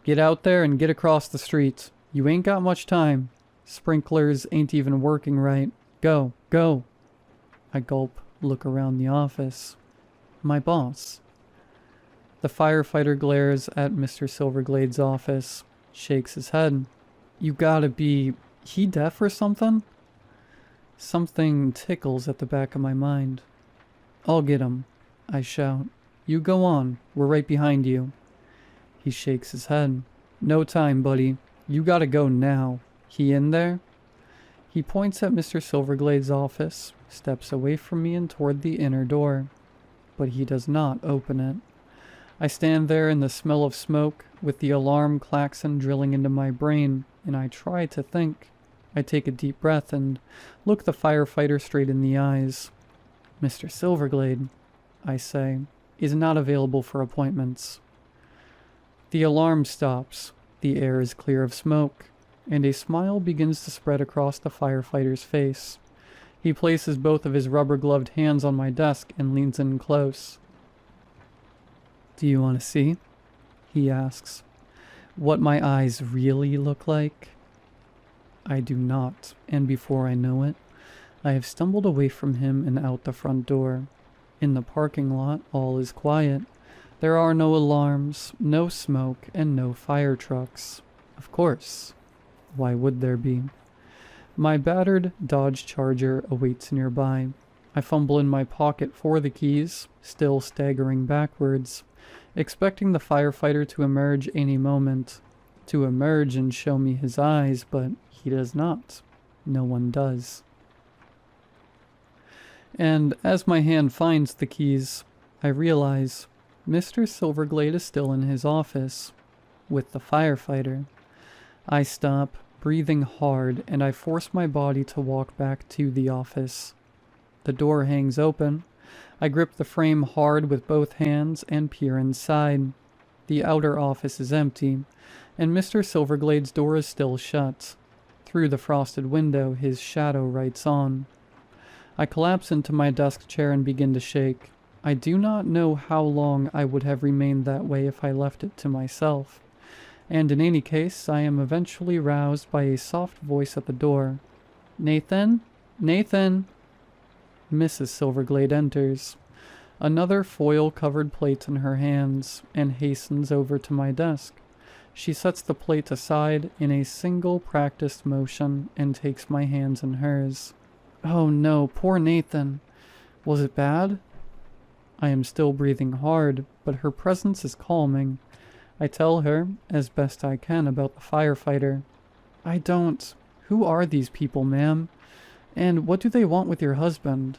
"Get out there and get across the street. You ain't got much time. Sprinklers ain't even working right. Go, go." I gulp, look around the office. My boss. The firefighter glares at Mr. Silverglade's office, shakes his head. "You gotta be... he deaf or something?" Something tickles at the back of my mind. "I'll get him," I shout. "You go on. We're right behind you." He shakes his head. "No time, buddy. You gotta go now. He in there?" He points at Mr. Silverglade's office, steps away from me and toward the inner door. But he does not open it. I stand there in the smell of smoke, with the alarm klaxon drilling into my brain, and I try to think. I take a deep breath and look the firefighter straight in the eyes. "Mr. Silverglade," I say, "is not available for appointments." The alarm stops, the air is clear of smoke, and a smile begins to spread across the firefighter's face. He places both of his rubber-gloved hands on my desk and leans in close. "Do you want to see?" he asks. "What my eyes really look like?" I do not, and before I know it, I have stumbled away from him and out the front door. In the parking lot, all is quiet. There are no alarms, no smoke, and no fire trucks. Of course. Why would there be? My battered Dodge Charger awaits nearby. I fumble in my pocket for the keys, still staggering backwards, expecting the firefighter to emerge any moment, to emerge and show me his eyes, but he does not. No one does. And as my hand finds the keys, I realize Mr. Silverglade is still in his office, with the firefighter. I stop, breathing hard, and I force my body to walk back to the office. The door hangs open. I grip the frame hard with both hands and peer inside. The outer office is empty, and Mr. Silverglade's door is still shut. Through the frosted window, his shadow writes on. I collapse into my desk chair and begin to shake. I do not know how long I would have remained that way if I left it to myself. And in any case, I am eventually roused by a soft voice at the door. "Nathan? Nathan!" Mrs. Silverglade enters, another foil-covered plate in her hands, and hastens over to my desk. She sets the plate aside in a single practiced motion and takes my hands in hers. "Oh no, poor Nathan. Was it bad?" I am still breathing hard, but her presence is calming. I tell her, as best I can, about the firefighter. I don't. Who are these people, ma'am? And what do they want with your husband?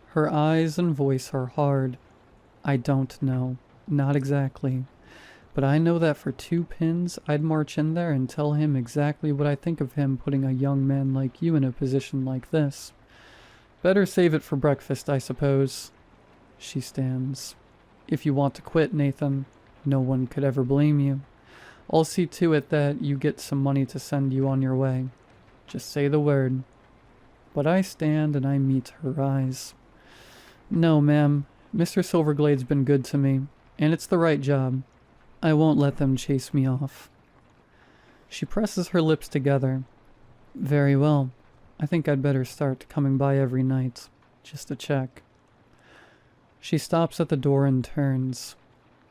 Her eyes and voice are hard. I don't know. Not exactly. But I know that for 2 pins, I'd march in there and tell him exactly what I think of him putting a young man like you in a position like this. Better save it for breakfast, I suppose. She stands. If you want to quit, Nathan, no one could ever blame you. I'll see to it that you get some money to send you on your way. Just say the word. But I stand and I meet her eyes. No, ma'am. Mr. Silverglade's been good to me, and it's the right job. I won't let them chase me off. She presses her lips together. Very well. I think I'd better start coming by every night, just to check. She stops at the door and turns.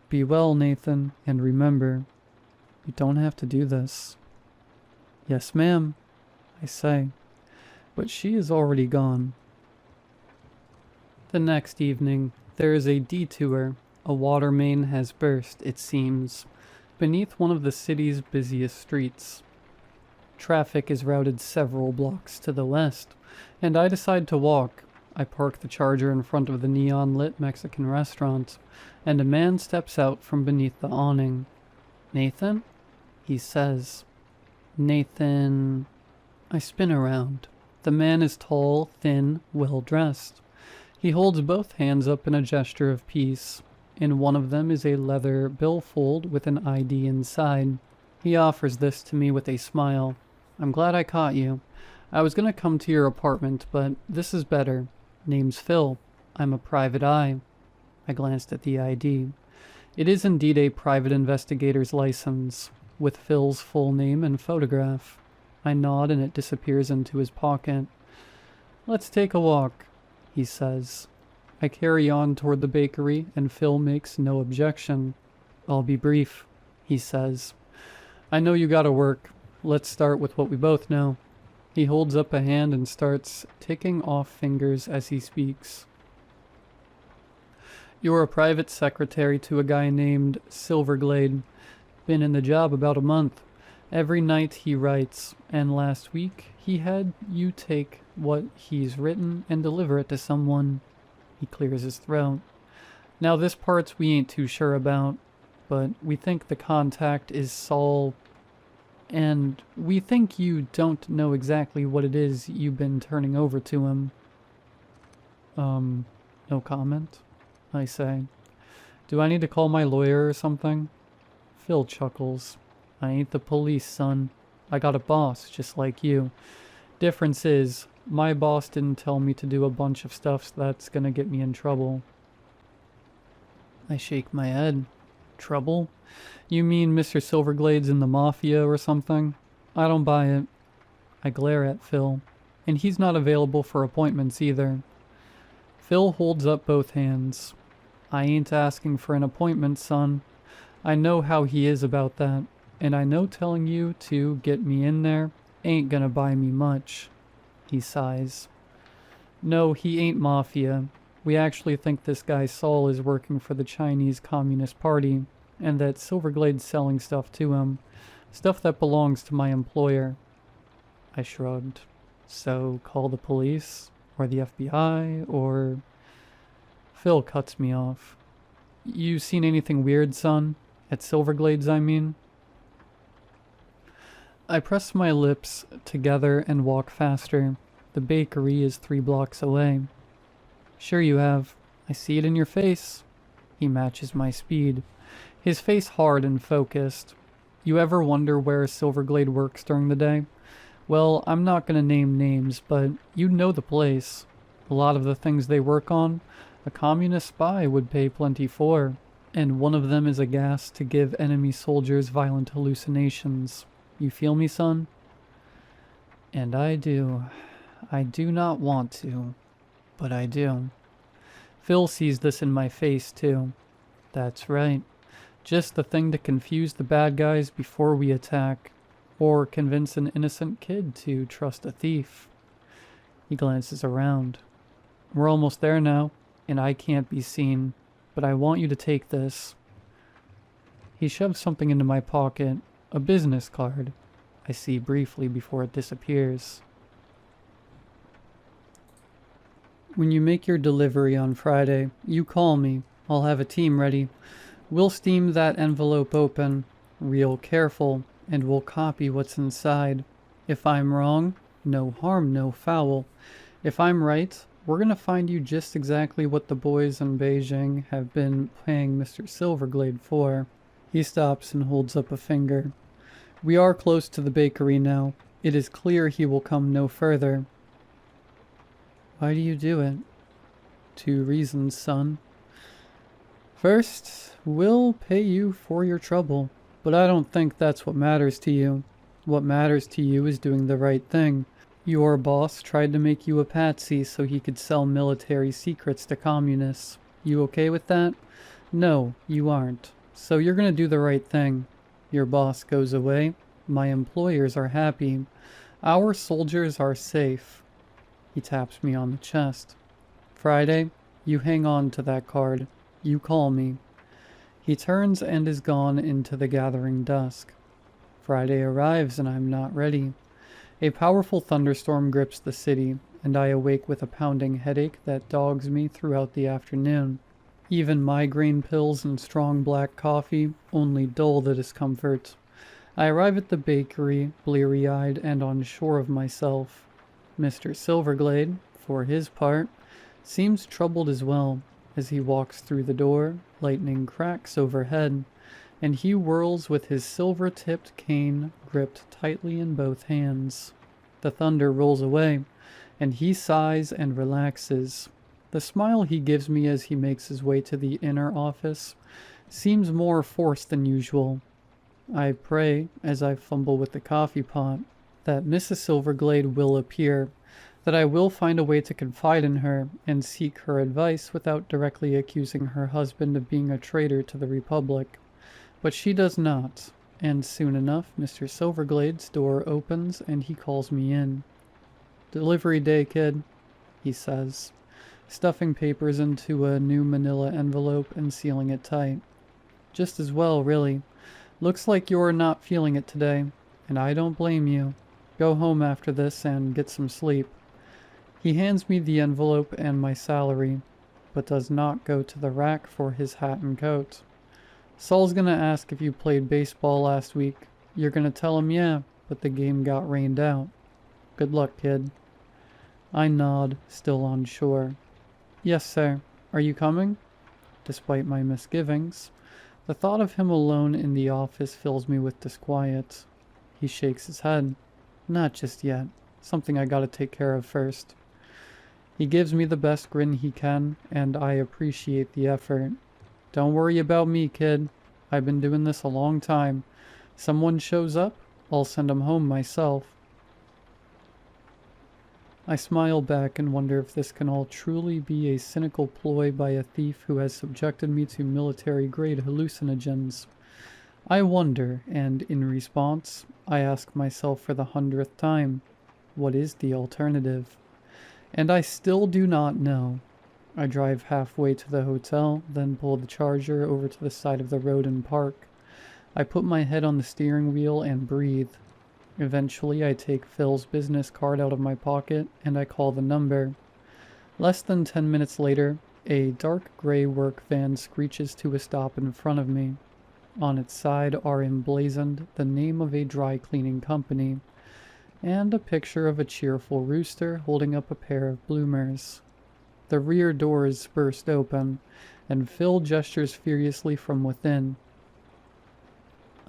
Be well, Nathan, and remember, you don't have to do this. Yes, ma'am, I say, but she is already gone. The next evening, there is a detour. A water main has burst, it seems, beneath one of the city's busiest streets. Traffic is routed several blocks to the west, and I decide to walk. I park the Charger in front of the neon-lit Mexican restaurant, and a man steps out from beneath the awning. Nathan? He says. Nathan... I spin around. The man is tall, thin, well-dressed. He holds both hands up in a gesture of peace. In one of them is a leather billfold with an ID inside. He offers this to me with a smile. I'm glad I caught you. I was gonna come to your apartment, but this is better. Name's Phil. I'm a private eye. I glanced at the ID. It is indeed a private investigator's license, with Phil's full name and photograph. I nod and it disappears into his pocket. Let's take a walk, he says. I carry on toward the bakery, and Phil makes no objection. I'll be brief, he says. I know you gotta work. Let's start with what we both know. He holds up a hand and starts ticking off fingers as he speaks. You're a private secretary to a guy named Silverglade. Been in the job about a month. Every night he writes, and last week he had you take what he's written and deliver it to someone. He clears his throat. Now this part we ain't too sure about, but we think the contact is Saul, and we think you don't know exactly what it is you've been turning over to him. No comment, I say. Do I need to call my lawyer or something? Phil chuckles. I ain't the police, son. I got a boss, just like you. Difference is, my boss didn't tell me to do a bunch of stuff that's gonna get me in trouble. I shake my head. Trouble? You mean Mr. Silverglade's in the mafia or something? I don't buy it. I glare at Phil, and he's not available for appointments either. Phil holds up both hands. I ain't asking for an appointment, son. I know how he is about that, and I know telling you to get me in there ain't gonna buy me much. He sighs. No, he ain't mafia. We actually think this guy Saul is working for the Chinese Communist Party, and that Silverglade's selling stuff to him. Stuff that belongs to my employer. I shrugged. So, call the police? Or the FBI? Or... Phil cuts me off. You seen anything weird, son? At Silverglade's, I mean? I press my lips together and walk faster. The bakery is 3 blocks away. Sure you have. I see it in your face. He matches my speed. His face hard and focused. You ever wonder where Silverglade works during the day? Well, I'm not gonna name names, but you know the place. A lot of the things they work on, a communist spy would pay plenty for. And one of them is a gas to give enemy soldiers violent hallucinations. You feel me, son? And I do. I do not want to, but I do. Phil sees this in my face, too. That's right. Just the thing to confuse the bad guys before we attack, or convince an innocent kid to trust a thief. He glances around. We're almost there now. and I can't be seen, but I want you to take this. He shoves something into my pocket, a business card. I see briefly before it disappears. When you make your delivery on Friday, you call me. I'll have a team ready. We'll steam that envelope open, real careful, and we'll copy what's inside. If I'm wrong, no harm, no foul. If I'm right, we're gonna find you just exactly what the boys in Beijing have been paying Mr. Silverglade for. He stops and holds up a finger. We are close to the bakery now. It is clear he will come no further. Why do you do it? 2 reasons, son. First, we'll pay you for your trouble, but I don't think that's what matters to you. What matters to you is doing the right thing. Your boss tried to make you a patsy so he could sell military secrets to communists. You okay with that? No, you aren't. So you're gonna do the right thing. Your boss goes away. My employers are happy. Our soldiers are safe. He taps me on the chest. Friday, you hang on to that card. You call me. He turns and is gone into the gathering dusk. Friday arrives and I'm not ready. A powerful thunderstorm grips the city, and I awake with a pounding headache that dogs me throughout the afternoon. Even migraine pills and strong black coffee only dull the discomfort. I arrive at the bakery, bleary-eyed and unsure of myself. Mr. Silverglade, for his part, seems troubled as well. As he walks through the door, lightning cracks overhead, and he whirls with his silver-tipped cane gripped tightly in both hands. The thunder rolls away, and he sighs and relaxes. The smile he gives me as he makes his way to the inner office seems more forced than usual. I pray, as I fumble with the coffee pot, that Mrs. Silverglade will appear, that I will find a way to confide in her and seek her advice without directly accusing her husband of being a traitor to the Republic. But she does not, and soon enough Mr. Silverglade's door opens and he calls me in. "Delivery day, kid," he says, stuffing papers into a new manila envelope and sealing it tight. "Just as well, really. Looks like you're not feeling it today, and I don't blame you. Go home after this and get some sleep." He hands me the envelope and my salary, but does not go to the rack for his hat and coat. "Saul's gonna ask if you played baseball last week. You're gonna tell him yeah, but the game got rained out. Good luck, kid." I nod, still unsure. "Yes, sir. Are you coming?" Despite my misgivings, the thought of him alone in the office fills me with disquiet. He shakes his head. "Not just yet. Something I gotta take care of first." He gives me the best grin he can, and I appreciate the effort. "Don't worry about me, kid. I've been doing this a long time. Someone shows up, I'll send him home myself." I smile back and wonder if this can all truly be a cynical ploy by a thief who has subjected me to military-grade hallucinogens. I wonder, and in response, I ask myself for the 100th time, what is the alternative? And I still do not know. I drive halfway to the hotel, then pull the Charger over to the side of the road and park. I put my head on the steering wheel and breathe. Eventually, I take Phil's business card out of my pocket and I call the number. Less than 10 minutes later, a dark gray work van screeches to a stop in front of me. On its side are emblazoned the name of a dry cleaning company, and a picture of a cheerful rooster holding up a pair of bloomers. The rear doors burst open, and Phil gestures furiously from within.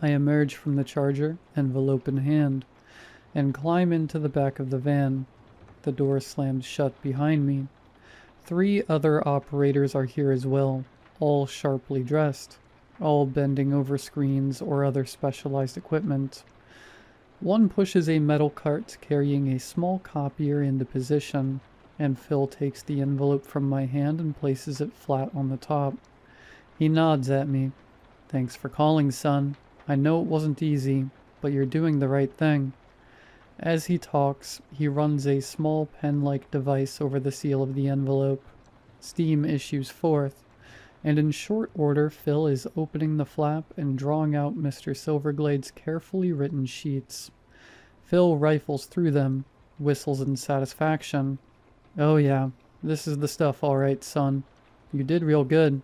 I emerge from the Charger, envelope in hand, and climb into the back of the van. The door slams shut behind me. 3 other operators are here as well, all sharply dressed, all bending over screens or other specialized equipment. One pushes a metal cart carrying a small copier into position, and Phil takes the envelope from my hand and places it flat on the top. He nods at me. "Thanks for calling, son. I know it wasn't easy, but you're doing the right thing." As he talks, he runs a small pen-like device over the seal of the envelope. Steam issues forth, and in short order Phil is opening the flap and drawing out Mr. Silverglade's carefully written sheets. Phil rifles through them, whistles in satisfaction. "Oh yeah, this is the stuff all right, son. You did real good."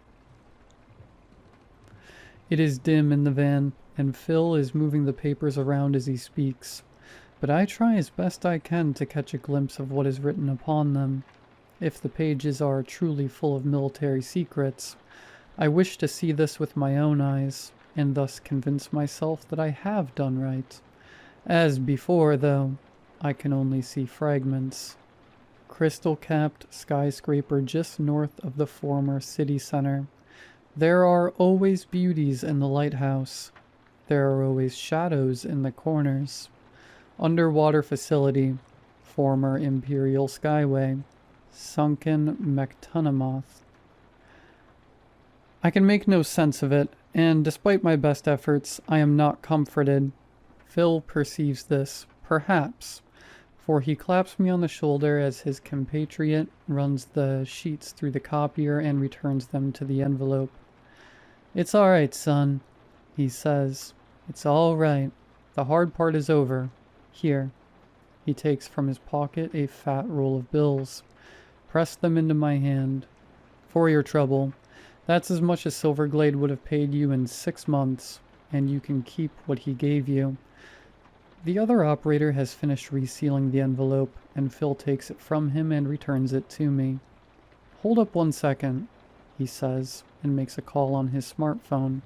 It is dim in the van, and Phil is moving the papers around as he speaks, but I try as best I can to catch a glimpse of what is written upon them. If the pages are truly full of military secrets, I wish to see this with my own eyes, and thus convince myself that I have done right. As before, though, I can only see fragments. Crystal-capped skyscraper just north of the former city center. There are always beauties in the lighthouse. There are always shadows in the corners. Underwater facility, former Imperial Skyway, sunken Mechtunamoth. I can make no sense of it, and despite my best efforts, I am not comforted. Phil perceives this, perhaps, for he claps me on the shoulder as his compatriot runs the sheets through the copier and returns them to the envelope. "It's all right, son," he says. "It's all right. The hard part is over. Here." He takes from his pocket a fat roll of bills. Press them into my hand. "For your trouble. That's as much as Silverglade would have paid you in 6 months, and you can keep what he gave you." The other operator has finished resealing the envelope, and Phil takes it from him and returns it to me. "Hold up 1 second, he says, and makes a call on his smartphone.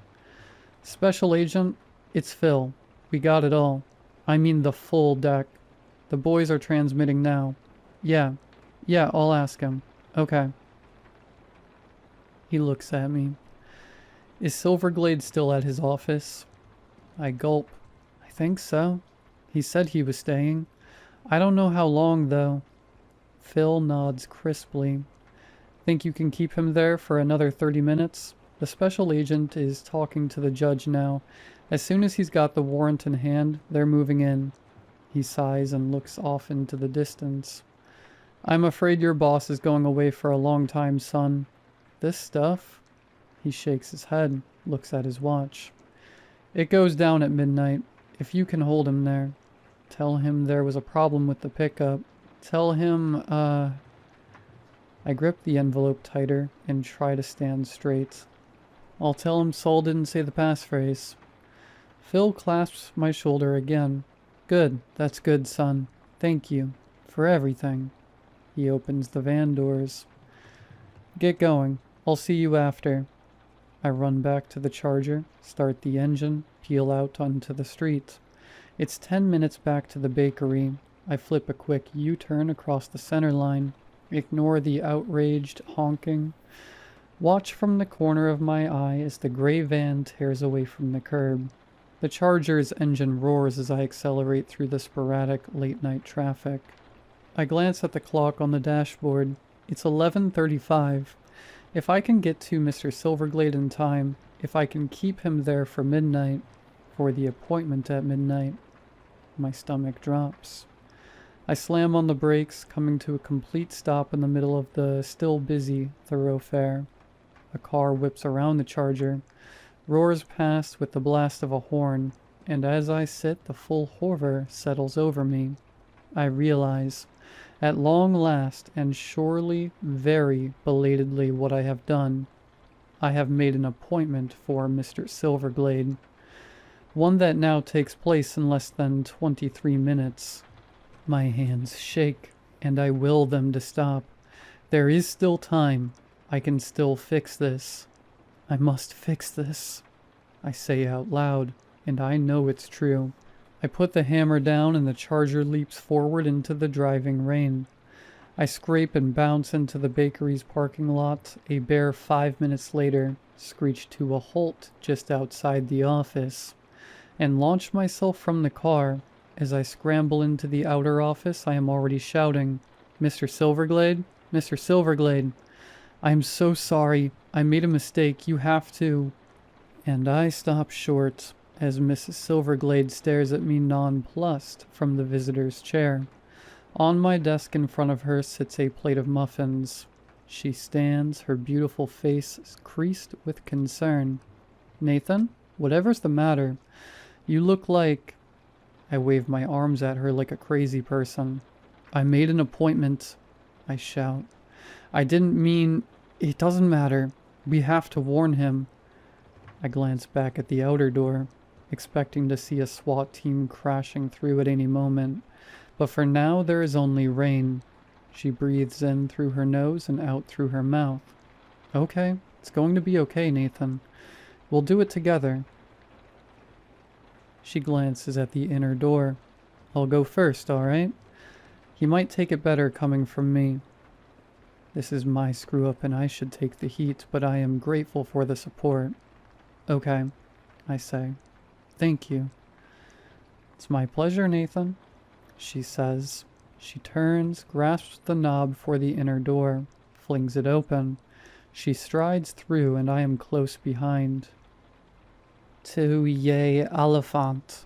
"Special Agent, it's Phil. We got it all. I mean the full deck. The boys are transmitting now. Yeah, I'll ask him. Okay." He looks at me. "Is Silverglade still at his office?" I gulp. "I think so. He said he was staying. I don't know how long, though." Phil nods crisply. "Think you can keep him there for another 30 minutes? The special agent is talking to the judge now. As soon as he's got the warrant in hand, they're moving in." He sighs and looks off into the distance. "I'm afraid your boss is going away for a long time, son. This stuff?" He shakes his head, looks at his watch. "It goes down at midnight. If you can hold him there. Tell him there was a problem with the pickup. Tell him, I grip the envelope tighter and try to stand straight. "I'll tell him Saul didn't say the passphrase." Phil clasps my shoulder again. "Good, that's good, son. Thank you. For everything." He opens the van doors. "Get going. I'll see you after." I run back to the Charger, start the engine, peel out onto the street. It's 10 minutes back to the bakery. I flip a quick U-turn across the center line. Ignore the outraged honking. Watch from the corner of my eye as the gray van tears away from the curb. The Charger's engine roars as I accelerate through the sporadic late-night traffic. I glance at the clock on the dashboard. It's 11:35. If I can get to Mr. Silverglade in time, if I can keep him there for midnight, for the appointment at midnight, my stomach drops. I slam on the brakes, coming to a complete stop in the middle of the still busy thoroughfare. A car whips around the Charger, roars past with the blast of a horn, and as I sit, the full horror settles over me. I realize, at long last, and surely very belatedly, what I have done. I have made an appointment for Mr. Silverglade. One that now takes place in less than 23 minutes. My hands shake, and I will them to stop. There is still time. I can still fix this. I must fix this. I say out loud, and I know it's true. I put the hammer down and the Charger leaps forward into the driving rain. I scrape and bounce into the bakery's parking lot, a bare 5 minutes later, screech to a halt just outside the office, and launch myself from the car. As I scramble into the outer office, I am already shouting, "Mr. Silverglade? Mr. Silverglade! I am so sorry. I made a mistake. You have to..." And I stop short as Mrs. Silverglade stares at me nonplussed from the visitor's chair. On my desk in front of her sits a plate of muffins. She stands, her beautiful face creased with concern. Nathan, whatever's the matter? You look like... I wave my arms at her like a crazy person. I made an appointment, I shout. I didn't mean... It doesn't matter. We have to warn him. I glance back at the outer door, expecting to see a SWAT team crashing through at any moment. But for now, there is only rain. She breathes in through her nose and out through her mouth. Okay, it's going to be okay, Nathan. We'll do it together. She glances at the inner door. I'll go first, all right? He might take it better coming from me. This is my screw-up and I should take the heat, but I am grateful for the support. Okay, I say. Thank you. It's my pleasure, Nathan, she says. She turns, grasps the knob for the inner door, flings it open. She strides through and I am close behind. Tu ye elephant,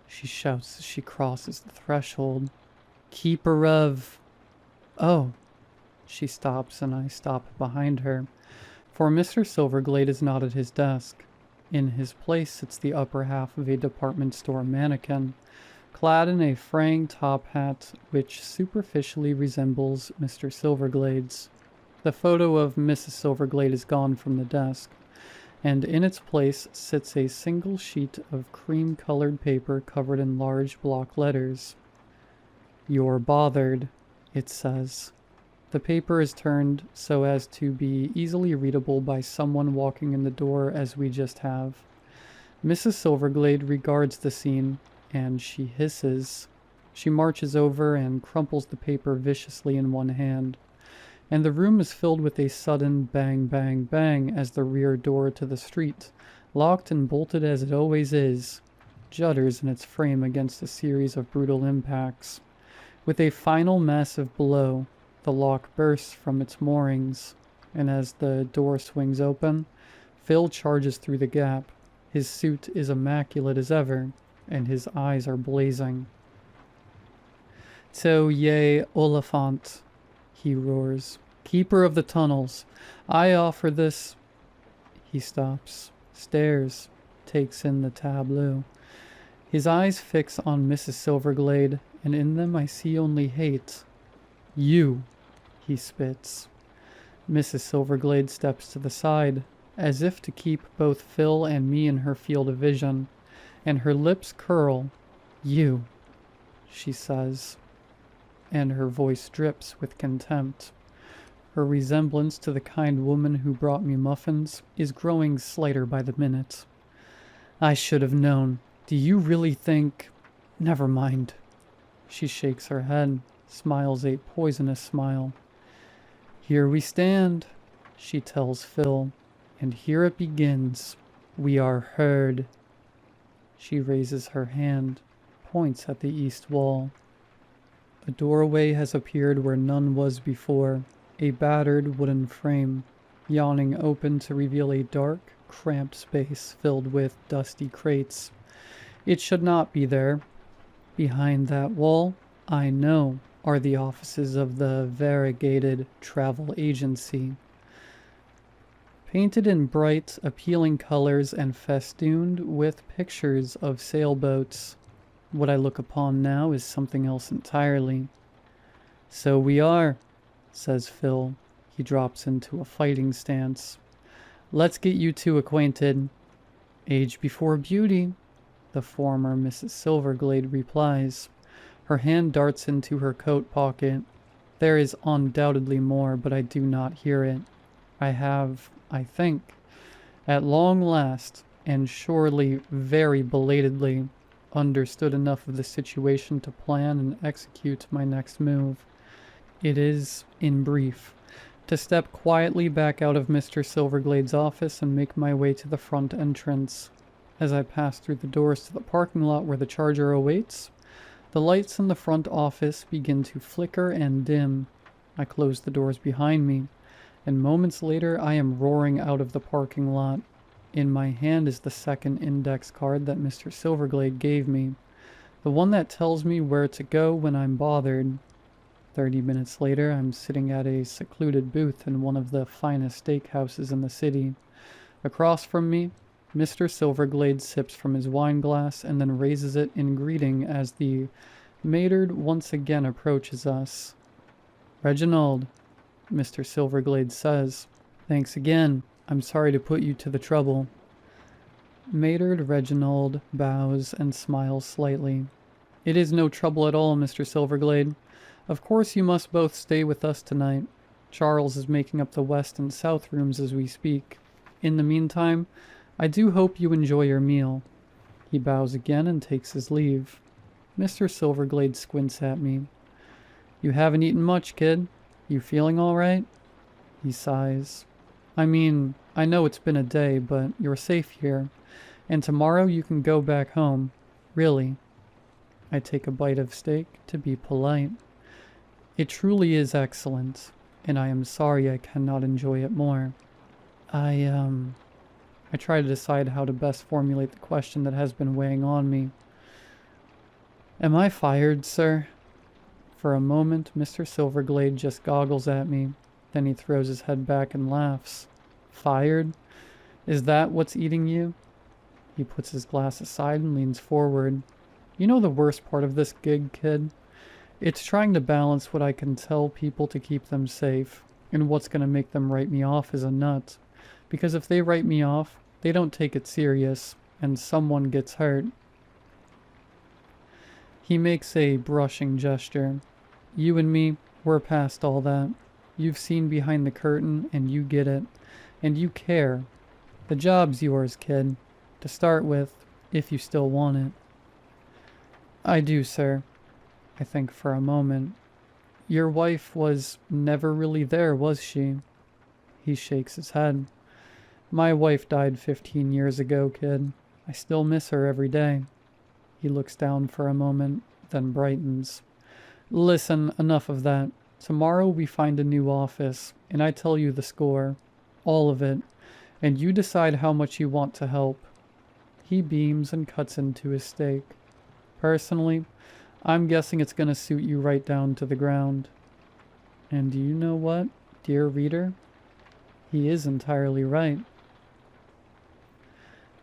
she shouts as she crosses the threshold. Keeper of... Oh. She stops and I stop behind her, for Mr. Silverglade is not at his desk. In his place sits the upper half of a department store mannequin, clad in a fraying top hat which superficially resembles Mr. Silverglade's. The photo of Mrs. Silverglade is gone from the desk, and in its place sits a single sheet of cream-colored paper covered in large block letters. You're bothered, it says. The paper is turned so as to be easily readable by someone walking in the door as we just have. Mrs. Silverglade regards the scene, and she hisses. She marches over and crumples the paper viciously in one hand, and the room is filled with a sudden bang, bang, bang as the rear door to the street, locked and bolted as it always is, judders in its frame against a series of brutal impacts. With a final massive blow, the lock bursts from its moorings, and as the door swings open, Phil charges through the gap. His suit is immaculate as ever, and his eyes are blazing. "To ye Oliphant," he roars, "keeper of the tunnels, I offer this..." He stops, stares, takes in the tableau. His eyes fix on Mrs. Silverglade, and in them I see only hate. "You," he spits. Mrs. Silverglade steps to the side, as if to keep both Phil and me in her field of vision, and her lips curl. "You," she says, and her voice drips with contempt. Her resemblance to the kind woman who brought me muffins is growing slighter by the minute. "I should have known. Do you really think... Never mind." She shakes her head, smiles a poisonous smile. "Here we stand," she tells Phil, "and here it begins. We are heard." She raises her hand, points at the east wall. A doorway has appeared where none was before, a battered wooden frame, yawning open to reveal a dark, cramped space filled with dusty crates. It should not be there. Behind that wall, I know, are the offices of the variegated travel agency. Painted in bright, appealing colors and festooned with pictures of sailboats. What I look upon now is something else entirely. "So we are," says Phil. He drops into a fighting stance. "Let's get you two acquainted." "Age before beauty," the former Mrs. Silverglade replies. Her hand darts into her coat pocket. There is undoubtedly more, but I do not hear it. I have, I think, at long last, and surely very belatedly, understood enough of the situation to plan and execute my next move. It is, in brief, to step quietly back out of Mr. Silverglade's office and make my way to the front entrance. As I pass through the doors to the parking lot where the Charger awaits, the lights in the front office begin to flicker and dim. I close the doors behind me, and moments later I am roaring out of the parking lot. In my hand is the second index card that Mr. Silverglade gave me, the one that tells me where to go when I'm bothered. 30 minutes later, I'm sitting at a secluded booth in one of the finest steakhouses in the city. Across from me, Mr. Silverglade sips from his wine glass and then raises it in greeting as the Maynard once again approaches us. "Reginald," Mr. Silverglade says. "Thanks again. I'm sorry to put you to the trouble." Maynard Reginald bows and smiles slightly. "It is no trouble at all, Mr. Silverglade. Of course you must both stay with us tonight. Charles is making up the west and south rooms as we speak. In the meantime, I do hope you enjoy your meal." He bows again and takes his leave. Mr. Silverglade squints at me. "You haven't eaten much, kid. You feeling all right?" He sighs. "I mean, I know it's been a day, but you're safe here. And tomorrow you can go back home. Really." I take a bite of steak to be polite. "It truly is excellent, and I am sorry I cannot enjoy it more. I try to decide how to best formulate the question that has been weighing on me. "Am I fired, sir?" For a moment, Mr. Silverglade just goggles at me. Then he throws his head back and laughs. "Fired? Is that what's eating you?" He puts his glass aside and leans forward. "You know the worst part of this gig, kid? It's trying to balance what I can tell people to keep them safe, and what's going to make them write me off as a nut. Because if they write me off, they don't take it serious, and someone gets hurt." He makes a brushing gesture. "You and me, we're past all that. You've seen behind the curtain, and you get it. And you care. The job's yours, kid. To start with, if you still want it." "I do, sir." I think for a moment. "Your wife was never really there, was she?" He shakes his head. "My wife died 15 years ago, kid. I still miss her every day." He looks down for a moment, then brightens. "Listen, enough of that. Tomorrow we find a new office, and I tell you the score. All of it. And you decide how much you want to help." He beams and cuts into his steak. "Personally, I'm guessing it's going to suit you right down to the ground." And do you know what, dear reader? He is entirely right.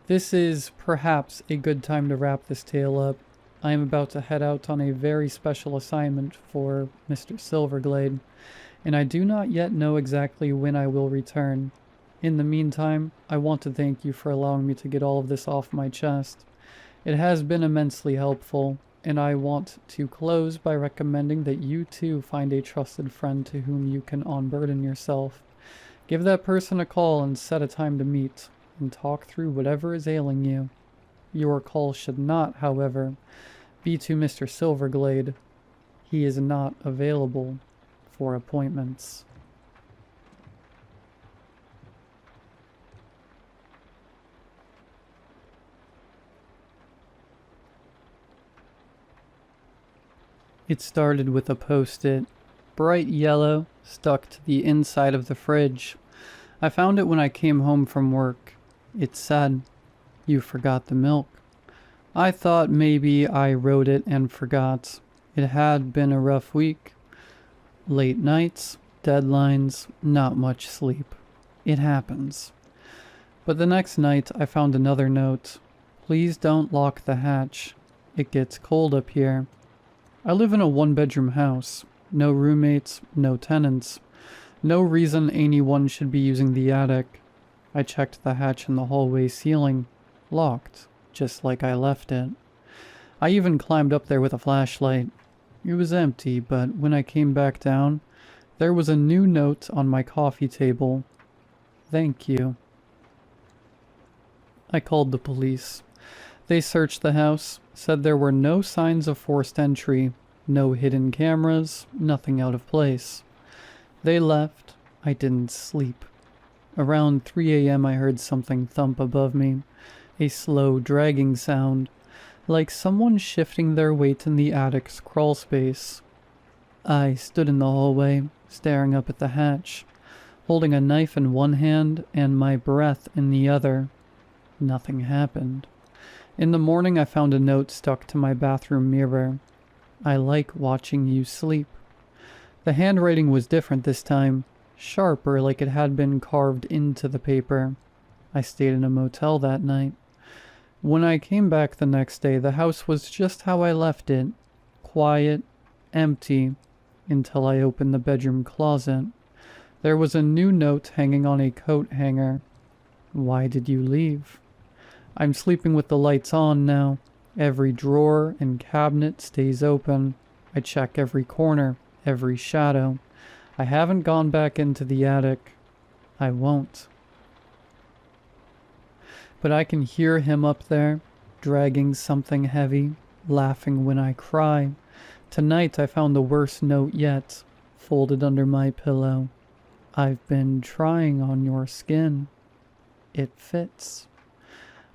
This is perhaps a good time to wrap this tale up. I am about to head out on a very special assignment for Mr. Silverglade, and I do not yet know exactly when I will return. In the meantime, I want to thank you for allowing me to get all of this off my chest. It has been immensely helpful, and I want to close by recommending that you too find a trusted friend to whom you can unburden yourself. Give that person a call and set a time to meet, and talk through whatever is ailing you. Your call should not, however, be to Mr. Silverglade. He is not available for appointments. It started with a post-it, bright yellow, stuck to the inside of the fridge. I found it when I came home from work. It said, "You forgot the milk." I thought maybe I wrote it and forgot. It had been a rough week. Late nights, deadlines, not much sleep. It happens. But the next night I found another note. "Please don't lock the hatch. It gets cold up here." I live in a one-bedroom house. No roommates, no tenants. No reason anyone should be using the attic. I checked the hatch in the hallway ceiling. Locked, just like I left it. I even climbed up there with a flashlight. It was empty, but when I came back down, there was a new note on my coffee table. "Thank you." I called the police. They searched the house, said there were no signs of forced entry, no hidden cameras, nothing out of place. They left. I didn't sleep. Around 3 a.m. I heard something thump above me, a slow dragging sound, like someone shifting their weight in the attic's crawl space. I stood in the hallway, staring up at the hatch, holding a knife in one hand and my breath in the other. Nothing happened. In the morning I found a note stuck to my bathroom mirror. "I like watching you sleep." The handwriting was different this time, sharper like it had been carved into the paper. I stayed in a motel that night. When I came back the next day, the house was just how I left it, quiet, empty, until I opened the bedroom closet. There was a new note hanging on a coat hanger. Why did you leave? I'm sleeping with the lights on now. Every drawer and cabinet stays open. I check every corner, every shadow. I haven't gone back into the attic. I won't. But I can hear him up there, dragging something heavy, laughing when I cry. Tonight I found the worst note yet, folded under my pillow. I've been trying on your skin. It fits.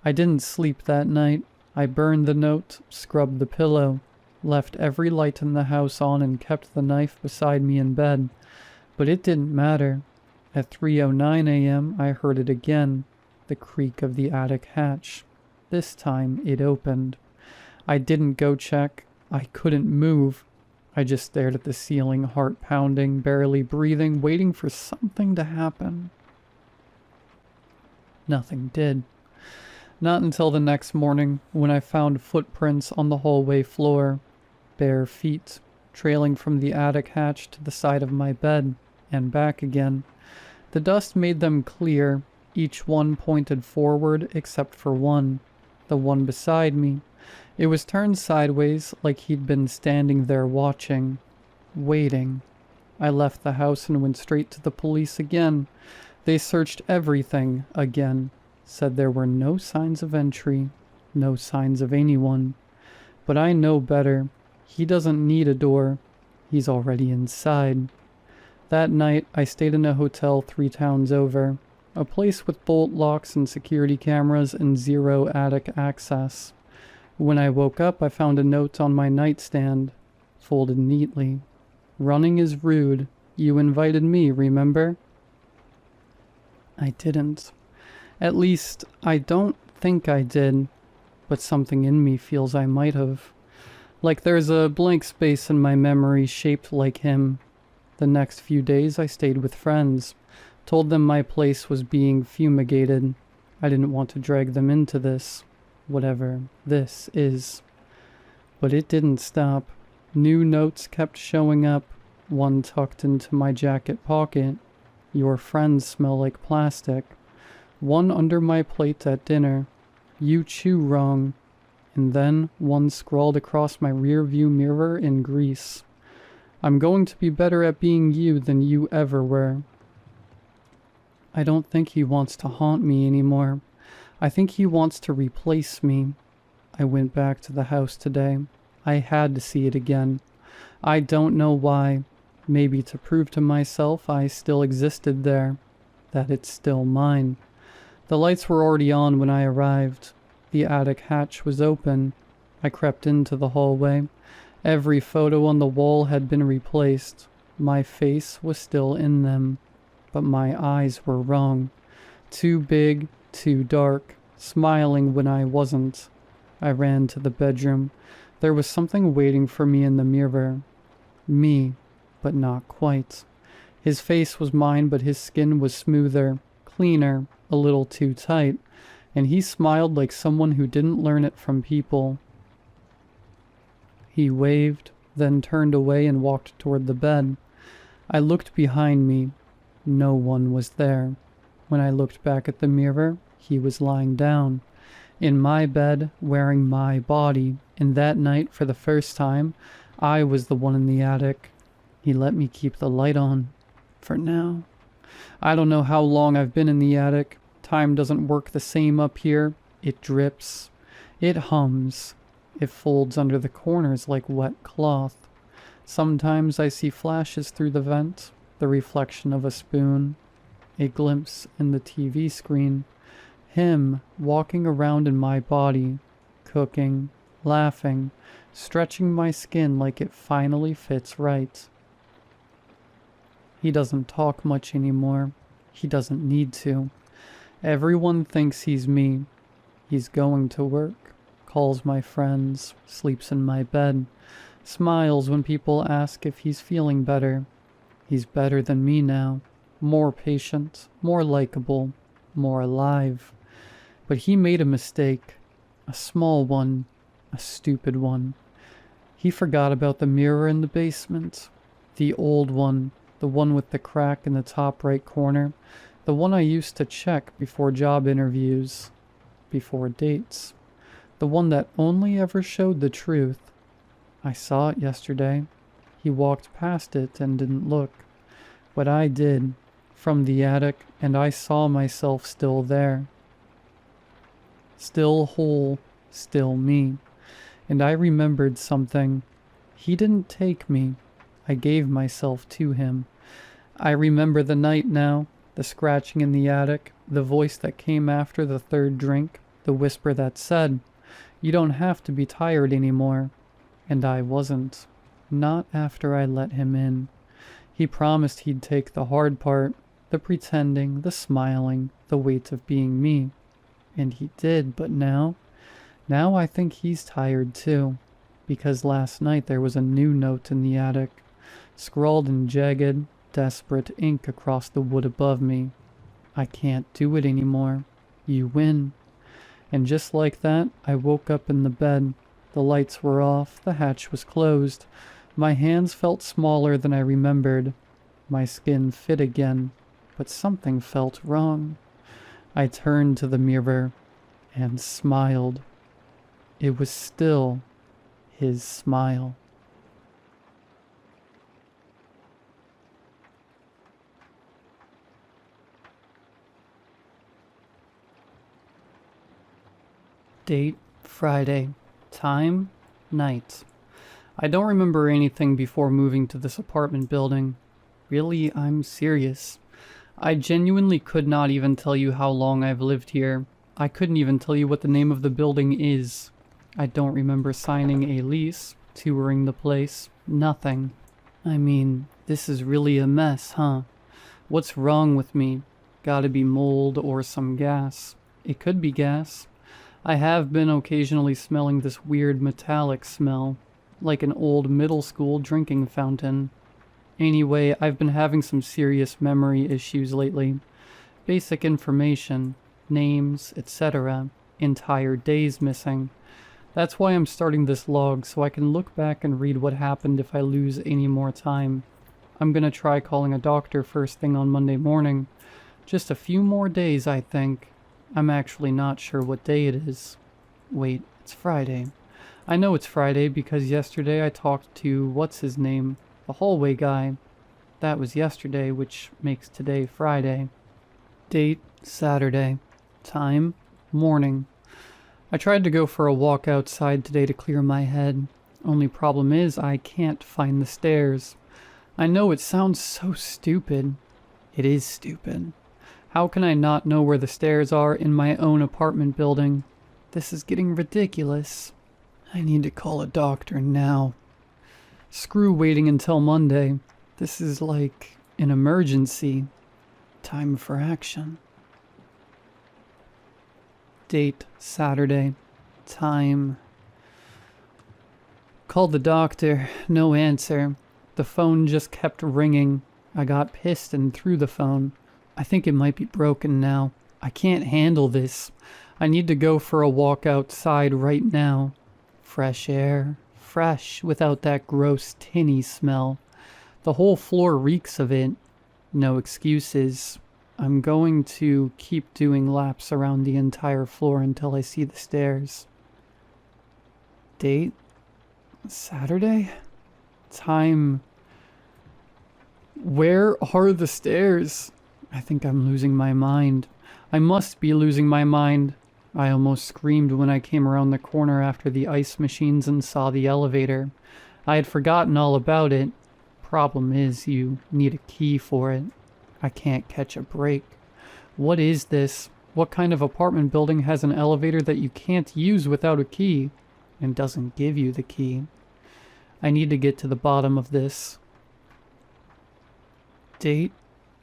I didn't sleep that night. I burned the note, scrubbed the pillow, left every light in the house on and kept the knife beside me in bed. But it didn't matter. At 3:09 a.m. I heard it again, the creak of the attic hatch. This time it opened. I didn't go check. I couldn't move. I just stared at the ceiling, heart pounding, barely breathing, waiting for something to happen. Nothing did. Not until the next morning, when I found footprints on the hallway floor, bare feet, trailing from the attic hatch to the side of my bed, and back again. The dust made them clear, each one pointed forward except for one, the one beside me. It was turned sideways like he'd been standing there watching, waiting. I left the house and went straight to the police again. They searched everything again, said there were no signs of entry, no signs of anyone. But I know better. He doesn't need a door. He's already inside. That night, I stayed in a hotel 3 towns over, a place with bolt locks and security cameras and zero attic access. When I woke up, I found a note on my nightstand, folded neatly. Running is rude. You invited me, remember? I didn't. At least, I don't think I did, but something in me feels I might have. Like there's a blank space in my memory shaped like him. The next few days I stayed with friends, told them my place was being fumigated. I didn't want to drag them into this, whatever this is. But it didn't stop. New notes kept showing up, one tucked into my jacket pocket. Your friends smell like plastic. One under my plate at dinner. You chew wrong. And then one scrawled across my rear view mirror in grease. I'm going to be better at being you than you ever were. I don't think he wants to haunt me anymore. I think he wants to replace me. I went back to the house today. I had to see it again. I don't know why. Maybe to prove to myself I still existed there, that it's still mine. The lights were already on when I arrived. The attic hatch was open. I crept into the hallway. Every photo on the wall had been replaced. My face was still in them, but my eyes were wrong. Too big, too dark, smiling when I wasn't. I ran to the bedroom. There was something waiting for me in the mirror. Me, but not quite. His face was mine, but his skin was smoother, cleaner, a little too tight, and he smiled like someone who didn't learn it from people. He waved, then turned away and walked toward the bed. I looked behind me. No one was there. When I looked back at the mirror, he was lying down, in my bed, wearing my body, and that night, for the first time, I was the one in the attic. He let me keep the light on. For now. I don't know how long I've been in the attic. Time doesn't work the same up here. It drips. It hums. It folds under the corners like wet cloth. Sometimes I see flashes through the vent, the reflection of a spoon, a glimpse in the TV screen, him walking around in my body, cooking, laughing, stretching my skin like it finally fits right. He doesn't talk much anymore. He doesn't need to. Everyone thinks he's me. He's going to work, calls my friends, sleeps in my bed, smiles when people ask if he's feeling better, He's better than me now. More patient, more likable, more alive. But he made a mistake. A small one. A stupid one. He forgot about the mirror in the basement. The old one. The one with the crack in the top right corner. The one I used to check before job interviews. Before dates. The one that only ever showed the truth. I saw it yesterday. He walked past it and didn't look. But I did. From the attic, and I saw myself still there. Still whole. Still me. And I remembered something. He didn't take me. I gave myself to him. I remember the night now, the scratching in the attic, the voice that came after the third drink, the whisper that said, "You don't have to be tired anymore." And I wasn't. Not after I let him in. He promised he'd take the hard part, the pretending, the smiling, the weight of being me. And he did, but now I think he's tired too. Because last night there was a new note in the attic, scrawled in jagged, desperate ink across the wood above me. I can't do it anymore. You win. And just like that, I woke up in the bed. The lights were off, the hatch was closed. My hands felt smaller than I remembered. My skin fit again, but something felt wrong. I turned to the mirror and smiled. It was still his smile. Date, Friday. Time, night. I don't remember anything before moving to this apartment building. Really, I'm serious. I genuinely could not even tell you how long I've lived here. I couldn't even tell you what the name of the building is. I don't remember signing a lease, touring the place, nothing. I mean, this is really a mess, huh? What's wrong with me? Gotta be mold or some gas. It could be gas. I have been occasionally smelling this weird metallic smell, like an old middle school drinking fountain. Anyway, I've been having some serious memory issues lately. Basic information, names, etc. Entire days missing. That's why I'm starting this log, so I can look back and read what happened if I lose any more time. I'm gonna try calling a doctor first thing on Monday morning. Just a few more days, I think. I'm actually not sure what day it is. Wait, it's Friday. I know it's Friday because yesterday I talked to what's-his-name, the hallway guy. That was yesterday, which makes today Friday. Date, Saturday. Time, morning. I tried to go for a walk outside today to clear my head. Only problem is I can't find the stairs. I know it sounds so stupid. It is stupid. How can I not know where the stairs are in my own apartment building? This is getting ridiculous. I need to call a doctor now. Screw waiting until Monday. This is like an emergency. Time for action. Date, Saturday. Time. Called the doctor. No answer. The phone just kept ringing. I got pissed and threw the phone. I think it might be broken now. I can't handle this. I need to go for a walk outside right now. Fresh air. Fresh, without that gross tinny smell. The whole floor reeks of it. No excuses. I'm going to keep doing laps around the entire floor until I see the stairs. Date? Saturday? Time. Where are the stairs? I think I'm losing my mind. I must be losing my mind. I almost screamed when I came around the corner after the ice machines and saw the elevator. I had forgotten all about it. Problem is, you need a key for it. I can't catch a break. What is this? What kind of apartment building has an elevator that you can't use without a key and doesn't give you the key? I need to get to the bottom of this. Date,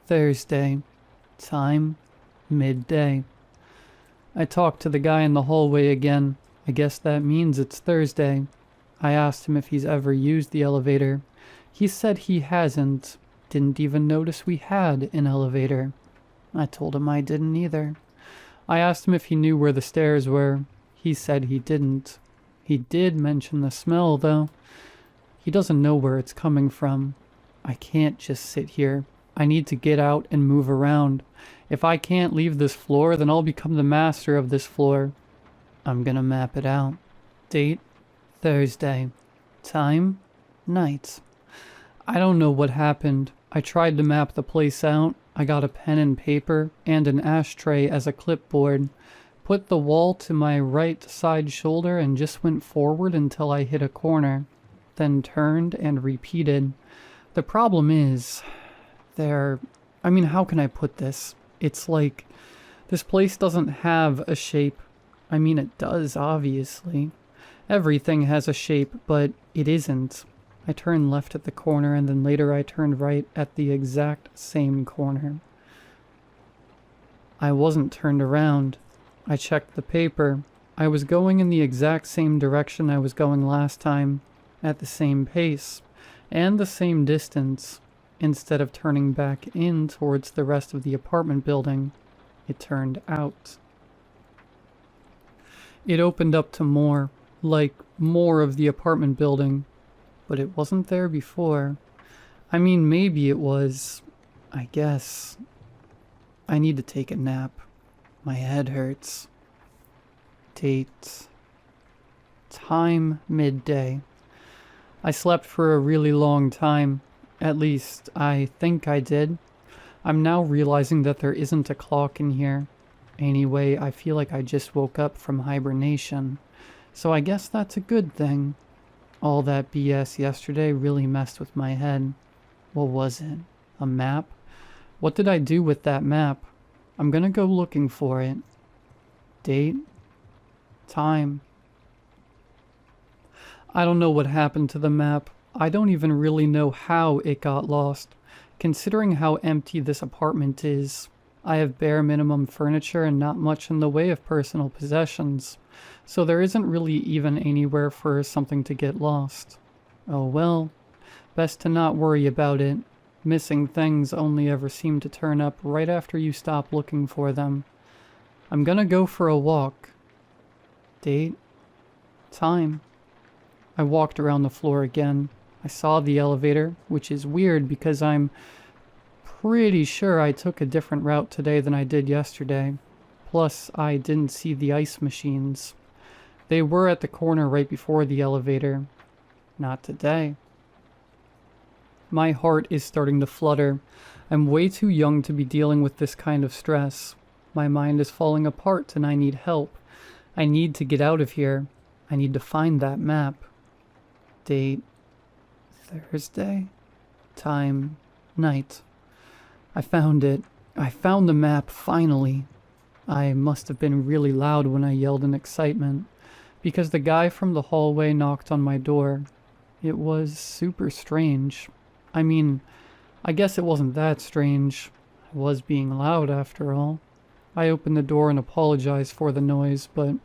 Thursday. Time, midday. I talked to the guy in the hallway again. I guess that means it's Thursday. I asked him if he's ever used the elevator. He said he hasn't. Didn't even notice we had an elevator. I told him I didn't either. I asked him if he knew where the stairs were. He said he didn't. He did mention the smell, though. He doesn't know where it's coming from. I can't just sit here. I need to get out and move around. If I can't leave this floor, then I'll become the master of this floor. I'm gonna map it out. Date, Thursday. Time, night. I don't know what happened. I tried to map the place out. I got a pen and paper and an ashtray as a clipboard. Put the wall to my right side shoulder and just went forward until I hit a corner. Then turned and repeated. The problem is, how can I put this? It's like, this place doesn't have a shape. It does, obviously. Everything has a shape, but it isn't. I turned left at the corner, and then later I turned right at the exact same corner. I wasn't turned around. I checked the paper. I was going in the exact same direction I was going last time, at the same pace, and the same distance. Instead of turning back in towards the rest of the apartment building, it turned out. It opened up to more of the apartment building, but it wasn't there before. Maybe it was. I guess. I need to take a nap. My head hurts. Date. Time, midday. I slept for a really long time. At least, I think I did. I'm now realizing that there isn't a clock in here. Anyway, I feel like I just woke up from hibernation. So I guess that's a good thing. All that BS yesterday really messed with my head. What was it? A map? What did I do with that map? I'm gonna go looking for it. Date? Time? I don't know what happened to the map. I don't even really know how it got lost. Considering how empty this apartment is, I have bare minimum furniture and not much in the way of personal possessions, so there isn't really even anywhere for something to get lost. Oh well, best to not worry about it. Missing things only ever seem to turn up right after you stop looking for them. I'm gonna go for a walk. Date? Time? I walked around the floor again. I saw the elevator, which is weird because I'm pretty sure I took a different route today than I did yesterday. Plus, I didn't see the ice machines. They were at the corner right before the elevator. Not today. My heart is starting to flutter. I'm way too young to be dealing with this kind of stress. My mind is falling apart and I need help. I need to get out of here. I need to find that map. Date? Thursday? Time? Night. I found it. I found the map, finally. I must have been really loud when I yelled in excitement, because the guy from the hallway knocked on my door. It was super strange. I guess it wasn't that strange. I was being loud after all. I opened the door and apologized for the noise, but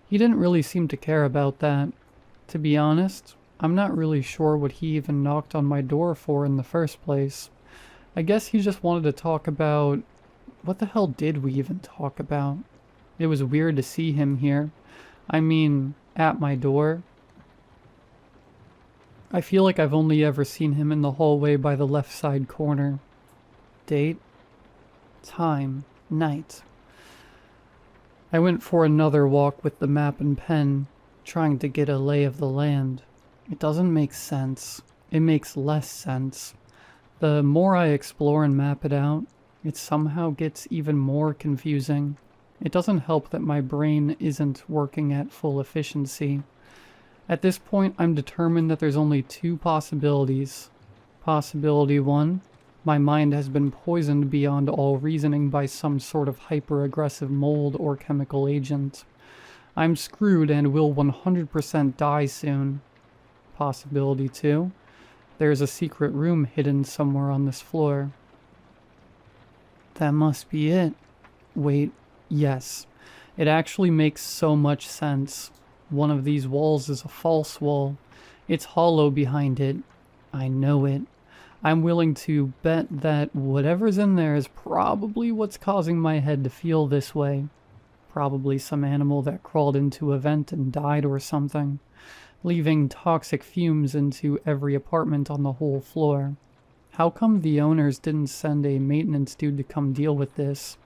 he didn't really seem to care about that. To be honest, I'm not really sure what he even knocked on my door for in the first place. I guess he just wanted to talk about... What the hell did we even talk about? It was weird to see him here. At my door. I feel like I've only ever seen him in the hallway by the left side corner. Date? Time? Night. I went for another walk with the map and pen, trying to get a lay of the land. It doesn't make sense. It makes less sense. The more I explore and map it out, it somehow gets even more confusing. It doesn't help that my brain isn't working at full efficiency. At this point, I'm determined that there's only two possibilities. Possibility 1, my mind has been poisoned beyond all reasoning by some sort of hyper-aggressive mold or chemical agent. I'm screwed and will 100% die soon. Possibility 2, there's a secret room hidden somewhere on this floor. That must be it. Wait, yes. It actually makes so much sense. One of these walls is a false wall. It's hollow behind it. I know it. I'm willing to bet that whatever's in there is probably what's causing my head to feel this way. Probably some animal that crawled into a vent and died or something, leaving toxic fumes into every apartment on the whole floor. How come the owners didn't send a maintenance dude to come deal with this?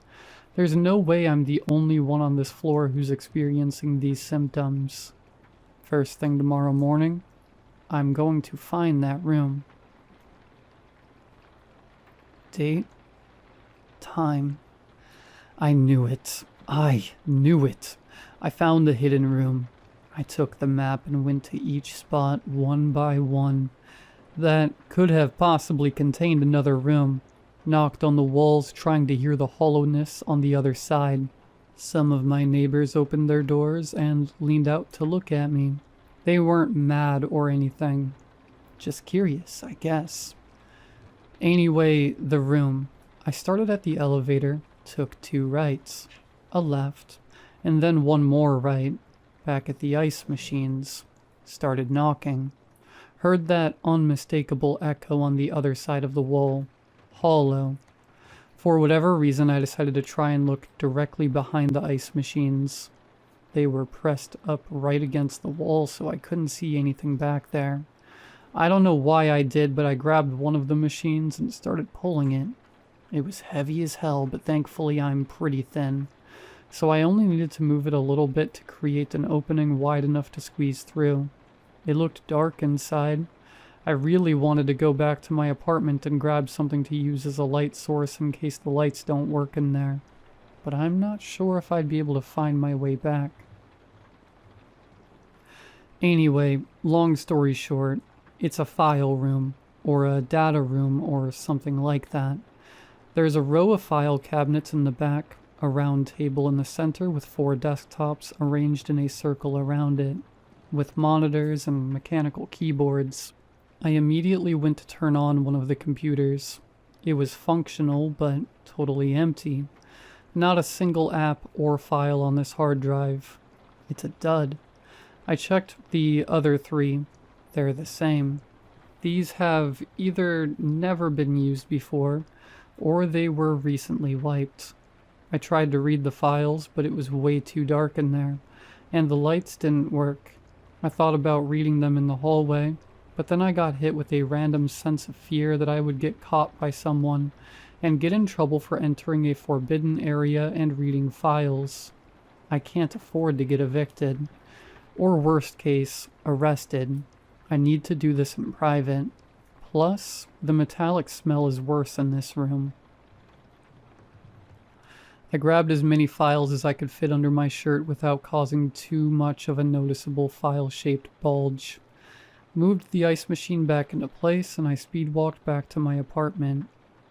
There's no way I'm the only one on this floor who's experiencing these symptoms. First thing tomorrow morning, I'm going to find that room. Date, time. I knew it. I knew it. I found the hidden room. I took the map and went to each spot one by one. That could have possibly contained another room. Knocked on the walls trying to hear the hollowness on the other side. Some of my neighbors opened their doors and leaned out to look at me. They weren't mad or anything. Just curious, I guess. Anyway, the room. I started at the elevator, took 2 rights, a left, and then 1 more right, back at the ice machines. Started knocking. Heard that unmistakable echo on the other side of the wall. Hollow. For whatever reason, I decided to try and look directly behind the ice machines. They were pressed up right against the wall, so I couldn't see anything back there. I don't know why I did, but I grabbed one of the machines and started pulling it. It was heavy as hell, but thankfully I'm pretty thin. So I only needed to move it a little bit to create an opening wide enough to squeeze through. It looked dark inside. I really wanted to go back to my apartment and grab something to use as a light source in case the lights don't work in there. But I'm not sure if I'd be able to find my way back. Anyway, long story short, it's a file room, or a data room, or something like that. There's a row of file cabinets in the back, a round table in the center with 4 desktops arranged in a circle around it, with monitors and mechanical keyboards. I immediately went to turn on one of the computers. It was functional, but totally empty. Not a single app or file on this hard drive. It's a dud. I checked the other 3. They're the same. These have either never been used before, or they were recently wiped. I tried to read the files, but it was way too dark in there, and the lights didn't work. I thought about reading them in the hallway, but then I got hit with a random sense of fear that I would get caught by someone and get in trouble for entering a forbidden area and reading files. I can't afford to get evicted, or worst case, arrested. I need to do this in private. Plus, the metallic smell is worse in this room. I grabbed as many files as I could fit under my shirt without causing too much of a noticeable file-shaped bulge. Moved the ice machine back into place, and I speed-walked back to my apartment.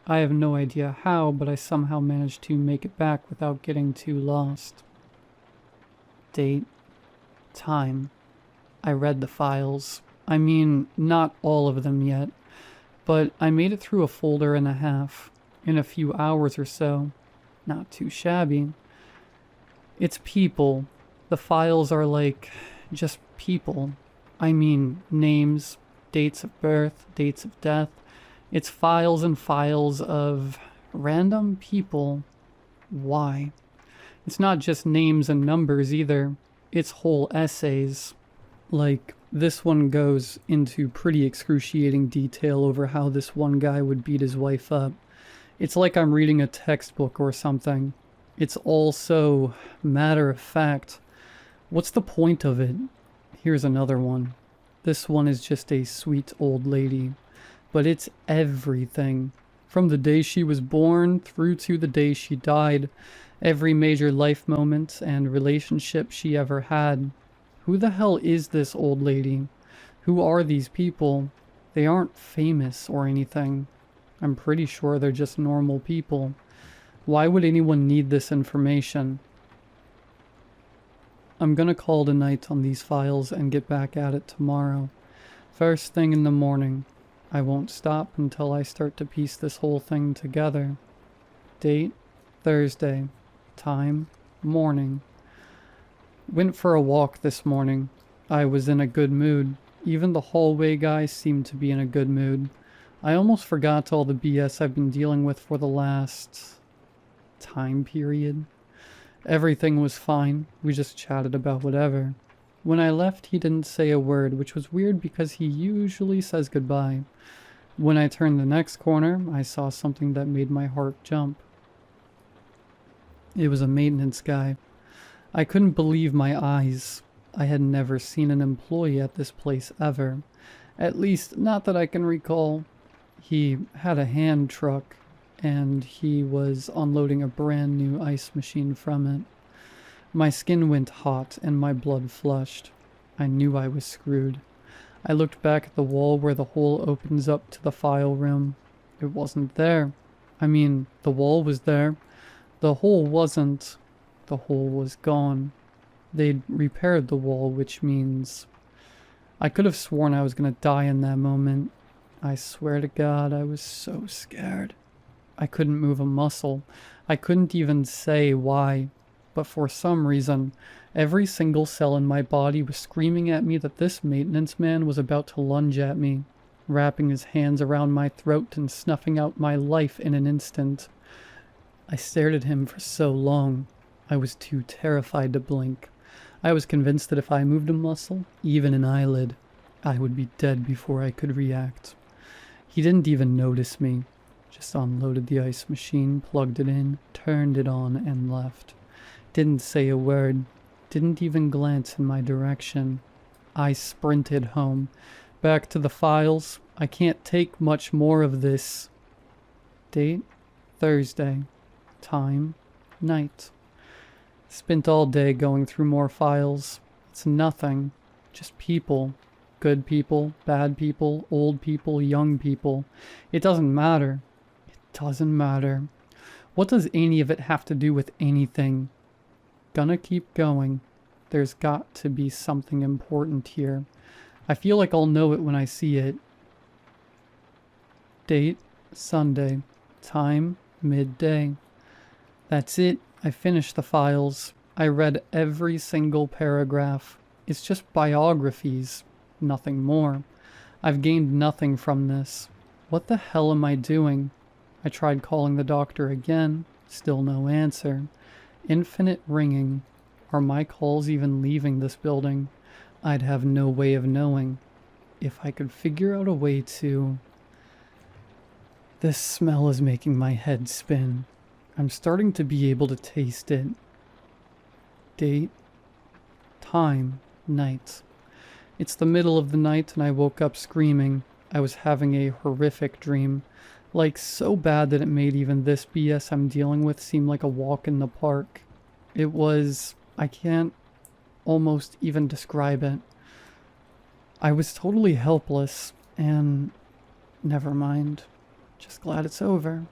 I have no idea how, but I somehow managed to make it back without getting too lost. Date. Time. I read the files. I mean, not all of them yet, but I made it through a folder and a half, in a few hours or so. Not too shabby. It's people. The files are like, just people. I mean, names, dates of birth, dates of death. It's files and files of random people. Why? It's not just names and numbers either. It's whole essays. Like, this one goes into pretty excruciating detail over how this one guy would beat his wife up. It's like I'm reading a textbook or something. It's all so matter of fact. What's the point of it? Here's another one. This one is just a sweet old lady. But it's everything. From the day she was born through to the day she died. Every major life moment and relationship she ever had. Who the hell is this old lady? Who are these people? They aren't famous or anything. I'm pretty sure they're just normal people. Why would anyone need this information? I'm gonna call it a night on these files and get back at it tomorrow. First thing in the morning. I won't stop until I start to piece this whole thing together. Date, Thursday. Time, morning. Went for a walk this morning. I was in a good mood. Even the hallway guy seemed to be in a good mood. I almost forgot all the BS I've been dealing with for the last time period. Everything was fine. We just chatted about whatever. When I left, he didn't say a word, which was weird because he usually says goodbye. When I turned the next corner, I saw something that made my heart jump. It was a maintenance guy. I couldn't believe my eyes. I had never seen an employee at this place ever. At least, not that I can recall. He had a hand truck, and he was unloading a brand new ice machine from it. My skin went hot, and my blood flushed. I knew I was screwed. I looked back at the wall where the hole opens up to the file room. It wasn't there. I mean, the wall was there. The hole wasn't. The hole was gone. They'd repaired the wall, which means... I could have sworn I was gonna die in that moment. I swear to God, I was so scared. I couldn't move a muscle. I couldn't even say why. But for some reason, every single cell in my body was screaming at me that this maintenance man was about to lunge at me, wrapping his hands around my throat and snuffing out my life in an instant. I stared at him for so long. I was too terrified to blink. I was convinced that if I moved a muscle, even an eyelid, I would be dead before I could react. He didn't even notice me. Just unloaded the ice machine, plugged it in, turned it on, and left. Didn't say a word. Didn't even glance in my direction. I sprinted home. Back to the files. I can't take much more of this. Date, Thursday. Time, night. Spent all day going through more files. It's nothing. Just people. Good people, bad people, old people, young people. It doesn't matter. It doesn't matter. What does any of it have to do with anything? Gonna keep going. There's got to be something important here. I feel like I'll know it when I see it. Date, Sunday. Time, midday. That's it. I finished the files. I read every single paragraph. It's just biographies. Nothing more. I've gained nothing from this. What the hell am I doing? I tried calling the doctor again. Still no answer. Infinite ringing. Are my calls even leaving this building? I'd have no way of knowing. If I could figure out a way to... This smell is making my head spin. I'm starting to be able to taste it. Date. Time. Night. It's the middle of the night and I woke up screaming. I was having a horrific dream. Like so bad that it made even this BS I'm dealing with seem like a walk in the park. It was... I can't almost even describe it. I was totally helpless and... Never mind. Just glad it's over.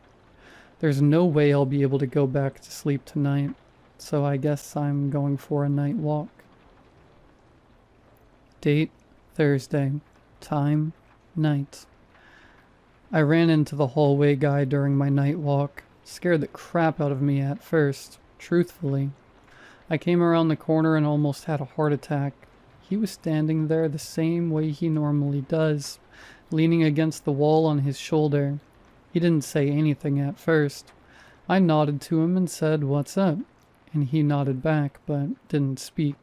There's no way I'll be able to go back to sleep tonight, so I guess I'm going for a night walk. Date, Thursday. Time, night. I ran into the hallway guy during my night walk. Scared the crap out of me at first, truthfully. I came around the corner and almost had a heart attack. He was standing there the same way he normally does, leaning against the wall on his shoulder. He didn't say anything at first. I nodded to him and said, "What's up?" And he nodded back, but didn't speak.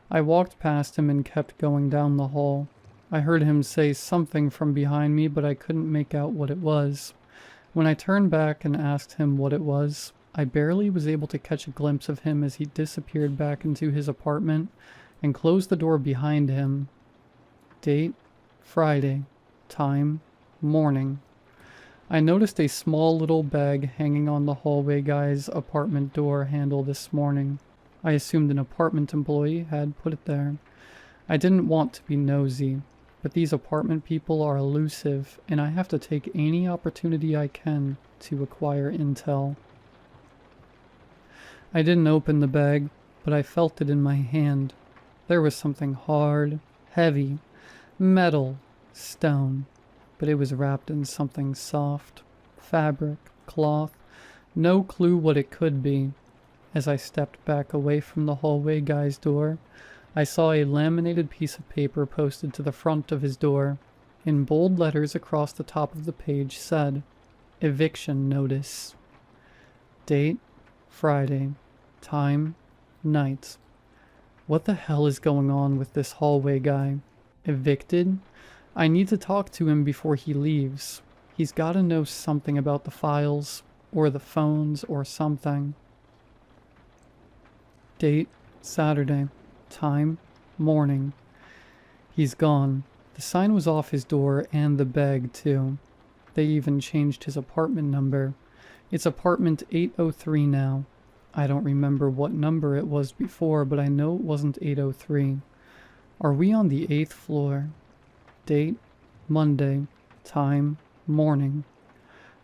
I walked past him and kept going down the hall. I heard him say something from behind me, but I couldn't make out what it was. When I turned back and asked him what it was, I barely was able to catch a glimpse of him as he disappeared back into his apartment and closed the door behind him. Date, Friday. Time, morning. I noticed a small little bag hanging on the hallway guy's apartment door handle this morning. I assumed an apartment employee had put it there. I didn't want to be nosy, but these apartment people are elusive, and I have to take any opportunity I can to acquire intel. I didn't open the bag, but I felt it in my hand. There was something hard, heavy, metal, stone, but it was wrapped in something soft, fabric, cloth, no clue what it could be. As I stepped back away from the hallway guy's door, I saw a laminated piece of paper posted to the front of his door. In bold letters across the top of the page said, "Eviction Notice." Date, Friday. Time, night. What the hell is going on with this hallway guy? Evicted? I need to talk to him before he leaves. He's gotta know something about the files, or the phones, or something. Date, Saturday. Time, morning. He's gone. The sign was off his door and the bag too. They even changed his apartment number. It's apartment 803 now. I don't remember what number it was before, but I know it wasn't 803. Are we on the 8th floor? Date, Monday. Time, morning.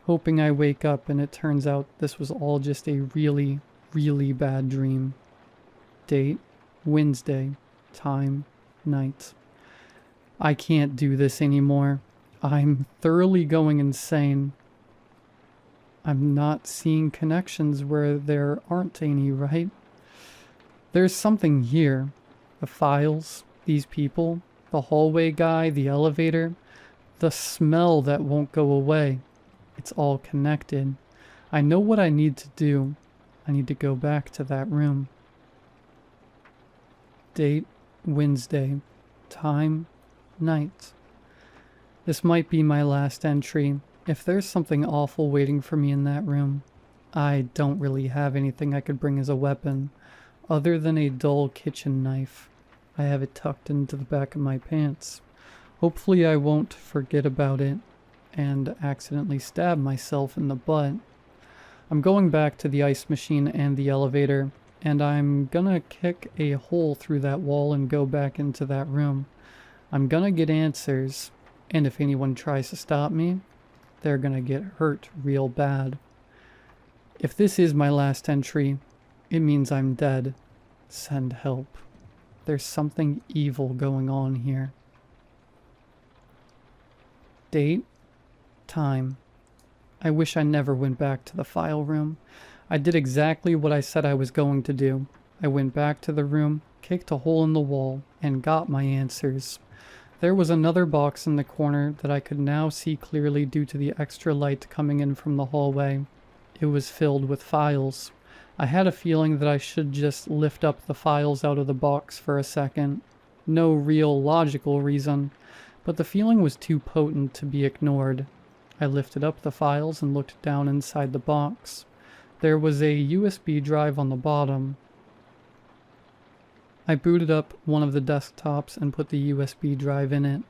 Hoping I wake up and it turns out this was all just a really, really bad dream. Date, Wednesday. Time, night. I can't do this anymore. I'm thoroughly going insane. I'm not seeing connections where there aren't any, right? There's something here. The files, these people, the hallway guy, the elevator, the smell that won't go away. It's all connected. I know what I need to do. I need to go back to that room. Date, Wednesday. Time, night. This might be my last entry. If there's something awful waiting for me in that room, I don't really have anything I could bring as a weapon, other than a dull kitchen knife. I have it tucked into the back of my pants. Hopefully I won't forget about it and accidentally stab myself in the butt. I'm going back to the ice machine and the elevator, and I'm gonna kick a hole through that wall and go back into that room. I'm gonna get answers, and if anyone tries to stop me, they're gonna get hurt real bad. If this is my last entry, it means I'm dead. Send help. There's something evil going on here. Date, time. I wish I never went back to the file room. I did exactly what I said I was going to do. I went back to the room, kicked a hole in the wall, and got my answers. There was another box in the corner that I could now see clearly due to the extra light coming in from the hallway. It was filled with files. I had a feeling that I should just lift up the files out of the box for a second. No real logical reason, but the feeling was too potent to be ignored. I lifted up the files and looked down inside the box. There was a USB drive on the bottom. I booted up one of the desktops and put the USB drive in it.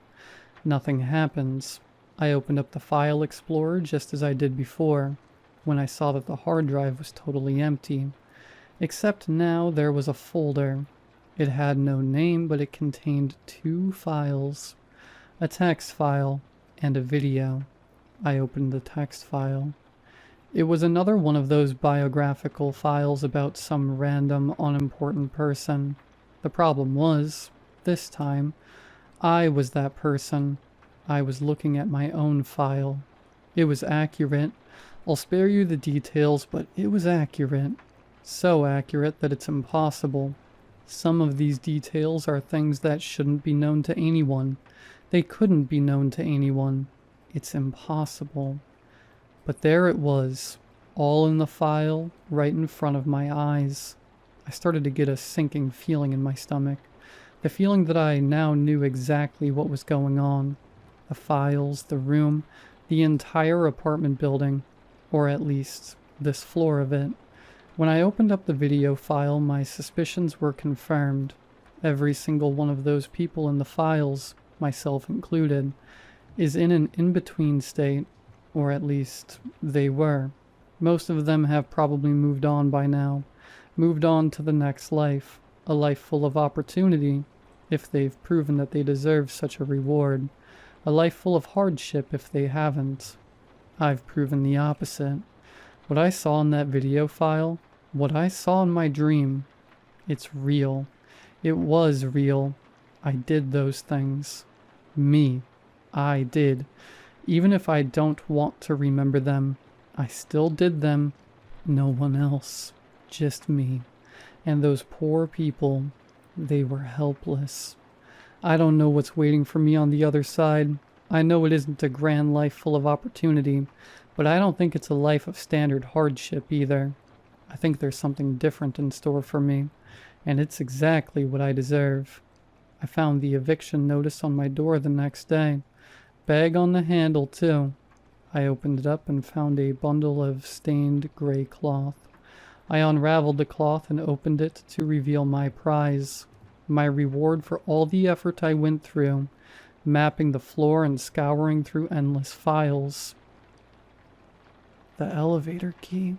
Nothing happens. I opened up the file explorer just as I did before, when I saw that the hard drive was totally empty. Except now there was a folder. It had no name, but it contained 2 files. A text file and a video. I opened the text file. It was another one of those biographical files about some random, unimportant person. The problem was, this time, I was that person. I was looking at my own file. It was accurate. I'll spare you the details, but it was accurate. So accurate that it's impossible. Some of these details are things that shouldn't be known to anyone. They couldn't be known to anyone. It's impossible. But there it was, all in the file, right in front of my eyes. I started to get a sinking feeling in my stomach. The feeling that I now knew exactly what was going on. The files, the room, the entire apartment building, or at least this floor of it. When I opened up the video file, my suspicions were confirmed. Every single one of those people in the files, myself included, is in an in-between state, or at least they were. Most of them have probably moved on by now. Moved on to the next life, a life full of opportunity, if they've proven that they deserve such a reward, a life full of hardship if they haven't. I've proven the opposite. What I saw in that video file, what I saw in my dream, it's real. It was real. I did those things. Me. I did. Even if I don't want to remember them, I still did them. No one else. Just me. And those poor people, they were helpless. I don't know what's waiting for me on the other side. I know it isn't a grand life full of opportunity, but I don't think it's a life of standard hardship either. I think there's something different in store for me, and it's exactly what I deserve. I found the eviction notice on my door the next day. Bag on the handle, too. I opened it up and found a bundle of stained gray cloth. I unraveled the cloth and opened it to reveal my prize. My reward for all the effort I went through, mapping the floor and scouring through endless files. The elevator key.